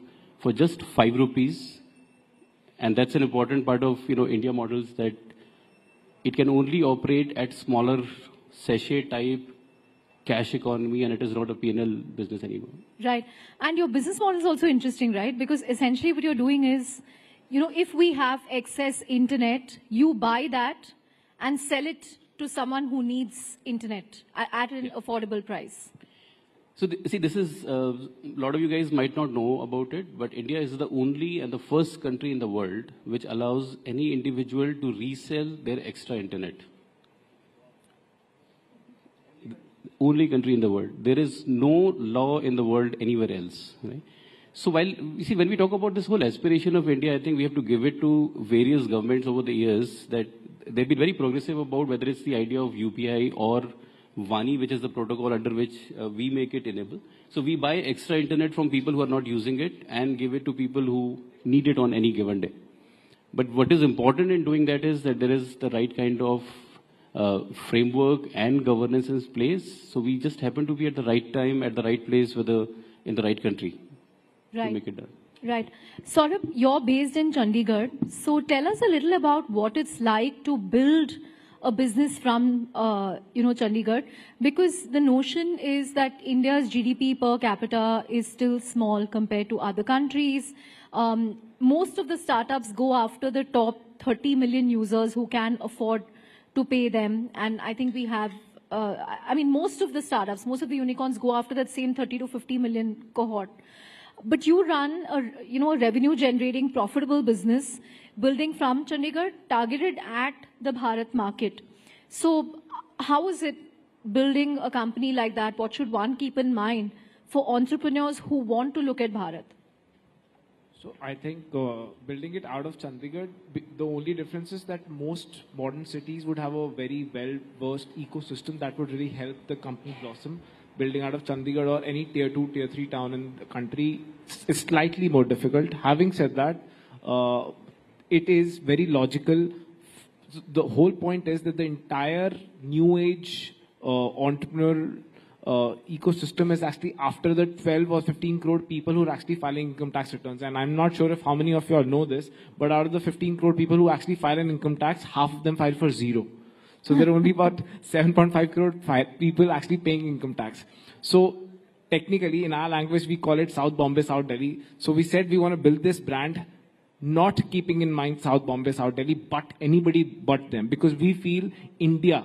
for just 5 rupees. And that's an important part of, India models, that it can only operate at smaller sachet type cash economy, and it is not a P&L business anymore. Right. And your business model is also interesting, right? Because essentially what you're doing is, if we have excess internet, you buy that and sell it to someone who needs internet at an affordable price. So, this is, a lot of you guys might not know about it, but India is the only and the first country in the world which allows any individual to resell their extra internet. The only country in the world. There is no law in the world anywhere else. Right? So when we talk about this whole aspiration of India, I think we have to give it to various governments over the years that they've been very progressive about whether it's the idea of UPI or Vani, which is the protocol under which we make it enable. So we buy extra internet from people who are not using it and give it to people who need it on any given day. But what is important in doing that is that there is the right kind of framework and governance in place. So we just happen to be at the right time, at the right place, in the right country to make it done. Right. Saurabh, you're based in Chandigarh. So tell us a little about what it's like to build a business from, Chandigarh. Because the notion is that India's GDP per capita is still small compared to other countries. Most of the startups go after the top 30 million users who can afford to pay them. And I think we have, most of the startups, most of the unicorns go after that same 30 to 50 million cohort. But you run a revenue generating profitable business building from Chandigarh targeted at the Bharat market. So how is it building a company like that? What should one keep in mind for entrepreneurs who want to look at Bharat? So I think building it out of Chandigarh, the only difference is that most modern cities would have a very well-versed ecosystem that would really help the company blossom. Building out of Chandigarh or any tier 2, tier 3 town in the country is slightly more difficult. Having said that, it is very logical. The whole point is that the entire new age entrepreneur ecosystem is actually after the 12 or 15 crore people who are actually filing income tax returns. And I'm not sure if how many of you all know this, but out of the 15 crore people who actually file an income tax, half of them file for zero. So there are only about 7.5 crore people actually paying income tax. So technically, in our language, we call it South Bombay, South Delhi. So we said we want to build this brand, not keeping in mind South Bombay, South Delhi, but anybody but them. Because we feel India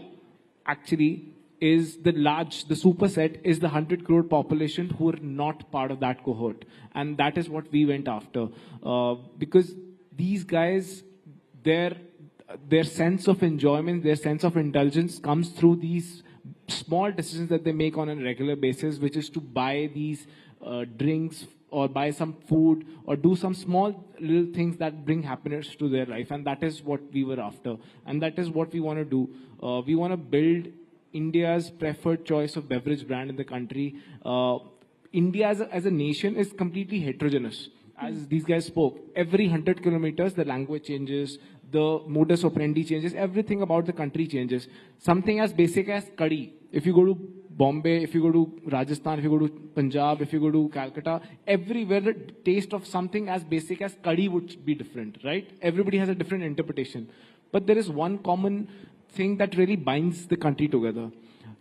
actually is the superset is the 100 crore population who are not part of that cohort. And that is what we went after. Because these guys, their sense of enjoyment, their sense of indulgence comes through these small decisions that they make on a regular basis, which is to buy these drinks or buy some food or do some small little things that bring happiness to their life. And that is what we were after. And that is what we want to do. We want to build India's preferred choice of beverage brand in the country. India as a nation is completely heterogeneous. As these guys spoke, every 100 kilometers, the language changes, the modus operandi changes, everything about the country changes. Something as basic as curry. If you go to Bombay, if you go to Rajasthan, if you go to Punjab, if you go to Calcutta, everywhere the taste of something as basic as curry would be different, right? Everybody has a different interpretation. But there is one common thing that really binds the country together.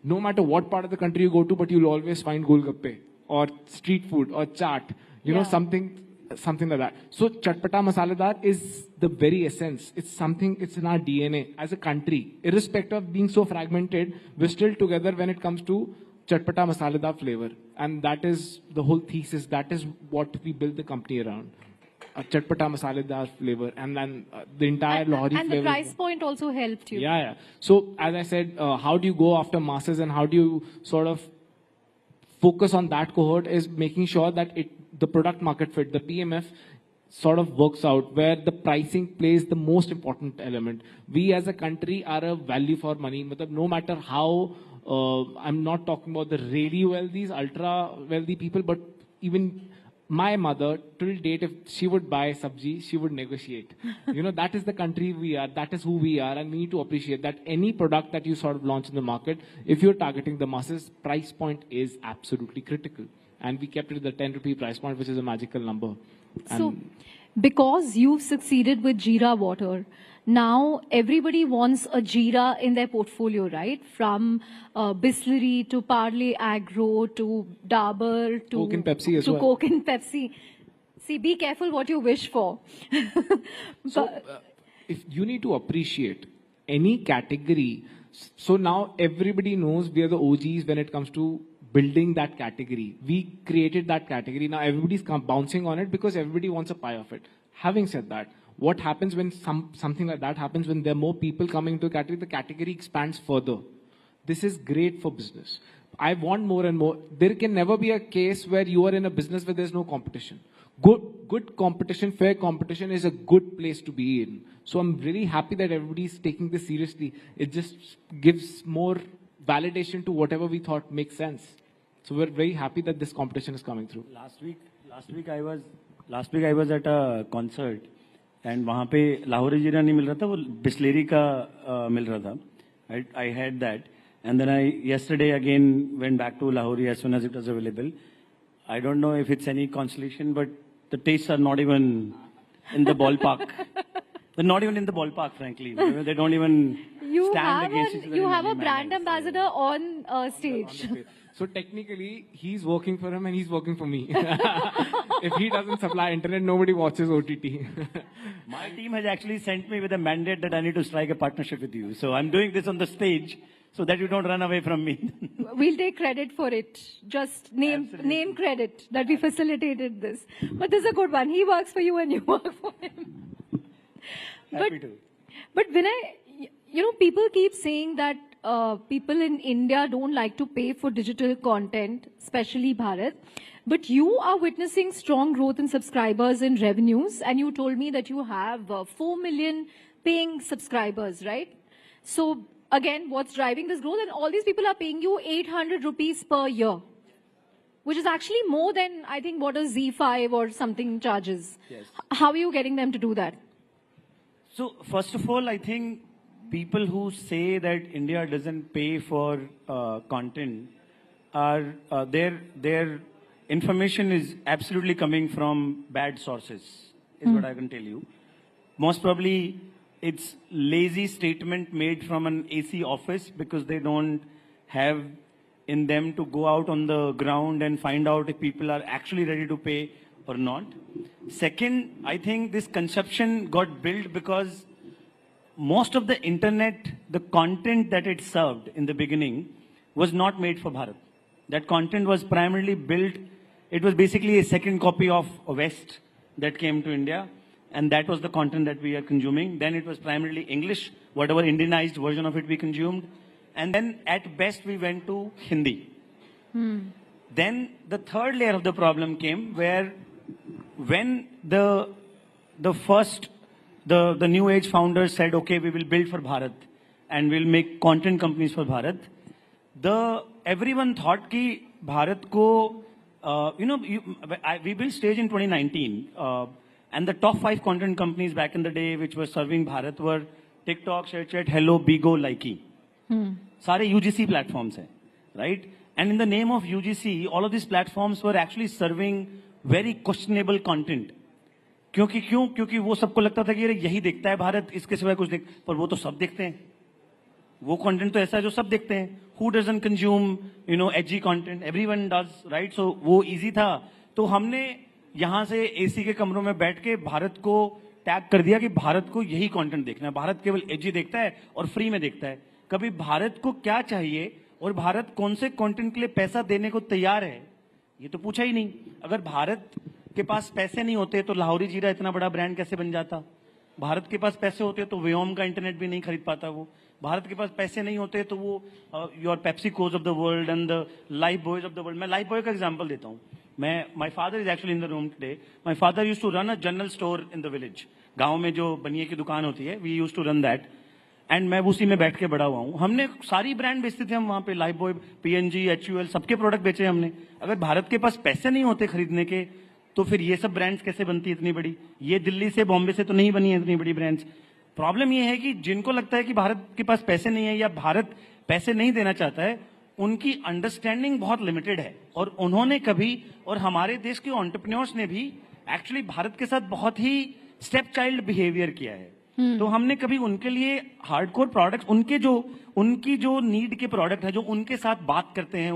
No matter what part of the country you go to, but you'll always find golgappe or street food or chaat, you know, something like that. So chatpata masaledar is the very essence. It's something, it's in our DNA as a country. Irrespective of being so fragmented, we're still together when it comes to chatpata masaledar flavor. And that is the whole thesis. That is what we built the company around. A chatpata masaledar flavor. And then the entire Lahori flavor. And the price point also helped you. Yeah. So as I said, how do you go after masses and how do you sort of focus on that cohort is making sure that the product market fit, the PMF, sort of works out where the pricing plays the most important element. We as a country are a value for money. No matter how, I'm not talking about the really wealthy, ultra wealthy people, but even my mother, till date, if she would buy sabji, she would negotiate. You know, that is the country we are, that is who we are, and we need to appreciate that any product that you sort of launch in the market, if you're targeting the masses, price point is absolutely critical. And we kept it at the 10 rupee price point, which is a magical number. So, because you've succeeded with Jeera water, now everybody wants a Jeera in their portfolio, right? From Bisleri to Parle Agro to Dabur to Coke and Pepsi as well. Coke and Pepsi. See, be careful what you wish for. If you need to appreciate any category, so now everybody knows we are the OGs when it comes to building that category. We created that category. Now everybody's bouncing on it because everybody wants a pie of it. Having said that, what happens when something like that happens, when there are more people coming into the category expands further. This is great for business. I want more and more. There can never be a case where you are in a business where there's no competition. Good competition, fair competition is a good place to be in. So I'm really happy that everybody's taking this seriously. It just gives more validation to whatever we thought makes sense. So we're very happy that this competition is coming through. Last week I was at a concert and वहाँ पे लाहौरी जीरा नहीं मिल रहा था, वो Bisleri का मिल रहा था. I had that, and then I yesterday again went back to Lahori as soon as it was available. I don't know if it's any consolation, but the tastes are not even in the ballpark. They're not even in the ballpark, frankly. They don't even stand against each other. You have a brand ambassador on stage. So technically, he's working for him and he's working for me. If he doesn't supply internet, nobody watches OTT. My team has actually sent me with a mandate that I need to strike a partnership with you. So I'm doing this on the stage so that you don't run away from me. We'll take credit for it. Just name credit that we facilitated this. But this is a good one. He works for you and you work for him. Happy to. But Vinay, you know, people keep saying that people in India don't like to pay for digital content, especially Bharat. But you are witnessing strong growth in subscribers and revenues. And you told me that you have 4 million paying subscribers, right? So again, what's driving this growth? And all these people are paying you 800 rupees per year, which is actually more than, I think, what a Z5 or something charges. Yes. How are you getting them to do that? So first of all, I think people who say that India doesn't pay for content are their information is absolutely coming from bad sources, is what I can tell you. Most probably, it's lazy statement made from an AC office because they don't have in them to go out on the ground and find out if people are actually ready to pay or not. Second, I think this conception got built because most of the internet, the content that it served in the beginning was not made for Bharat. That content was primarily built, it was basically a second copy of West that came to India, and that was the content that we are consuming. Then it was primarily English, whatever Indianized version of it we consumed. And then at best we went to Hindi. Then the third layer of the problem came where when the new age founders said, okay, we will build for Bharat and we'll make content companies for Bharat, everyone thought ki Bharat ko, we built stage in 2019 and the top 5 content companies back in the day which were serving Bharat were TikTok, ShareChat, Hello, Bigo, Likey. Sare UGC platforms hai, right? And in the name of UGC, all of these platforms were actually serving very questionable content. क्योंकि वो सबको लगता था कि यही देखता है भारत, इसके सिवाय कुछ देख, पर वो तो सब देखते हैं. वो कंटेंट तो ऐसा है जो सब देखते हैं. Who doesn't consume, edgy content? Everyone does, right? So वो easy था. तो हमने यहाँ से AC के कमरों में बैठ के भारत को टैग कर दिया कि भारत को यही कंटेंट देखना है. भारत केवल edgy देखता है और फ्री में देखता है. कभी भारत को क्या चाहिए और भारत कौन से कंटेंट के लिए पैसा देने को तैयार है, ये तो पूछा ही नहीं. अगर भारत के पास पैसे नहीं होते तो लाहौरी जीरा इतना बड़ा ब्रांड कैसे बन जाता? भारत के पास पैसे होते तो व्योम का इंटरनेट भी नहीं खरीद पाता वो. भारत के पास पैसे नहीं होते तो वो your Pepsi Cokes of the world and the Lifebuoys of the world. मैं लाइफ बॉय का एग्जांपल देता हूँ. My father is actually in the room today. My father used to run a general store in the village. गांव में जो बनिए की दुकान होती है, we used to run that. And मैं उसी में बैठ के बड़ा हुआ हूँ. हमने सारी ब्रांड बेचते थे हम वहां पे. लाइफ बॉय, PNG, HUL, सबके प्रोडक्ट बेचे हमने. अगर भारत के पास पैसे नहीं होते खरीदने के तो फिर ये सब ब्रांड्स कैसे बनती इतनी बड़ी? ये दिल्ली से बॉम्बे से तो नहीं बनी है इतनी बड़ी ब्रांड्स. प्रॉब्लम ये है कि जिनको लगता है कि भारत के पास पैसे नहीं है या भारत पैसे नहीं देना चाहता है, उनकी अंडरस्टैंडिंग बहुत लिमिटेड है. और उन्होंने कभी, और हमारे देश के एंटरप्रेन्योर्स ने भी एक्चुअली भारत के साथ बहुत ही स्टेप चाइल्ड बिहेवियर किया है. तो हमने कभी उनके लिए हार्डकोर प्रोडक्ट्स, उनकी जो नीड के प्रोडक्ट है, जो उनके साथ बात करते हैं,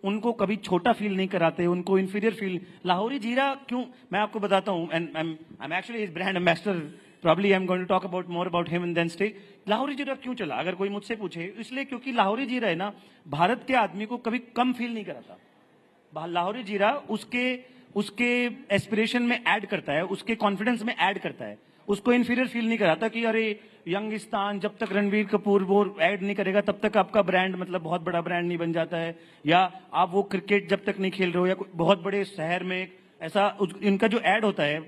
उनको कभी छोटा फील नहीं कराते, उनको इंफीरियर फील. लाहौरी जीरा क्यों, मैं आपको बताता हूं. And I am actually his brand ambassador. Probably I am going to talk about more about him in then stage. Lahori Zeera क्यों चला अगर कोई मुझसे पूछे? इसलिए क्योंकि लाहौरी जीरा है ना, भारत के आदमी को कभी कम फील नहीं कराता. लाहौरी जीरा उसके एस्पिरेशन में ऐड करता है, उसके कॉन्फिडेंस में ऐड करता है. उसको इंफीरियर फील नहीं कराता कि अरे यंगिस्तान, जब तक रणवीर कपूर वो ऐड नहीं करेगा तब तक आपका ब्रांड मतलब बहुत बड़ा ब्रांड नहीं बन जाता है. या आप वो क्रिकेट जब तक नहीं खेल रहे हो, या बहुत बड़े शहर में ऐसा इनका जो ऐड होता है,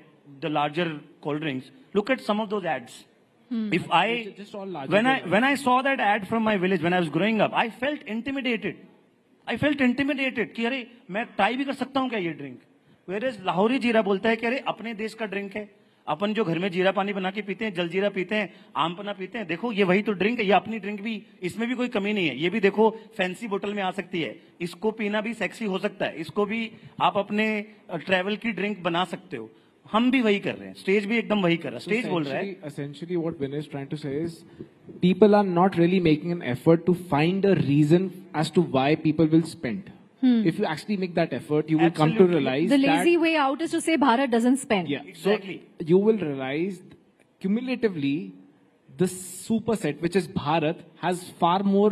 the larger cold drinks, look at some of those ads. If when I saw that ad from my village when I was growing up, I felt intimidated. कि अरे मैं ट्राई भी कर सकता हूँ क्या ये ड्रिंक? Whereas लाहौरी जीरा बोलता है कि अरे अपने देश का ड्रिंक है, अपन जो घर में जीरा पानी बना के पीते हैं, जलजीरा पीते हैं, आम पन्ना पीते हैं, देखो ये वही तो ड्रिंक है, ये अपनी ड्रिंक भी, इसमें भी कोई कमी नहीं है. ये भी देखो फैंसी बोतल में आ सकती है, इसको पीना भी सेक्सी हो सकता है, इसको भी आप अपने ट्रैवल की ड्रिंक बना सकते हो. हम भी वही कर रहे हैं. स्टेज भी एकदम वही कर रहा है. स्टेज बोल रहा है. Essentially what Vinay is trying to say is people are not really making an effort to find a reason as to why people will spend. If you actually make that effort, you will come to realize the lazy way out is to say Bharat doesn't spend. Yeah, exactly. So you will realize cumulatively the superset, which is Bharat, has far more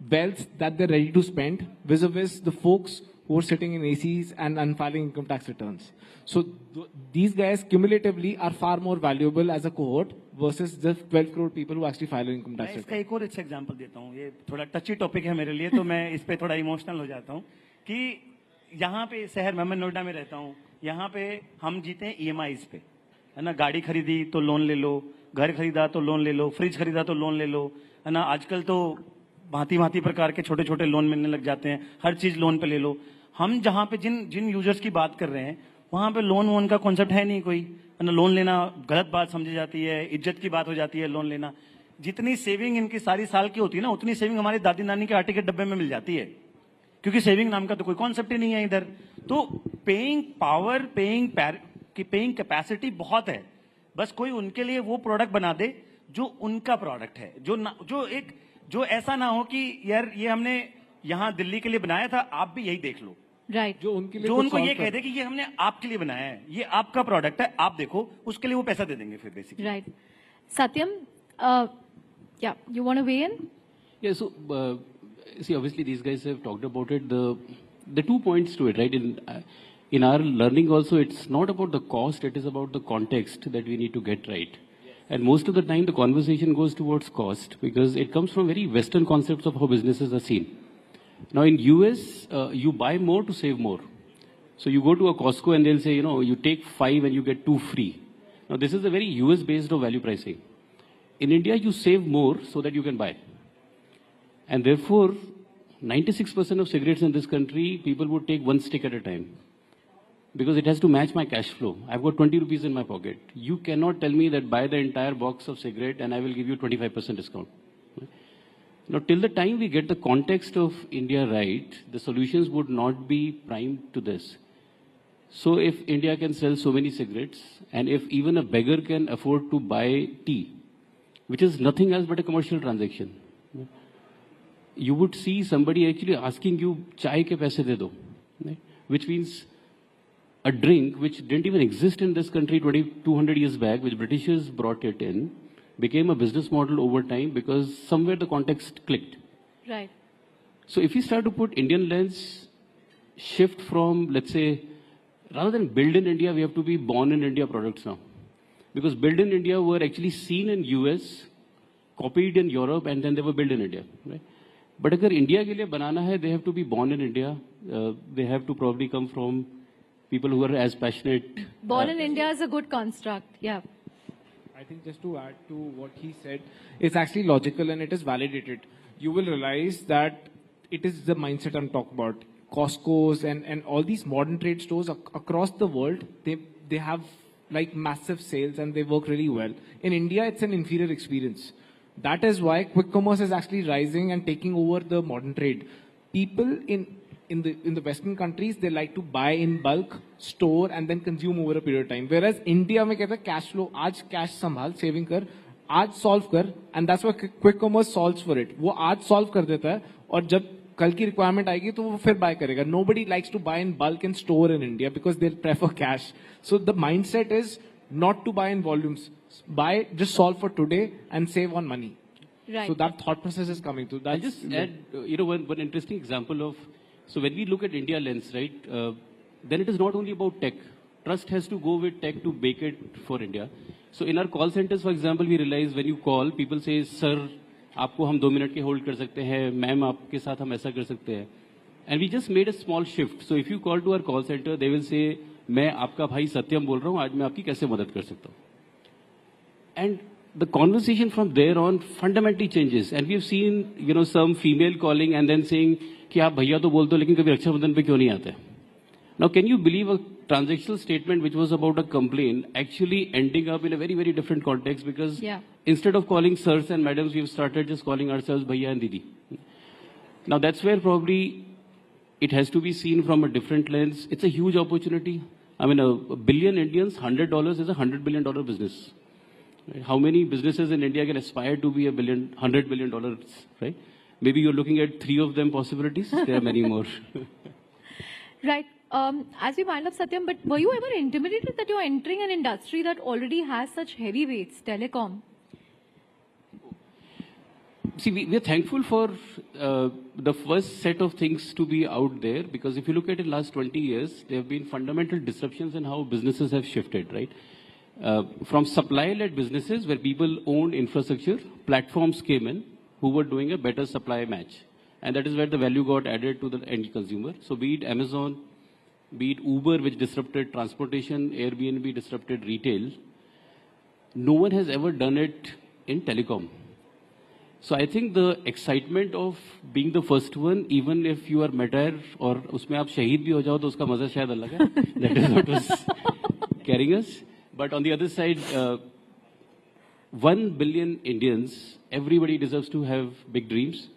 wealth that they're ready to spend vis-a-vis the folks who are sitting in ACs and filing income tax returns. So these guys cumulatively are far more valuable as a cohort versus the 12 crore people who actually file income tax returns. मैं इसका एक और अच्छा example देता हूँ. ये थोड़ा टची topic है मेरे लिए, तो मैं इस पे थोड़ा इमोशनल हो जाता हूँ. कि यहाँ पे शहर में, मैं नोएडा में रहता हूँ, यहाँ पे हम जीते हैं EMIs पे, है ना. गाड़ी खरीदी तो लोन ले लो, घर खरीदा तो लोन ले लो, फ्रिज खरीदा तो लोन ले लो, है ना. आजकल तो भांति प्रकार के छोटे छोटे लोन मिलने लग जाते हैं. हर चीज लोन पे ले लो. हम जहाँ पे जिन यूजर्स की बात कर रहे हैं, वहां पे लोन का कॉन्सेप्ट है नहीं कोई, है ना. लोन लेना गलत बात समझी जाती है, इज्जत की बात हो जाती है लोन लेना. जितनी सेविंग इनकी सारी साल की होती है ना, उतनी सेविंग हमारी दादी नानी के आटे के डब्बे में मिल जाती है, क्योंकि सेविंग नाम का तो कोई कॉन्सेप्ट ही नहीं है इधर. तो पेइंग पावर, पेइंग कैपेसिटी बहुत है. बस कोई उनके लिए वो प्रोडक्ट बना दे जो उनका प्रोडक्ट है, जो ऐसा ना हो कि यार ये हमने यहाँ दिल्ली के लिए बनाया था, आप भी यही देख लो. राइट. जो उनको ये कह दे कि ये हमने आपके लिए बनाया है, ये आपका प्रोडक्ट है, आप देखो, उसके लिए वो पैसा दे देंगे फिर basically. Right. Satyam, yeah, you want to weigh in? Yeah, so see, obviously these guys have talked about it. The 2 points to it, right? In our learning also, it's not about the cost; it is about the context that we need to get right. And most of the time, the conversation goes towards cost because it comes from very Western concepts of how businesses are seen. Now in US, you buy more to save more. So you go to a Costco and they'll say, you know, you take 5 and you get 2 free. Now this is a very US based of value pricing. In India, you save more so that you can buy. And therefore, 96% of cigarettes in this country, people would take 1 stick at a time. Because it has to match my cash flow. I've got 20 rupees in my pocket. You cannot tell me that buy the entire box of cigarette and I will give you 25% discount. Now, till the time we get the context of India right, the solutions would not be primed to this. So if India can sell so many cigarettes, and if even a beggar can afford to buy tea, which is nothing else but a commercial transaction, you would see somebody actually asking you, chai ke paise de do, which means a drink which didn't even exist in this country 200 years back, which Britishers brought it in, became a business model over time because somewhere the context clicked. Right. So if you start to put Indian lens, shift from, let's say, rather than build in India, we have to be born in India products now. Because build in India were actually seen in US, copied in Europe, and then they were built in India. Right? But if India ke liye banana hai, they have to be born in India. They have to probably come from people who are as passionate. Born in India is a good construct, yeah. I think just to add to what he said, it's actually logical and it is validated. You will realize that it is the mindset I'm talking about. Costco's and all these modern trade stores across the world, they have like massive sales and they work really well. In India, it's an inferior experience. That is why quick commerce is actually rising and taking over the modern trade. People in the Western countries, they like to buy in bulk, store and then consume over a period of time. Whereas India mein kehta cash flow, aaj cash sambhal, saving kar, aaj solve kar, and that's why quick commerce solves for it. वो आज solve कर देता है और जब कल की requirement आएगी तो वो फिर buy करेगा. Nobody likes to buy in bulk and store in India because they'll prefer cash. So the mindset is not to buy in volumes. Buy, just solve for today and save on money. Right. So that thought process is coming through. I'll just add, one interesting example of, so when we look at India lens, right, then it is not only about tech. Trust has to go with tech to bake it for India. So in our call centers, for example, we realize when you call, people say, sir, आपको हम 2 minute के hold कर सकते हैं, ma'am आपके साथ हम ऐसा कर सकते हैं. And we just made a small shift. So if you call to our call center, they will say, मैं आपका भाई सत्यम बोल रहा हूँ, आज मैं आपकी कैसे मदद कर सकता हूँ. And the conversation from there on fundamentally changes. And we have seen, some female calling and then saying, कि आप भैया तो बोल दो लेकिन कभी रक्षाबंधन पे क्यों नहीं आते. Now, can you believe a transactional statement which was about a complaint actually ending up in a very, very different context because instead of calling sirs and madams, we've started just calling ourselves bhaiya and didi. Now, that's where probably it has to be seen from a different lens. It's a huge opportunity. I mean, a billion Indians, $100 is a $100 billion business. Right? How many businesses in India can aspire to be $100 billion, right? Maybe you're looking at 3 of them possibilities. There are many more. Right. As we wind up, Satyam, but were you ever intimidated that you're entering an industry that already has such heavyweights, telecom? See, we're thankful for the first set of things to be out there because if you look at it last 20 years, there have been fundamental disruptions in how businesses have shifted, right? From supply-led businesses where people owned infrastructure, platforms came in who were doing a better supply match. And that is where the value got added to the end consumer. So be it Amazon, be it Uber, which disrupted transportation, Airbnb disrupted retail. No one has ever done it in telecom. So I think the excitement of being the first one, even if you are martyr or उसमें आप शहीद भी हो जाओ तो उसका मजा शायद अलग है. That is what was carrying us. But on the other side, 1 billion Indians, everybody deserves to have big dreams.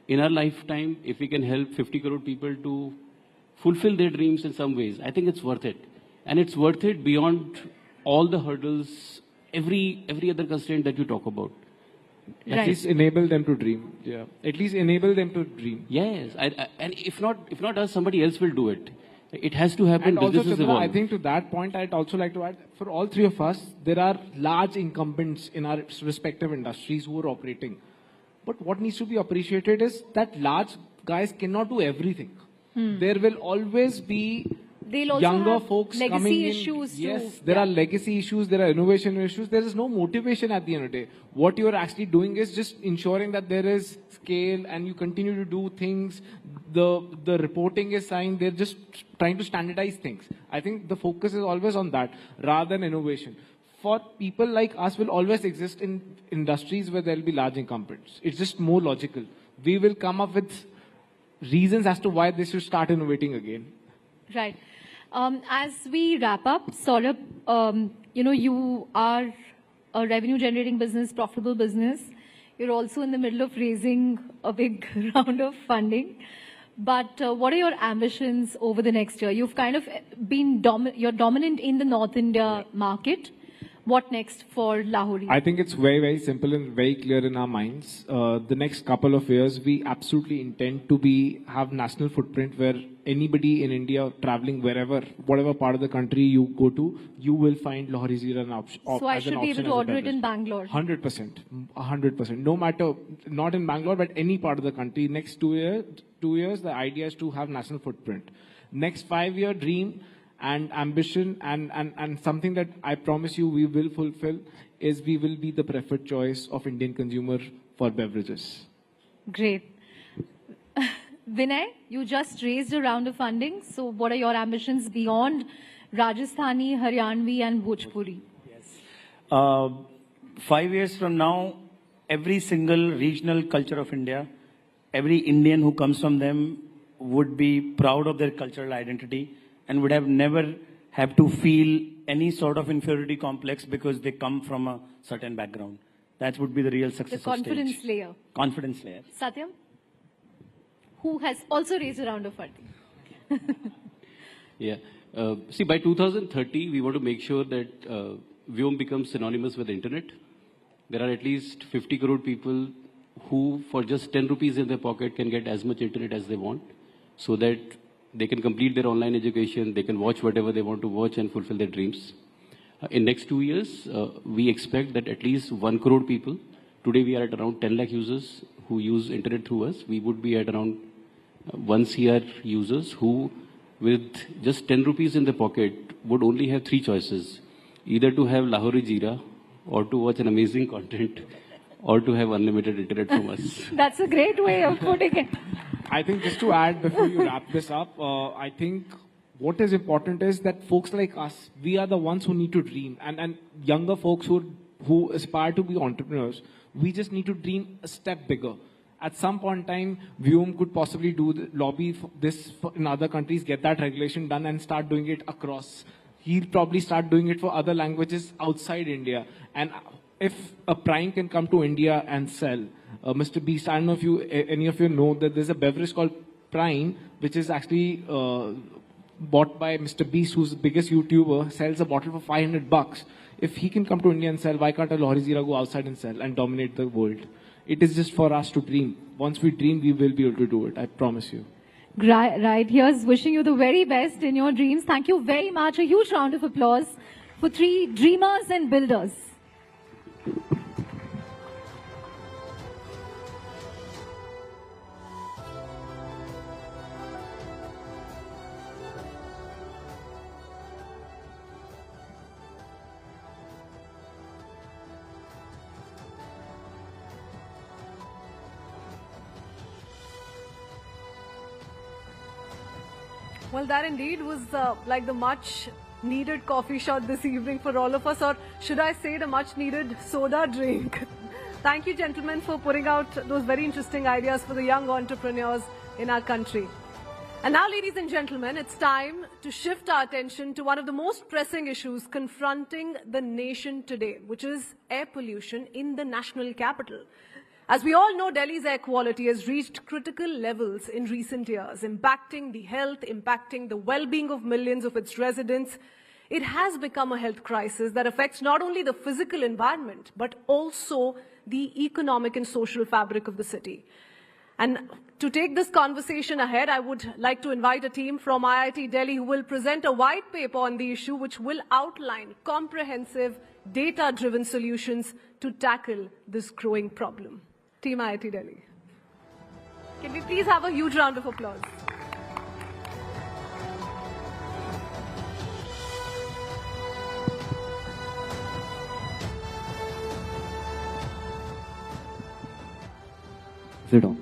In our lifetime, if we can help 50 crore people to fulfill their dreams in some ways, I think it's worth it. And it's worth it beyond all the hurdles, every other constraint that you talk about. At least enable them to dream. Yeah. At least enable them to dream. Yes. And if not us, somebody else will do it. It has to happen. And also, businesses Chandra, evolve. I think to that point, I'd also like to add, for all 3 of us, there are large incumbents in our respective industries who are operating. But what needs to be appreciated is that large guys cannot do everything. There will always be they'll also younger have folks legacy coming issues in. too. Yes, there are legacy issues, there are innovation issues. There is no motivation at the end of the day. What you are actually doing is just ensuring that there is scale and you continue to do things. The reporting is signed. They're just trying to standardize things. I think the focus is always on that rather than innovation. For people like us will always exist in industries where there will be large incumbents. It's just more logical. We will come up with reasons as to why they should start innovating again. Right. As we wrap up, Saurabh, you are a revenue-generating business, profitable business. You're also in the middle of raising a big round of funding. But what are your ambitions over the next year? You've kind of been you're dominant in the North India market. What next for Lahori? I think it's very, very simple and very clear in our minds. The next couple of years, we absolutely intend to have national footprint where anybody in India traveling wherever, whatever part of the country you go to, you will find Lahori Zira an option. So I should be able to order it in Bangalore. 100%. 100%. No matter, not in Bangalore, but any part of the country. Next 2 years, the idea is to have national footprint. Next 5-year dream and ambition and something that I promise you we will fulfill is we will be the preferred choice of Indian consumer for beverages. Great. Vinay, you just raised a round of funding. So what are your ambitions beyond Rajasthani, Haryanvi and Bhojpuri? Yes. 5 years from now, every single regional culture of India, every Indian who comes from them would be proud of their cultural identity and would have never have to feel any sort of inferiority complex because they come from a certain background. That would be the real success. The confidence stage. layer. Confidence layer. Satyam, who has also raised a round of funding. Yeah. See, by 2030, we want to make sure that Vyom becomes synonymous with the internet. There are at least 50 crore people who, for just 10 rupees in their pocket, can get as much internet as they want, so that they can complete their online education, they can watch whatever they want to watch and fulfill their dreams. In next 2 years, we expect that at least 1 crore people, today we are at around 10 lakh users who use internet through us. We would be at around 1 CR users who, with just 10 rupees in their pocket, would only have 3 choices. Either to have Lahori Jeera, or to watch an amazing content, or to have unlimited internet from us. That's a great way of putting it. I think just to add before you wrap this up, I think what is important is that folks like us, we are the ones who need to dream. And younger folks who aspire to be entrepreneurs, we just need to dream a step bigger. At some point in time, Vyom could possibly lobby for this in other countries, get that regulation done and start doing it across. He'll probably start doing it for other languages outside India. And if a Prime can come to India and sell, Mr. Beast, I don't know if any of you know that there's a beverage called Prime, which is actually bought by Mr. Beast, who's the biggest YouTuber, sells a bottle for $500. If he can come to India and sell, why can't a Lahori Jeera go outside and sell and dominate the world? It is just for us to dream. Once we dream, we will be able to do it. I promise you. Right. Here's wishing you the very best in your dreams. Thank you very much. A huge round of applause for 3 dreamers and builders. Well, that indeed was like the much needed coffee shot this evening for all of us, or should I say the much needed soda drink. Thank you, gentlemen, for putting out those very interesting ideas for the young entrepreneurs in our country. And now, ladies and gentlemen, it's time to shift our attention to one of the most pressing issues confronting the nation today, which is air pollution in the national capital. As we all know, Delhi's air quality has reached critical levels in recent years, impacting the health, impacting the well-being of millions of its residents. It has become a health crisis that affects not only the physical environment, but also the economic and social fabric of the city. And to take this conversation ahead, I would like to invite a team from IIT Delhi who will present a white paper on the issue, which will outline comprehensive, data-driven solutions to tackle this growing problem. Team IIT Delhi. Can we please have a huge round of applause? Sit down.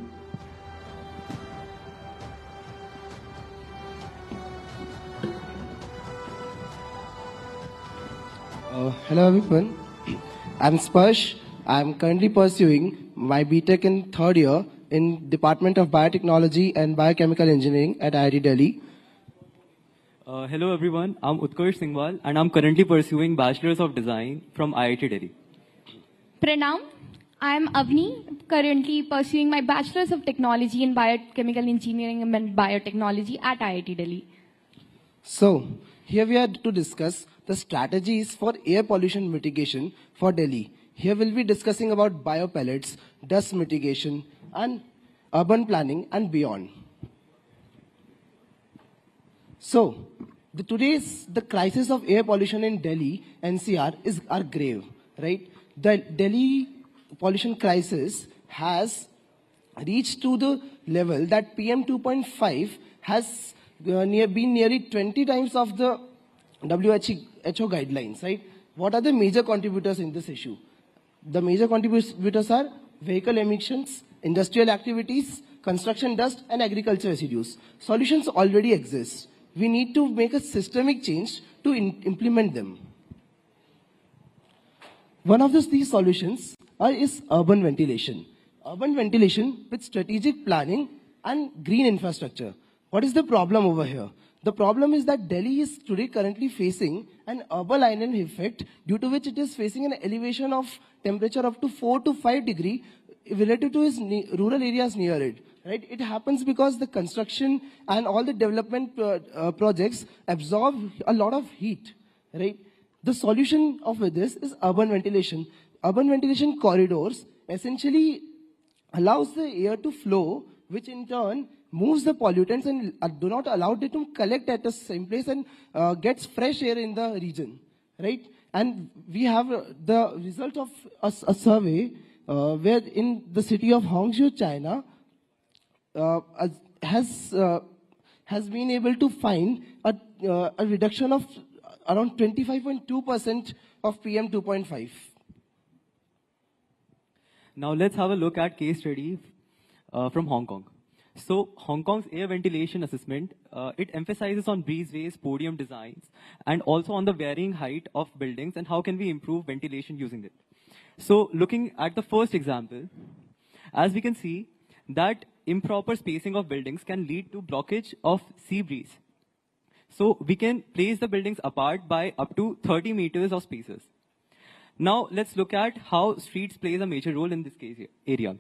Hello everyone. I'm Sparsh. I'm currently pursuing my BTech in third year in Department of Biotechnology and Biochemical Engineering at IIT Delhi. Hello everyone, I'm Utkarsh Singhwal and I'm currently pursuing Bachelor's of Design from IIT Delhi. Pranam, I am Avni, currently pursuing my Bachelor's of Technology in Biochemical Engineering and Biotechnology at IIT Delhi. So, here we are to discuss the strategies for air pollution mitigation for Delhi. Here we'll be discussing about biopellets, dust mitigation, and urban planning and beyond. So, the crisis of air pollution in Delhi NCR are grave, right? The Delhi pollution crisis has reached to the level that PM 2.5 has been nearly 20 times of the WHO guidelines, right? What are the major contributors in this issue? The major contributors are vehicle emissions, industrial activities, construction dust, and agriculture residues. Solutions already exist. We need to make a systemic change to implement them. One of these solutions is urban ventilation. Urban ventilation with strategic planning and green infrastructure. What is the problem over here? The problem is that Delhi is today currently facing an urban island effect, due to which it is facing an elevation of temperature up to 4 to 5 degrees relative to its rural areas near it. Right? It happens because the construction and all the development projects absorb a lot of heat. Right? The solution of this is urban ventilation. Urban ventilation corridors essentially allows the air to flow, which in turn moves the pollutants and do not allow it to collect at the same place and gets fresh air in the region, right? And we have the result of a survey where in the city of Hangzhou, China, has been able to find a reduction of around 25.2% of PM 2.5. Now let's have a look at case study from Hong Kong. So Hong Kong's air ventilation assessment, it emphasizes on breezeways, podium designs, and also on the varying height of buildings and how can we improve ventilation using it. So looking at the first example, as we can see that improper spacing of buildings can lead to blockage of sea breeze. So we can place the buildings apart by up to 30 meters of spaces. Now let's look at how streets plays a major role in this case area.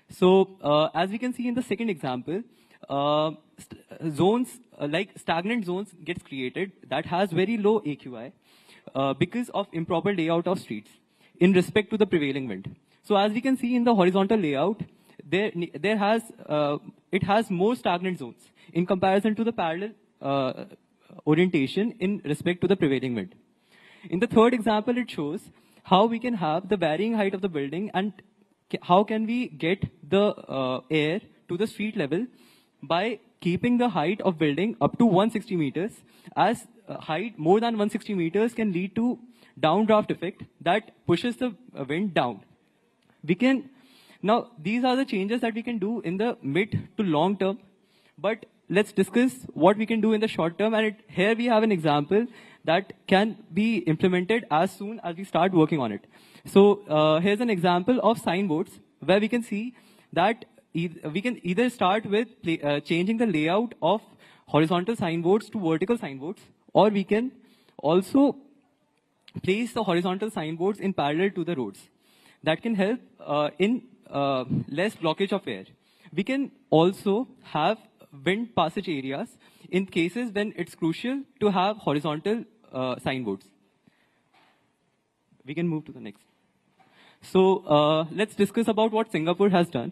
So as we can see in the second example, zones like stagnant zones gets created that has very low AQI because of improper layout of streets in respect to the prevailing wind. So as we can see in the horizontal layout, it has more stagnant zones in comparison to the parallel orientation in respect to the prevailing wind. In the third example, it shows how we can have the varying height of the building and how can we get the air to the street level by keeping the height of building up to 160 meters, as height more than 160 meters can lead to downdraft effect that pushes the wind down. Now these are the changes that we can do in the mid to long term, but let's discuss what we can do in the short term, and here we have an example that can be implemented as soon as we start working on it. So here's an example of signboards where we can see that we can either start with changing the layout of horizontal signboards to vertical signboards, or we can also place the horizontal signboards in parallel to the roads. That can help in less blockage of air. We can also have wind passage areas in cases when it's crucial to have horizontal signboards. We can move to the next. So let's discuss about what Singapore has done.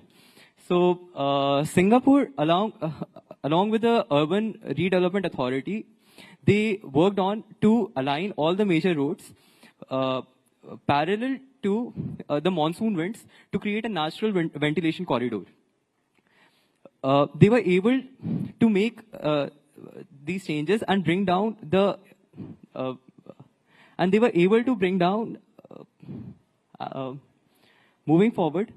So Singapore, along with the Urban Redevelopment Authority, they worked on to align all the major roads parallel to the monsoon winds to create a natural ventilation corridor. They were able to make these changes and bring down the moving forward,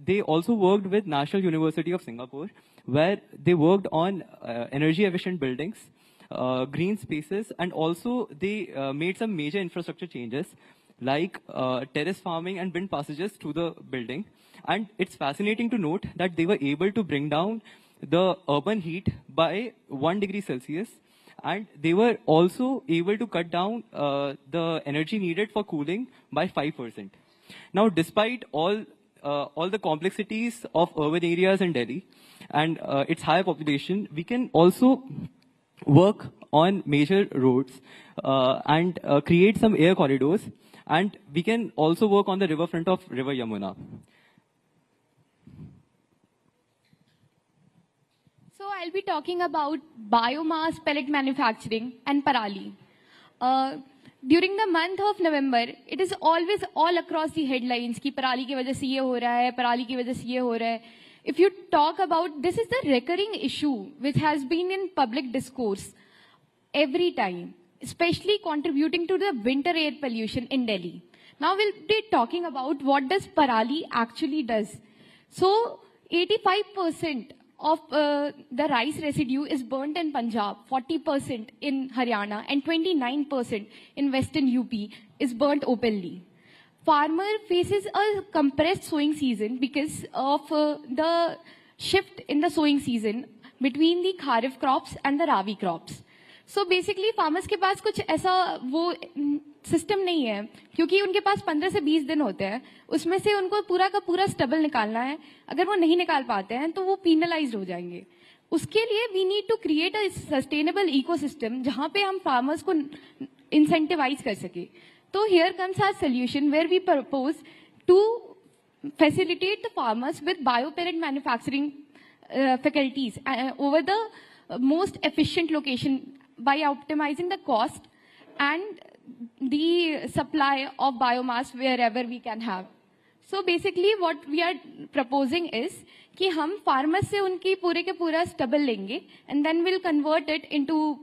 they also worked with National University of Singapore, where they worked on energy efficient buildings, green spaces, and also they made some major infrastructure changes like terrace farming and wind passages through the building. And it's fascinating to note that they were able to bring down the urban heat by 1 degree Celsius, and they were also able to cut down the energy needed for cooling by 5%. Now, despite all the complexities of urban areas in Delhi and its high population, we can also work on major roads and create some air corridors, and we can also work on the riverfront of River Yamuna. So I'll be talking about biomass pellet manufacturing and parali. During the month of November, it is always all across the headlines कि पराली की वजह से ये हो रहा है, पराली की वजह से ये हो रहा है. If you talk about, this is the recurring issue which has been in public discourse every time, especially contributing to the winter air pollution in Delhi. Now we'll be talking about what does parali actually does. So 85% of the rice residue is burnt in Punjab, 40% in Haryana, and 29% in Western UP is burnt openly. Farmer faces a compressed sowing season because of the shift in the sowing season between the kharif crops and the rabi crops. So basically farmers के पास कुछ ऐसा वो system नहीं है, क्योंकि उनके पास 15 से 20 दिन होते हैं, उसमें से उनको पूरा का पूरा स्टबल निकालना है. अगर वो नहीं निकाल पाते हैं तो वो पीनलाइज्ड हो जाएंगे. उसके लिए we need to create a sustainable ecosystem जहां पे हम फार्मर्स को इंसेंटिवाइज कर सके. So here comes our solution where we propose to facilitate the farmers with biopellet manufacturing faculties over the most efficient location by optimizing the cost and the supply of biomass wherever we can have. So basically what we are proposing is कि हम farmers से उनकी पूरे के पूरा stubble लेंगे and then we'll convert it into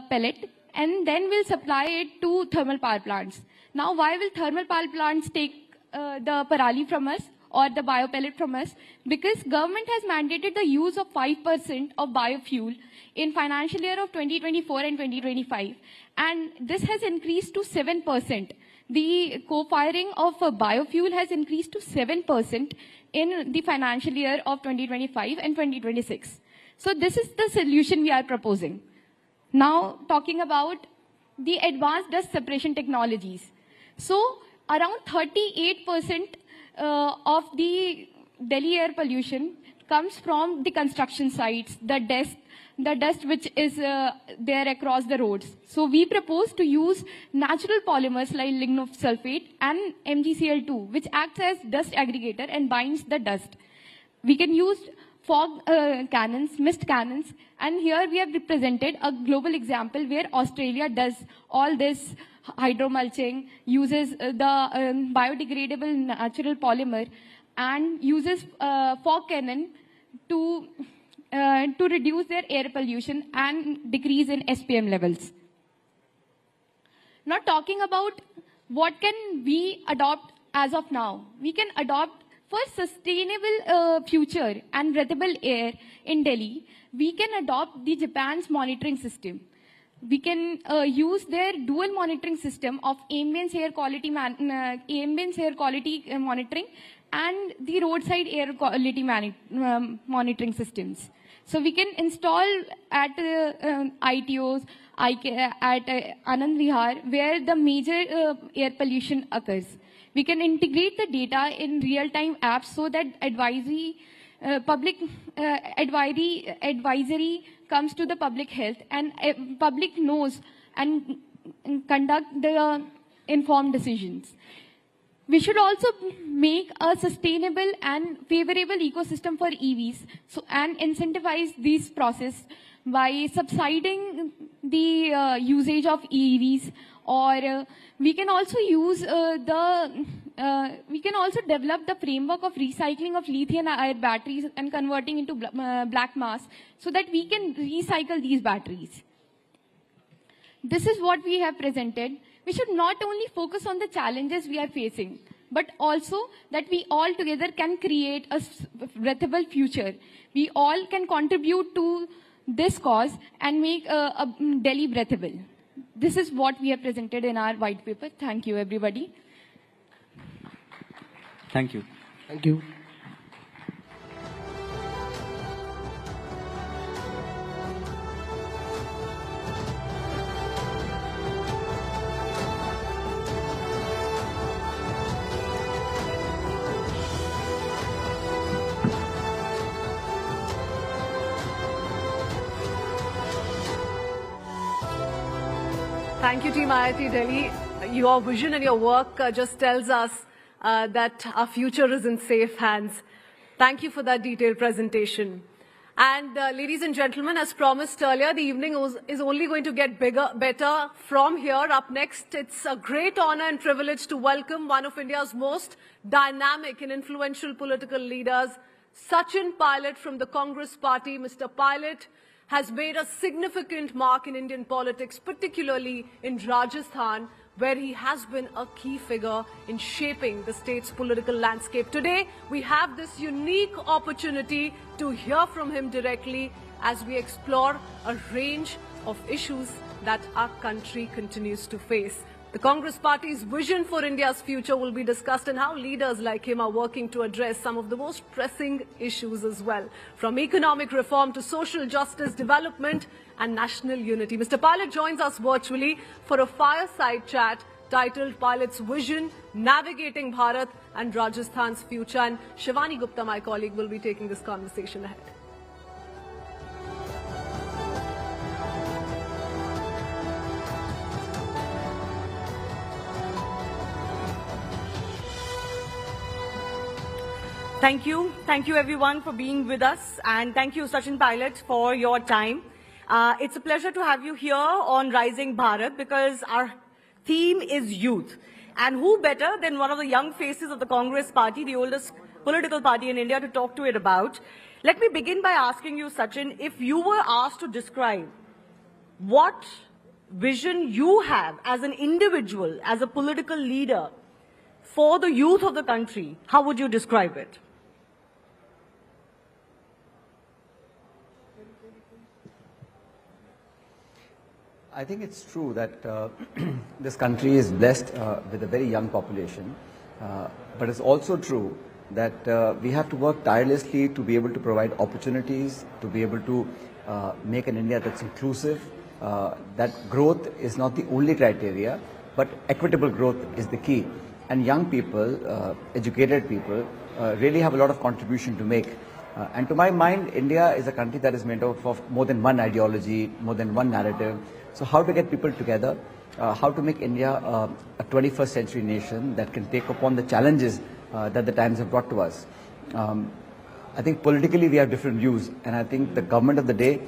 pellet and then we'll supply it to thermal power plants. Now, why will thermal power plants take the parali from us or the biopellet from us? Because government has mandated the use of 5% of biofuel in financial year of 2024 and 2025, and this has increased to 7%. The co-firing of biofuel has increased to 7% in the financial year of 2025 and 2026. So this is the solution we are proposing. Now, talking about the advanced dust separation technologies. So, around 38% of the Delhi air pollution comes from the construction sites, the dust which is there across the roads. So, we propose to use natural polymers like lignosulfate and MgCl2, which acts as dust aggregator and binds the dust. We can use fog cannons, mist cannons, and here we have represented a global example where Australia does all this hydromulching, uses the biodegradable natural polymer, and uses fog cannon to reduce their air pollution and decrease in SPM levels. Now talking about what can we adopt as of now. We can adopt for sustainable future and breathable air in Delhi, we can adopt the Japan's monitoring system. We can use their dual monitoring system of ambient air quality monitoring and the roadside air quality monitoring systems. So we can install at ITOs, at Anand Vihar, where the major air pollution occurs. We can integrate the data in real-time apps so that public advisory comes to the public health and public knows and conduct the informed decisions. We should also make a sustainable and favorable ecosystem for EVs and incentivize this process by subsidizing the usage of EVs, or we can also use we can also develop the framework of recycling of lithium-ion batteries and converting into black mass so that we can recycle these batteries. This is what we have presented. We should not only focus on the challenges we are facing. but also that we all together can create a breathable future. We all can contribute to this cause and make Delhi breathable. This is what we have presented in our white paper. Thank you, everybody. Thank you. Thank you. Thank you, Team IIT Delhi. Your vision and your work just tells us that our future is in safe hands. Thank you for that detailed presentation. And ladies and gentlemen, as promised earlier, the evening is only going to get better from here. Up next, it's a great honor and privilege to welcome one of India's most dynamic and influential political leaders, Sachin Pilot from the Congress Party. Mr. Pilot has made a significant mark in Indian politics, particularly in Rajasthan, where he has been a key figure in shaping the state's political landscape. Today, we have this unique opportunity to hear from him directly as we explore a range of issues that our country continues to face. The Congress Party's vision for India's future will be discussed, and how leaders like him are working to address some of the most pressing issues as well, from economic reform to social justice, development and national unity. Mr. Pilot joins us virtually for a fireside chat titled Pilot's Vision, Navigating Bharat and Rajasthan's Future. And Shivani Gupta, my colleague, will be taking this conversation ahead. Thank you. Thank you everyone for being with us, and thank you Sachin Pilot for your time. It's a pleasure to have you here on Rising Bharat because our theme is youth. And who better than one of the young faces of the Congress Party, the oldest political party in India, to talk to it about. Let me begin by asking you, Sachin, if you were asked to describe what vision you have as an individual, as a political leader for the youth of the country, how would you describe it? I think it's true that this country is blessed with a very young population, but it's also true that we have to work tirelessly to be able to provide opportunities, to be able to make an India that's inclusive, that growth is not the only criteria, but equitable growth is the key. And young people, educated people, really have a lot of contribution to make. And to my mind, India is a country that is made up of more than one ideology, more than one narrative. So how to get people together, how to make India a 21st century nation that can take upon the challenges that the times have brought to us. I think politically we have different views, and I think the government of the day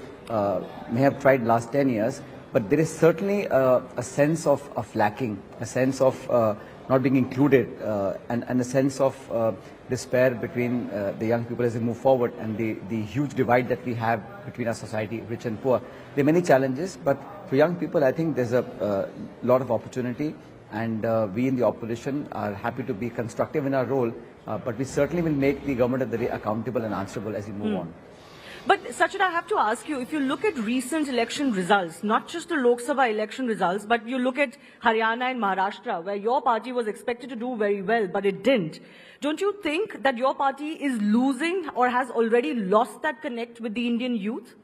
may have tried last 10 years, but there is certainly a sense of lacking, a sense of not being included, and a sense of despair between the young people as they move forward, and the huge divide that we have between our society, rich and poor. There are many challenges, but for young people, I think there's a lot of opportunity, and we in the opposition are happy to be constructive in our role, but we certainly will make the government of the day accountable and answerable as we move on. But Sachin, I have to ask you, if you look at recent election results, not just the Lok Sabha election results, but you look at Haryana and Maharashtra, where your party was expected to do very well, but it didn't. Don't you think that your party is losing or has already lost that connect with the Indian youth?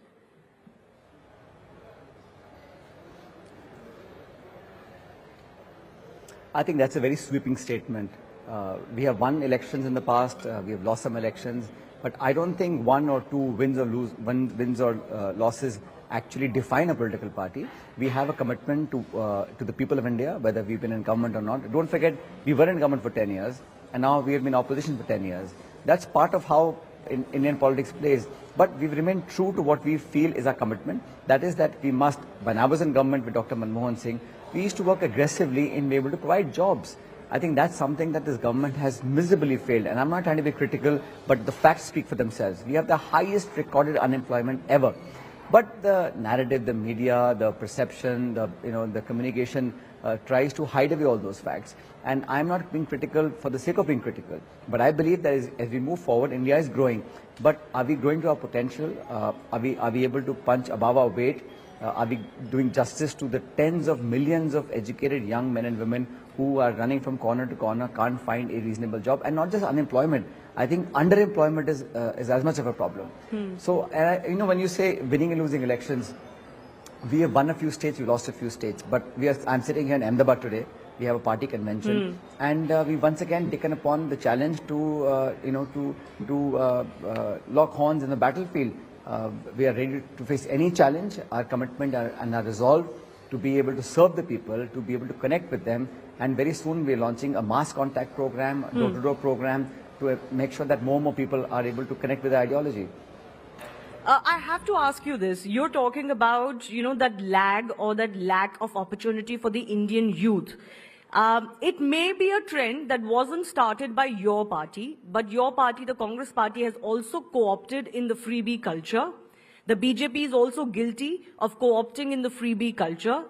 I think that's a very sweeping statement. We have won elections in the past, we have lost some elections, but I don't think one or two wins or losses actually define a political party. We have a commitment to the people of India, whether we've been in government or not. Don't forget, we were in government for 10 years, and now we have been in opposition for 10 years. That's part of how Indian politics plays. But we've remained true to what we feel is our commitment. That is that we must, when I was in government with Dr. Manmohan Singh, we used to work aggressively in being able to provide jobs. I think that's something that this government has miserably failed. And I'm not trying to be critical, but the facts speak for themselves. We have the highest recorded unemployment ever. But the narrative, the media, the perception, the communication tries to hide away all those facts. And I'm not being critical for the sake of being critical. But I believe that as we move forward, India is growing. But are we growing to our potential? Are we able to punch above our weight? Are we doing justice to the tens of millions of educated young men and women who are running from corner to corner, can't find a reasonable job? And not just unemployment. I think underemployment is as much of a problem. So, when you say winning and losing elections, we have won a few states, we lost a few states. But I'm sitting here in Ahmedabad today. We have a party convention, and we once again taken upon the challenge to lock horns in the battlefield. We are ready to face any challenge. Our commitment and our resolve to be able to serve the people, to be able to connect with them, and very soon we are launching a mass contact program, a door-to-door program, to make sure that more and more people are able to connect with the ideology. I have to ask you this. You're talking about, that lag or that lack of opportunity for the Indian youth. It may be a trend that wasn't started by your party, but your party, the Congress party, has also co-opted in the freebie culture. The BJP is also guilty of co-opting in the freebie culture.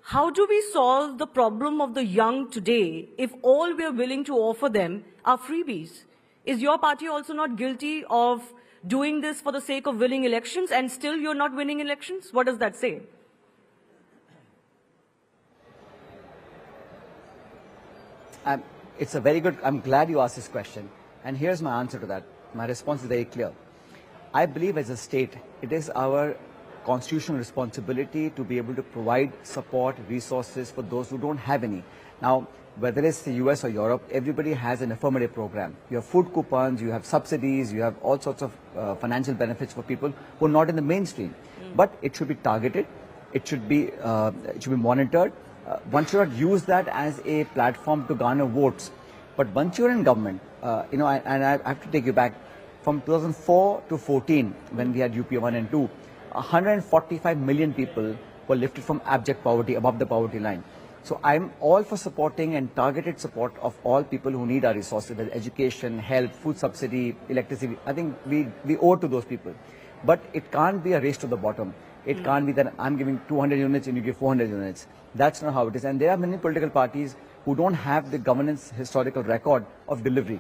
How do we solve the problem of the young today if all we are willing to offer them are freebies? Is your party also not guilty of doing this for the sake of winning elections, and still you're not winning elections? What does that say? I'm glad you asked this question. And here's my answer to that. My response is very clear. I believe as a state, it is our constitutional responsibility to be able to provide support, resources for those who don't have any. Now, whether it's the US or Europe, everybody has an affirmative program. You have food coupons, you have subsidies, you have all sorts of financial benefits for people who are not in the mainstream. But it should be targeted, it should be monitored. One should not use that as a platform to garner votes. But once you're in government, and I have to take you back, from 2004 to 14, when we had UP 1 and 2, 145 million people were lifted from abject poverty, above the poverty line. So I'm all for supporting and targeted support of all people who need our resources, education, health, food subsidy, electricity. I think we owe to those people. But it can't be a race to the bottom. It can't be that I'm giving 200 units and you give 400 units. That's not how it is. And there are many political parties who don't have the governance historical record of delivery.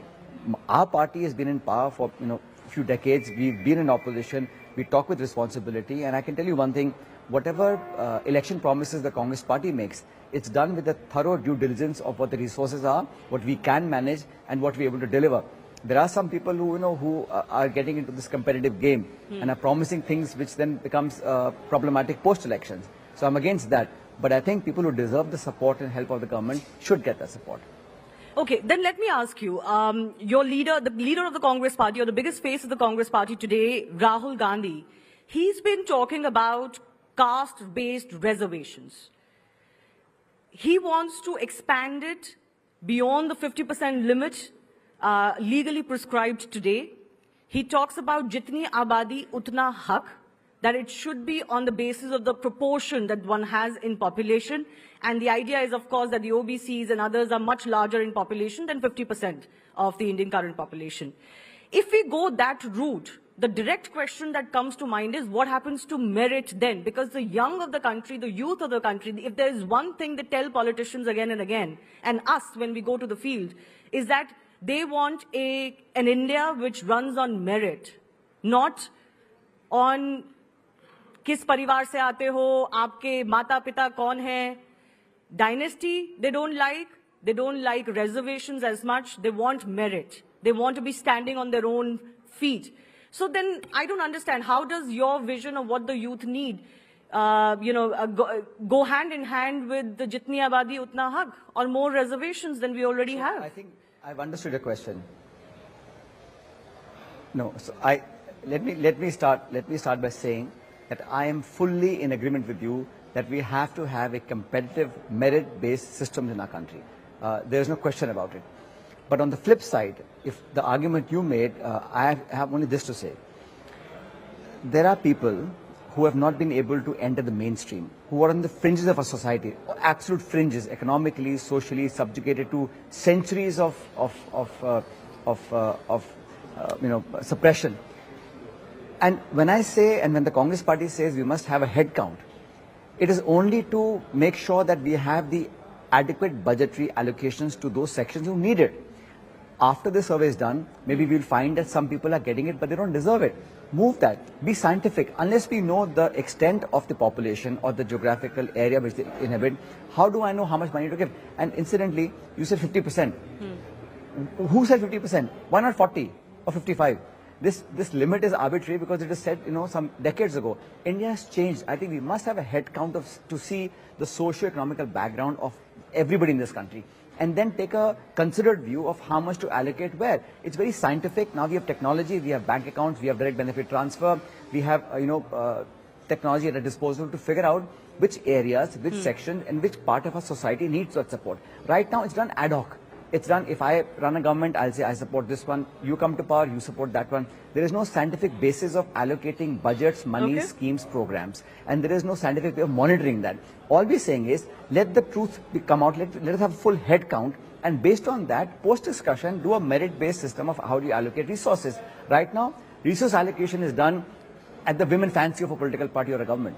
Our party has been in power for a few decades. We've been in opposition. We talk with responsibility. And I can tell you one thing, whatever election promises the Congress party makes, it's done with a thorough due diligence of what the resources are, what we can manage, and what we're able to deliver. There are some people who are getting into this competitive game and are promising things which then becomes problematic post-elections. So I'm against that. But I think people who deserve the support and help of the government should get that support. Okay, then let me ask you, your leader, the leader of the Congress party, or the biggest face of the Congress party today, Rahul Gandhi, he's been talking about caste-based reservations. He wants to expand it beyond the 50% limit legally prescribed today. He talks about jitni abadi utna hak, that it should be on the basis of the proportion that one has in population. And the idea is, of course, that the OBCs and others are much larger in population than 50% of the Indian current population. If we go that route, the direct question that comes to mind is what happens to merit then? Because the young of the country, the youth of the country, if there is one thing they tell politicians again and again, and us when we go to the field, is that they want an India which runs on merit, not on किस परिवार से आते हो, आपके माता पिता कौन है. Dynasty, they don't like reservations as much. They want merit. They want to be standing on their own feet. So then I don't understand, how does your vision of what the youth need go hand in hand with the jitni abadi utna hak, or more reservations than we already have? I think I've understood your question. No, so let me start by saying that I am fully in agreement with you that we have to have a competitive merit-based system in our country. There's no question about it. But on the flip side, if the argument you made, I have only this to say. There are people who have not been able to enter the mainstream, who are on the fringes of our society, absolute fringes, economically, socially, subjugated to centuries of suppression. And when I say, and when the Congress party says we must have a head count, it is only to make sure that we have the adequate budgetary allocations to those sections who need it. After the survey is done, maybe we'll find that some people are getting it, but they don't deserve it. Move that. Be scientific. Unless we know the extent of the population or the geographical area which they inhabit, how do I know how much money to give? And incidentally, you said 50%. Who said 50%? Why not 40 or 55? This limit is arbitrary because it is set, some decades ago. India has changed. I think we must have a head count to see the socio-economical background of everybody in this country, and then take a considered view of how much to allocate where. It's very scientific. Now we have technology, we have bank accounts, we have direct benefit transfer, we have, technology at our disposal to figure out which areas, which section, and which part of our society needs such support. Right now it's done ad hoc. It's done, if I run a government, I'll say I support this one, you come to power, you support that one. There is no scientific basis of allocating budgets, money, schemes, programs, and there is no scientific way of monitoring that. All we're saying is, let the truth come out, let us have a full head count, and based on that, post-discussion, do a merit-based system of how do you allocate resources. Right now, resource allocation is done at the whim and fancy of a political party or a government.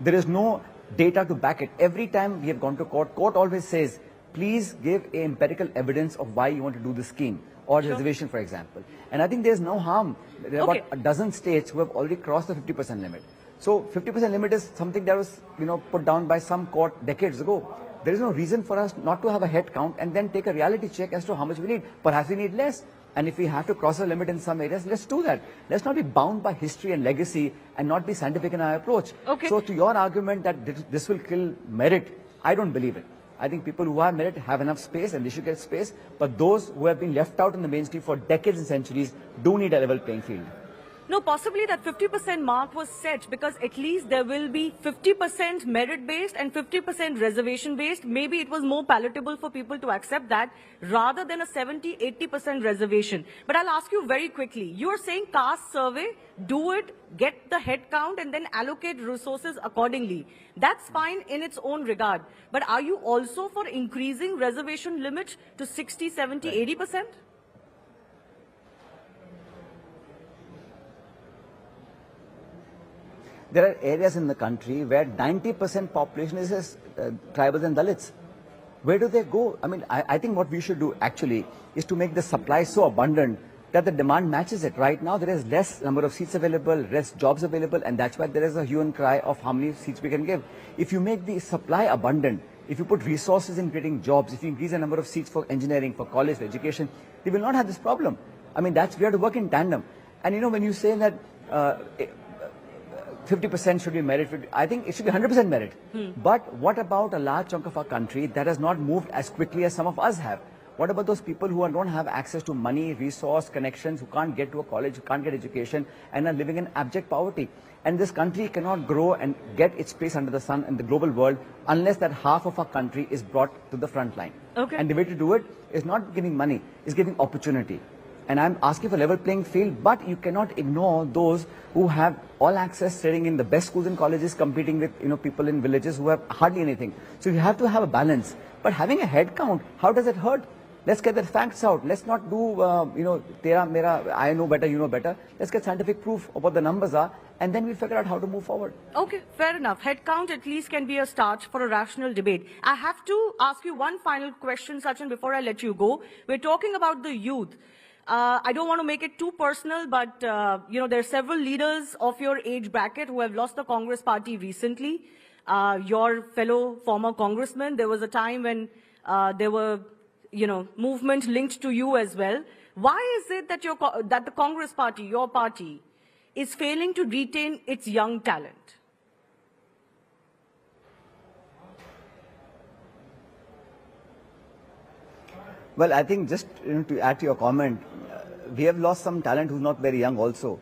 There is no data to back it. Every time we have gone to court, court always says, please give empirical evidence of why you want to do this scheme or reservation, for example. And I think there's no harm. There are about a dozen states who have already crossed the 50% limit. So 50% limit is something that was, put down by some court decades ago. There is no reason for us not to have a head count and then take a reality check as to how much we need. Perhaps we need less. And if we have to cross a limit in some areas, let's do that. Let's not be bound by history and legacy and not be scientific in our approach. So to your argument that this will kill merit, I don't believe it. I think people who have merit have enough space and they should get space, but those who have been left out in the mainstream for decades and centuries do need a level playing field. No, possibly that 50% mark was set because at least there will be 50% merit-based and 50% reservation-based. Maybe it was more palatable for people to accept that rather than a 70-80% reservation. But I'll ask you very quickly. You're saying caste survey, do it, get the head count and then allocate resources accordingly. That's fine in its own regard. But are you also for increasing reservation limit to 60, 70, 80%? There are areas in the country where 90% population is tribals and Dalits. Where do they go? I mean, I think what we should do actually is to make the supply so abundant that the demand matches it. Right now, there is less number of seats available, less jobs available, and that's why there is a hue and cry of how many seats we can give. If you make the supply abundant, if you put resources in creating jobs, if you increase the number of seats for engineering, for college, for education, we will not have this problem. I mean, we have to work in tandem. And when you say that 50% should be merit, I think it should be 100% merit. But what about a large chunk of our country that has not moved as quickly as some of us have? What about those people who don't have access to money, resource, connections, who can't get to a college, who can't get education, and are living in abject poverty? And this country cannot grow and get its place under the sun in the global world unless that half of our country is brought to the front line. And the way to do it is not giving money, is giving opportunity. And I'm asking for level playing field, but you cannot ignore those who have all access, studying in the best schools and colleges, competing with people in villages who have hardly anything. So you have to have a balance. But having a head count, how does it hurt? Let's get the facts out. Let's not do, tera, mera, I know better, you know better. Let's get scientific proof of what the numbers are, and then we'll figure out how to move forward. Okay, fair enough. Head count at least can be a start for a rational debate. I have to ask you one final question, Sachin, before I let you go. We're talking about the youth. I don't want to make it too personal, but, there are several leaders of your age bracket who have lost the Congress party recently. Your fellow former congressmen, there was a time when there were, movement linked to you as well. Why is it that that the Congress party, your party, is failing to retain its young talent? Well, I think just to add to your comment, we have lost some talent who's not very young also.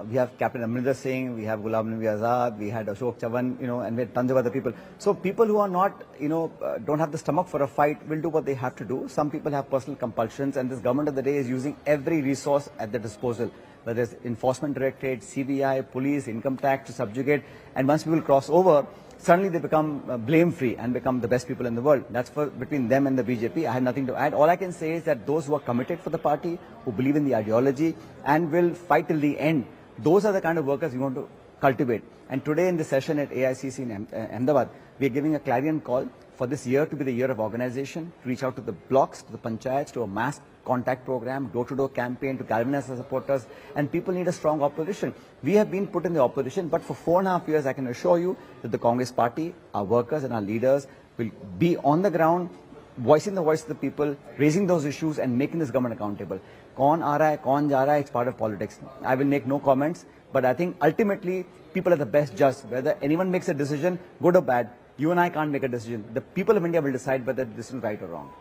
We have Captain Amrinder Singh, we have Ghulam Nabi Azad, we had Ashok Chavan, and we had tons of other people. So people who are not, don't have the stomach for a fight will do what they have to do. Some people have personal compulsions, and this government of the day is using every resource at their disposal, whether it's enforcement directorate, CBI, police, income tax to subjugate. And once people cross over, suddenly they become blame-free and become the best people in the world. That's between them and the BJP. I have nothing to add. All I can say is that those who are committed for the party, who believe in the ideology and will fight till the end Those are the kind of workers we want to cultivate. And today in the session at AICC in Ahmedabad, we are giving a clarion call for this year to be the year of organization, to reach out to the blocks, to the panchayats, to a mass contact program, door-to-door campaign, to galvanize the supporters, and people need a strong opposition. We have been put in the opposition, but for 4.5 years, I can assure you that the Congress party, our workers and our leaders will be on the ground, voicing the voice of the people, raising those issues and making this government accountable. Kaun aa raha hai, kaun ja raha hai, it's part of politics. I will make no comments, but I think ultimately people are the best judge. Whether anyone makes a decision, good or bad, you and I can't make a decision. The people of India will decide whether this is right or wrong.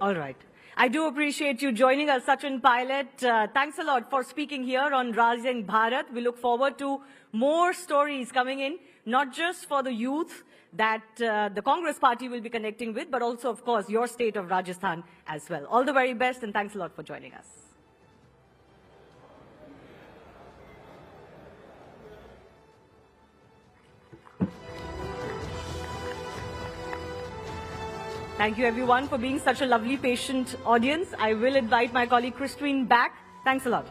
All right. I do appreciate you joining us, Sachin Pilot. Thanks a lot for speaking here on Rising Bharat. We look forward to more stories coming in, not just for the youth that the Congress party will be connecting with, but also, of course, your state of Rajasthan as well. All the very best, and thanks a lot for joining us. Thank you, everyone, for being such a lovely, patient audience. I will invite my colleague Christine back. Thanks a lot.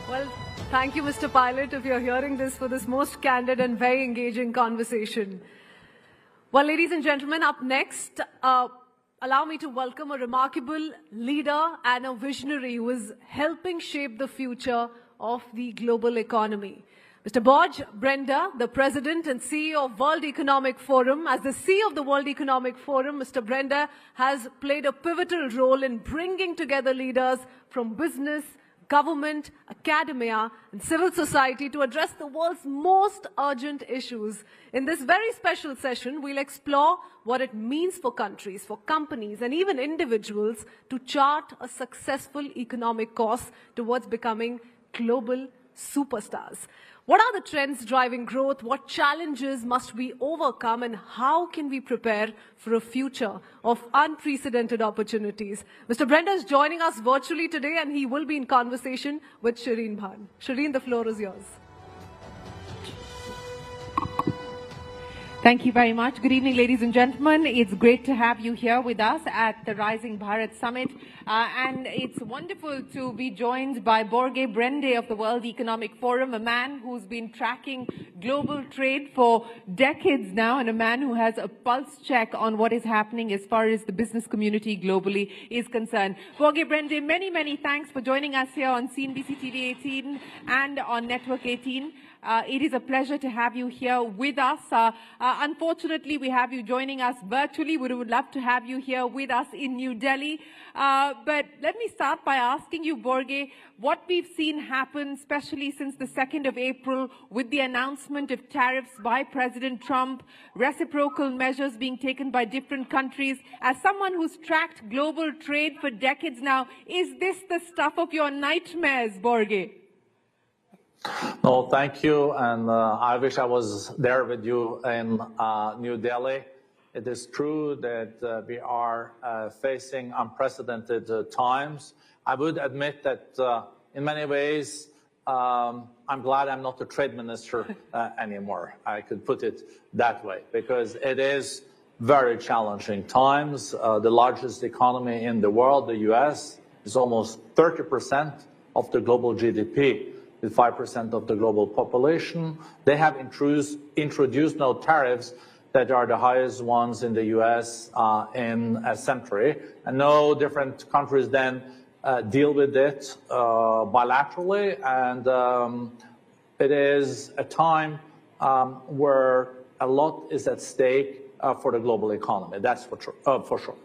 Well, thank you, Mr. Pilot, if you're hearing this, for this most candid and very engaging conversation. Well, ladies and gentlemen, up next, allow me to welcome a remarkable leader and a visionary who is helping shape the future of the global economy. Mr. Borge Brenda, the President and CEO of World Economic Forum. As the CEO of the World Economic Forum, Mr. Brenda has played a pivotal role in bringing together leaders from business, government, academia, and civil society to address the world's most urgent issues. In this very special session, we'll explore what it means for countries, for companies, and even individuals to chart a successful economic course towards becoming global superstars. What are the trends driving growth? What challenges must we overcome? And how can we prepare for a future of unprecedented opportunities? Mr. Brenda is joining us virtually today, and he will be in conversation with Shireen Bhan. Shireen, the floor is yours. Thank you very much. Good evening, ladies and gentlemen. It's great to have you here with us at the Rising Bharat Summit. And it's wonderful to be joined by Borge Brende of the World Economic Forum, a man who's been tracking global trade for decades now, and a man who has a pulse check on what is happening as far as the business community globally is concerned. Borge Brende, many, many thanks for joining us here on CNBC TV 18 and on Network 18. It is a pleasure to have you here with us. Unfortunately, we have you joining us virtually. We would love to have you here with us in New Delhi. But let me start by asking you, Borge, what we've seen happen, especially since the 2nd of April, with the announcement of tariffs by President Trump, reciprocal measures being taken by different countries. As someone who's tracked global trade for decades now, is this the stuff of your nightmares, Borge? No, thank you, and I wish I was there with you in New Delhi. It is true that we are facing unprecedented times. I would admit that in many ways, I'm glad I'm not the trade minister anymore. I could put it that way, because it is very challenging times. The largest economy in the world, the US, is almost 30% of the global GDP. With 5% of the global population. They have introduced no tariffs that are the highest ones in the US in a century. And no different countries then deal with it bilaterally. And it is a time where a lot is at stake for the global economy. That's for sure.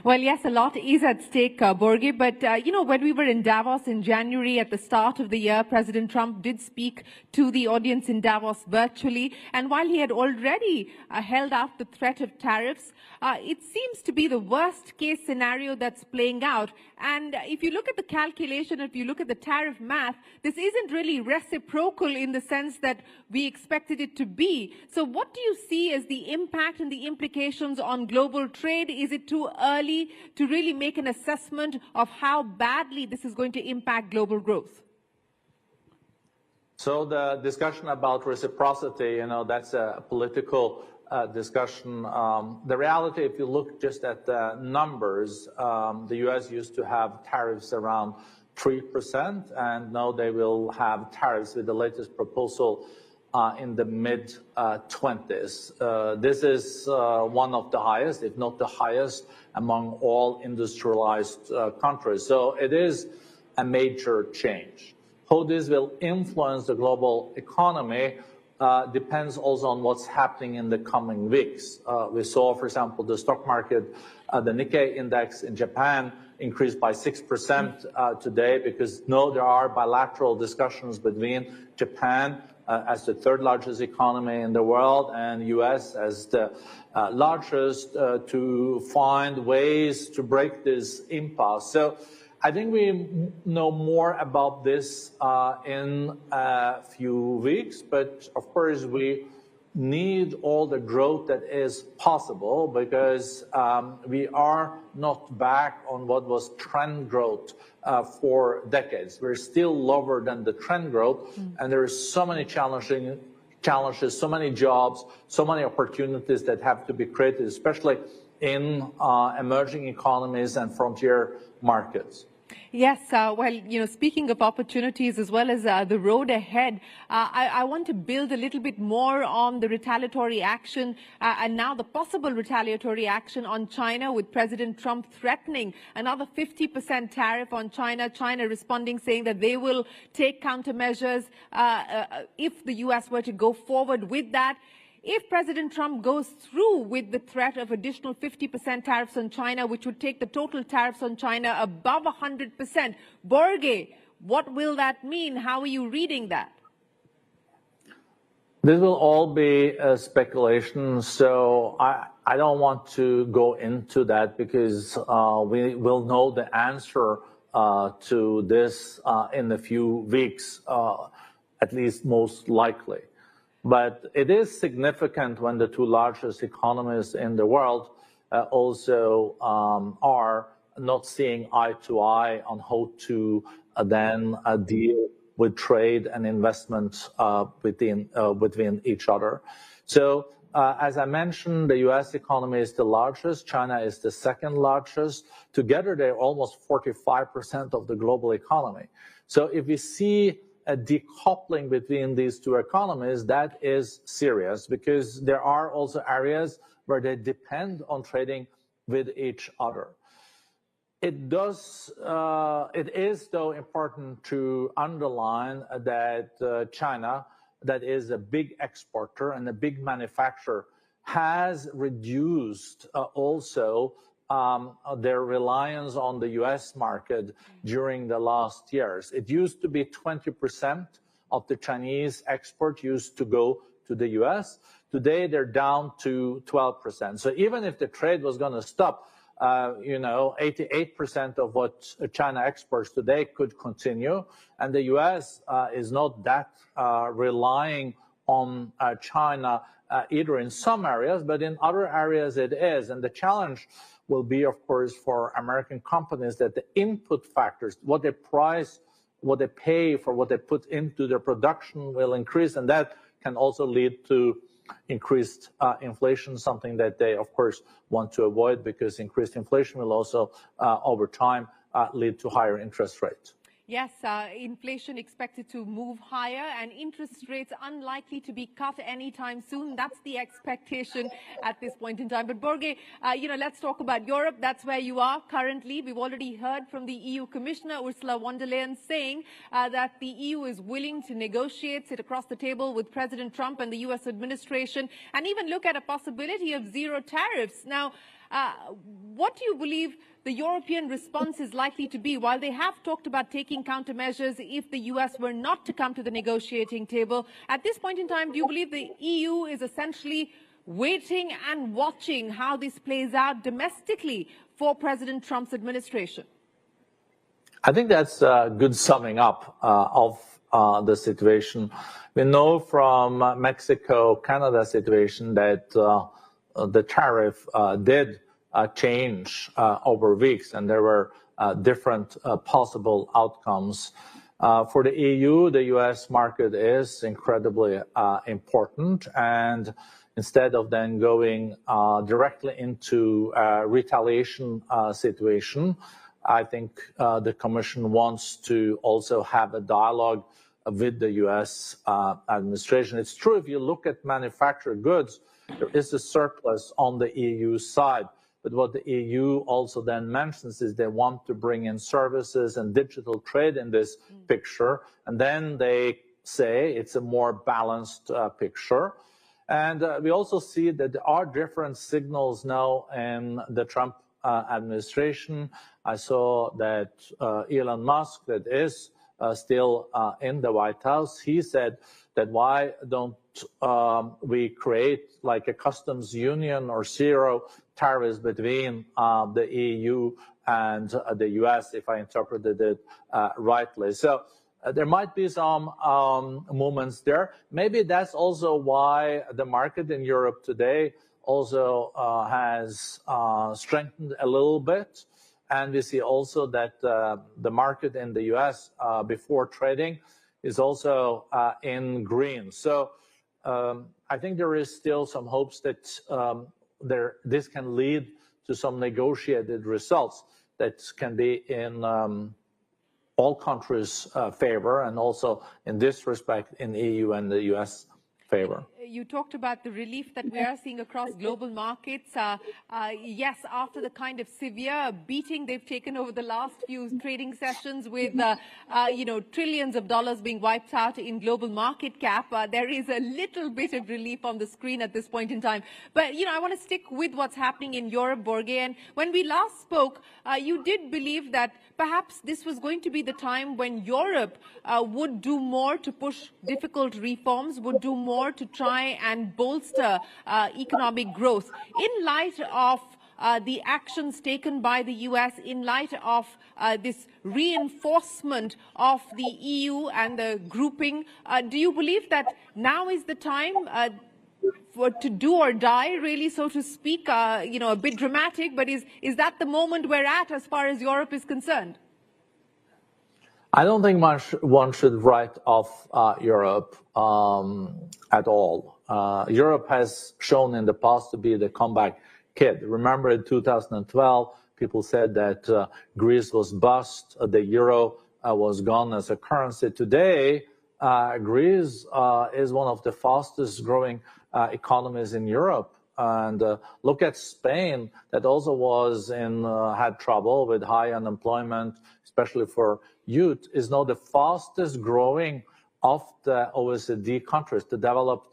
Well, yes, a lot is at stake, Borge, but, you know, when we were in Davos in January at the start of the year, President Trump did speak to the audience in Davos virtually, and while he had already held out the threat of tariffs, it seems to be the worst case scenario that's playing out. And if you look at the calculation, if you look at the tariff math, this isn't really reciprocal in the sense that we expected it to be. So what do you see as the impact and the implications on global trade? Is it too early to really make an assessment of how badly this is going to impact global growth? So the discussion about reciprocity, that's a political discussion. The reality, if you look just at the numbers, the US used to have tariffs around 3%, and now they will have tariffs with the latest proposal in the mid-20s. This is one of the highest, if not the highest, among all industrialized countries. So it is a major change. How this will influence the global economy depends also on what's happening in the coming weeks. We saw, for example, the stock market, the Nikkei index in Japan increased by 6% today because there are bilateral discussions between Japan as the third largest economy in the world and US as the largest to find ways to break this impasse. So I think we know more about this in a few weeks, but of course we need all the growth that is possible because we are not back on what was trend growth for decades. We're still lower than the trend growth, and there are so many challenges, so many jobs, so many opportunities that have to be created, especially in emerging economies and frontier markets. Yes, well, speaking of opportunities as well as the road ahead, I want to build a little bit more on the retaliatory action and now the possible retaliatory action on China with President Trump threatening another 50% tariff on China. China responding, saying that they will take countermeasures if the U.S. were to go forward with that. If President Trump goes through with the threat of additional 50% tariffs on China, which would take the total tariffs on China above 100%, Borge, what will that mean? How are you reading that? This will all be speculation, so I don't want to go into that because we will know the answer to this in a few weeks, at least most likely. But it is significant when the two largest economies in the world also are not seeing eye to eye on how to then deal with trade and investment between each other. So as I mentioned, the US economy is the largest, China is the second largest. Together, they're almost 45% of the global economy. So if we see a decoupling between these two economies, that is serious because there are also areas where they depend on trading with each other. It is though important to underline that China, that is a big exporter and a big manufacturer, has reduced also their reliance on the US market during the last years. It used to be 20% of the Chinese export used to go to the US. Today, they're down to 12%. So even if the trade was going to stop, 88% of what China exports today could continue. And the US is not that relying on China either in some areas, but in other areas it is. And the challenge will be, of course, for American companies that the input factors, what they price, what they pay for what they put into their production will increase. And that can also lead to increased inflation, something that they, of course, want to avoid because increased inflation will also, over time, lead to higher interest rates. Yes, inflation expected to move higher and interest rates unlikely to be cut anytime soon. That's the expectation at this point in time. But Borge, let's talk about Europe. That's where you are currently. We've already heard from the EU Commissioner, Ursula von der Leyen, saying that the EU is willing to negotiate, sit across the table with President Trump and the US administration, and even look at a possibility of zero tariffs. Now, what do you believe the European response is likely to be? While they have talked about taking countermeasures if the US were not to come to the negotiating table, at this point in time, do you believe the EU is essentially waiting and watching how this plays out domestically for President Trump's administration? I think that's a good summing up of the situation. We know from Mexico-Canada situation that the tariff did change over weeks, and there were different possible outcomes. For the EU, the US market is incredibly important, and instead of then going directly into a retaliation situation, I think the Commission wants to also have a dialogue with the US administration. It's true, if you look at manufactured goods, there is a surplus on the EU side. But what the EU also then mentions is they want to bring in services and digital trade in this picture. And then they say it's a more balanced picture. And we also see that there are different signals now in the Trump administration. I saw that Elon Musk, that is still in the White House, he said that why don't we create like a customs union or zero tariffs between the EU and the US, if I interpreted it rightly. So there might be some movements there. Maybe that's also why the market in Europe today also has strengthened a little bit. And we see also that the market in the US before trading is also in green. So I think there is still some hopes that this can lead to some negotiated results that can be in all countries' favor, and also in this respect in EU and the US favor. You talked about the relief that we are seeing across global markets. Yes, after the kind of severe beating they've taken over the last few trading sessions with, trillions of dollars being wiped out in global market cap, there is a little bit of relief on the screen at this point in time. But, I want to stick with what's happening in Europe, Borge. And when we last spoke, you did believe that perhaps this was going to be the time when Europe would do more to push difficult reforms, would do more to try and bolster economic growth. In light of the actions taken by the US, in light of this reinforcement of the EU and the grouping, do you believe that now is the time to do or die, really, so to speak? A bit dramatic, but is that the moment we're at as far as Europe is concerned? I don't think one should write off Europe at all. Europe has shown in the past to be the comeback kid. Remember in 2012, people said that Greece was bust, the euro was gone as a currency. Today, Greece is one of the fastest growing economies in Europe. And look at Spain, that also had trouble with high unemployment, especially for youth, is now the fastest growing of the OECD countries, the developed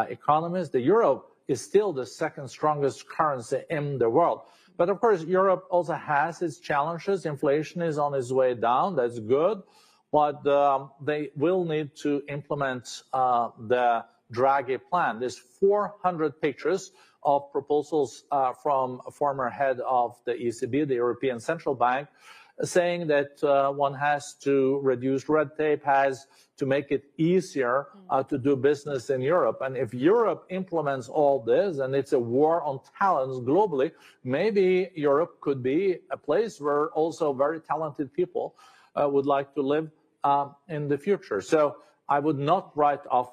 economies. The euro is still the second strongest currency in the world. But of course, Europe also has its challenges. Inflation is on its way down. That's good. But they will need to implement the Draghi plan. There's 400 pages of proposals from a former head of the ECB, the European Central Bank, saying that one has to reduce red tape, has to make it easier to do business in Europe. And if Europe implements all this, and it's a war on talents globally, maybe Europe could be a place where also very talented people would like to live in the future. So I would not write off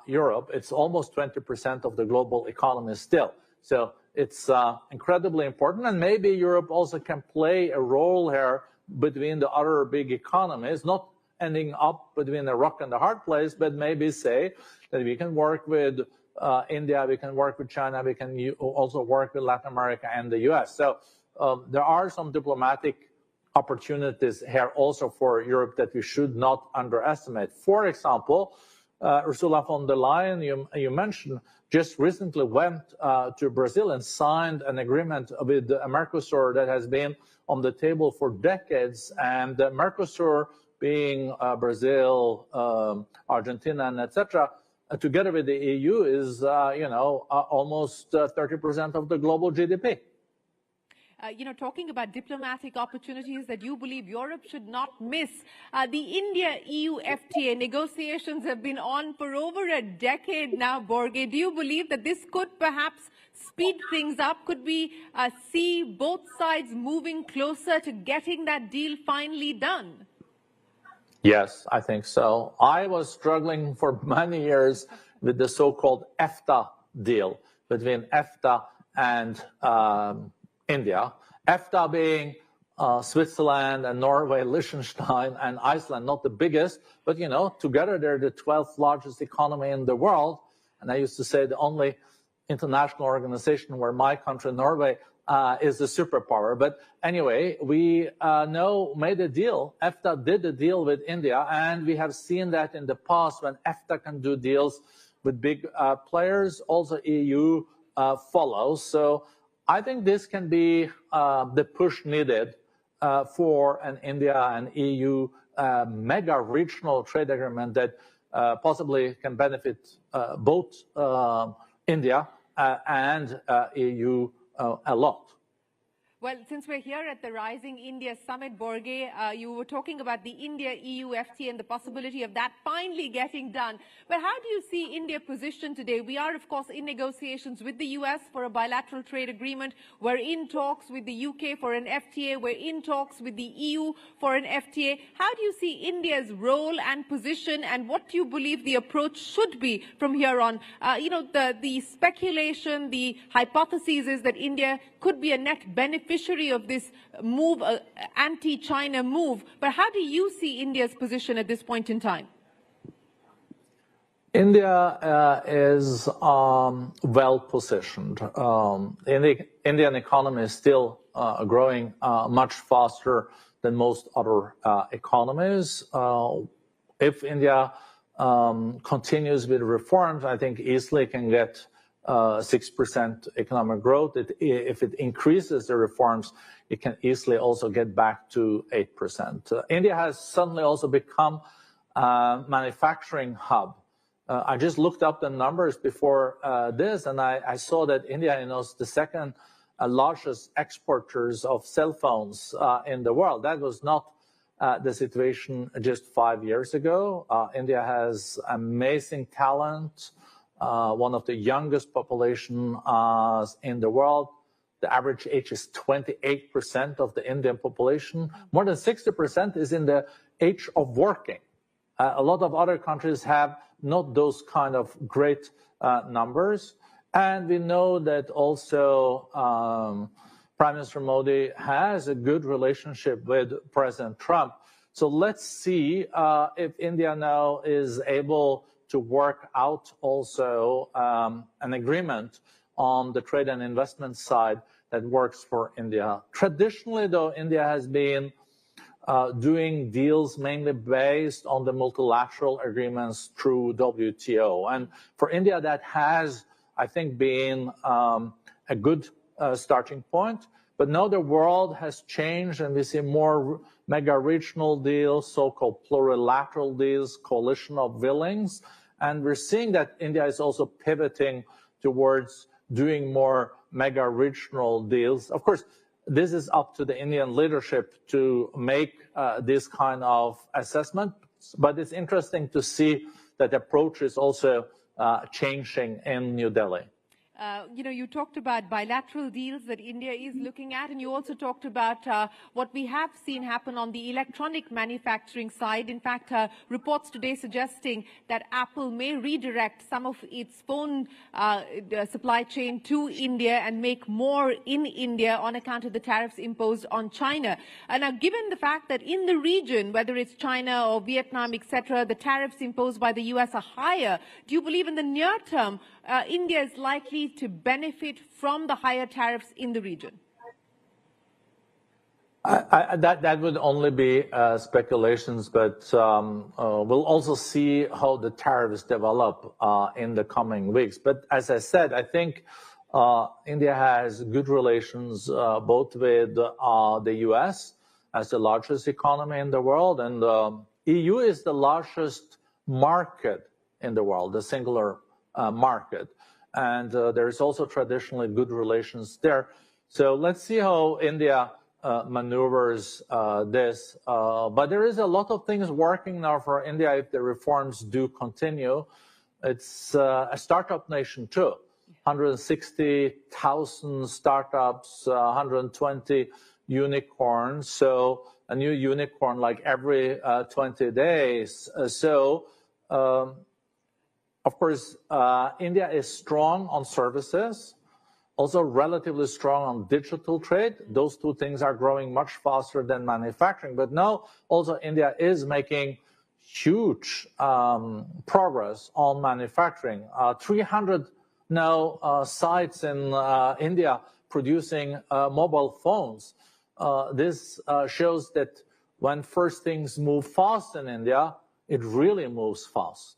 Europe. It's almost 20% of the global economy still. So it's incredibly important, and maybe Europe also can play a role here between the other big economies, not ending up between a rock and a hard place, but maybe say that we can work with India, we can work with China, we can also work with Latin America and the US. So there are some diplomatic opportunities here also for Europe that we should not underestimate. For example, Ursula von der Leyen, you mentioned, just recently went to Brazil and signed an agreement with Mercosur that has been on the table for decades. And Mercosur, being Brazil, Argentina, and etc., together with the EU, is almost 30% of the global GDP. Talking about diplomatic opportunities that you believe Europe should not miss, the India-EU FTA negotiations have been on for over a decade now, Borge. Do you believe that this could perhaps speed things up? Could we see both sides moving closer to getting that deal finally done? Yes, I think so. I was struggling for many years with the so-called EFTA deal between EFTA and India. EFTA being Switzerland and Norway, Liechtenstein and Iceland, not the biggest, but you know, together they're the 12th largest economy in the world. And I used to say the only international organization where my country, Norway, is the superpower. But anyway, we made a deal. EFTA did a deal with India, and we have seen that in the past when EFTA can do deals with big players, also EU follows. So I think this can be the push needed for an India and EU mega regional trade agreement that possibly can benefit both India and EU a lot. Well, since we're here at the Rising India Summit, Borge, you were talking about the India-EU FTA and the possibility of that finally getting done. But how do you see India positioned today? We are, of course, in negotiations with the US for a bilateral trade agreement. We're in talks with the UK for an FTA. We're in talks with the EU for an FTA. How do you see India's role and position, and what do you believe the approach should be from here on? The speculation, the hypothesis is that India could be a net beneficiary of this move, anti-China move. But how do you see India's position at this point in time? India is well positioned. The Indian economy is still growing much faster than most other economies. If India continues with reforms, I think easily can get 6% economic growth. If it increases the reforms, it can easily also get back to 8%. India has suddenly also become a manufacturing hub. I just looked up the numbers before this, and I saw that India is the second largest exporters of cell phones in the world. That was not the situation just 5 years ago. India has amazing talent. One of the youngest population in the world. The average age is 28% of the Indian population. More than 60% is in the age of working. A lot of other countries have not those kind of great numbers. And we know that also Prime Minister Modi has a good relationship with President Trump. So let's see if India now is able to work out also an agreement on the trade and investment side that works for India. Traditionally, though, India has been doing deals mainly based on the multilateral agreements through WTO. And for India, that has, I think, been a good starting point. But now the world has changed, and we see more mega-regional deals, so-called plurilateral deals, coalition of willings. And we're seeing that India is also pivoting towards doing more mega-regional deals. Of course, this is up to the Indian leadership to make this kind of assessment. But it's interesting to see that the approach is also changing in New Delhi. You talked about bilateral deals that India is looking at, and you also talked about what we have seen happen on the electronic manufacturing side. In fact, reports today suggesting that Apple may redirect some of its phone supply chain to India and make more in India on account of the tariffs imposed on China. And now, given the fact that in the region, whether it's China or Vietnam, etc., the tariffs imposed by the US are higher, do you believe in the near term India is likely to benefit from the higher tariffs in the region? That would only be speculations, but we'll also see how the tariffs develop in the coming weeks. But as I said, I think India has good relations both with the US as the largest economy in the world, and the EU is the largest market in the world, the singular market. And there is also traditionally good relations there. So let's see how India maneuvers this. But there is a lot of things working now for India if the reforms do continue. It's a startup nation too. 160,000 startups, 120 unicorns. So a new unicorn like every 20 days. Of course, India is strong on services, also relatively strong on digital trade. Those two things are growing much faster than manufacturing. But now also India is making huge progress on manufacturing. 300 now sites in India producing mobile phones. This shows that when first things move fast in India, it really moves fast.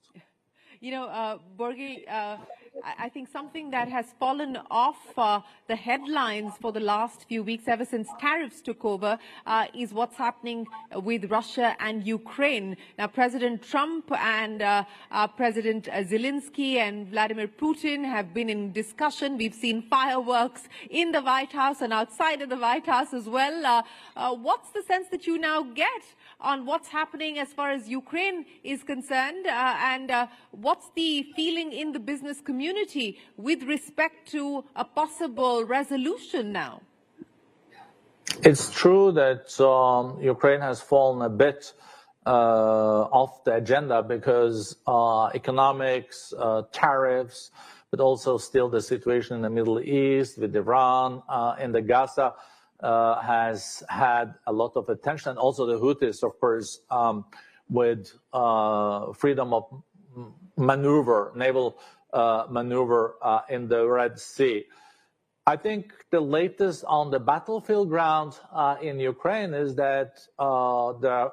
You know, Borge, I think something that has fallen off the headlines for the last few weeks, ever since tariffs took over, is what's happening with Russia and Ukraine. Now, President Trump and President Zelensky and Vladimir Putin have been in discussion. We've seen fireworks in the White House and outside of the White House as well. What's the sense that you now get on what's happening as far as Ukraine is concerned, and what's the feeling in the business community with respect to a possible resolution now? It's true that Ukraine has fallen a bit off the agenda because economics, tariffs, but also still the situation in the Middle East with Iran and the Gaza has had a lot of attention. And also the Houthis, of course, with freedom of maneuver, naval maneuver in the Red Sea. I think the latest on the battlefield ground in Ukraine is that the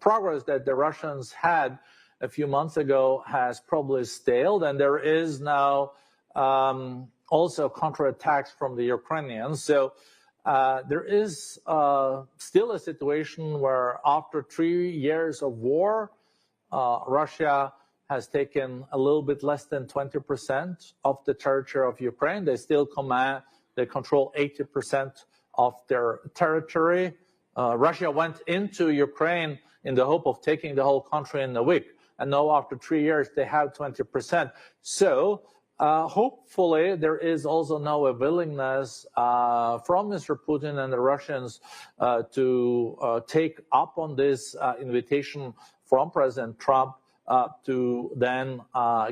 progress that the Russians had a few months ago has probably staled, and there is now also counterattacks from the Ukrainians. So there is still a situation where after 3 years of war, Russia has taken a little bit less than 20% of the territory of Ukraine. They still they control 80% of their territory. Russia went into Ukraine in the hope of taking the whole country in a week. And now after 3 years, they have 20%. So hopefully there is also now a willingness from Mr. Putin and the Russians to take up on this invitation from President Trump to then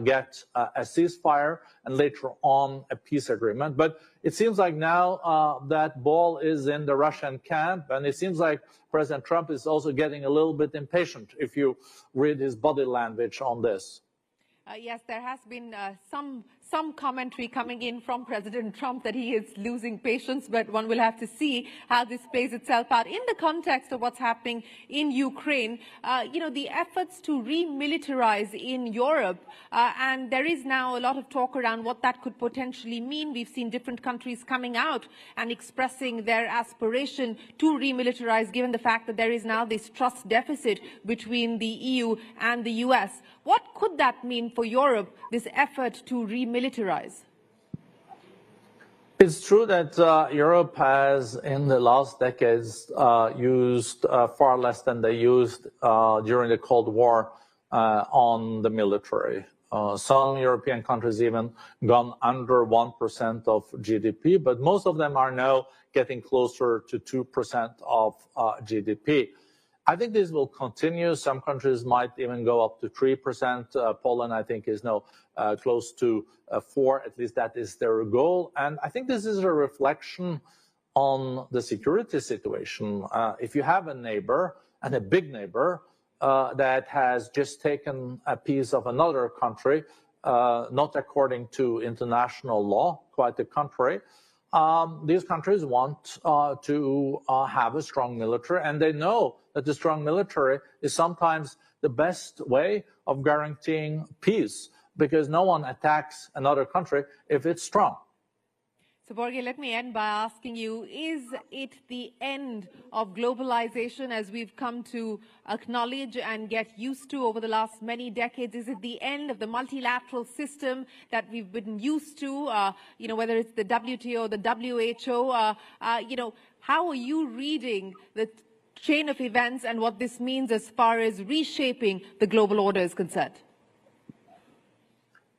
get a ceasefire and later on a peace agreement. But it seems like now that ball is in the Russian camp, and it seems like President Trump is also getting a little bit impatient if you read his body language on this. Yes, there has been some commentary coming in from President Trump that he is losing patience, but one will have to see how this plays itself out in the context of what's happening in Ukraine. You know, the efforts to remilitarize in Europe, and there is now a lot of talk around what that could potentially mean. We've seen different countries coming out and expressing their aspiration to remilitarize, given the fact that there is now this trust deficit between the EU and the US. What could that mean for Europe, this effort to remilitarize? It's true that Europe has, in the last decades, used far less than they used during the Cold War on the military. Some European countries even gone under 1% of GDP, but most of them are now getting closer to 2% of GDP. I think this will continue. Some countries might even go up to 3%. Poland, I think, is now close to 4%. At least that is their goal. And I think this is a reflection on the security situation. If you have a neighbor, and a big neighbor, that has just taken a piece of another country, not according to international law, quite the contrary, these countries want to have a strong military, and they know that the strong military is sometimes the best way of guaranteeing peace, because no one attacks another country if it's strong. So, Borge, let me end by asking you, is it the end of globalization as we've come to acknowledge and get used to over the last many decades? Is it the end of the multilateral system that we've been used to, you know, whether it's the WTO, the WHO? You know, how are you reading the chain of events and what this means as far as reshaping the global order is concerned?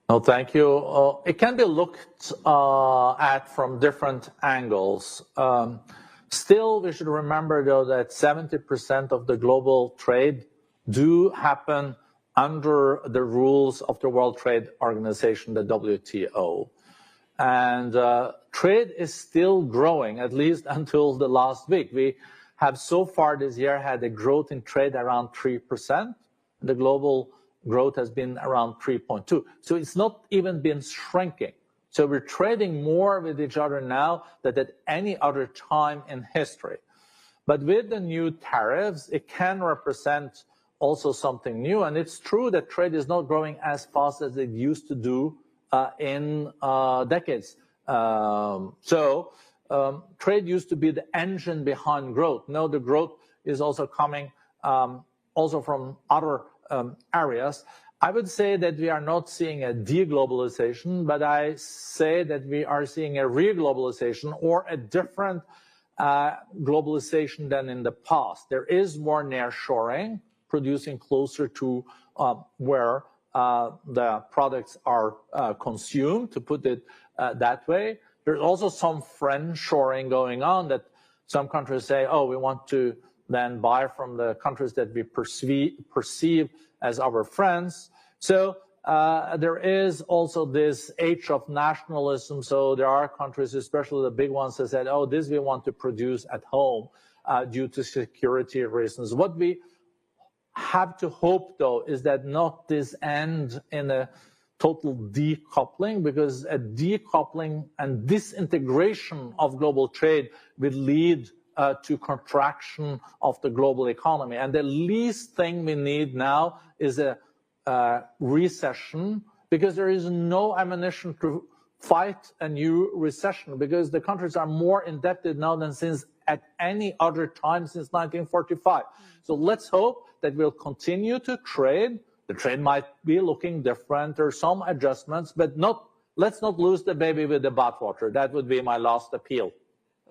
No, thank you. It can be looked at from different angles. Still, we should remember, though, that 70% of the global trade do happen under the rules of the World Trade Organization, the WTO. And trade is still growing, at least until the last week. We have so far this year had a growth in trade around 3%. The global growth has been around 3.2. So it's not even been shrinking. So we're trading more with each other now than at any other time in history. But with the new tariffs, it can represent also something new. And it's true that trade is not growing as fast as it used to do in decades. Trade used to be the engine behind growth. Now the growth is also coming also from other areas. I would say that we are not seeing a deglobalization, but I say that we are seeing a reglobalization or a different globalization than in the past. There is more nearshoring, producing closer to where the products are consumed, to put it that way. There's also some friendshoring going on, that some countries say, oh, we want to then buy from the countries that we perceive as our friends. So there is also this age of nationalism. So there are countries, especially the big ones, that said, oh, this we want to produce at home due to security reasons. What we have to hope, though, is that not this end in a total decoupling, because a decoupling and disintegration of global trade will lead to contraction of the global economy. And the least thing we need now is a recession, because there is no ammunition to fight a new recession, because the countries are more indebted now than since at any other time since 1945. So let's hope that we'll continue to trade. The trade might be looking different, or some adjustments, but let's not lose the baby with the bathwater. That would be my last appeal.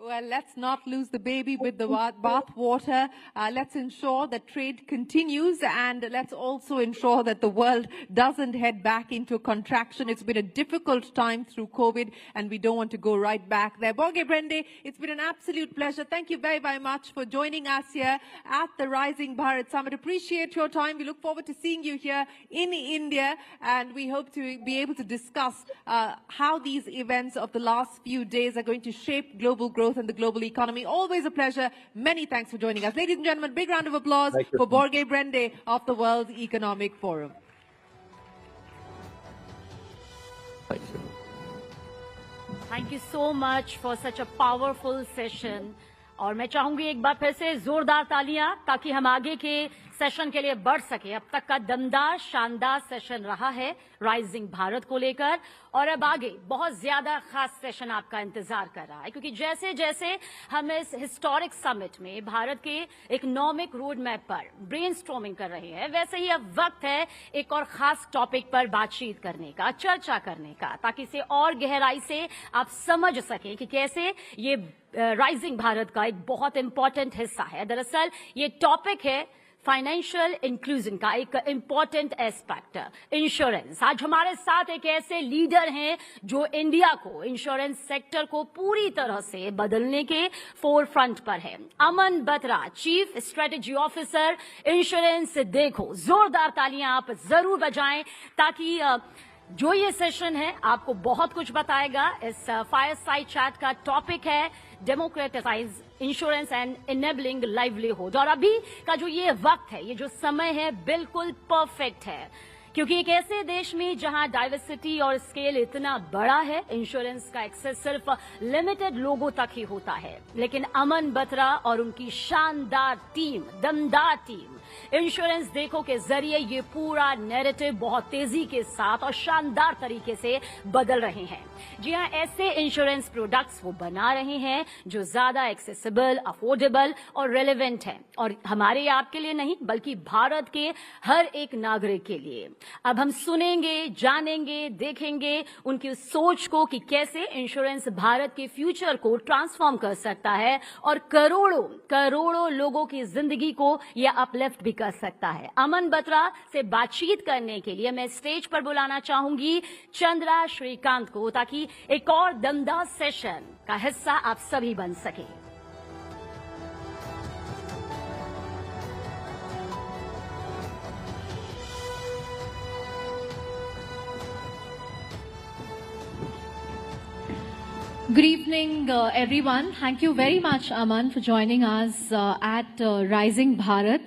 Well, let's not lose the baby with the bathwater. Let's ensure that trade continues, and let's also ensure that the world doesn't head back into contraction. It's been a difficult time through COVID, and we don't want to go right back there. Borge Brende, it's been an absolute pleasure. Thank you very, very much for joining us here at the Rising Bharat Summit. Appreciate your time. We look forward to seeing you here in India, and we hope to be able to discuss how these events of the last few days are going to shape global growth and the global economy. Always a pleasure. Many thanks for joining us. Ladies and gentlemen, big round of applause for Borge Brende of the World Economic Forum. Thank you. Thank you so much for such a powerful session. और मैं चाहूंगी एक बार फिर से जोरदार तालियां, ताकि हम आगे के सेशन के लिए बढ़ सके। अब तक का दमदार शानदार सेशन रहा है राइजिंग भारत को लेकर, और अब आगे बहुत ज्यादा खास सेशन आपका इंतजार कर रहा है, क्योंकि जैसे जैसे हम इस हिस्टोरिक समिट में भारत के इकोनॉमिक रोड मैप पर ब्रेनस्टॉर्मिंग कर रहे हैं, वैसे ही अब वक्त है एक और खास टॉपिक पर बातचीत करने का, चर्चा करने का, ताकि इसे और गहराई से आप समझ सकें कि कैसे ये राइजिंग भारत का एक बहुत इंपॉर्टेंट हिस्सा है। दरअसल ये टॉपिक है फाइनेंशियल इंक्लूजन का एक इंपॉर्टेंट एस्पेक्ट, इंश्योरेंस। आज हमारे साथ एक ऐसे लीडर हैं जो इंडिया को, इंश्योरेंस सेक्टर को पूरी तरह से बदलने के फोर फ्रंट पर है। Aman Batra, chief strategy officer, insurance देखो। जोरदार तालियां आप जरूर बजाएं, ताकि जो ये सेशन है आपको बहुत कुछ बताएगा। इस फायरसाइड चैट का टॉपिक है democratise insurance and enabling livelihood. और अभी का जो ये वक्त है, ये जो समय है, बिल्कुल परफेक्ट है, क्योंकि एक ऐसे देश में जहां डाइवर्सिटी और स्केल इतना बड़ा है, इंश्योरेंस का एक्सेस सिर्फ लिमिटेड लोगों तक ही होता है। लेकिन अमन बत्रा और उनकी शानदार टीम, दमदार टीम, इंश्योरेंस देखो के जरिए ये पूरा नैरेटिव बहुत तेजी के साथ और शानदार तरीके से बदल रहे हैं। जी हां, ऐसे इंश्योरेंस प्रोडक्ट्स वो बना रहे हैं जो ज्यादा एक्सेसिबल, अफोर्डेबल और रेलेवेंट हैं, और हमारे आपके लिए नहीं, बल्कि भारत के हर एक नागरिक के लिए। अब हम सुनेंगे, जानेंगे, देखेंगे उनकी उस सोच को कि कैसे इंश्योरेंस भारत के फ्यूचर को ट्रांसफॉर्म कर सकता है और करोड़ों करोड़ों लोगों की जिंदगी को यह अपलिफ्ट भी कर सकता है। अमन बत्रा से बातचीत करने के लिए मैं स्टेज पर बुलाना चाहूंगी चंद्रा श्रीकांत को, ताकि एक और दमदार सेशन का हिस्सा आप सभी बन सके। Good evening, everyone. Thank you very much, Aman, for joining us at Rising Bharat.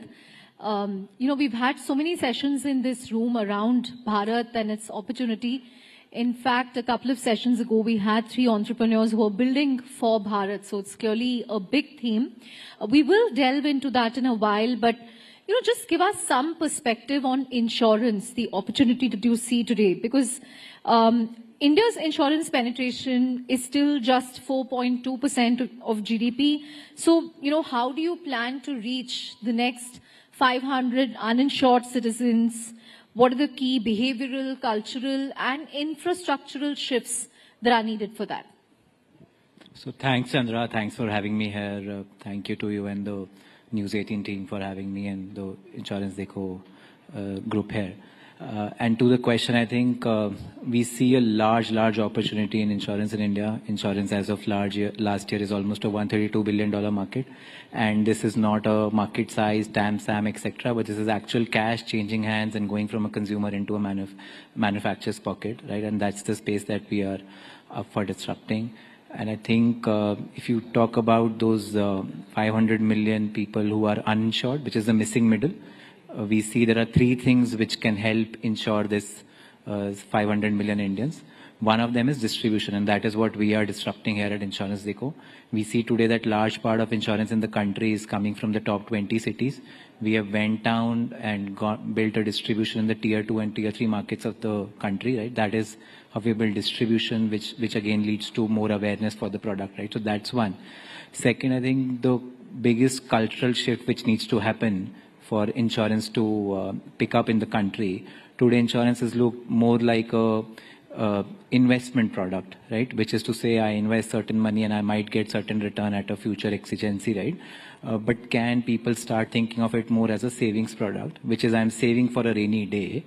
We've had so many sessions in this room around Bharat and its opportunity. In fact, a couple of sessions ago, we had 3 entrepreneurs who are building for Bharat. So it's clearly a big theme. We will delve into that in a while, but just give us some perspective on insurance, the opportunity that you see today, because India's insurance penetration is still just 4.2% of GDP. So, how do you plan to reach the next 500 uninsured citizens? What are the key behavioral, cultural, and infrastructural shifts that are needed for that? So thanks, Chandra. Thanks for having me here. Thank you to you and the News18 team for having me and the Insurance Deco group here. And to the question, I think we see a large opportunity in insurance in India. Insurance as of last year is almost a $132 billion market. And this is not a market size, TAM, SAM, etc. But this is actual cash changing hands and going from a consumer into a manufacturer's pocket, right? And that's the space that we are up for disrupting. And I think if you talk about those 500 million people who are uninsured, which is the missing middle, we see there are 3 things which can help insure this 500 million Indians. One of them is distribution, and that is what we are disrupting here at Insurance Deco. We see today that large part of insurance in the country is coming from the top 20 cities. We have went down and built a distribution in the tier 2 and tier 3 markets of the country, right? That is how we build distribution, which again leads to more awareness for the product, right? So that's one. Second, I think the biggest cultural shift which needs to happen for insurance to pick up in the country. Today, insurance is look more like a investment product, right? Which is to say, I invest certain money and I might get certain return at a future exigency, right? But can people start thinking of it more as a savings product, which is I'm saving for a rainy day,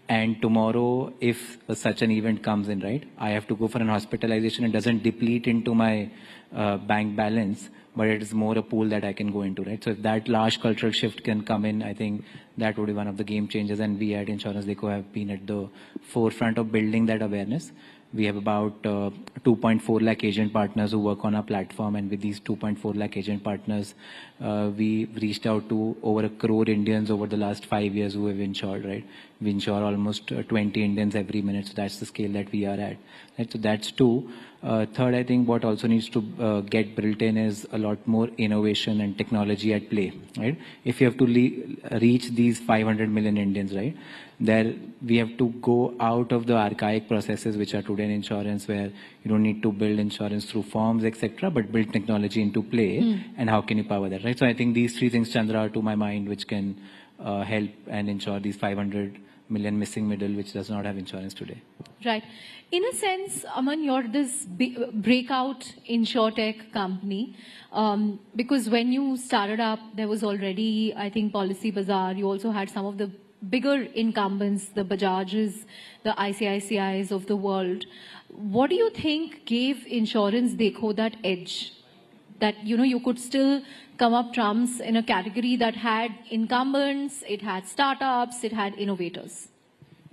and tomorrow, if such an event comes in, right, I have to go for an hospitalization. It doesn't deplete into my bank balance, but it is more a pool that I can go into, right? So if that large cultural shift can come in, I think that would be one of the game changers. And we at Insurance Deco have been at the forefront of building that awareness. We have about 2.4 lakh agent partners who work on our platform. And with these 2.4 lakh agent partners, we reached out to over 1 crore Indians over the last 5 years who have insured, right? We insure almost 20 Indians every minute. So that's the scale that we are at, right? So that's 2. Third, I think what also needs to get built in is a lot more innovation and technology at play, right? If you have to reach these 500 million Indians, right, there we have to go out of the archaic processes which are today in insurance, where you don't need to build insurance through forms, etc., but build technology into play. And how can you power that, right? So I think these 3 things, Chandra, are to my mind, which can help and ensure these 500 million missing middle, which does not have insurance today. Right. In a sense, Aman, you're this breakout Insuretech company, because when you started up, there was already, I think, Policy Bazaar. You also had some of the bigger incumbents, the Bajajes, the ICICIs of the world. What do you think gave Insurance Deco that edge? That, you could still come up trumps in a category that had incumbents, it had startups, it had innovators.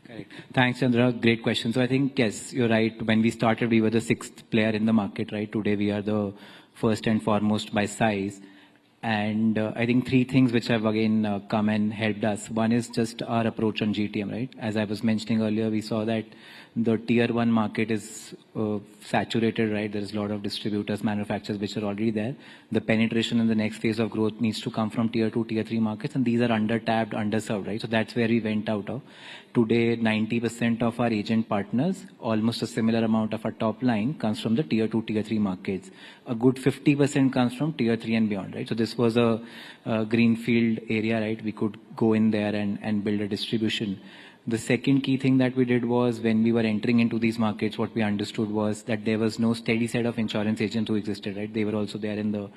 Correct. Thanks, Chandra. Great question. So I think, yes, you're right. When we started, we were the 6th player in the market, right? Today, we are the first and foremost by size. And I think 3 things which have again come and helped us. One is just our approach on GTM, right? As I was mentioning earlier, we saw that the tier 1 market is saturated, right? There is a lot of distributors, manufacturers which are already there. The penetration in the next phase of growth needs to come from tier 2, tier 3 markets, and these are under-tapped, underserved, right? So that's where we went out of. Today, 90% of our agent partners, almost a similar amount of our top line, comes from the tier 2, tier 3 markets. A good 50% comes from tier 3 and beyond, right? So this was a greenfield area, right? We could go in there and build a distribution. The second key thing that we did was, when we were entering into these markets, what we understood was that there was no steady set of insurance agents who existed, right? They were also there in the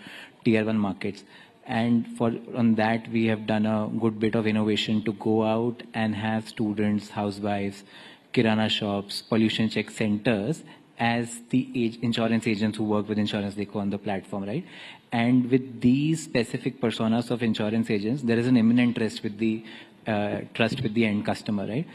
tier 1 markets. And on that, we have done a good bit of innovation to go out and have students, housewives, kirana shops, pollution check centers as the insurance agents who work with Insurance Deco on the platform, right? And with these specific personas of insurance agents, there is an imminent interest with the trust with the end customer, right?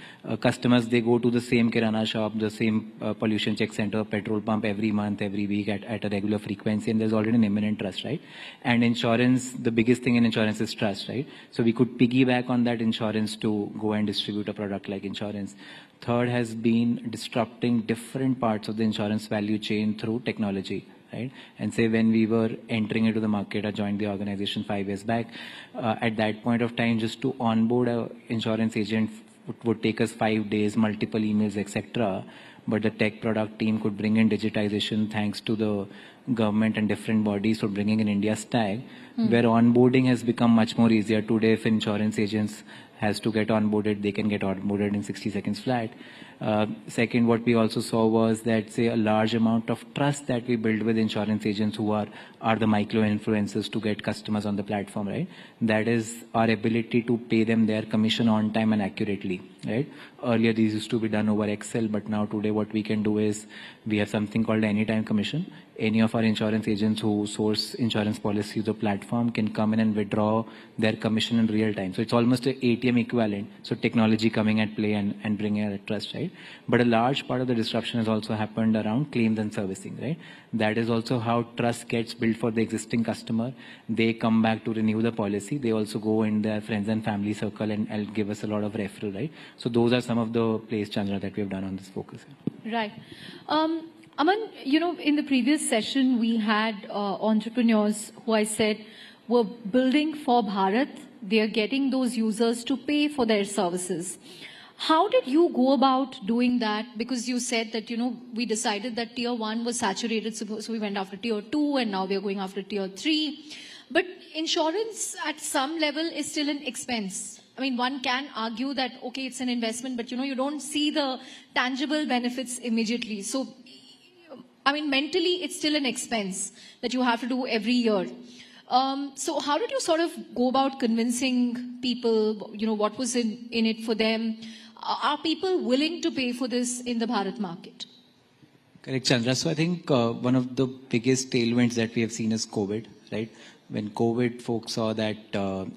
Customers, they go to the same kirana shop, the same pollution check center, petrol pump every month, every week at a regular frequency, and there's already an imminent trust, right? And insurance, the biggest thing in insurance is trust, right? So we could piggyback on that insurance to go and distribute a product like insurance. Third has been disrupting different parts of the insurance value chain through technology. Right? And say when we were entering into the market, I joined the organization 5 years back. At that point of time, just to onboard an insurance agent would take us 5 days, multiple emails, etc. But the tech product team could bring in digitization thanks to the government and different bodies for bringing in India's tag, where onboarding has become much more easier. Today, if insurance agents has to get onboarded, they can get onboarded in 60 seconds flat. Second, what we also saw was that, say, a large amount of trust that we build with insurance agents who are the micro-influencers to get customers on the platform, right? That is our ability to pay them their commission on time and accurately, right? Earlier, these used to be done over Excel, but now today what we can do is we have something called anytime commission. Any of our insurance agents who source insurance policy to the platform can come in and withdraw their commission in real time. So it's almost an ATM equivalent. So technology coming at play and bringing that trust, right? But a large part of the disruption has also happened around claims and servicing, right? That is also how trust gets built for the existing customer. They come back to renew the policy. They also go in their friends and family circle and give us a lot of referral, right? So those are some of the plays, Chandra, that we have done on this focus. Right. Aman, you know, in the previous session, we had entrepreneurs who I said were building for Bharat. They are getting those users to pay for their services. How did you go about doing that? Because you said that, you know, we decided that tier 1 was saturated, so we went after tier 2, and now we are going after tier 3. But insurance at some level is still an expense. I mean, one can argue that, okay, it's an investment, but, you know, you don't see the tangible benefits immediately. So, I mean, mentally, it's still an expense that you have to do every year. So how did you sort of go about convincing people, you know, what was in it for them? Are people willing to pay for this in the Bharat market? Correct, Chandra. So I think one of the biggest tailwinds that we have seen is COVID, right? When COVID, folks saw that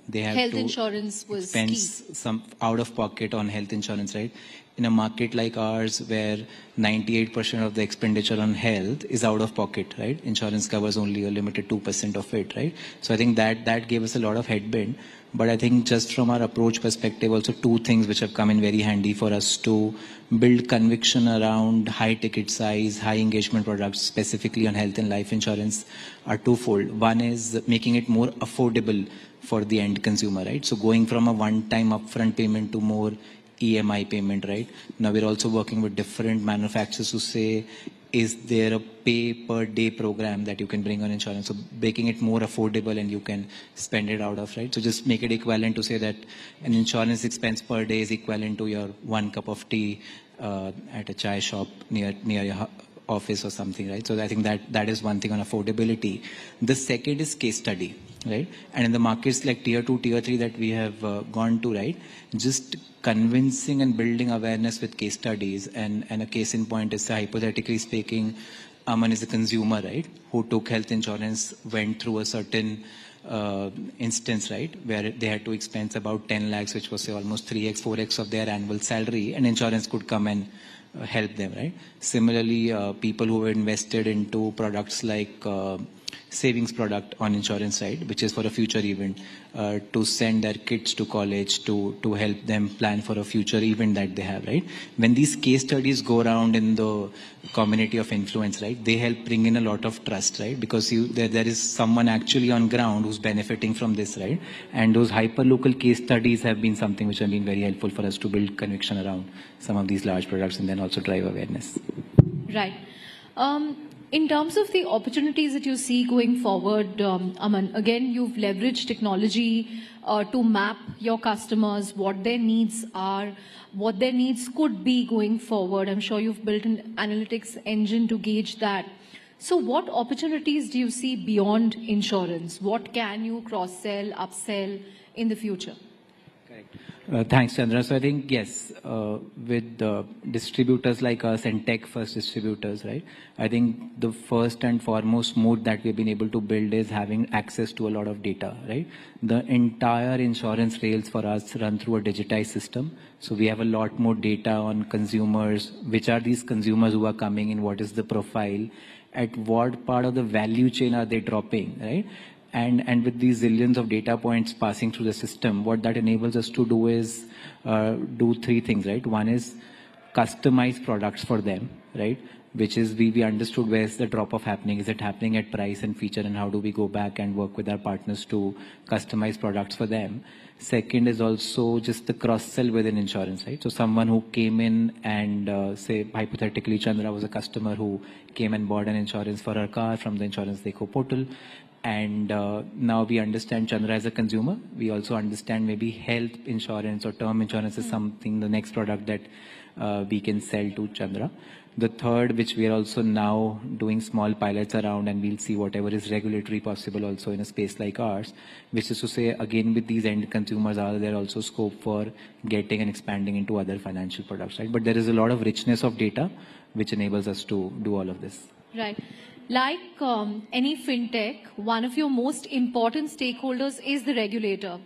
they have health to insurance was spend key. some out of pocket on health insurance, right? In a market like ours, where 98% of the expenditure on health is out of pocket, right? Insurance covers only a limited 2% of it, right? So I think that gave us a lot of headwind. But I think just from our approach perspective, also two things which have come in very handy for us to build conviction around high ticket size, high engagement products, specifically on health and life insurance, are twofold. One is making it more affordable for the end consumer, right? So going from a one-time upfront payment to more EMI payment, right? Now we're also working with different manufacturers to say, is there a pay per day program that you can bring on insurance? So making it more affordable and you can spend it out of, right? So just make it equivalent to say that an insurance expense per day is equivalent to your 1 cup of tea at a chai shop near your office or something, right? So I think that is one thing on affordability. The second is case study, right? And in the markets like tier 2, tier 3 that we have gone to, right? Just convincing and building awareness with case studies, and a case in point is, hypothetically speaking, Aman is a consumer, right, who took health insurance, went through a certain instance, right, where they had to expense about 10 lakhs, which was say almost 3x, 4x of their annual salary, and insurance could come and help them, right? Similarly, people who were invested into products like savings product on insurance side, which is for a future event, to send their kids to college, to help them plan for a future event that they have, right? When these case studies go around in the community of influence, right, they help bring in a lot of trust, right? Because there is someone actually on ground who's benefiting from this, right? And those hyper-local case studies have been something which have been very helpful for us to build conviction around some of these large products and then also drive awareness. Right. In terms of the opportunities that you see going forward, Aman, again, you've leveraged technology to map your customers, what their needs are, what their needs could be going forward. I'm sure you've built an analytics engine to gauge that. So what opportunities do you see beyond insurance? What can you cross-sell, upsell in the future? Correct. Thanks, Chandra. So I think, yes, with distributors like us and tech-first distributors, right, I think the first and foremost moat that we've been able to build is having access to a lot of data, right? The entire insurance rails for us run through a digitized system. So we have a lot more data on consumers, which are these consumers who are coming in, what is the profile, at what part of the value chain are they dropping, right? And with these zillions of data points passing through the system, what that enables us to do is do three things, right? One is customize products for them, right? Which is we understood where's the drop-off happening. Is it happening at price and feature, and how do we go back and work with our partners to customize products for them? Second is also just the cross-sell within insurance, right? So someone who came in and say hypothetically Chandra was a customer who came and bought an insurance for her car from the Insurance Dekho portal. And now we understand Chandra as a consumer. We also understand maybe health insurance or term insurance is something, the next product that we can sell to Chandra. The third, which we are also now doing small pilots around, and we'll see whatever is regulatory possible also in a space like ours, which is to say, again, with these end consumers, are there also scope for getting and expanding into other financial products, right? But there is a lot of richness of data, which enables us to do all of this. Right. Like any fintech, one of your most important stakeholders is the regulator.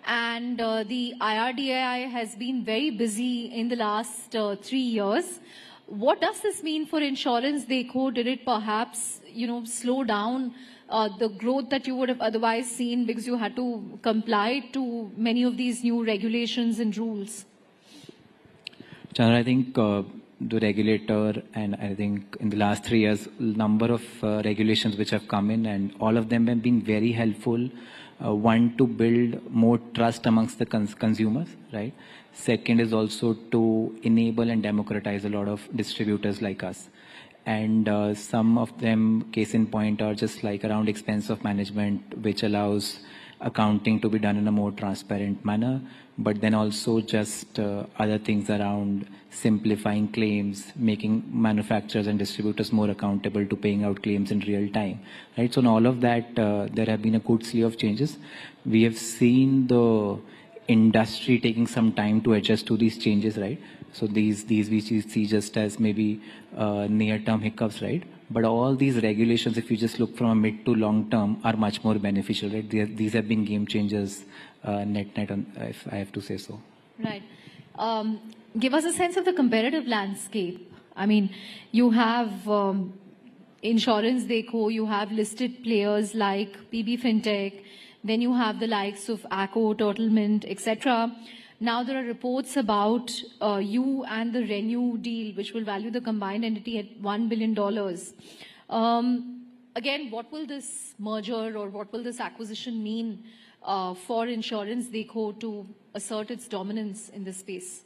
And the IRDAI has been very busy in the last 3 years. What does this mean for Insurance Dekho? Did it perhaps, slow down the growth that you would have otherwise seen because you had to comply to many of these new regulations and rules? Chandra, I think the regulator, and I think in the last 3 years, number of regulations which have come in, and all of them have been very helpful. One, to build more trust amongst the consumers, right? Second is also to enable and democratize a lot of distributors like us. And some of them, case in point, are just like around expense of management, which allows accounting to be done in a more transparent manner, but then also just other things around simplifying claims, making manufacturers and distributors more accountable to paying out claims in real time, right? So in all of that, there have been a good slew of changes. We have seen the industry taking some time to adjust to these changes, right? So these we see just as maybe near-term hiccups, right? But all these regulations, if you just look from a mid to long term, are much more beneficial, right? These have been game changers, net, if I have to say so. Right. Give us a sense of the competitive landscape. I mean, you have Insurance Dekho, you have listed players like PB Fintech, then you have the likes of Acco, Turtlemint, etc. Now there are reports about you and the Renew deal, which will value the combined entity at $1 billion. Again, what will this merger or what will this acquisition mean for Insurance Dekho to assert its dominance in this space?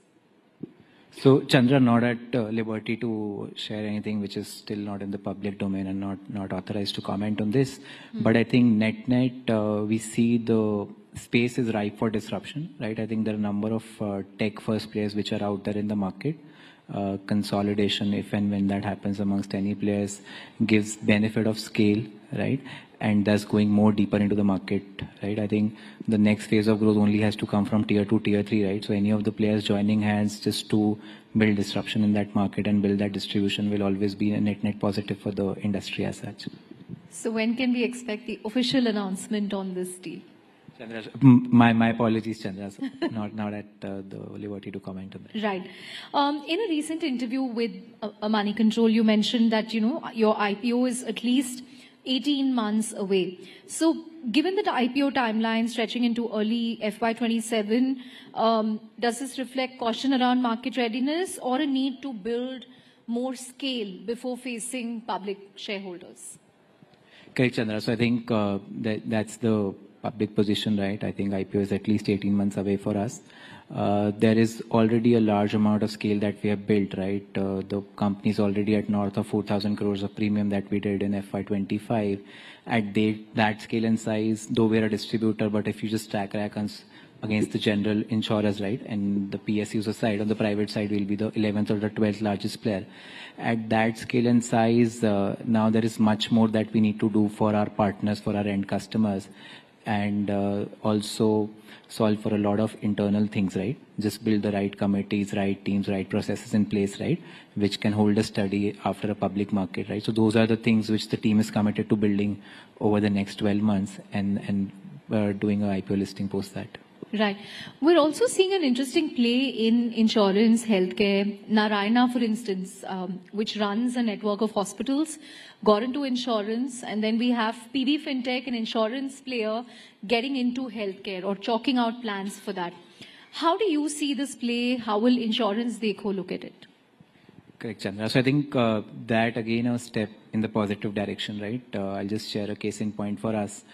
So Chandra, not at liberty to share anything which is still not in the public domain and not authorized to comment on this. But I think net, we see the space is ripe for disruption, right? I think there are a number of tech-first players which are out there in the market. Consolidation, if and when that happens amongst any players, gives benefit of scale, right? And thus going more deeper into the market, right? I think the next phase of growth only has to come from tier 2, tier 3, right? So any of the players joining hands just to build disruption in that market and build that distribution will always be a net positive for the industry as such. So when can we expect the official announcement on this deal? Chandra, my apologies, Chandra. not at the liberty to comment on that. Right. In a recent interview with Money Control, you mentioned that, your IPO is at least 18 months away. So given that IPO timeline stretching into early FY27, does this reflect caution around market readiness or a need to build more scale before facing public shareholders? Correct, Chandra. So I think that's the public position, right? I think IPO is at least 18 months away for us. There is already a large amount of scale that we have built, right? The company is already at north of 4,000 crores of premium that we did in FY25. At that scale and size, though we're a distributor, but if you just track against the general insurers, right? And the PSUs aside, on the private side, we'll be the 11th or the 12th largest player. At that scale and size, now there is much more that we need to do for our partners, for our end customers. and also solve for a lot of internal things, right? Just build the right committees, right teams, right processes in place, right? Which can hold a study after a public market, right? So those are the things which the team is committed to building over the next 12 months and doing a IPO listing post that. Right. We're also seeing an interesting play in insurance, healthcare. Narayana, for instance, which runs a network of hospitals, got into insurance, and then we have PB Fintech, an insurance player, getting into healthcare or chalking out plans for that. How do you see this play? How will Insurance Dekho look at it? Correct, Chandra. So I think that again a step in the positive direction, right? I'll just share a case in point for us.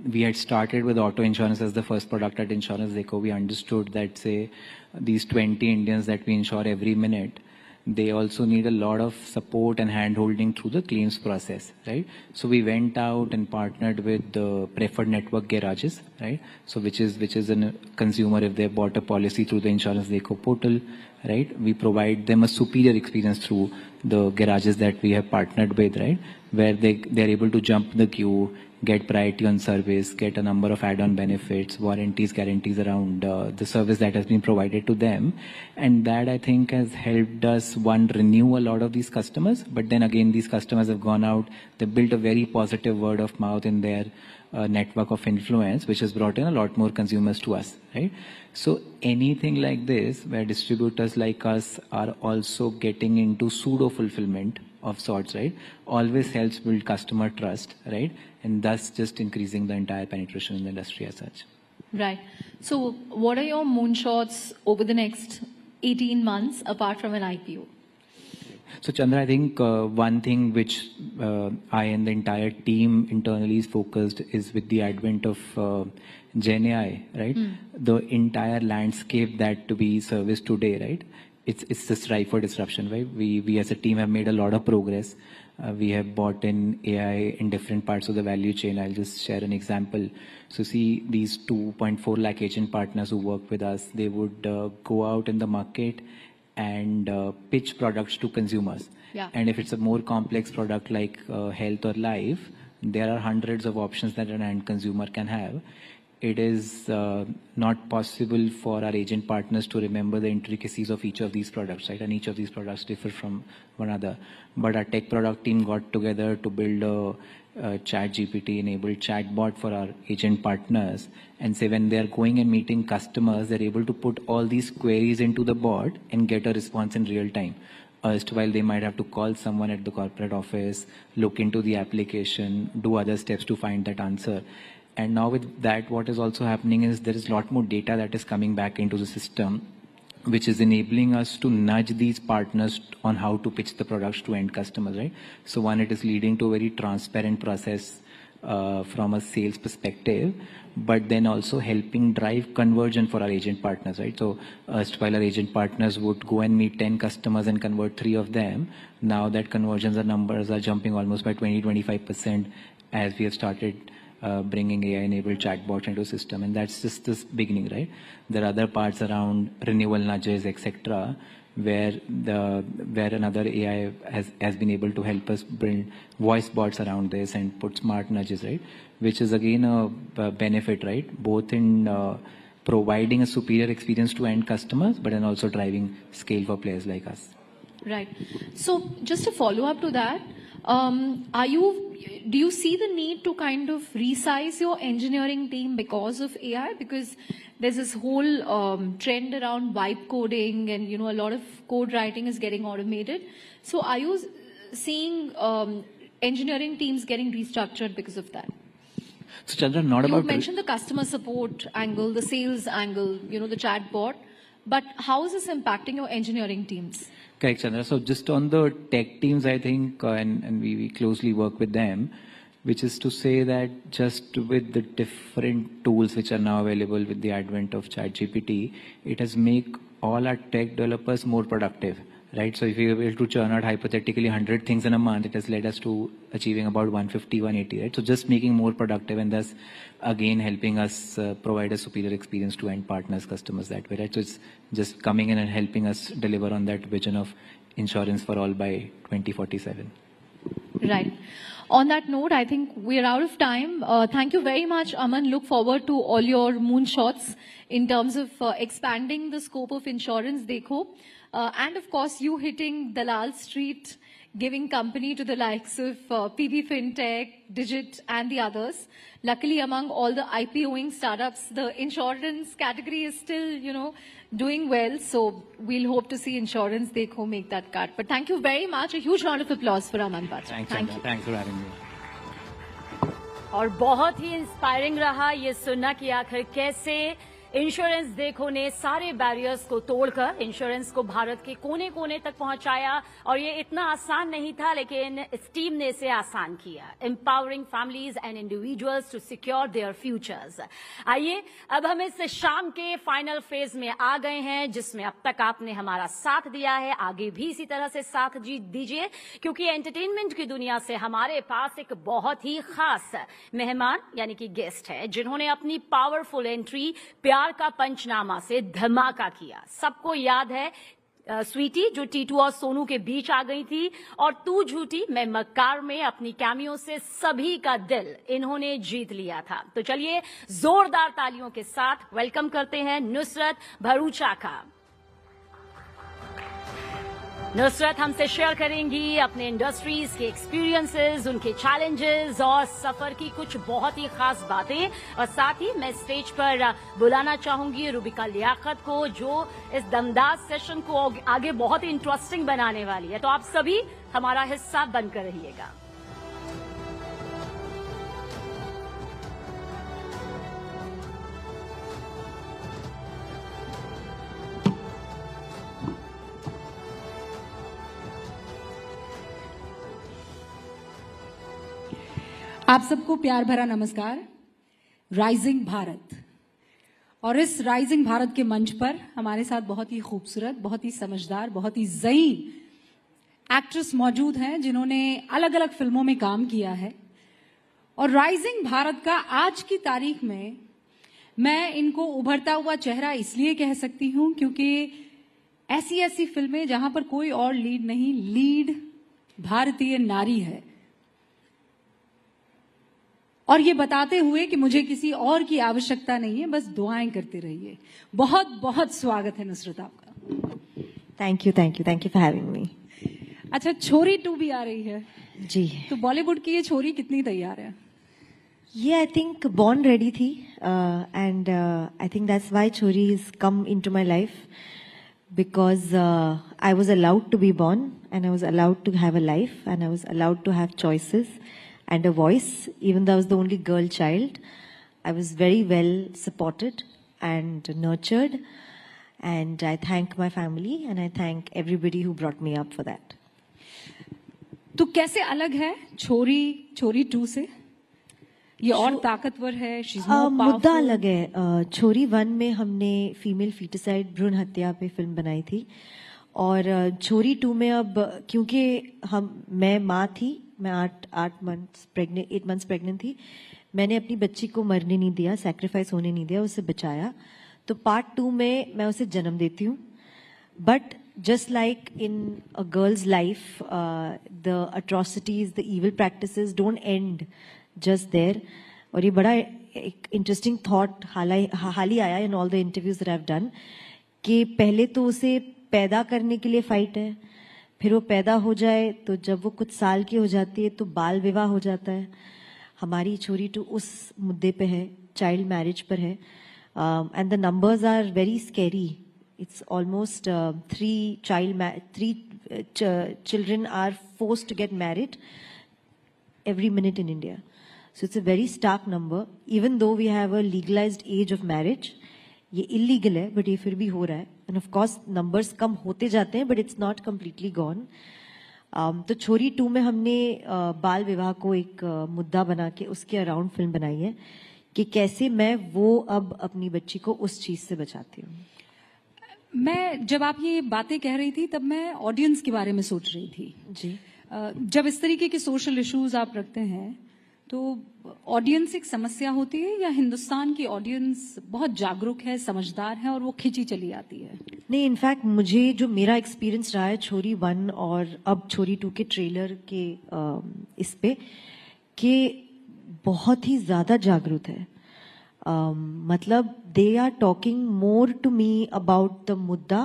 We had started with auto insurance as the first product at Insurance Dekho. We understood that, say, these 20 Indians that we insure every minute, they also need a lot of support and hand-holding through the claims process, right? So we went out and partnered with the preferred network garages, right? So which is a consumer, if they bought a policy through the Insurance Dekho portal, right? We provide them a superior experience through the garages that we have partnered with, right? Where they're able to jump the queue, get priority on service, get a number of add-on benefits, warranties, guarantees around the service that has been provided to them. And that, I think, has helped us, one, renew a lot of these customers. But then again, these customers have gone out, they built a very positive word of mouth in their network of influence, which has brought in a lot more consumers to us, right? So anything like this, where distributors like us are also getting into pseudo-fulfillment of sorts, right, always helps build customer trust, right, and thus just increasing the entire penetration in the industry as such. Right. So what are your moonshots over the next 18 months apart from an IPO? So Chandra, I think one thing which I and the entire team internally is focused is with the advent of Gen AI, right? The entire landscape that we service today, right? It's just ripe for disruption, right? We as a team have made a lot of progress. We have bought in AI in different parts of the value chain. I'll just share an example. So see, these 2.4 lakh agent partners who work with us, they would go out in the market and pitch products to consumers. Yeah. And if it's a more complex product like health or life, there are hundreds of options that an end consumer can have. It is not possible for our agent partners to remember the intricacies of each of these products, right? And each of these products differ from one another. But our tech product team got together to build a chat GPT enabled chatbot for our agent partners. And say when they're going and meeting customers, they're able to put all these queries into the bot and get a response in real time. While they might have to call someone at the corporate office, look into the application, do other steps to find that answer. And now with that, what is also happening is there is a lot more data that is coming back into the system, which is enabling us to nudge these partners on how to pitch the products to end customers, right? So one, it is leading to a very transparent process from a sales perspective, but then also helping drive conversion for our agent partners, right? So while our agent partners would go and meet 10 customers and convert 3 of them, now that conversions or numbers are jumping almost by 20-25% as we have started bringing AI-enabled chatbots into the system, and that's just this beginning, right? There are other parts around renewal nudges, etc., where another AI has been able to help us build voice bots around this and put smart nudges, right? Which is again a benefit, right? Both in providing a superior experience to end customers, but then also driving scale for players like us. Right. So just a follow up to that, do you see the need to kind of resize your engineering team because of AI? Because there's this whole trend around vibe coding and, you know, a lot of code writing is getting automated. So are you seeing engineering teams getting restructured because of that? So Chandra, not about... You mentioned the customer support angle, the sales angle, you know, the chatbot, but how is this impacting your engineering teams? Correct, Chandra. So just on the tech teams, I think, and we closely work with them, which is to say that just with the different tools which are now available with the advent of ChatGPT, it has made all our tech developers more productive, right? So if we were able to churn out hypothetically 100 things in a month, it has led us to achieving about 150, 180, right? So just making more productive and thus again helping us provide a superior experience to end partners, customers that way, right? So it's just coming in and helping us deliver on that vision of insurance for all by 2047. Right. On that note, I think we're out of time. Thank you very much, Aman. Look forward to all your moonshots in terms of expanding the scope of Insurance Dekho. And of course, you hitting Dalal Street, giving company to the likes of PB Fintech, Digit, and the others. Luckily, among all the IPOing startups, the insurance category is still, doing well. So we'll hope to see Insurance Dekho make that cut. But thank you very much. A huge round of applause for Aman Batra. Thanks, thanks for having me. और बहुत ही inspiring रहा ये सुनना कि आखिर कैसे insurance देखो ने सारे बैरियर्स को तोड़कर इंश्योरेंस को भारत के कोने कोने तक पहुंचाया और ये इतना आसान नहीं था लेकिन इस टीम ने इसे आसान किया empowering families and individuals to secure their futures. आइए अब हम इस शाम के फाइनल फेज में आ गए हैं जिसमें अब तक आपने हमारा साथ दिया है, आगे भी इसी तरह से साथ दीजिए क्योंकि एंटरटेनमेंट की दुनिया से हमारे पास एक बहुत ही खास मेहमान यानी कि गेस्ट है जिन्होंने अपनी पावरफुल एंट्री प्यार का पंचनामा से धमाका किया। सबको याद है स्वीटी जो टीटू और सोनू के बीच आ गई थी और तू झूठी मैं मक्कार में अपनी कैमियो से सभी का दिल इन्होंने जीत लिया था। तो चलिए जोरदार तालियों के साथ वेलकम करते हैं नुसरत भरूचा का। नुसरत हमसे शेयर करेंगी अपने इंडस्ट्रीज के एक्सपीरियंसेस, उनके चैलेंजेस और सफर की कुछ बहुत ही खास बातें। और साथ ही मैं स्टेज पर बुलाना चाहूंगी रुबिका लियाकत को जो इस दमदार सेशन को आगे बहुत ही इंटरेस्टिंग बनाने वाली है। तो आप सभी हमारा हिस्सा बनकर रहिएगा। आप सबको प्यार भरा नमस्कार। राइजिंग भारत और इस राइजिंग भारत के मंच पर हमारे साथ बहुत ही खूबसूरत, बहुत ही समझदार, बहुत ही ज़ई एक्ट्रेस मौजूद हैं जिन्होंने अलग अलग फिल्मों में काम किया है। और राइजिंग भारत का आज की तारीख में मैं इनको उभरता हुआ चेहरा इसलिए कह सकती हूं क्योंकि ऐसी ऐसी फिल्में जहां पर कोई और लीड नहीं, लीड भारतीय नारी है। और ये बताते हुए कि मुझे किसी और की आवश्यकता नहीं है, बस दुआएं करते रहिए। बहुत बहुत स्वागत है नुसरत आपका। Thank you for having me. अच्छा, छोरी 2 भी आ रही है जी, तो बॉलीवुड की ये छोरी कितनी तैयार है? ये आई थिंक बॉर्न रेडी थी and I think that's why Chhori is come into my life because I was allowed to be born and I was allowed to have a life and I was allowed to have choices and a voice. Even though I was the only girl child, I was very well supported and nurtured, and I thank my family and I thank everybody who brought me up for that. तो कैसे अलग है छोरी 2 से? ये और ताकतवर है, she's more powerful. मुद्दा अलग है। छोरी 1 में हमने फीमेल फीटिसाइड भ्रूण हत्या पे फिल्म बनाई थी और छोरी 2 में अब क्योंकि मैं माँ थी, मैं 8 मंथ्स प्रेग्नेंट थी, मैंने अपनी बच्ची को मरने नहीं दिया, सैक्रिफाइस होने नहीं दिया, उसे बचाया। तो पार्ट 2 में मैं उसे जन्म देती हूँ। But just like in a girl's life the atrocities, the evil practices don't end just there. और ये बड़ा एक इंटरेस्टिंग थॉट हाल ही आया in all the interviews that I have done कि पहले तो उसे पैदा करने के लिए फाइट है, फिर वो पैदा हो जाए तो जब वो कुछ साल की हो जाती है तो बाल विवाह हो जाता है। हमारी छोरी 2 उस मुद्दे पे है, चाइल्ड मैरिज पर है and the numbers are very scary. It's almost 3 children are forced to get married every minute in India. So it's a very stark number. Even though we have a legalized age of marriage, ये illegal है but ये फिर भी हो रहा है end of course numbers कम होते जाते हैं but it's not completely gone. तो छोरी 2 में हमने बाल विवाह को एक मुद्दा बना के उसके अराउंड फिल्म बनाई है कि कैसे मैं वो अब अपनी बच्ची को उस चीज से बचाती हूँ। मैं जब आप ये बातें कह रही थी तब मैं ऑडियंस के बारे में सोच रही थी जी। जब इस तरीके के सोशल इश्यूज आप रखते हैं तो ऑडियंस एक समस्या होती है या हिंदुस्तान की ऑडियंस बहुत जागरूक है, समझदार है और वो खिंची चली आती है? नहीं, इनफैक्ट मुझे जो मेरा एक्सपीरियंस रहा है छोरी 1 और अब छोरी 2 के ट्रेलर के इस पे कि बहुत ही ज़्यादा जागरूक है. मतलब they are talking more to me about the मुद्दा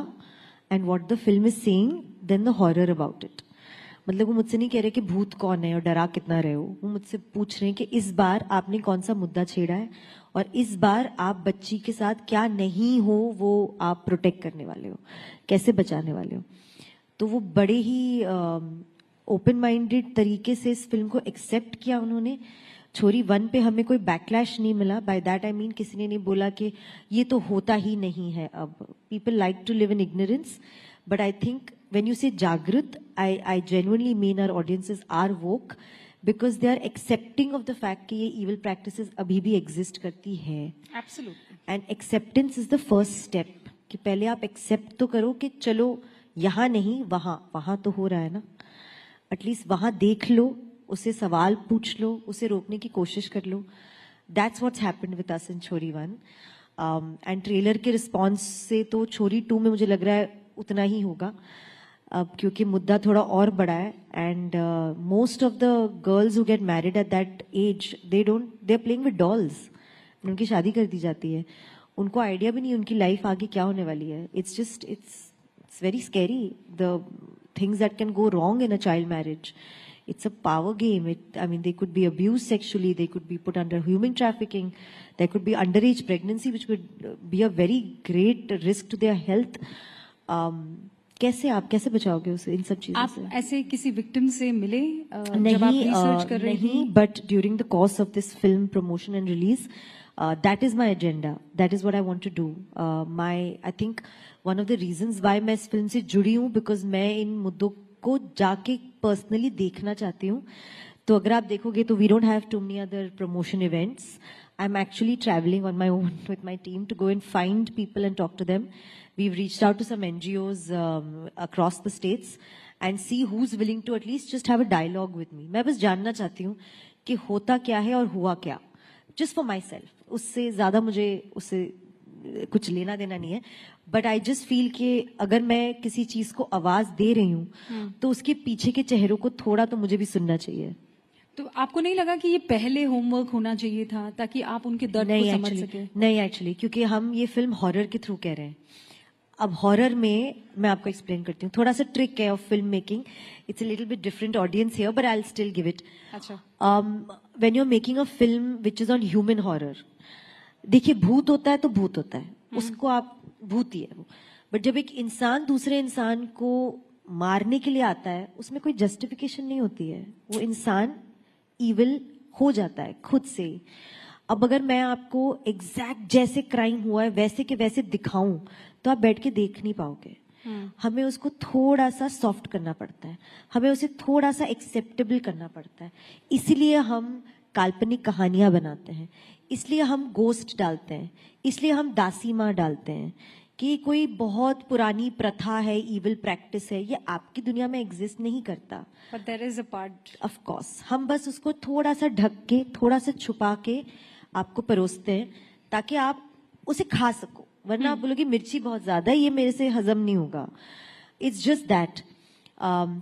and what the film is saying then the horror about it. मतलब वो मुझसे नहीं कह रहे कि भूत कौन है और डरा कितना रहे हो. वो मुझसे पूछ रहे हैं कि इस बार आपने कौन सा मुद्दा छेड़ा है और इस बार आप बच्ची के साथ क्या नहीं हो वो आप प्रोटेक्ट करने वाले हो, कैसे बचाने वाले हो. तो वो बड़े ही ओपन माइंडेड तरीके से इस फिल्म को एक्सेप्ट किया उन्होंने. छोरी 1 पे हमें कोई बैकलैश नहीं मिला. बाय दैट आई मीन किसी ने नहीं बोला कि ये तो होता ही नहीं है. अब people like to live in ignorance, but I think when you say Jagrit, I genuinely mean our audiences are woke because they are accepting of the fact कि ये evil practices अभी भी exist करती है. Absolutely. And acceptance is the first step. कि पहले आप accept तो करो कि चलो यहाँ नहीं वहाँ तो हो रहा है ना. Atleast वहाँ देख लो, उसे सवाल पूछ लो, उसे रोकने की कोशिश कर लो. That's what's happened with us in Chori 1. And trailer के response से तो Chori 2 में मुझे लग रहा है उतना ही होगा. अब क्योंकि मुद्दा थोड़ा और बड़ा है and most of the girls who get married at that age they are playing with dolls. उनकी शादी कर दी जाती है. उनको आइडिया भी नहीं उनकी लाइफ आगे क्या होने वाली है. It's very scary the things that can go wrong in a child marriage. It's a power game. I mean, they could be abused sexually. They could be put under human trafficking. There could be underage pregnancy, which could be a very great risk to their health. कैसे बचाओगे उसे इन सब चीजों से? आप ऐसे किसी victim से मिले जब आप रिसर्च कर रही थी? नहीं, but during the course of this film promotion and release that is my agenda. That is what I want to do. I think one of the reasons why मैं इस फिल्म से जुड़ी हूँ बिकॉज मैं इन मुद्दों को जाके पर्सनली देखना चाहती हूँ. तो अगर आप देखोगे तो we don't have too many other promotion events. I am actually travelling on my own with my team to go and find people and talk to them. We've reached out to some NGOs across the states and see who's willing to at least just have a dialogue with me. मैं बस जानना चाहती हूँ कि होता क्या है और हुआ क्या. Just for myself. उससे ज़्यादा मुझे उससे कुछ लेना देना नहीं है. But I just feel कि अगर मैं किसी चीज़ को आवाज़ दे रही हूँ तो उसके पीछे के चेहरों को थोड़ा तो मुझे भी सुनना चाहिए. तो आपको नहीं लगा कि ये पहले होमवर्क होना चाहिए था ताकि आप उनके दर्द को समझ सके? नहीं एक्चुअली, क्योंकि हम ये फिल्म हॉरर के थ्रू कह रहे हैं. अब हॉरर में मैं आपको एक्सप्लेन करती हूँ. थोड़ा सा ट्रिक है of film making. It's a little bit different audience here but I will still give it. अच्छा. When you are making a film which is on human horror, देखिए भूत होता है तो भूत होता है, उसको आप भूत ही है वो. बट जब एक इंसान दूसरे इंसान को मारने के लिए आता है उसमें कोई जस्टिफिकेशन नहीं होती है. वो इंसान इविल हो जाता है खुद से. अब अगर मैं आपको एग्जैक्ट जैसे क्राइम हुआ है वैसे के वैसे दिखाऊं तो आप बैठ के देख नहीं पाओगे. हमें उसको थोड़ा सा सॉफ्ट करना पड़ता है. हमें उसे थोड़ा सा एक्सेप्टेबल करना पड़ता है. इसलिए हम काल्पनिक कहानियां बनाते हैं. इसलिए हम गोस्ट डालते हैं. इसलिए हम दासी माँ डालते हैं कि कोई बहुत पुरानी प्रथा है, इविल प्रैक्टिस है, ये आपकी दुनिया में एग्जिस्ट नहीं करता. But there is a part. Of course हम बस उसको थोड़ा सा ढक के, थोड़ा सा छुपा के आपको परोसते हैं ताकि आप उसे खा सको. वरना आप बोलोगे मिर्ची बहुत ज्यादा है, ये मेरे से हजम नहीं होगा. It's just that.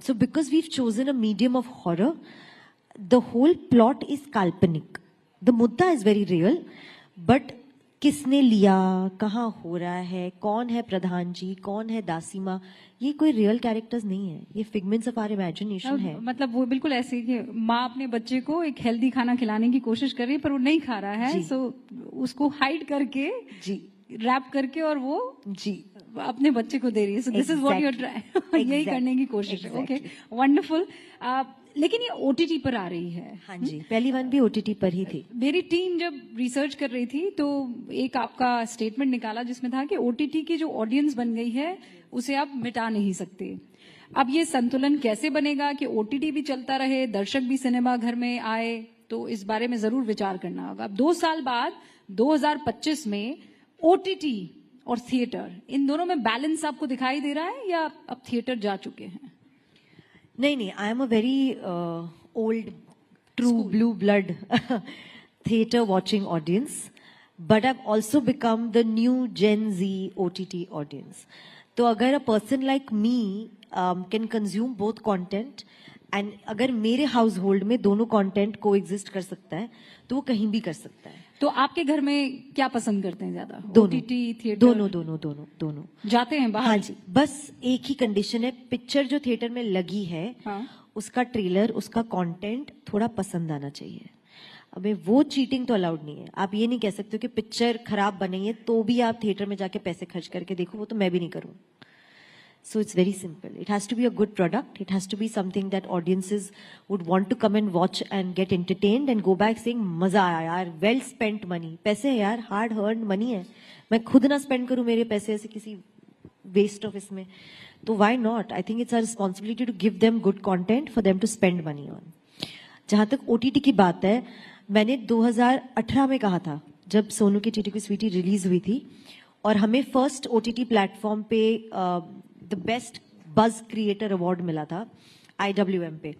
So because we have chosen a medium of horror, the whole plot is काल्पनिक. द मुद्दा इज वेरी रियल, बट किसने लिया, कहाँ हो रहा है, कौन है प्रधान जी, कौन है दासी माँ, ये कोई रियल कैरेक्टर्स नहीं है. ये फिगमेंट्स ऑफ आवर इमेजिनेशन है. मतलब वो बिल्कुल ऐसे कि माँ अपने बच्चे को एक हेल्दी खाना खिलाने की कोशिश कर रही है पर वो नहीं खा रहा है, सो उसको हाइड करके जी रैप करके और वो जी अपने बच्चे को दे रही है. So this is what you are trying. यही करने की कोशिश है. Okay, wonderful. लेकिन ये ओटीटी पर आ रही है. हाँ जी, पहली वन भी ओटीटी पर ही थी. मेरी टीम जब रिसर्च कर रही थी तो एक आपका स्टेटमेंट निकाला जिसमें था कि ओटीटी की जो ऑडियंस बन गई है उसे आप मिटा नहीं सकते. अब ये संतुलन कैसे बनेगा कि ओटीटी भी चलता रहे, दर्शक भी सिनेमा घर में आए, तो इस बारे में जरूर विचार करना होगा. अब 2 साल बाद 2025 में ओटीटी और थिएटर, इन दोनों में बैलेंस आपको दिखाई दे रहा है या अब थिएटर जा चुके हैं? नहीं, I am a very old true blue blood theater watching audience, but I've also become the new Gen Z OTT audience. तो अगर a person like me can consume both content and अगर मेरे house hold में दोनों content को exist कर सकता है तो वो कहीं भी कर सकता है. तो आपके घर में क्या पसंद करते हैं ज्यादा? दोनों थिएटर? दोनों जाते हैं बाहर? हाँ जी. बस एक ही कंडीशन है, पिक्चर जो थिएटर में लगी है उसका ट्रेलर, उसका कंटेंट थोड़ा पसंद आना चाहिए. अबे वो चीटिंग तो अलाउड नहीं है. आप ये नहीं कह सकते हो कि पिक्चर खराब बनी है तो भी आप थिएटर में जाके पैसे खर्च करके देखो, वो तो मैं भी नहीं करूँ. So it's very simple. It has to be a good product. It has to be something that audiences would want to come and watch and get entertained and go back saying मजा आया यार, well spent money. पैसे है यार, hard earned money है. मैं खुद ना spend करूँ मेरे पैसे ऐसे किसी waste of इसमें. तो why not? I think it's our responsibility to give them good content for them to spend money on. जहाँ तक OTT की बात है, मैंने 2018 में कहा था जब सोनू की टीटी की स्वीटी रिलीज हुई थी और हमें फर्स्ट OTT प्लेटफॉर्म पे द बेस्ट बज क्रिएटर अवार्ड मिला था IWM पे.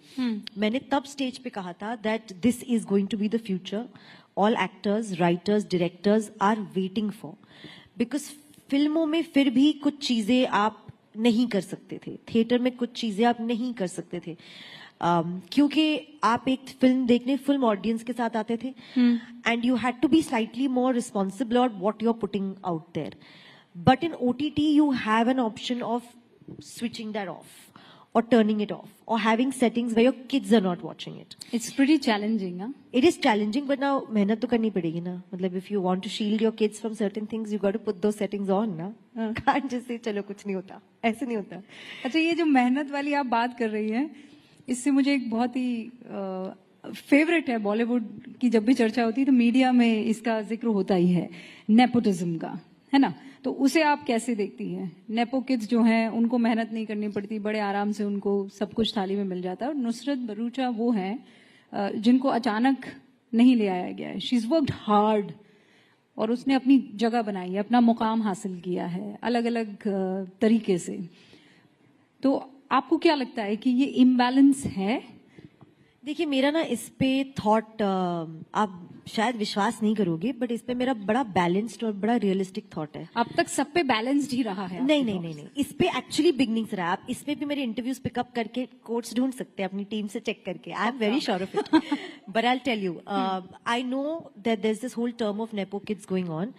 मैंने तब स्टेज पे कहा था that this is going to be the future. All actors, writers, directors are waiting for, because फिल्मों में फिर भी कुछ चीजें आप नहीं कर सकते थे, थिएटर में कुछ चीजें आप नहीं कर सकते थे, क्योंकि आप एक फिल्म देखने फिल्म ऑडियंस के साथ आते थे and you had to be slightly more responsible on what you are putting out there. But in OTT, you have an option of switching that off or turning it off or having settings where your kids are not watching it. It's pretty challenging, huh? It is challenging, but now मेहनत तो करनी पड़ेगी ना. मतलब if you want to shield your kids from certain things, you got to put those settings on, ना. Can't just say चलो कुछ नहीं होता, ऐसे नहीं होता. अच्छा, ये जो मेहनत वाली आप बात कर रही हैं, इससे मुझे एक बहुत ही फेवरेट है बॉलीवुड की. जब भी चर्चा होती है तो मीडिया में इसका जिक्र होता ही है, नेपोटिज्म का, है ना. तो उसे आप कैसे देखती हैं? नेपो किड्स जो हैं उनको मेहनत नहीं करनी पड़ती, बड़े आराम से उनको सब कुछ थाली में मिल जाता है. और नुसरत भरूचा वो हैं जिनको अचानक नहीं ले आया गया है. शी इज वर्कड हार्ड और उसने अपनी जगह बनाई है, अपना मुकाम हासिल किया है अलग अलग तरीके से. तो आपको क्या लगता है कि ये इम्बैलेंस है? देखिए, मेरा ना इस पे थॉट आप शायद विश्वास नहीं करोगे, बट इस पे मेरा बड़ा बैलेंस्ड और बड़ा रियलिस्टिक थॉट है. अब तक सब पे बैलेंस्ड ही रहा है? नहीं, इस पे एक्चुअली बिगनिंग से रहा. आप इस पे भी मेरे इंटरव्यूज पिकअप करके कोट्स ढूंढ सकते हैं अपनी टीम से चेक करके. I am very sure of it. But I will tell you, I know that there is this whole term of nepo kids going on,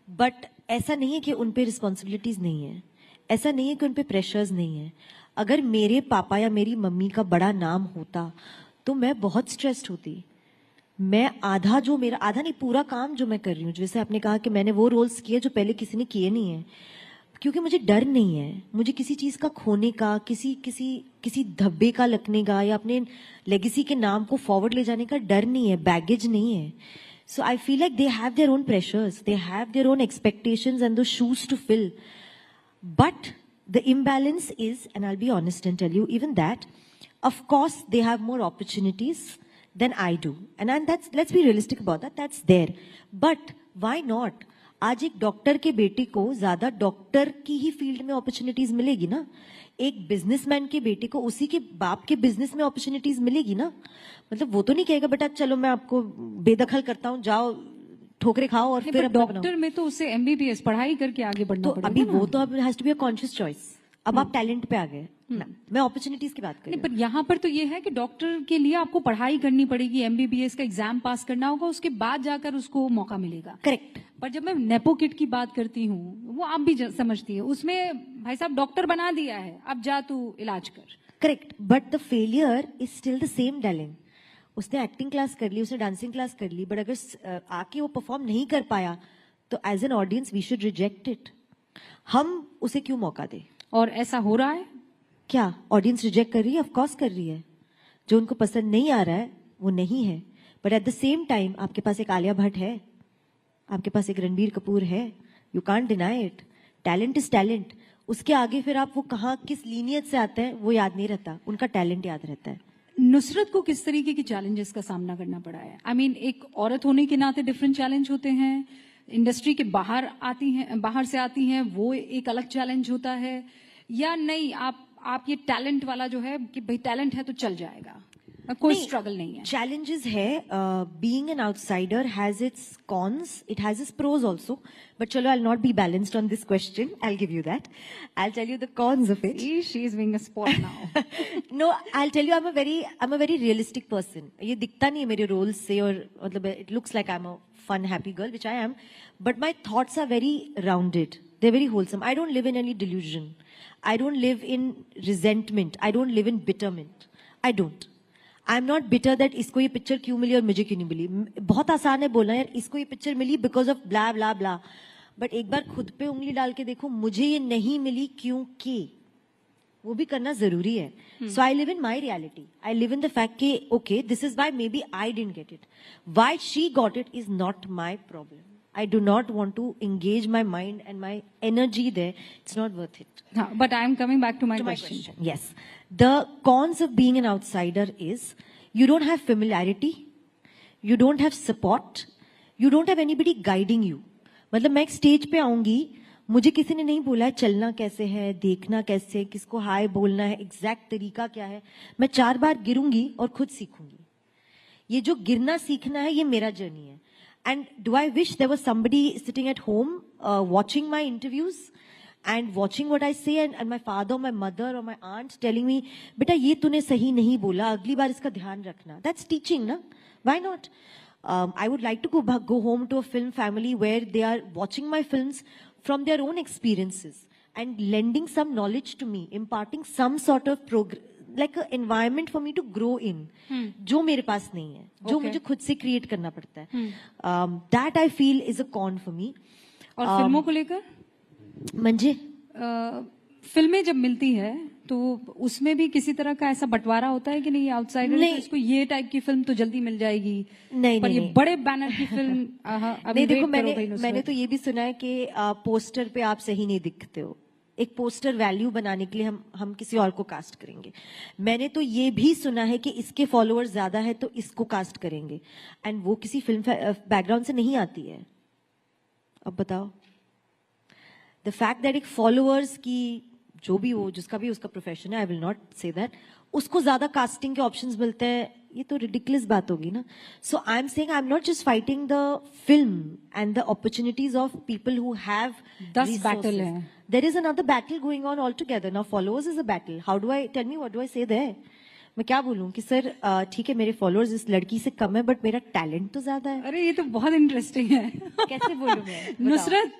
but ऐसा नहीं है कि उन पे रिस्पॉन्सिबिलिटीज नहीं है, ऐसा नहीं है कि उन पे प्रेशर्स नहीं है. अगर मेरे पापा या मेरी मम्मी का बड़ा नाम होता तो मैं बहुत स्ट्रेस्ड होती. मैं आधा नहीं, पूरा काम जो मैं कर रही हूँ, जैसे आपने कहा कि मैंने वो रोल्स किए जो पहले किसी ने किए नहीं है, क्योंकि मुझे डर नहीं है. मुझे किसी चीज का खोने का, किसी धब्बे का लगने का या अपने लेगेसी के नाम को फॉरवर्ड ले जाने का डर नहीं है, बैगेज नहीं है. So I feel like they have their own pressures, they have their own expectations and two shoes to fill. But the imbalance is, and I will be honest and tell you even that, of course they have more opportunities than I do, and that's, let's be realistic about that, that's there. But why not? आज एक doctor के बेटे को ज्यादा doctor की ही field में opportunities मिलेगी ना. एक बिजनेसमैन के बेटे को उसी के बाप के बिजनेस में अपॉर्चुनिटीज मिलेगी ना. मतलब वो तो नहीं कहेगा बेटा चलो मैं आपको बेदखल करता हूँ, जाओ ठोकरे खाओ और फिर डॉक्टर में तो उससे MBBS पढ़ाई करके आगे बढ़ना पड़ेगा. अभी वो तो अब has to be a conscious choice. अब आप टैलेंट पे आ गए. मैं अपॉर्चुनिटीज की बात कर रही हूँ. पर यहाँ पर तो ये है कि डॉक्टर के लिए आपको पढ़ाई करनी पड़ेगी, MBBS का एग्जाम पास करना होगा, उसके बाद जाकर उसको मौका मिलेगा. करेक्ट. पर जब मैं नेपो किड की बात करती हूँ, वो आप भी समझती है, उसमें भाई साहब डॉक्टर बना दिया है, अब जा तू इलाज कर. Correct. But the failure is still the same darling. उसने एक्टिंग क्लास कर ली, उसने डांसिंग क्लास कर ली, बट अगर आके वो परफॉर्म नहीं कर पाया तो as an audience we should reject it. हम उसे क्यों मौका दें? और ऐसा हो रहा है क्या? ऑडियंस रिजेक्ट कर रही है? ऑफ कोर्स कर रही है. जो उनको पसंद नहीं आ रहा है वो नहीं है. But at the same time आपके पास एक आलिया भट्ट है, आपके पास एक रणबीर कपूर है. You can't deny it. Talent is talent. उसके आगे फिर आप वो कहाँ किस लीनियत से आते हैं वो याद नहीं रहता, उनका टैलेंट याद रहता है. नुसरत को किस तरीके की चैलेंजेस का सामना करना पड़ा है? आई मीन, एक औरत होने के नाते डिफरेंट चैलेंज होते हैं, इंडस्ट्री के बाहर से आती हैं, वो एक अलग चैलेंज होता है, या नहीं आप ये टैलेंट वाला जो है कि भाई टैलेंट है तो चल जाएगा? कोई स्ट्रगल नहीं है. Challenges है. Being an outsider has its cons, it has its pros also. But chalo, I'll not be balanced on this question. I'll give you that. I'll tell you the cons of it. She's being a sport now. No, I'll tell you, I'm a very realistic person. ये दिखता नहीं है मेरे roles से और मतलब it looks like I'm a fun, happy girl, which I am. But my thoughts are very rounded. They're very wholesome. I don't live in any delusion. I don't live in resentment. I don't live in bitterment. I don't. I'm not bitter that इसको ये picture क्यों मिली और मुझे क्यों नहीं मिली. बहुत आसान है बोलना यार इसको ये पिक्चर मिली because of blah blah blah. But एक बार खुद पे उंगली डाल के देखो मुझे ये नहीं मिली क्योंकि वो भी करना जरूरी है. So I live in my reality. I live in the fact कि okay, this is why maybe I didn't get it. Why she got it is not my problem. I do not want to engage my mind and my energy there. It's not worth it. But I am coming back to my question. Yes. The cons of being an outsider is you don't have familiarity, you don't have support, you don't have anybody guiding you. मतलब मैं एक stage पे आऊंगी, मुझे किसी ने नहीं बोला है चलना कैसे है, देखना कैसे, किसको हाय बोलना है, एग्जैक्ट तरीका क्या है. मैं 4 बार गिरूंगी और खुद सीखूंगी. ये जो गिरना सीखना है ये मेरा जर्नी है. And do I wish there was somebody sitting at home watching my interviews and watching what I say and my father or my mother or my aunt telling me, बेटा ये तूने सही नहीं बोला, अगली बार इसका ध्यान रखना. That's teaching, na? Why not? I would like to go home to a film family where they are watching my films from their own experiences and lending some knowledge to me, imparting some sort of like an environment for me to grow in, जो मेरे पास नहीं है, जो मुझे खुद से create करना पड़ता है. That I feel is a con for me. और फिल्मों को लेकर? मंजे? फिल्में जब मिलती है तो उसमें भी किसी तरह का ऐसा बंटवारा होता है कि नहीं आउटसाइडर तो इसको ये टाइप की फिल्म तो जल्दी मिल जाएगी. नहीं, पर ये बड़े बैनर की फिल्म नहीं. देखो मैंने तो ये भी सुना है कि पोस्टर पे आप सही नहीं दिखते हो. एक पोस्टर वैल्यू बनाने के लिए हम किसी और को कास्ट करेंगे. मैंने तो ये भी सुना है कि इसके फॉलोअर्स ज्यादा है तो इसको कास्ट करेंगे. एंड वो किसी फिल्म बैकग्राउंड से नहीं आती है. अब बताओ, द फैक्ट दैट एक फॉलोअर्स की जो भी हो, जिसका भी उसका प्रोफेशन है, आई विल नॉट से दैट, उसको ज्यादा कास्टिंग के ऑप्शंस मिलते हैं, ये तो रिडिकुलस बात होगी ना. So I am saying I am not just fighting the film and the opportunities of people who have 10 battle है. There is another battle going on altogether. Now followers is a battle. How do I, tell me what do I say there? मैं क्या बोलूं कि sir ठीक है मेरे followers इस लड़की से कम है बट मेरा टैलेंट तो ज्यादा है. अरे ये तो बहुत इंटरेस्टिंग है. कैसे बोलूं मैं? नुसरत,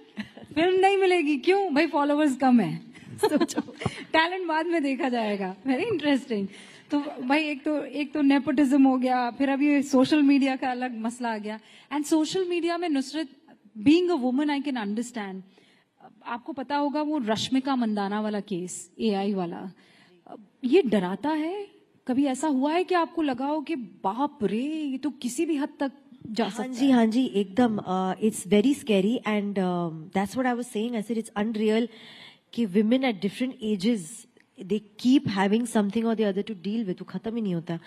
फिल्म नहीं मिलेगी क्यों भाई? फॉलोअर्स कम है. सोचो, टैलेंट बाद में देखा जाएगा. Very interesting. तो भाई एक तो नेपोटिज्म हो गया, फिर अभी सोशल मीडिया का अलग मसला आ गया. एंड सोशल मीडिया में Nusrat, being a woman I can understand. आपको पता होगा वो रश्मिका मंदाना वाला केस, एआई वाला, ये डराता है. कभी ऐसा हुआ है कि आपको लगा हो कि बाप रे ये तो किसी भी हद तक जा सकता है? हाँ जी एकदम. It's very scary and that's what I was saying. I said it's unreal कि women at different ages they keep having something or the other to deal with. वो खत्म ही नहीं होता.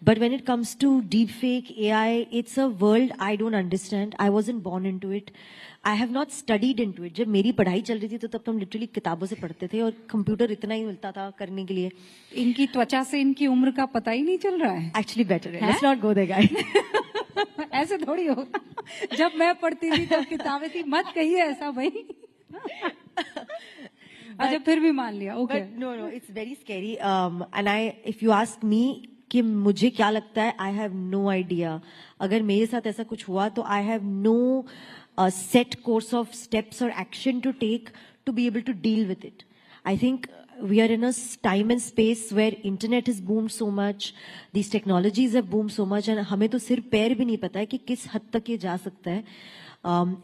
But when it comes to deepfake AI, it's a world I don't understand. I wasn't born into it. I have not studied into it. जब मेरी पढ़ाई चल रही थी तो तब तो हम लिटरली किताबों से पढ़ते थे और कंप्यूटर इतना ही मिलता था करने के लिए. इनकी त्वचा से इनकी उम्र का पता ही नहीं चल रहा है. Actually better है. Let's not go there guys. ऐसे थोड़ी हो. जब मैं पढ़ती थी तब किताबें थी, मत कहिए ऐसा भाई. अच्छा फिर भी मान लिया. Okay. No, it's very scary. And if you ask me कि मुझे क्या लगता है, I have no idea. अगर मेरे साथ ऐसा कुछ हुआ तो I have no set course of steps or action to take to be able to deal with it. I think we are in a time and space where internet has boomed so much, these technologies have boomed so much, and हमें तो सिर पैर भी नहीं पता है कि किस हद तक ये जा सकता है.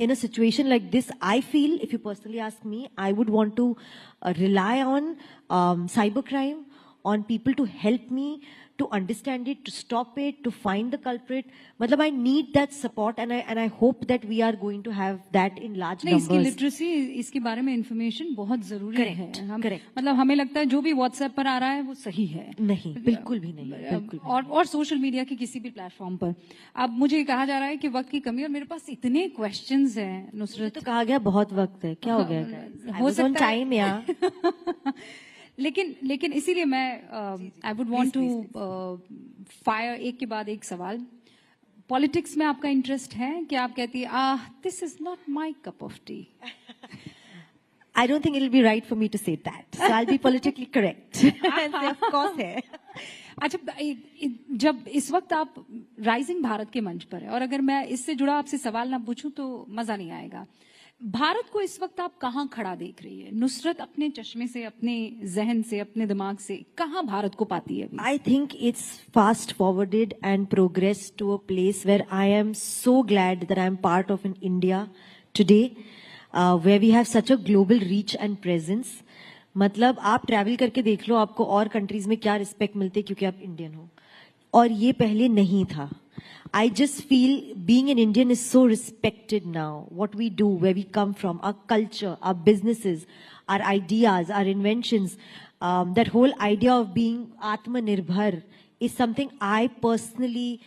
In a situation like this, I feel, if you personally ask me, I would want to rely on cybercrime, on people to help me to understand it, to stop it, to find the culprit. मतलब I need that support, and I hope that we are going to have that in large numbers. इसकी literacy, इसके बारे में information बहुत जरूरी है. मतलब हमें लगता है जो भी व्हाट्सएप पर आ रहा है वो सही है. नहीं, बिल्कुल भी नहीं. बिल्कुल. और सोशल मीडिया के किसी भी प्लेटफॉर्म पर. अब मुझे कहा जा रहा है कि वक्त की कमी, और मेरे पास इतने क्वेश्चंस हैं नुसरत. तो कहा गया बहुत वक्त है, क्या हो गया? हो सकता है टाइम यार. लेकिन इसीलिए मैं I would want to fire एक के बाद एक सवाल. पॉलिटिक्स में आपका इंटरेस्ट है कि आप कहती है this is not my cup of T? I don't think it'll be right for me to say that. So I'll be politically correct. And of course है. अच्छा, जब इस वक्त आप राइजिंग भारत के मंच पर है, और अगर मैं इससे जुड़ा आपसे सवाल ना पूछूं तो मजा नहीं आएगा. भारत को इस वक्त आप कहाँ खड़ा देख रही है? नुसरत अपने चश्मे से, अपने जहन से, अपने दिमाग से कहाँ भारत को पाती है? I think it's fast forwarded and progressed to a place where I am so glad that I am part of an India today. Where we have such a global reach and presence. मतलब आप travel करके देख लो, आपको और countries में क्या respect मिलती है क्योंकि आप इंडियन हो, और ये पहले नहीं था. I just feel being an Indian is so respected now. What we do, where we come from, our culture, our businesses, our ideas, our inventions, that whole idea of being Atmanirbhar is something I personally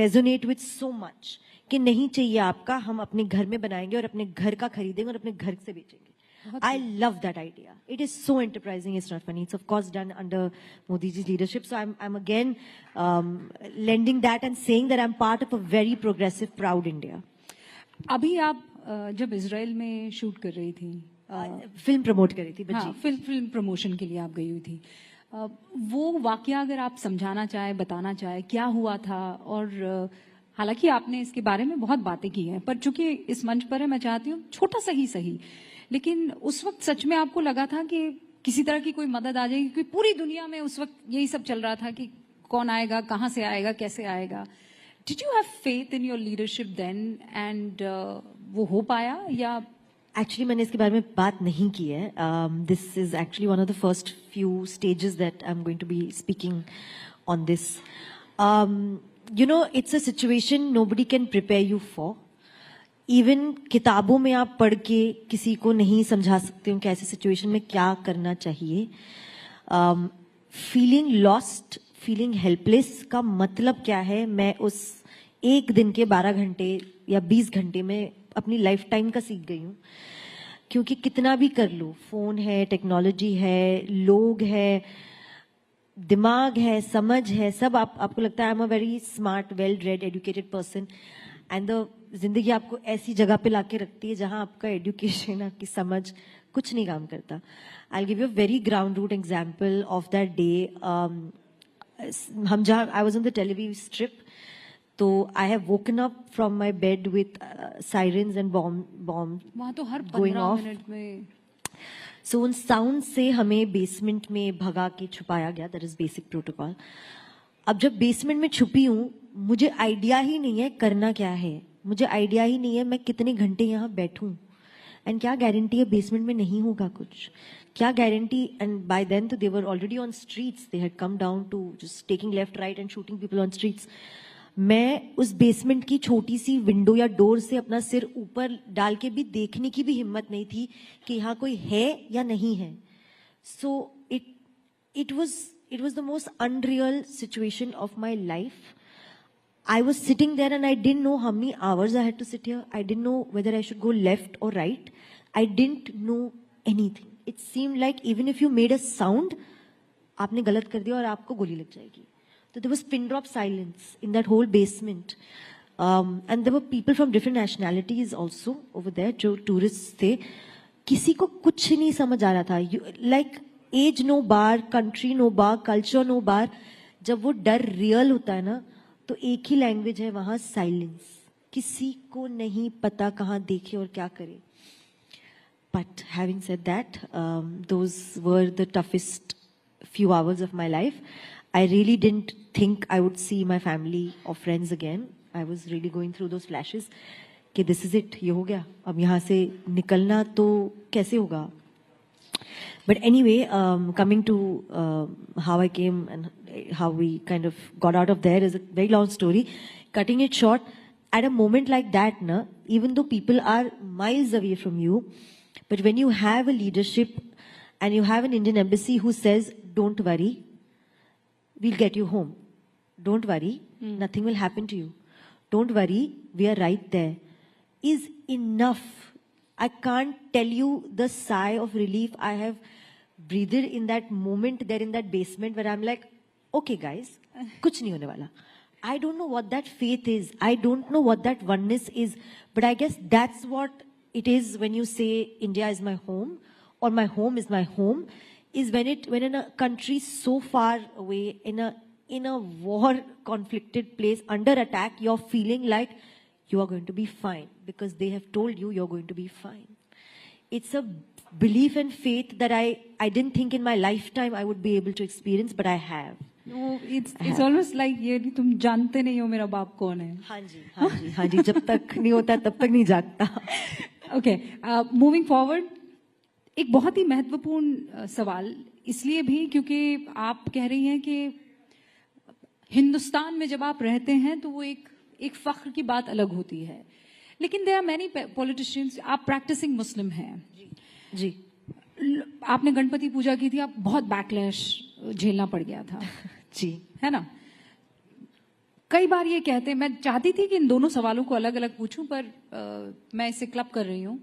resonate with so much. कि नहीं चाहिए आपका, हम अपने घर में बनाएंगे और अपने घर का खरीदेंगे और अपने घर से बेचेंगे. I love that idea. It is so enterprising. It's not funny. It's of course done under Modi ji's leadership. So I'm again lending that and saying that I'm part of a very progressive, proud India. अभी आप जब Israel में shoot कर रही थी, film promote कर रही थी, हाँ, फिल्म प्रमोशन के लिए आप गई हुई थी. वो वाकया अगर आप समझाना चाहे, बताना चाहे, क्या हुआ था? और हालांकि आपने इसके बारे में बहुत बातें की हैं, पर चूंकि इस मंच पर है, मैं चाहती हूँ छोटा सा ही सही, लेकिन उस वक्त सच में आपको लगा था कि किसी तरह की कोई मदद आ जाएगी? क्योंकि पूरी दुनिया में उस वक्त यही सब चल रहा था कि कौन आएगा, कहाँ से आएगा, कैसे आएगा. Did you have faith in your leadership then and वो हो पाया? या एक्चुअली मैंने इसके बारे में बात नहीं की है. This is actually one of the first few stages that I am going to be speaking on this. You know, it's a situation nobody can prepare you for. Even किताबों में आप पढ़ के किसी को नहीं समझा सकते हो कि ऐसे सिचुएशन में क्या करना चाहिए. फीलिंग लॉस्ट, फीलिंग हेल्पलेस का मतलब क्या है, मैं उस एक दिन के 12 घंटे या 20 घंटे में अपनी लाइफ टाइम का सीख गई हूँ. क्योंकि कितना भी कर लो, फोन है, टेक्नोलॉजी है, लोग है, दिमाग है, समझ है, सब आपको लगता है I am a very smart, well read, educated person, and जिंदगी आपको ऐसी जगह पे लाके रखती है जहां आपका एजुकेशन, आपकी समझ कुछ नहीं काम करता. I give you a very ground root example of that day. हम जहाँ I was on the television strip, तो I have woken up from my bed with sirens and bomb वहां तो हर 15 मिनट में. सो उन साउंड से हमें बेसमेंट में भगा के छुपाया गया. That is basic protocol. अब जब बेसमेंट में छुपी हूँ, मुझे आइडिया ही नहीं है करना क्या है, मुझे आइडिया ही नहीं है मैं कितने घंटे यहाँ बैठूं, एंड क्या गारंटी है बेसमेंट में नहीं होगा कुछ, क्या गारंटी. एंड बाय देन तो they were already on streets, they had come down to just taking left right and shooting people on streets. मैं उस बेसमेंट की छोटी सी विंडो या डोर से अपना सिर ऊपर डाल के भी देखने की भी हिम्मत नहीं थी कि यहाँ कोई है या नहीं है. सो it was the most unreal situation of my life. I was sitting there and I didn't know how many hours I had to sit here. I didn't know whether I should go left or right. I didn't know anything. It seemed like even if you made a sound, आपने गलत कर दिया और आपको गोली लग जाएगी. So there was pin drop silence in that whole basement. And there were people from different nationalities also over there, जो tourists थे. किसी को कुछ नहीं समझ आ रहा था. Like age no bar, country no bar, culture no bar. जब वो डर रियल होता है ना, तो एक ही लैंग्वेज है वहाँ, साइलेंस. किसी को नहीं पता कहाँ देखे और क्या करे. But having said that, those were the toughest few hours of my life. I really didn't think I would see my family or friends again. I was really going through those flashes कि this is it, ये हो गया, अब यहाँ से निकलना तो कैसे होगा. But anyway, coming to how I came and how we kind of got out of there is a very long story. Cutting it short, at a moment like that, even though people are miles away from you, but when you have a leadership and you have an Indian embassy who says, don't worry, we'll get you home. Don't worry, nothing will happen to you. Don't worry, we are right there, is enough. I can't tell you the sigh of relief I have breather in that moment there in that basement where I'm like, okay guys, kuch nahi hone wala. I don't know what that faith is. I don't know what that oneness is. But I guess that's what it is when you say India is my home or my home is my home, is when in a country so far away, in a war conflicted place under attack, you're feeling like you are going to be fine because they have told you you're going to be fine. It's a belief and faith that I didn't think in my lifetime I would be able to experience, but I have. No, it's almost like ये तुम जानते नहीं हो मेरा बाप कौन है. हाँ जी जब तक नहीं होता तब तक नहीं जागता. Okay, moving forward, एक बहुत ही महत्वपूर्ण सवाल इसलिए भी क्योंकि आप कह रही हैं कि हिंदुस्तान में जब आप रहते हैं तो वो एक फख्र की बात अलग होती है, लेकिन there are many politicians. आप practicing Muslim हैं जी. आपने गणपति पूजा की थी, आप बहुत बैकलैश झेलना पड़ गया था जी, है ना. कई बार ये कहते हैं, मैं चाहती थी कि इन दोनों सवालों को अलग अलग पूछूं पर मैं इसे क्लब कर रही हूं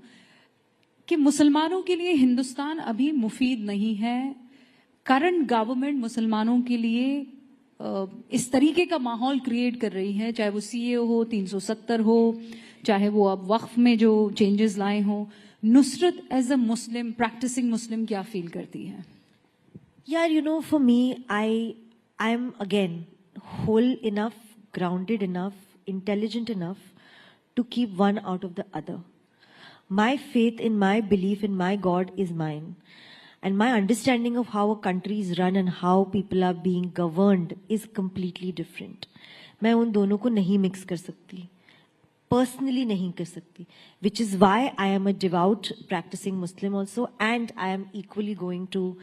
कि मुसलमानों के लिए हिंदुस्तान अभी मुफीद नहीं है. करंट गवर्नमेंट मुसलमानों के लिए इस तरीके का माहौल क्रिएट कर रही है, चाहे वो सीए हो, 370 हो, चाहे वो अब वक्फ में जो चेंजेस लाए हो. Nusrat as a Muslim, practicing Muslim, क्या फील करती है? यार, you know, for me, I'm again whole enough, grounded enough, intelligent enough to keep one out of the other. My faith in my belief in my God is mine. And my understanding of how a country is run and how people are being governed is completely different. मैं उन दोनों को नहीं mix कर सकती. Personally नहीं कर सकती. Which is why I am a devout practicing Muslim also, and I am equally going to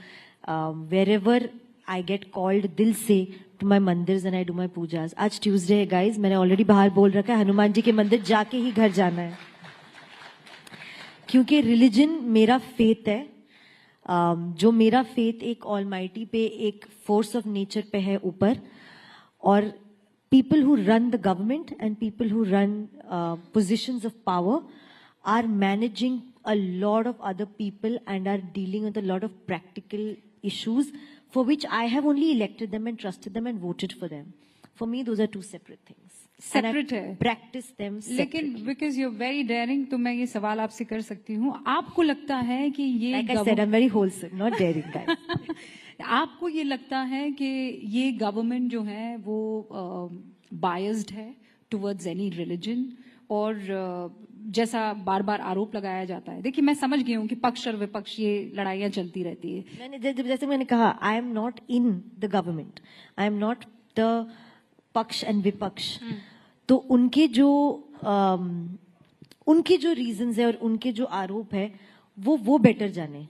wherever I get called दिल से to my mandirs and I do my pujas. आज Tuesday है guys, मैंने already बाहर बोल रखा है, हनुमान जी के मंदिर जाके ही घर जाना है. क्योंकि religion मेरा faith है. जो मेरा faith एक almighty पे, एक force of nature पे है ऊपर, और people who run the government and people who run positions of power are managing a lot of other people and are dealing with a lot of practical issues for which I have only elected them and trusted them and voted for them. For me, those are two separate things. Separate है. Practice them separately. लेकिन because you're very daring, तो मैं ये सवाल आपसे कर सकती हूँ. आपको लगता है कि ये like I said, I'm very wholesome, not daring, guys. आपको ये लगता है कि ये गवर्नमेंट जो है वो biased है towards any religion, और जैसा बार बार आरोप लगाया जाता है. देखिए, मैं समझ गई हूँ कि पक्ष और विपक्ष ये लड़ाइयाँ चलती रहती है. जैसे मैंने कहा, I am not in the government. I am not the पक्ष एंड विपक्ष. तो उनके जो रीजंस है और उनके जो आरोप है वो बेटर जाने.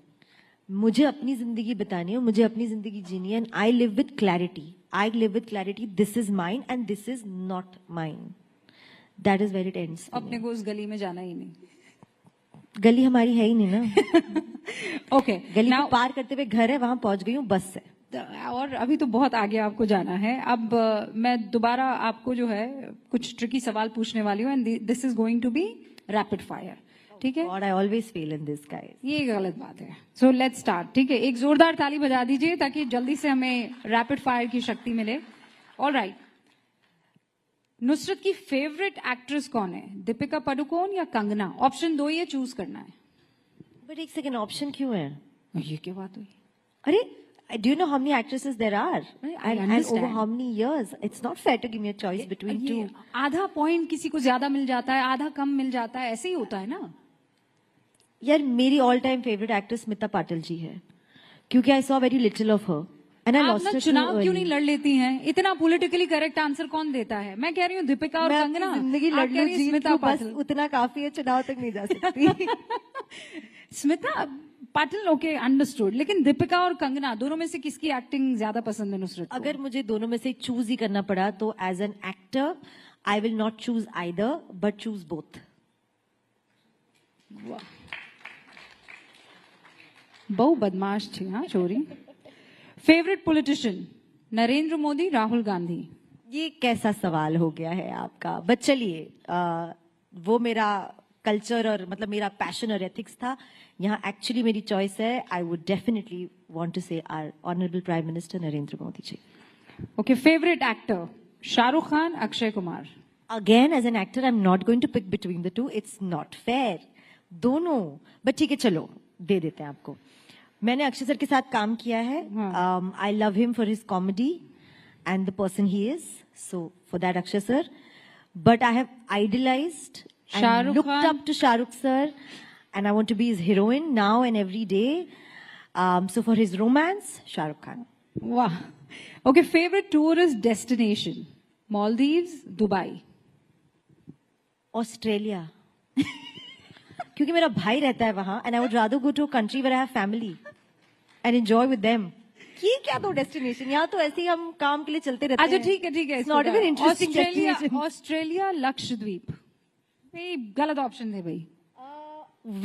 मुझे अपनी जिंदगी बतानी है, मुझे अपनी जिंदगी जीनी है. And I live with clarity. I live with clarity. This is mine and this is not mine. That is where it ends. अपने को उस गली में जाना ही नहीं. गली हमारी है ही नहीं ना. ओके, गली को पार करते हुए घर है, वहां पहुंच गई हूँ, बस है. और अभी तो बहुत आगे आपको जाना है. अब मैं दोबारा आपको जो है कुछ ट्रिकी सवाल पूछने वाली हूँ, and this is going to be rapid fire. ठीक है? God, I always fail in this, guys. ये गलत बात है. So let's start. ठीक है, एक जोरदार ताली बजा दीजिए ताकि जल्दी से हमें रैपिड फायर की शक्ति मिले. ऑलराइट, नुसरत की फेवरेट एक्ट्रेस कौन है? दीपिका पादुकोण या कंगना? ऑप्शन 2 ये चूज करना है. बट एक सेकेंड, ऑप्शन क्यों है? ये क्या बात हुई? अरे, do you know how many actresses there are? And over how many years? It's not fair to give me a choice between two. आधा पॉइंट किसी को ज्यादा मिल जाता है, आधा कम मिल जाता है, ऐसे ही होता है ना. यार, मेरी all time favourite actress Smita Patil ji है, क्योंकि I saw very little of her and I lost her. चुनाव क्यों नहीं लड़ लेती हैं? इतना पॉलिटिकली करेक्ट आंसर कौन देता है? मैं कह रही हूँ दीपिका और कंगना. जिंदगी लड़ लूं, स्मिता पाटिल उतना काफी है, चुनाव तक नहीं जा सकती. Smita Patil, okay, understood. लेकिन दीपिका और कंगना दोनों में से किसकी एक्टिंग ज्यादा पसंद है नुसरत को? अगर मुझे दोनों में से चूज ही करना पड़ा तो as an actor I will not choose either but choose both. बहु बदमाश थी. हाँ, चोरी. Favourite politician? नरेंद्र मोदी, राहुल गांधी? ये कैसा सवाल हो गया है आपका? बट चलिए, वो मेरा कल्चर और मतलब मेरा पैशन और एथिक्स था. यहाँ एक्चुअली मेरी चॉइस है. I would definitely want to say our honourable prime minister Narendra Modi ji. Okay, favourite actor Shahrukh Khan, Akshay Kumar. Again, as an actor, I'm not going to pick between the two. It's not fair. दोनों. But ठीक है, चलो दे देते हैं आपको. मैंने अक्षय सर के साथ काम किया है. I love him for his comedy and the person he is. So for that, Akshay sir. But I have idolized and looked up to Shahrukh sir, and I want to be his heroine now and every day. So for his romance, Shahrukh Khan. Wow. Okay, favorite tourist destination? Maldives, Dubai. Australia. क्योंकि मेरा भाई रहता है वहाँ, and I would rather go to a country where I have family and enjoy with them. ये क्या दो destination? यहाँ तो ऐसे ही हम काम के लिए चलते रहते हैं. अच्छा ठीक है ठीक है. It's not even interesting destination. Australia, Lakshadweep. ये गलत ऑप्शन थे भाई.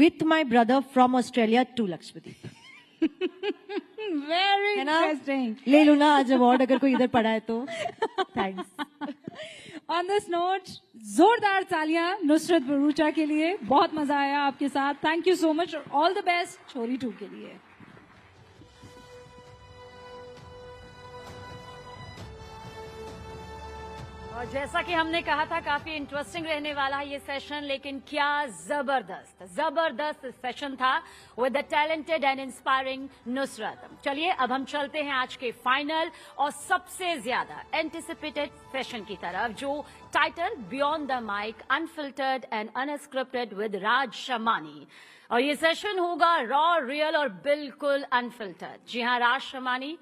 With my brother from Australia to Lakshadweep. Very interesting. ले लो ना आज अवार्ड अगर कोई इधर पड़ा है तो. Thanks. On this note, जोरदार तालियां नुसरत भरूचा के लिए. बहुत मजा आया आपके साथ. Thank you so much. All the best छोरी 2 के लिए. और जैसा कि हमने कहा था काफी इंटरेस्टिंग रहने वाला है ये सेशन, लेकिन क्या जबरदस्त सेशन था with the talented and inspiring Nusrat. चलिए अब हम चलते हैं आज के फाइनल और सबसे ज्यादा एंटिसिपेटेड सेशन की तरफ, जो title beyond the mic unfiltered and unscripted with Raj Shamani. और ये सेशन होगा रॉ, रियल और बिल्कुल अनफिल्टर्ड. जी हाँ, Raj Shamani,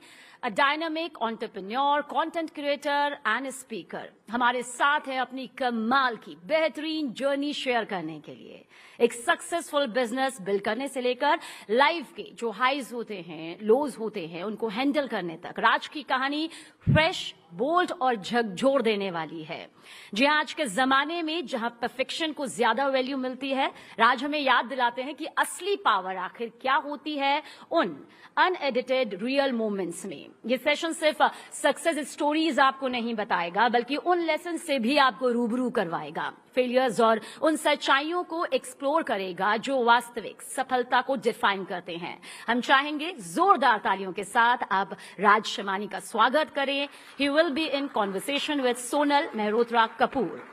a dynamic entrepreneur, content creator and speaker, हमारे साथ है अपनी कमाल की बेहतरीन जर्नी शेयर करने के लिए. एक सक्सेसफुल बिजनेस बिल्ड करने से लेकर लाइफ के जो हाइज होते हैं, लोज होते हैं, उनको हैंडल करने तक राज की कहानी फ्रेश, बोल्ड और झकझोर देने वाली है. जी आज के जमाने में जहां परफेक्शन को ज्यादा वैल्यू मिलती है, राज हमें याद दिलाते हैं कि असली पावर आखिर क्या होती है उन अनएडिटेड रियल मोमेंट्स में. ये सेशन सिर्फ सक्सेस स्टोरीज आपको नहीं बताएगा, बल्कि उन लेसन से भी आपको रूबरू करवाएगा. फेलियर्स और उन सच्चाइयों को एक्सप्लोर करेगा जो वास्तविक सफलता को डिफाइन करते हैं. हम चाहेंगे जोरदार तालियों के साथ आप राज शमानी का स्वागत करें. He will be in conversation with Sonal Mehrotra Kapoor.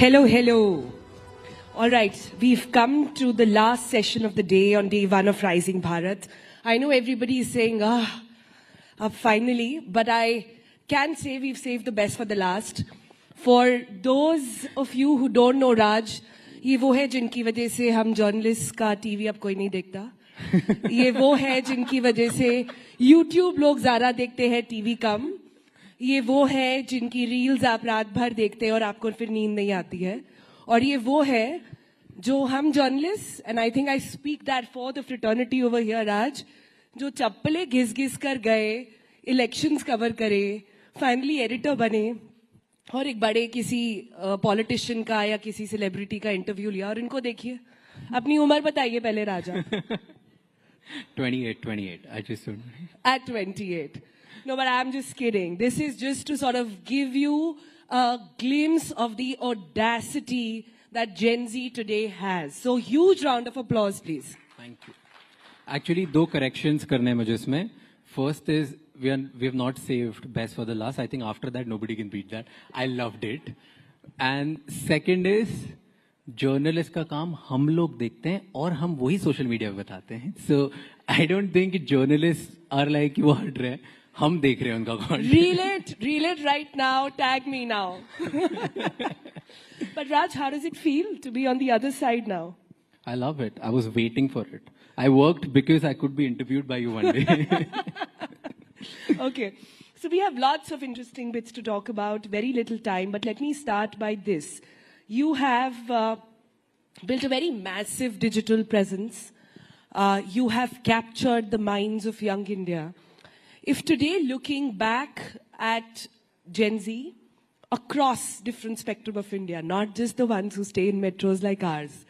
Hello, hello. All right, we've come to the last session of the day on day 1 of Rising Bharat. I know everybody is saying, finally, but I can say we've saved the best for the last. For those of you who don't know Raj, ये वो है जिनकी वजह से हम journalist का TV अब कोई नहीं देखता. ये वो है जिनकी वजह से YouTube लोग ज़्यादा देखते हैं, टीवी कम. ये वो है जिनकी रील्स आप रात भर देखते हैं और आपको फिर नींद नहीं आती है. और ये वो है जो हम journalist, and I think I speak that for the fraternity over here आज, जो चप्पलें घिस घिस कर गए, इलेक्शंस कवर करे, फाइनली एडिटर बने और एक बड़े किसी पॉलिटिशियन का या किसी सेलिब्रिटी का इंटरव्यू लिया. और इनको देखिए, अपनी उम्र बताइए पहले राजा. 28. I just at 28. No, but I'm just kidding. This is just to sort of give you a glimpse of the audacity that Gen Z today has. So huge round of applause, please. Thank you. Actually, 2 corrections करने हैं मुझे इसमें. First is we have not saved best for the last. I think after that nobody can beat that. I loved it. And second is journalist का काम हम लोग देखते हैं और हम वही social media पे बताते हैं. So I don't think journalists are like वो हट रहे हैं. हम देख रहे हैं उनका content. Reel it right now. Tag me now. But Raj, how does it feel to be on the other side now? I love it. I was waiting for it. I worked because I could be interviewed by you one day. Okay. So we have lots of interesting bits to talk about, very little time, but let me start by this. You have built a very massive digital presence. You have captured the minds of young India. If today, looking back at Gen Z across different spectrum of India, not just the ones who stay in metros like ours,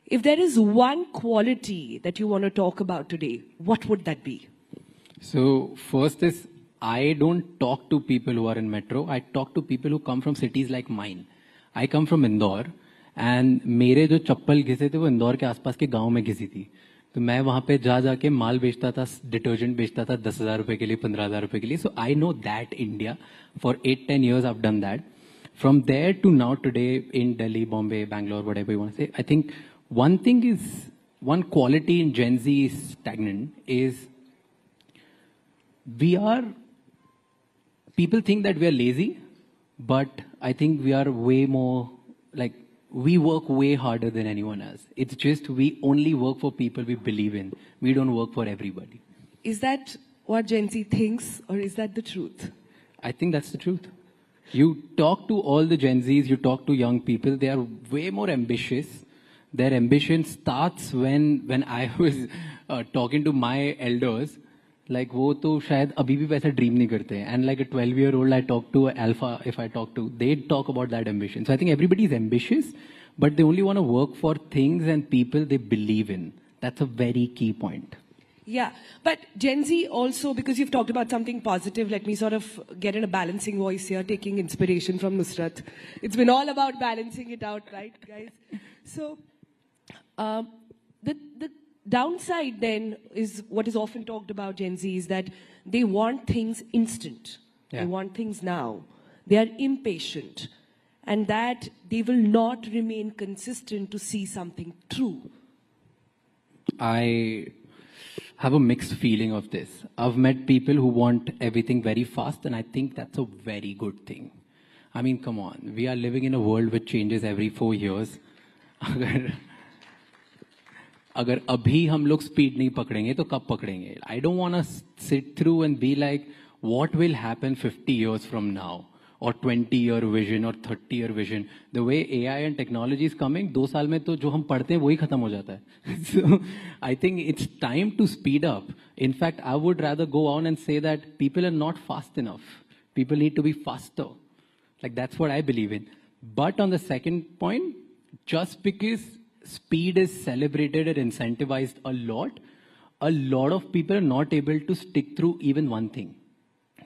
if there is one quality that you want to talk about today, what would that be? So first is, I don't talk to people who are in metro. I talk to people who come from cities like mine. I come from Indore, and मेरे जो चप्पल घिसे थे वो इंदौर के आसपास के गांव में घिसी थी. तो मैं वहाँ पे जाके माल बेचता था, डिटर्जेंट बेचता था 10,000 रुपए के लिए, 15,000 रुपए के लिए. So I know that India. For 8-10 years I've done that. From there to now today in Delhi, Bombay, Bangalore, whatever you want to say, I think one quality in Gen Z is stagnant is people think that we are lazy, but I think we are way more, like, we work way harder than anyone else. It's just we only work for people we believe in. We don't work for everybody. Is that what Gen Z thinks, or is that the truth? I think that's the truth. You talk to all the Gen Zs, you talk to young people, they are way more ambitious. Their ambition starts when I was talking to my elders. Like वो तो शायद अभी भी वैसा dream नहीं करते हैं. And like a 12-year-old I talk to, Alpha if I talk to, they talk about that ambition. So I think everybody is ambitious, but they only want to work for things and people they believe in. That's a very key point. Yeah, but Gen Z also, because you've talked about something positive, let me sort of get in a balancing voice here, taking inspiration from Nusrat. It's been all about balancing it out, right, guys? So the downside then is what is often talked about Gen Z is that they want things instant. Yeah. They want things now. They are impatient. And that they will not remain consistent to see something true. I have a mixed feeling of this. I've met people who want everything very fast, and I think that's a very good thing. I mean, come on. We are living in a world which changes every 4 years. अगर अभी हम लोग speed नहीं पकड़ेंगे तो कब पकड़ेंगे? I don't want to sit through and be like, what will happen 50 years from now? Or 20-year vision or 30-year vision. The way AI and technology is coming, 2 साल में तो जो हम पढ़ते हैं वही खत्म हो जाता है. So I think it's time to speed up. In fact, I would rather go on and say that people are not fast enough. People need to be faster. Like that's what I believe in. But on the second point, just because speed is celebrated and incentivized a lot of people are not able to stick through even one thing.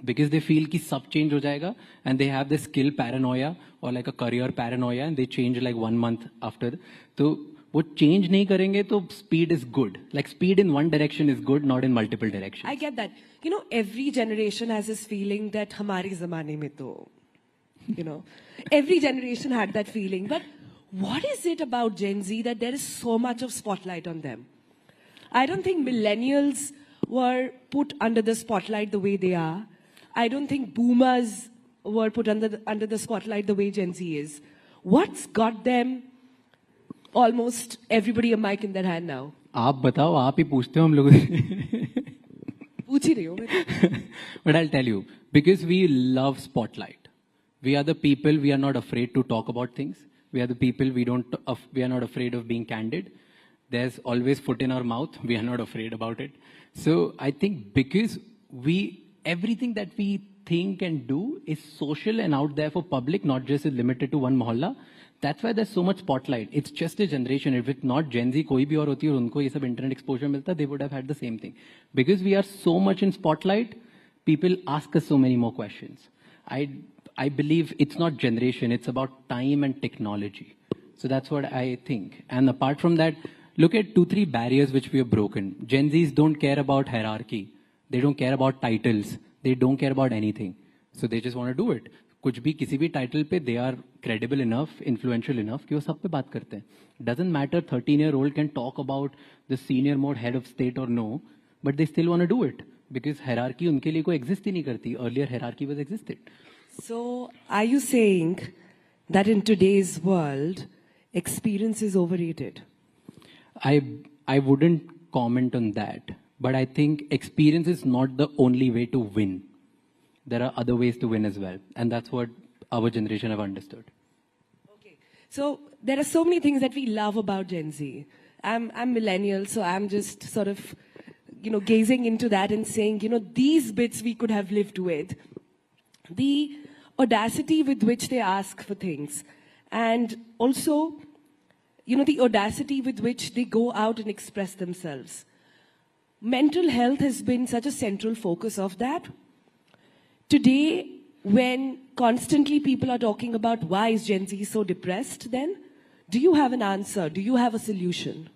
Because they feel कि सब change हो जाएगा, and they have this skill paranoia or like a career paranoia, and they change like 1 month after. तो वो change नहीं करेंगे तो speed is good. Like speed in one direction is good, not in multiple directions. I get that. You know, every generation has this feeling that हमारे ज़माने में तो, you know, every generation had that feeling. But what is it about Gen Z that there is so much of spotlight on them? I don't think millennials were put under the spotlight the way they are. I don't think boomers were put under the spotlight the way Gen Z is. What's got them almost everybody a mic in their hand now? आप बताओ, आप ही पूछते हो हम लोगों से. पूछ ही रही हो मैं. But I'll tell you, because we love spotlight. We are the people, we are not afraid to talk about things. We are the people, we are not afraid of being candid. There's always foot in our mouth. We are not afraid about it. So I think because everything that we think and do is social and out there for public, not just limited to one mohalla. That's why there's so much spotlight. It's just a generation. If it's not Gen Z, कोई भी और होती और उनको ये सब internet exposure मिलता, they would have had the same thing. Because we are so much in spotlight, people ask us so many more questions. I believe it's not generation, it's about time and technology. So that's what I think. And apart from that, look at 2-3 barriers which we have broken. Gen Zs don't care about hierarchy. They don't care about titles. They don't care about anything. So they just want to do it. कुछ भी किसी भी title पे they are credible enough, influential enough कि वो सब पे बात करते हैं. Doesn't matter 13-year-old can talk about the senior most head of state or no, but they still want to do it because hierarchy उनके लिए कोई exist ही नहीं करती. Earlier hierarchy was existed. So are you saying that in today's world, experience is overrated? I wouldn't comment on that, but I think experience is not the only way to win. There are other ways to win as well, and that's what our generation have understood. So there are so many things that we love about Gen Z. I'm millennial, so I'm just sort of, gazing into that and saying, these bits we could have lived with. The audacity with which they ask for things. And also, the audacity with which they go out and express themselves. Mental health has been such a central focus of that. Today, when constantly people are talking about why is Gen Z so depressed then, do you have an answer? Do you have a solution?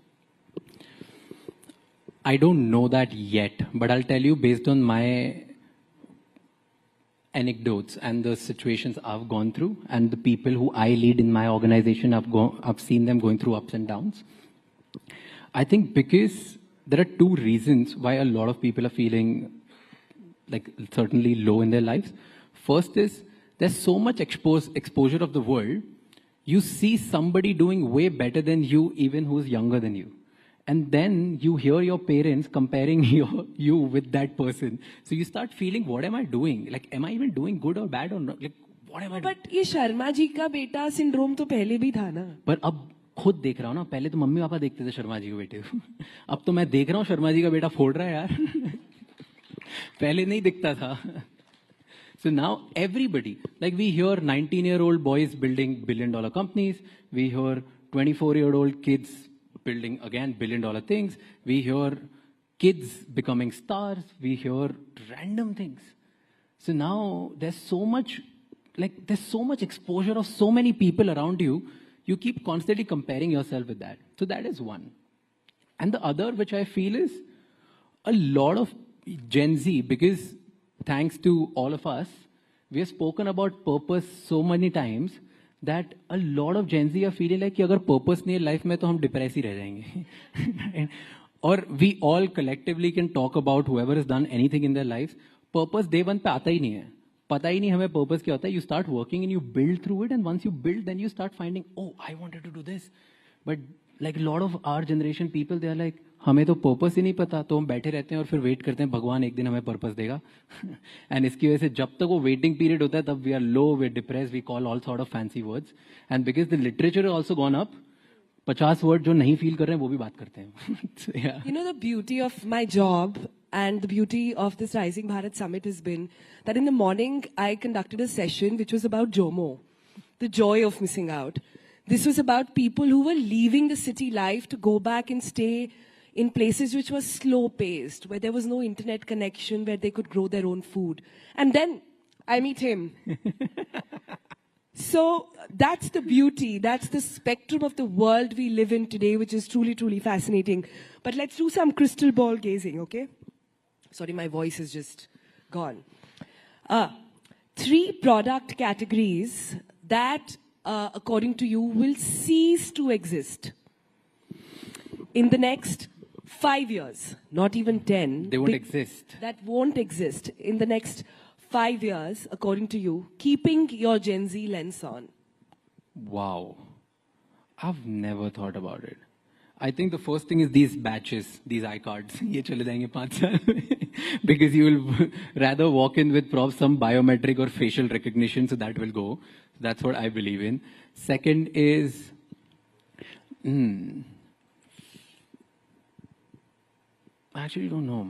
I don't know that yet, but I'll tell you based on my anecdotes and the situations I've gone through and the people who I lead in my organization, I've seen them going through ups and downs. I think because there are two reasons why a lot of people are feeling like certainly low in their lives. First is there's so much exposure of the world. You see somebody doing way better than you, even who's younger than you. And then you hear your parents comparing you with that person. So you start feeling, what am I doing? Like, am I even doing good or bad or not? Like, what am I doing? But ये शर्मा जी का बेटा syndrome तो पहले भी था ना. पर अब खुद देख रहा हूँ ना, पहले तो मम्मी पापा देखते थे शर्मा जी को बेटे को. अब तो मैं देख रहा हूँ शर्मा जी का बेटा फोड़ रहा है यार. पहले नहीं दिखता था. So now everybody, like we hear 19-year-old boys building billion-dollar companies. We hear 24-year-old kids building, again, billion-dollar things. We hear kids becoming stars. We hear random things. So now there's so much exposure of so many people around you. You keep constantly comparing yourself with that. So that is one. And the other, which I feel is a lot of Gen Z, because thanks to all of us, we have spoken about purpose so many times that a lot of Gen Z are feeling like कि अगर purpose नहीं है life में तो हम depressed ही रह जाएंगे. Or we all collectively can talk about whoever has done anything in their lives. Purpose day one पे आता ही नहीं है. पता ही नहीं हमें purpose क्या होता है. You start working and you build through it, and once you build, then you start finding, oh, I wanted to do this. But like a lot of our generation people, they are like, हमें तो purpose ही नहीं पता, तो हम बैठे रहते हैं और फिर वेट करते हैं भगवान एक दिन हमें पर्पस देगा. एंड इसकी वजह से जब तक वो वेटिंग पीरियड होता है तब we are low, we are depress, we call all sort of fancy words. And because the literature also gone up, 50 word जो नहीं फील कर रहे हैं वो भी बात करते हैं. You know, the beauty of my job and the beauty of this Rising Bharat Summit has been that in the morning I conducted a session which was about JOMO, the joy of missing out. This was about people who were leaving the city life to go back and stay in places which were slow-paced, where there was no internet connection, where they could grow their own food. And then I meet him. So that's the beauty, that's the spectrum of the world we live in today, which is truly, truly fascinating. But let's do some crystal ball gazing, okay? Sorry, my voice is just gone. 3 product categories that, according to you, will cease to exist in the next 5 years, not even 10. They won't exist. That won't exist in the next 5 years, according to you, keeping your Gen Z lens on. Wow. I've never thought about it. I think the first thing is these batches, these iCards. ये चले जाएंगे 5 साल में. Because you will rather walk in with probably some biometric or facial recognition, so that will go. That's what I believe in. Second is, I actually don't know.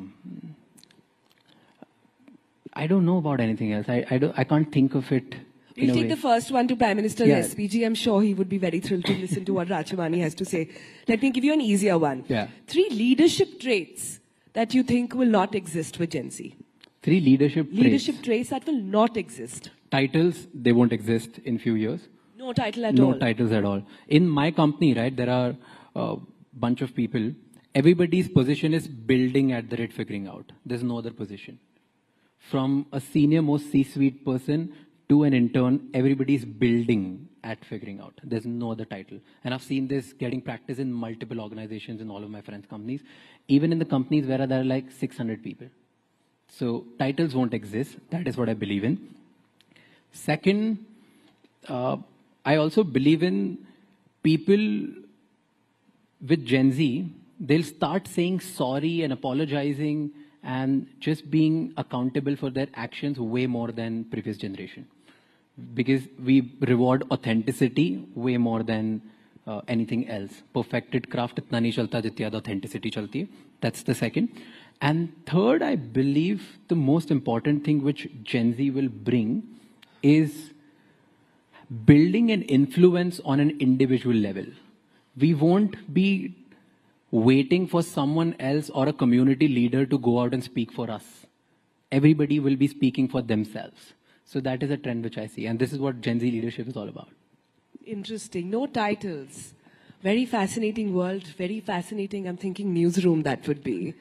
I don't know about anything else. I can't think of it. We'll take the first one to Prime Minister's SPG. I'm sure he would be very thrilled to listen to what Raj Shamani has to say. Let me give you an easier one. 3 leadership traits that you think will not exist with Gen Z. 3 leadership traits that will not exist. Titles, they won't exist in few years. No title at all. No titles at all. In my company, right, there are a bunch of people. Everybody's position is building at the rate figuring out. There's no other position. From a senior most C-suite person to an intern, everybody's building at figuring out. There's no other title. And I've seen this getting practice in multiple organizations in all of my friends' companies, even in the companies where there are like 600 people. So titles won't exist. That is what I believe in. Second, I also believe in people with Gen Z. They'll start saying sorry and apologizing and just being accountable for their actions way more than previous generation. because we reward authenticity way more than anything else. Perfected craft itna nahi chalta jitni zyada authenticity chalti hai. That's the second. And third, I believe the most important thing which Gen Z will bring is building an influence on an individual level. We won't be waiting for someone else or a community leader to go out and speak for us. Everybody will be speaking for themselves. So that is a trend which I see. And this is what Gen Z leadership is all about. Interesting. No titles. Very fascinating world. Very fascinating. I'm thinking newsroom that would be.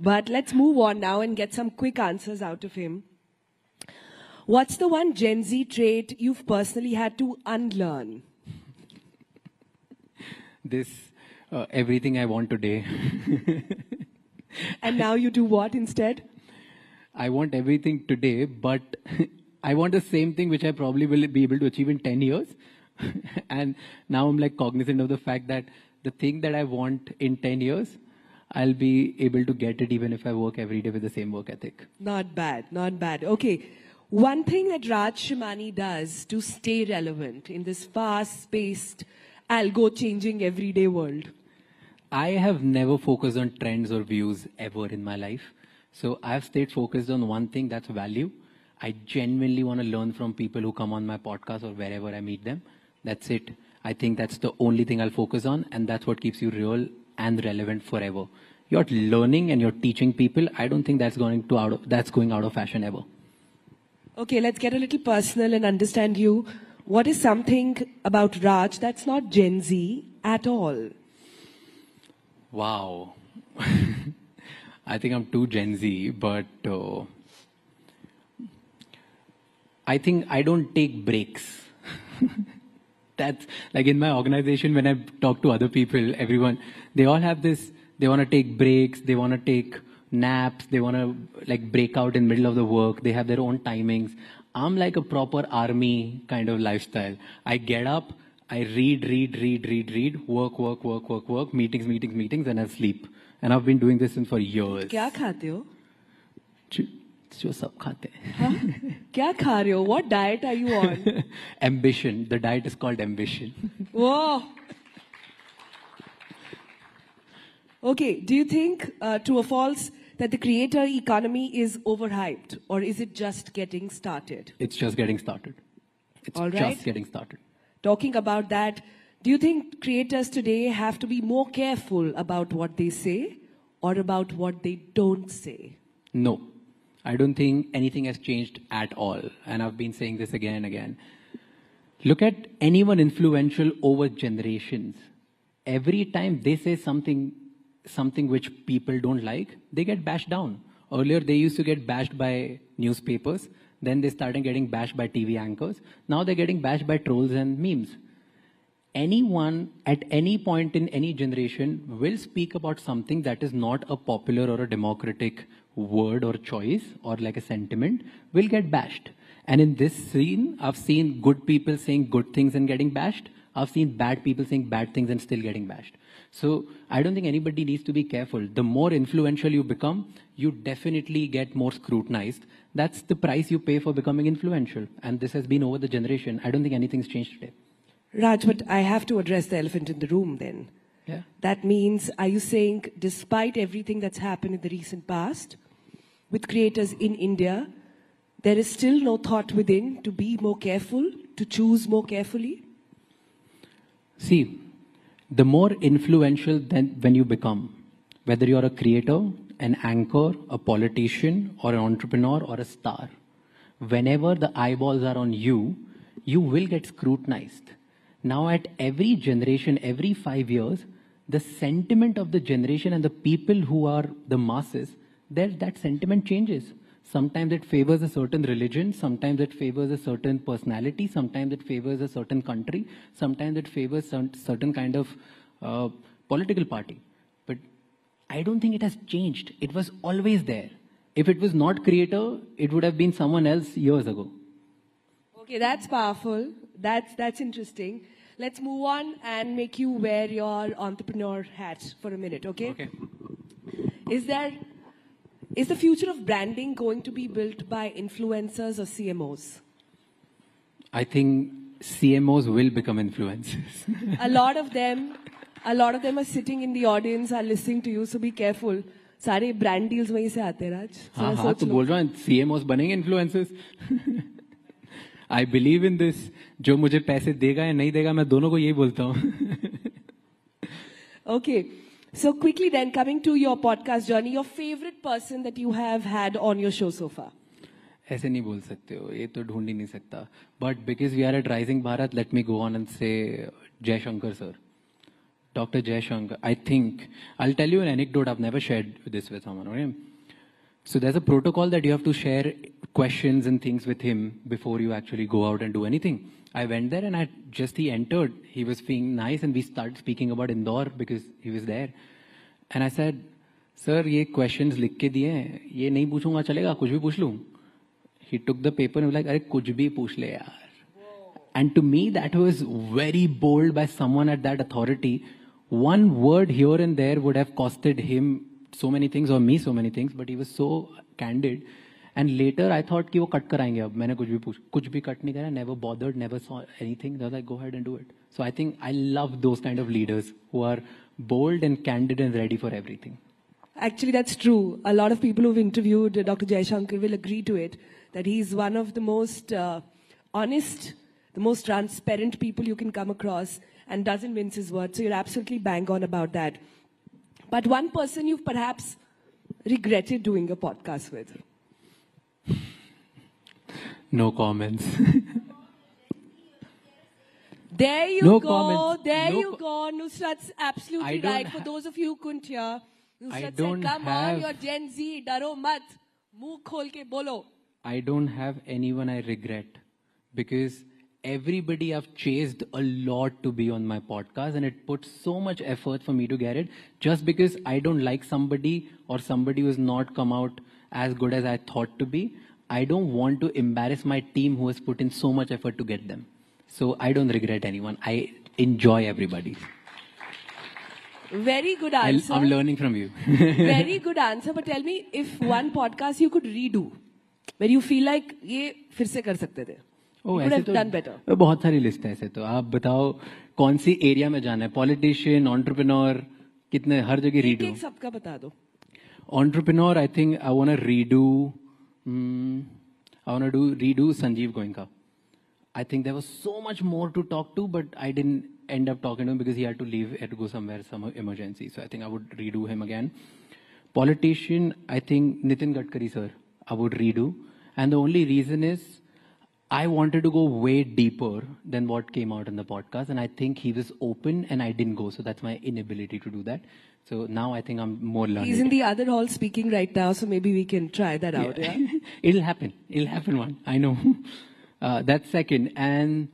But let's move on now and get some quick answers out of him. What's the one Gen Z trait you've personally had to unlearn? This, everything I want today. And now you do what instead? I want everything today, but I want the same thing which I probably will be able to achieve in 10 years. And now I'm like cognizant of the fact that the thing that I want in 10 years, I'll be able to get it even if I work every day with the same work ethic. Not bad, not bad. Okay, one thing that Raj Shamani does to stay relevant in this fast-paced, algo-changing everyday world. I have never focused on trends or views ever in my life. So I've stayed focused on one thing, that's value. I genuinely want to learn from people who come on my podcast or wherever I meet them. That's it. I think that's the only thing I'll focus on, and that's what keeps you real and relevant forever. You're learning and you're teaching people. I don't think that's going out of fashion ever. Okay, let's get a little personal and understand you. What is something about Raj that's not Gen Z at all? Wow. I think I'm too Gen Z, but I think I don't take breaks. That's like in my organization, when I talk to other people, everyone, they all have this, they want to take breaks, they want to take naps, they want to like break out in the middle of the work, they have their own timings. I'm like a proper army kind of lifestyle. I get up, I read, work, meetings, and I sleep. And I've been doing this since for years. क्या खाते हो? जो सब खाते हैं. Huh? क्या खा रहे हो? What diet are you on? Ambition. The diet is called ambition. Whoa. Okay, do you think, true or false, that the creator economy is overhyped, or is it just getting started? It's just getting started. It's All right. just getting started. Talking about that, do you think creators today have to be more careful about what they say or about what they don't say? No. I don't think anything has changed at all. And I've been saying this again and again. Look at anyone influential over generations. Every time they say something which people don't like, they get bashed down. Earlier, they used to get bashed by newspapers. Then they started getting bashed by TV anchors. Now they're getting bashed by trolls and memes. Anyone at any point in any generation will speak about something that is not a popular or a democratic word or choice or like a sentiment, will get bashed. And in this scene, I've seen good people saying good things and getting bashed. I've seen bad people saying bad things and still getting bashed. So I don't think anybody needs to be careful. The more influential you become, you definitely get more scrutinized. That's the price you pay for becoming influential. And this has been over the generation. I don't think anything's changed today. Raj, but I have to address the elephant in the room then. Yeah. That means, are you saying, despite everything that's happened in the recent past, with creators in India, there is still no thought within to be more careful, to choose more carefully? See, the more influential when you become, whether you're a creator, an anchor, a politician, or an entrepreneur, or a star, whenever the eyeballs are on you, you will get scrutinized. Now at every generation, every 5 years, the sentiment of the generation and the people who are the masses, that sentiment changes. Sometimes it favors a certain religion, sometimes it favors a certain personality, sometimes it favors a certain country, sometimes it favors some certain kind of political party. But I don't think it has changed. It was always there. If it was not creator, it would have been someone else years ago. Okay, that's powerful. That's interesting. Let's move on and make you wear your entrepreneur hat for a minute, okay? Okay. Is the future of branding going to be built by influencers or CMOs? I think CMOs will become influencers. A lot of them are sitting in the audience, are listening to you, so be careful. सारे brand deals वहीं से आते हैं राज. हाँ तो बोल रहा हूँ CMOs बनेंगे influencers. I believe in this. जो मुझे पैसे देगा या नहीं देगा मैं दोनों को यही बोलता हूँ. Okay, so quickly then coming to your podcast journey, your favorite person that you have had on your show so far. ऐसे नहीं बोल सकते हो, ये तो ढूंढ ही नहीं सकता. But because we are at Rising Bharat, let me go on and say Jaishankar sir. Dr. Jaishankar, I think, I'll tell you an anecdote, I've never shared this with someone, okay? So there's a protocol that you have to share questions and things with him before you actually go out and do anything. I went there and he entered, he was being nice and we started speaking about Indore because he was there. And I said, sir, ये questions लिख के दिए हैं, ये नहीं पूछूंगा चलेगा, कुछ भी पूछ लूं? He took the paper and was like, अरे कुछ भी पूछ ले यार. And to me, that was very bold by someone at that authority. One word here and there would have costed him so many things or me so many things, but he was so candid. And later I thought कि वो cut कराएंगे अब. मैंने कुछ भी cut नहीं करा. Never bothered, never saw anything. They were like, go ahead and do it. So I think I love those kind of leaders who are bold and candid and ready for everything. Actually, that's true. A lot of people who've interviewed Dr. Jaishankar will agree to it, that he's one of the most honest, the most transparent people you can come across and doesn't mince his words. So you're absolutely bang on about that. But one person you've perhaps regretted doing a podcast with. No comments. There you no go. Comments. There no you go. Nusrat's absolutely right. For those of you who couldn't hear, Nusrat said, come on, you're Gen Z, daro mat. Muh khol ke bolo. I don't have anyone I regret because everybody I've chased a lot to be on my podcast and it put so much effort for me to get it. Just because I don't like somebody or somebody who's not come out as good as I thought to be, I don't want to embarrass my team who has put in so much effort to get them. So I don't regret anyone. I enjoy everybody. Very good answer. I'm learning from you. Very good answer. But tell me, if one podcast you could redo, where you feel like ये फिर से कर सकते थे. You could have done better. बहुत सारी list है ऐसे तो. आप बताओ कौन सी एरिया में जाना है? Politician, entrepreneur, कितने हर जगह redo. एक सबका बता दो. Entrepreneur, I think I want to redo Sanjeev Goenka. I think there was so much more to talk to, but I didn't end up talking to him because he had to leave, had to go somewhere, some emergency. So I think I would redo him again. Politician, I think Nitin Gadkari sir, I would redo. And the only reason is I wanted to go way deeper than what came out in the podcast. And I think he was open and I didn't go. So that's my inability to do that. So now I think I'm more learning. He's in the other hall speaking right now, so maybe we can try that out. Yeah? It'll happen. It'll happen one. I know. That's second. And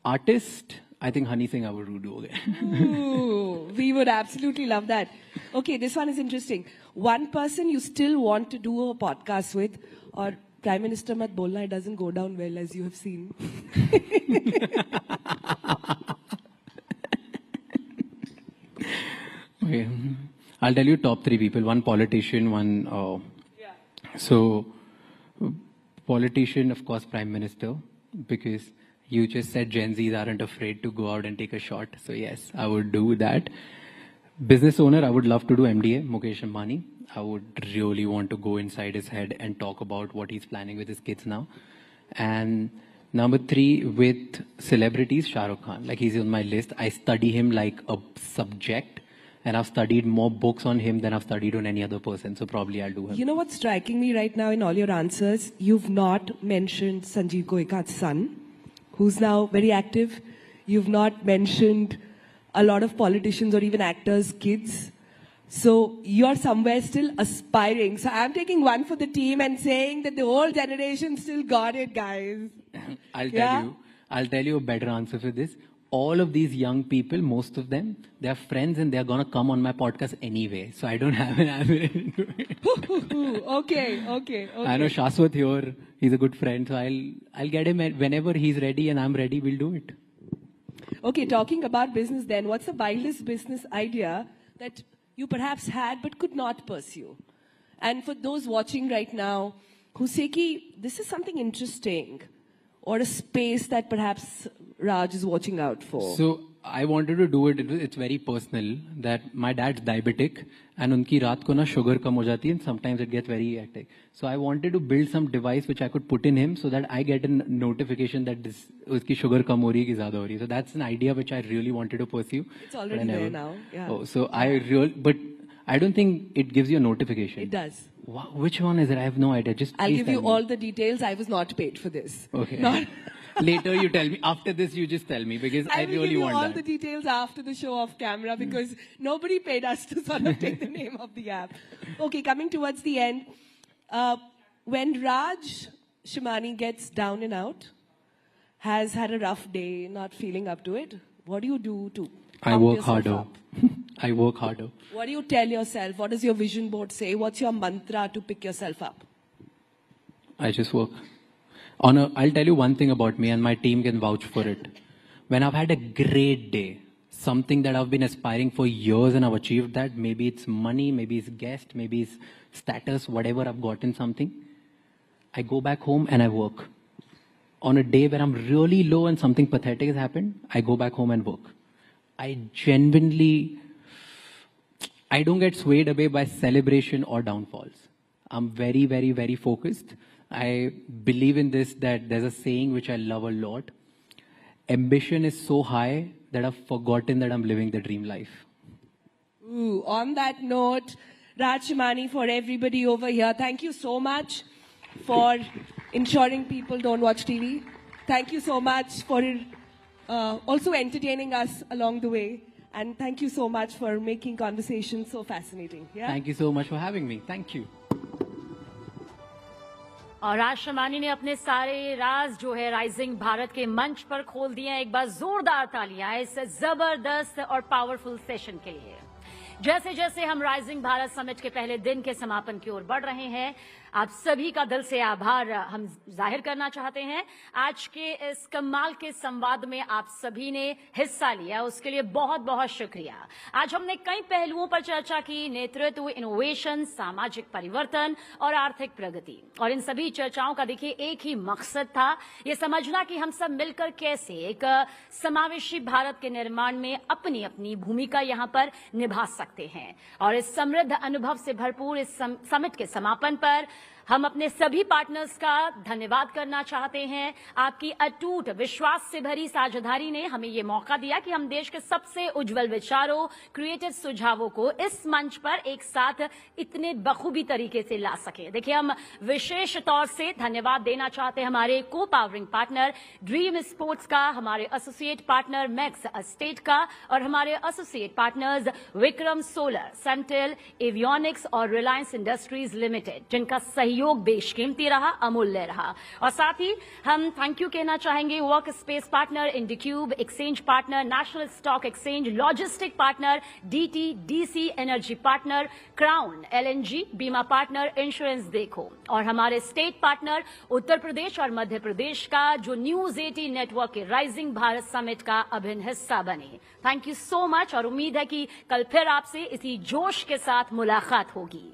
artist, I think Honey Singh I would redo again. Ooh, we would absolutely love that. Okay, this one is interesting. One person you still want to do a podcast with, or Prime Minister mat bolna, it doesn't go down well as you have seen. Okay. I'll tell you top three people. One politician, one... So, politician, of course, Prime Minister, because you just said Gen Zs aren't afraid to go out and take a shot. So yes, I would do that. Business owner, I would love to do MDA, Mukesh Ambani. I would really want to go inside his head and talk about what he's planning with his kids now. And number three, with celebrities, Shah Rukh Khan. Like, he's on my list. I study him like a subject. And I've studied more books on him than I've studied on any other person. So probably I'll do him. You know what's striking me right now in all your answers? You've not mentioned Sanjeev Goenka's son, who's now very active. You've not mentioned a lot of politicians or even actors' kids. So you're somewhere still aspiring. So I'm taking one for the team and saying that the whole generation still got it, guys. I'll tell you a better answer for this. All of these young people, most of them, they're friends and they're going to come on my podcast anyway. So I don't have an avenue to it. Okay. I know Shaswat here, he's a good friend. So I'll get him whenever he's ready and I'm ready, we'll do it. Okay, talking about business then, what's the wildest business idea that you perhaps had but could not pursue? And for those watching right now who say, this is something interesting, or a space that perhaps Raj is watching out for? So I wanted to do it. It's very personal that my dad's diabetic and unki raat ko na sugar kam ho jati and sometimes it gets very hectic. So I wanted to build some device which I could put in him so that I get a notification that this uski sugar kam ho rahi hai ki zyada ho rahi hai. So that's an idea which I really wanted to pursue. It's already there now. Yeah. Oh, so but I don't think it gives you a notification. It does. Wow, which one is it? I have no idea. Just I'll please give tell you me. all the details. I was not paid for this. Okay. Not Later you tell me. After this you just tell me because I will really give you want all that. the details after the show off camera because nobody paid us to sort of take the name of the app. Okay, coming towards the end. When Raj Shamani gets down and out, has had a rough day, not feeling up to it, what do you do to I pump work yourself harder. up? I work harder. What do you tell yourself? What does your vision board say? What's your mantra to pick yourself up? I just work. I'll tell you one thing about me and my team can vouch for it. When I've had a great day, something that I've been aspiring for years and I've achieved that, maybe it's money, maybe it's guest, maybe it's status, whatever I've gotten something, I go back home and I work. On a day where I'm really low and something pathetic has happened, I go back home and work. I don't get swayed away by celebration or downfalls. I'm very, very, very focused. I believe in this, that there's a saying which I love a lot. Ambition is so high that I've forgotten that I'm living the dream life. Ooh, on that note, Raj Shamani, for everybody over here, thank you so much for ensuring people don't watch TV. Thank you so much for also entertaining us along the way. And thank you so much for making conversation so fascinating. Yeah? Thank you so much for having me. Thank you. और राज शमानी ने अपने सारे राज जो है rising Bharat के मंच पर खोल दिए हैं। एक बार जोरदार तालियां इस जबरदस्त और पावरफुल सेशन के लिए। जैसे जैसे हम राइजिंग भारत समिट के पहले दिन के समापन की ओर बढ़ रहे हैं, आप सभी का दिल से आभार हम जाहिर करना चाहते हैं। आज के इस कमाल के संवाद में आप सभी ने हिस्सा लिया, उसके लिए बहुत बहुत शुक्रिया। आज हमने कई पहलुओं पर चर्चा की, नेतृत्व, इनोवेशन, सामाजिक परिवर्तन और आर्थिक प्रगति। और इन सभी चर्चाओं का देखिए एक ही मकसद था, ये समझना कि हम सब मिलकर कैसे एक समावेशी भारत के निर्माण में अपनी अपनी भूमिका यहां पर निभा सकते हैं। और इस समृद्ध अनुभव से भरपूर इस समिट के समापन पर हम अपने सभी पार्टनर्स का धन्यवाद करना चाहते हैं। आपकी अटूट विश्वास से भरी साझेदारी ने हमें ये मौका दिया कि हम देश के सबसे उज्जवल विचारों, क्रिएटिव सुझावों को इस मंच पर एक साथ इतने बखूबी तरीके से ला सके। देखिए, हम विशेष तौर से धन्यवाद देना चाहते हैं हमारे को पावरिंग पार्टनर ड्रीम स्पोर्ट्स का, हमारे एसोसिएट पार्टनर मैक्स एस्टेट का और हमारे associate partners Vikram solar, central avionics और रिलायंस इंडस्ट्रीज लिमिटेड, जिनका सहयोग बेशकीमती रहा, अमूल्य रहा। और साथ ही हम थैंक यू कहना चाहेंगे work space partner Indiqube, exchange partner national stock exchange, logistic partner DT DC, energy partner Crown, LNG, बीमा पार्टनर इंश्योरेंस देखो और हमारे स्टेट पार्टनर उत्तर प्रदेश और मध्य प्रदेश का, जो News18 नेटवर्क के राइजिंग भारत समिट का अभिन्न हिस्सा बने। थैंक यू सो मच और उम्मीद है कि कल फिर आपसे इसी जोश के साथ मुलाकात होगी।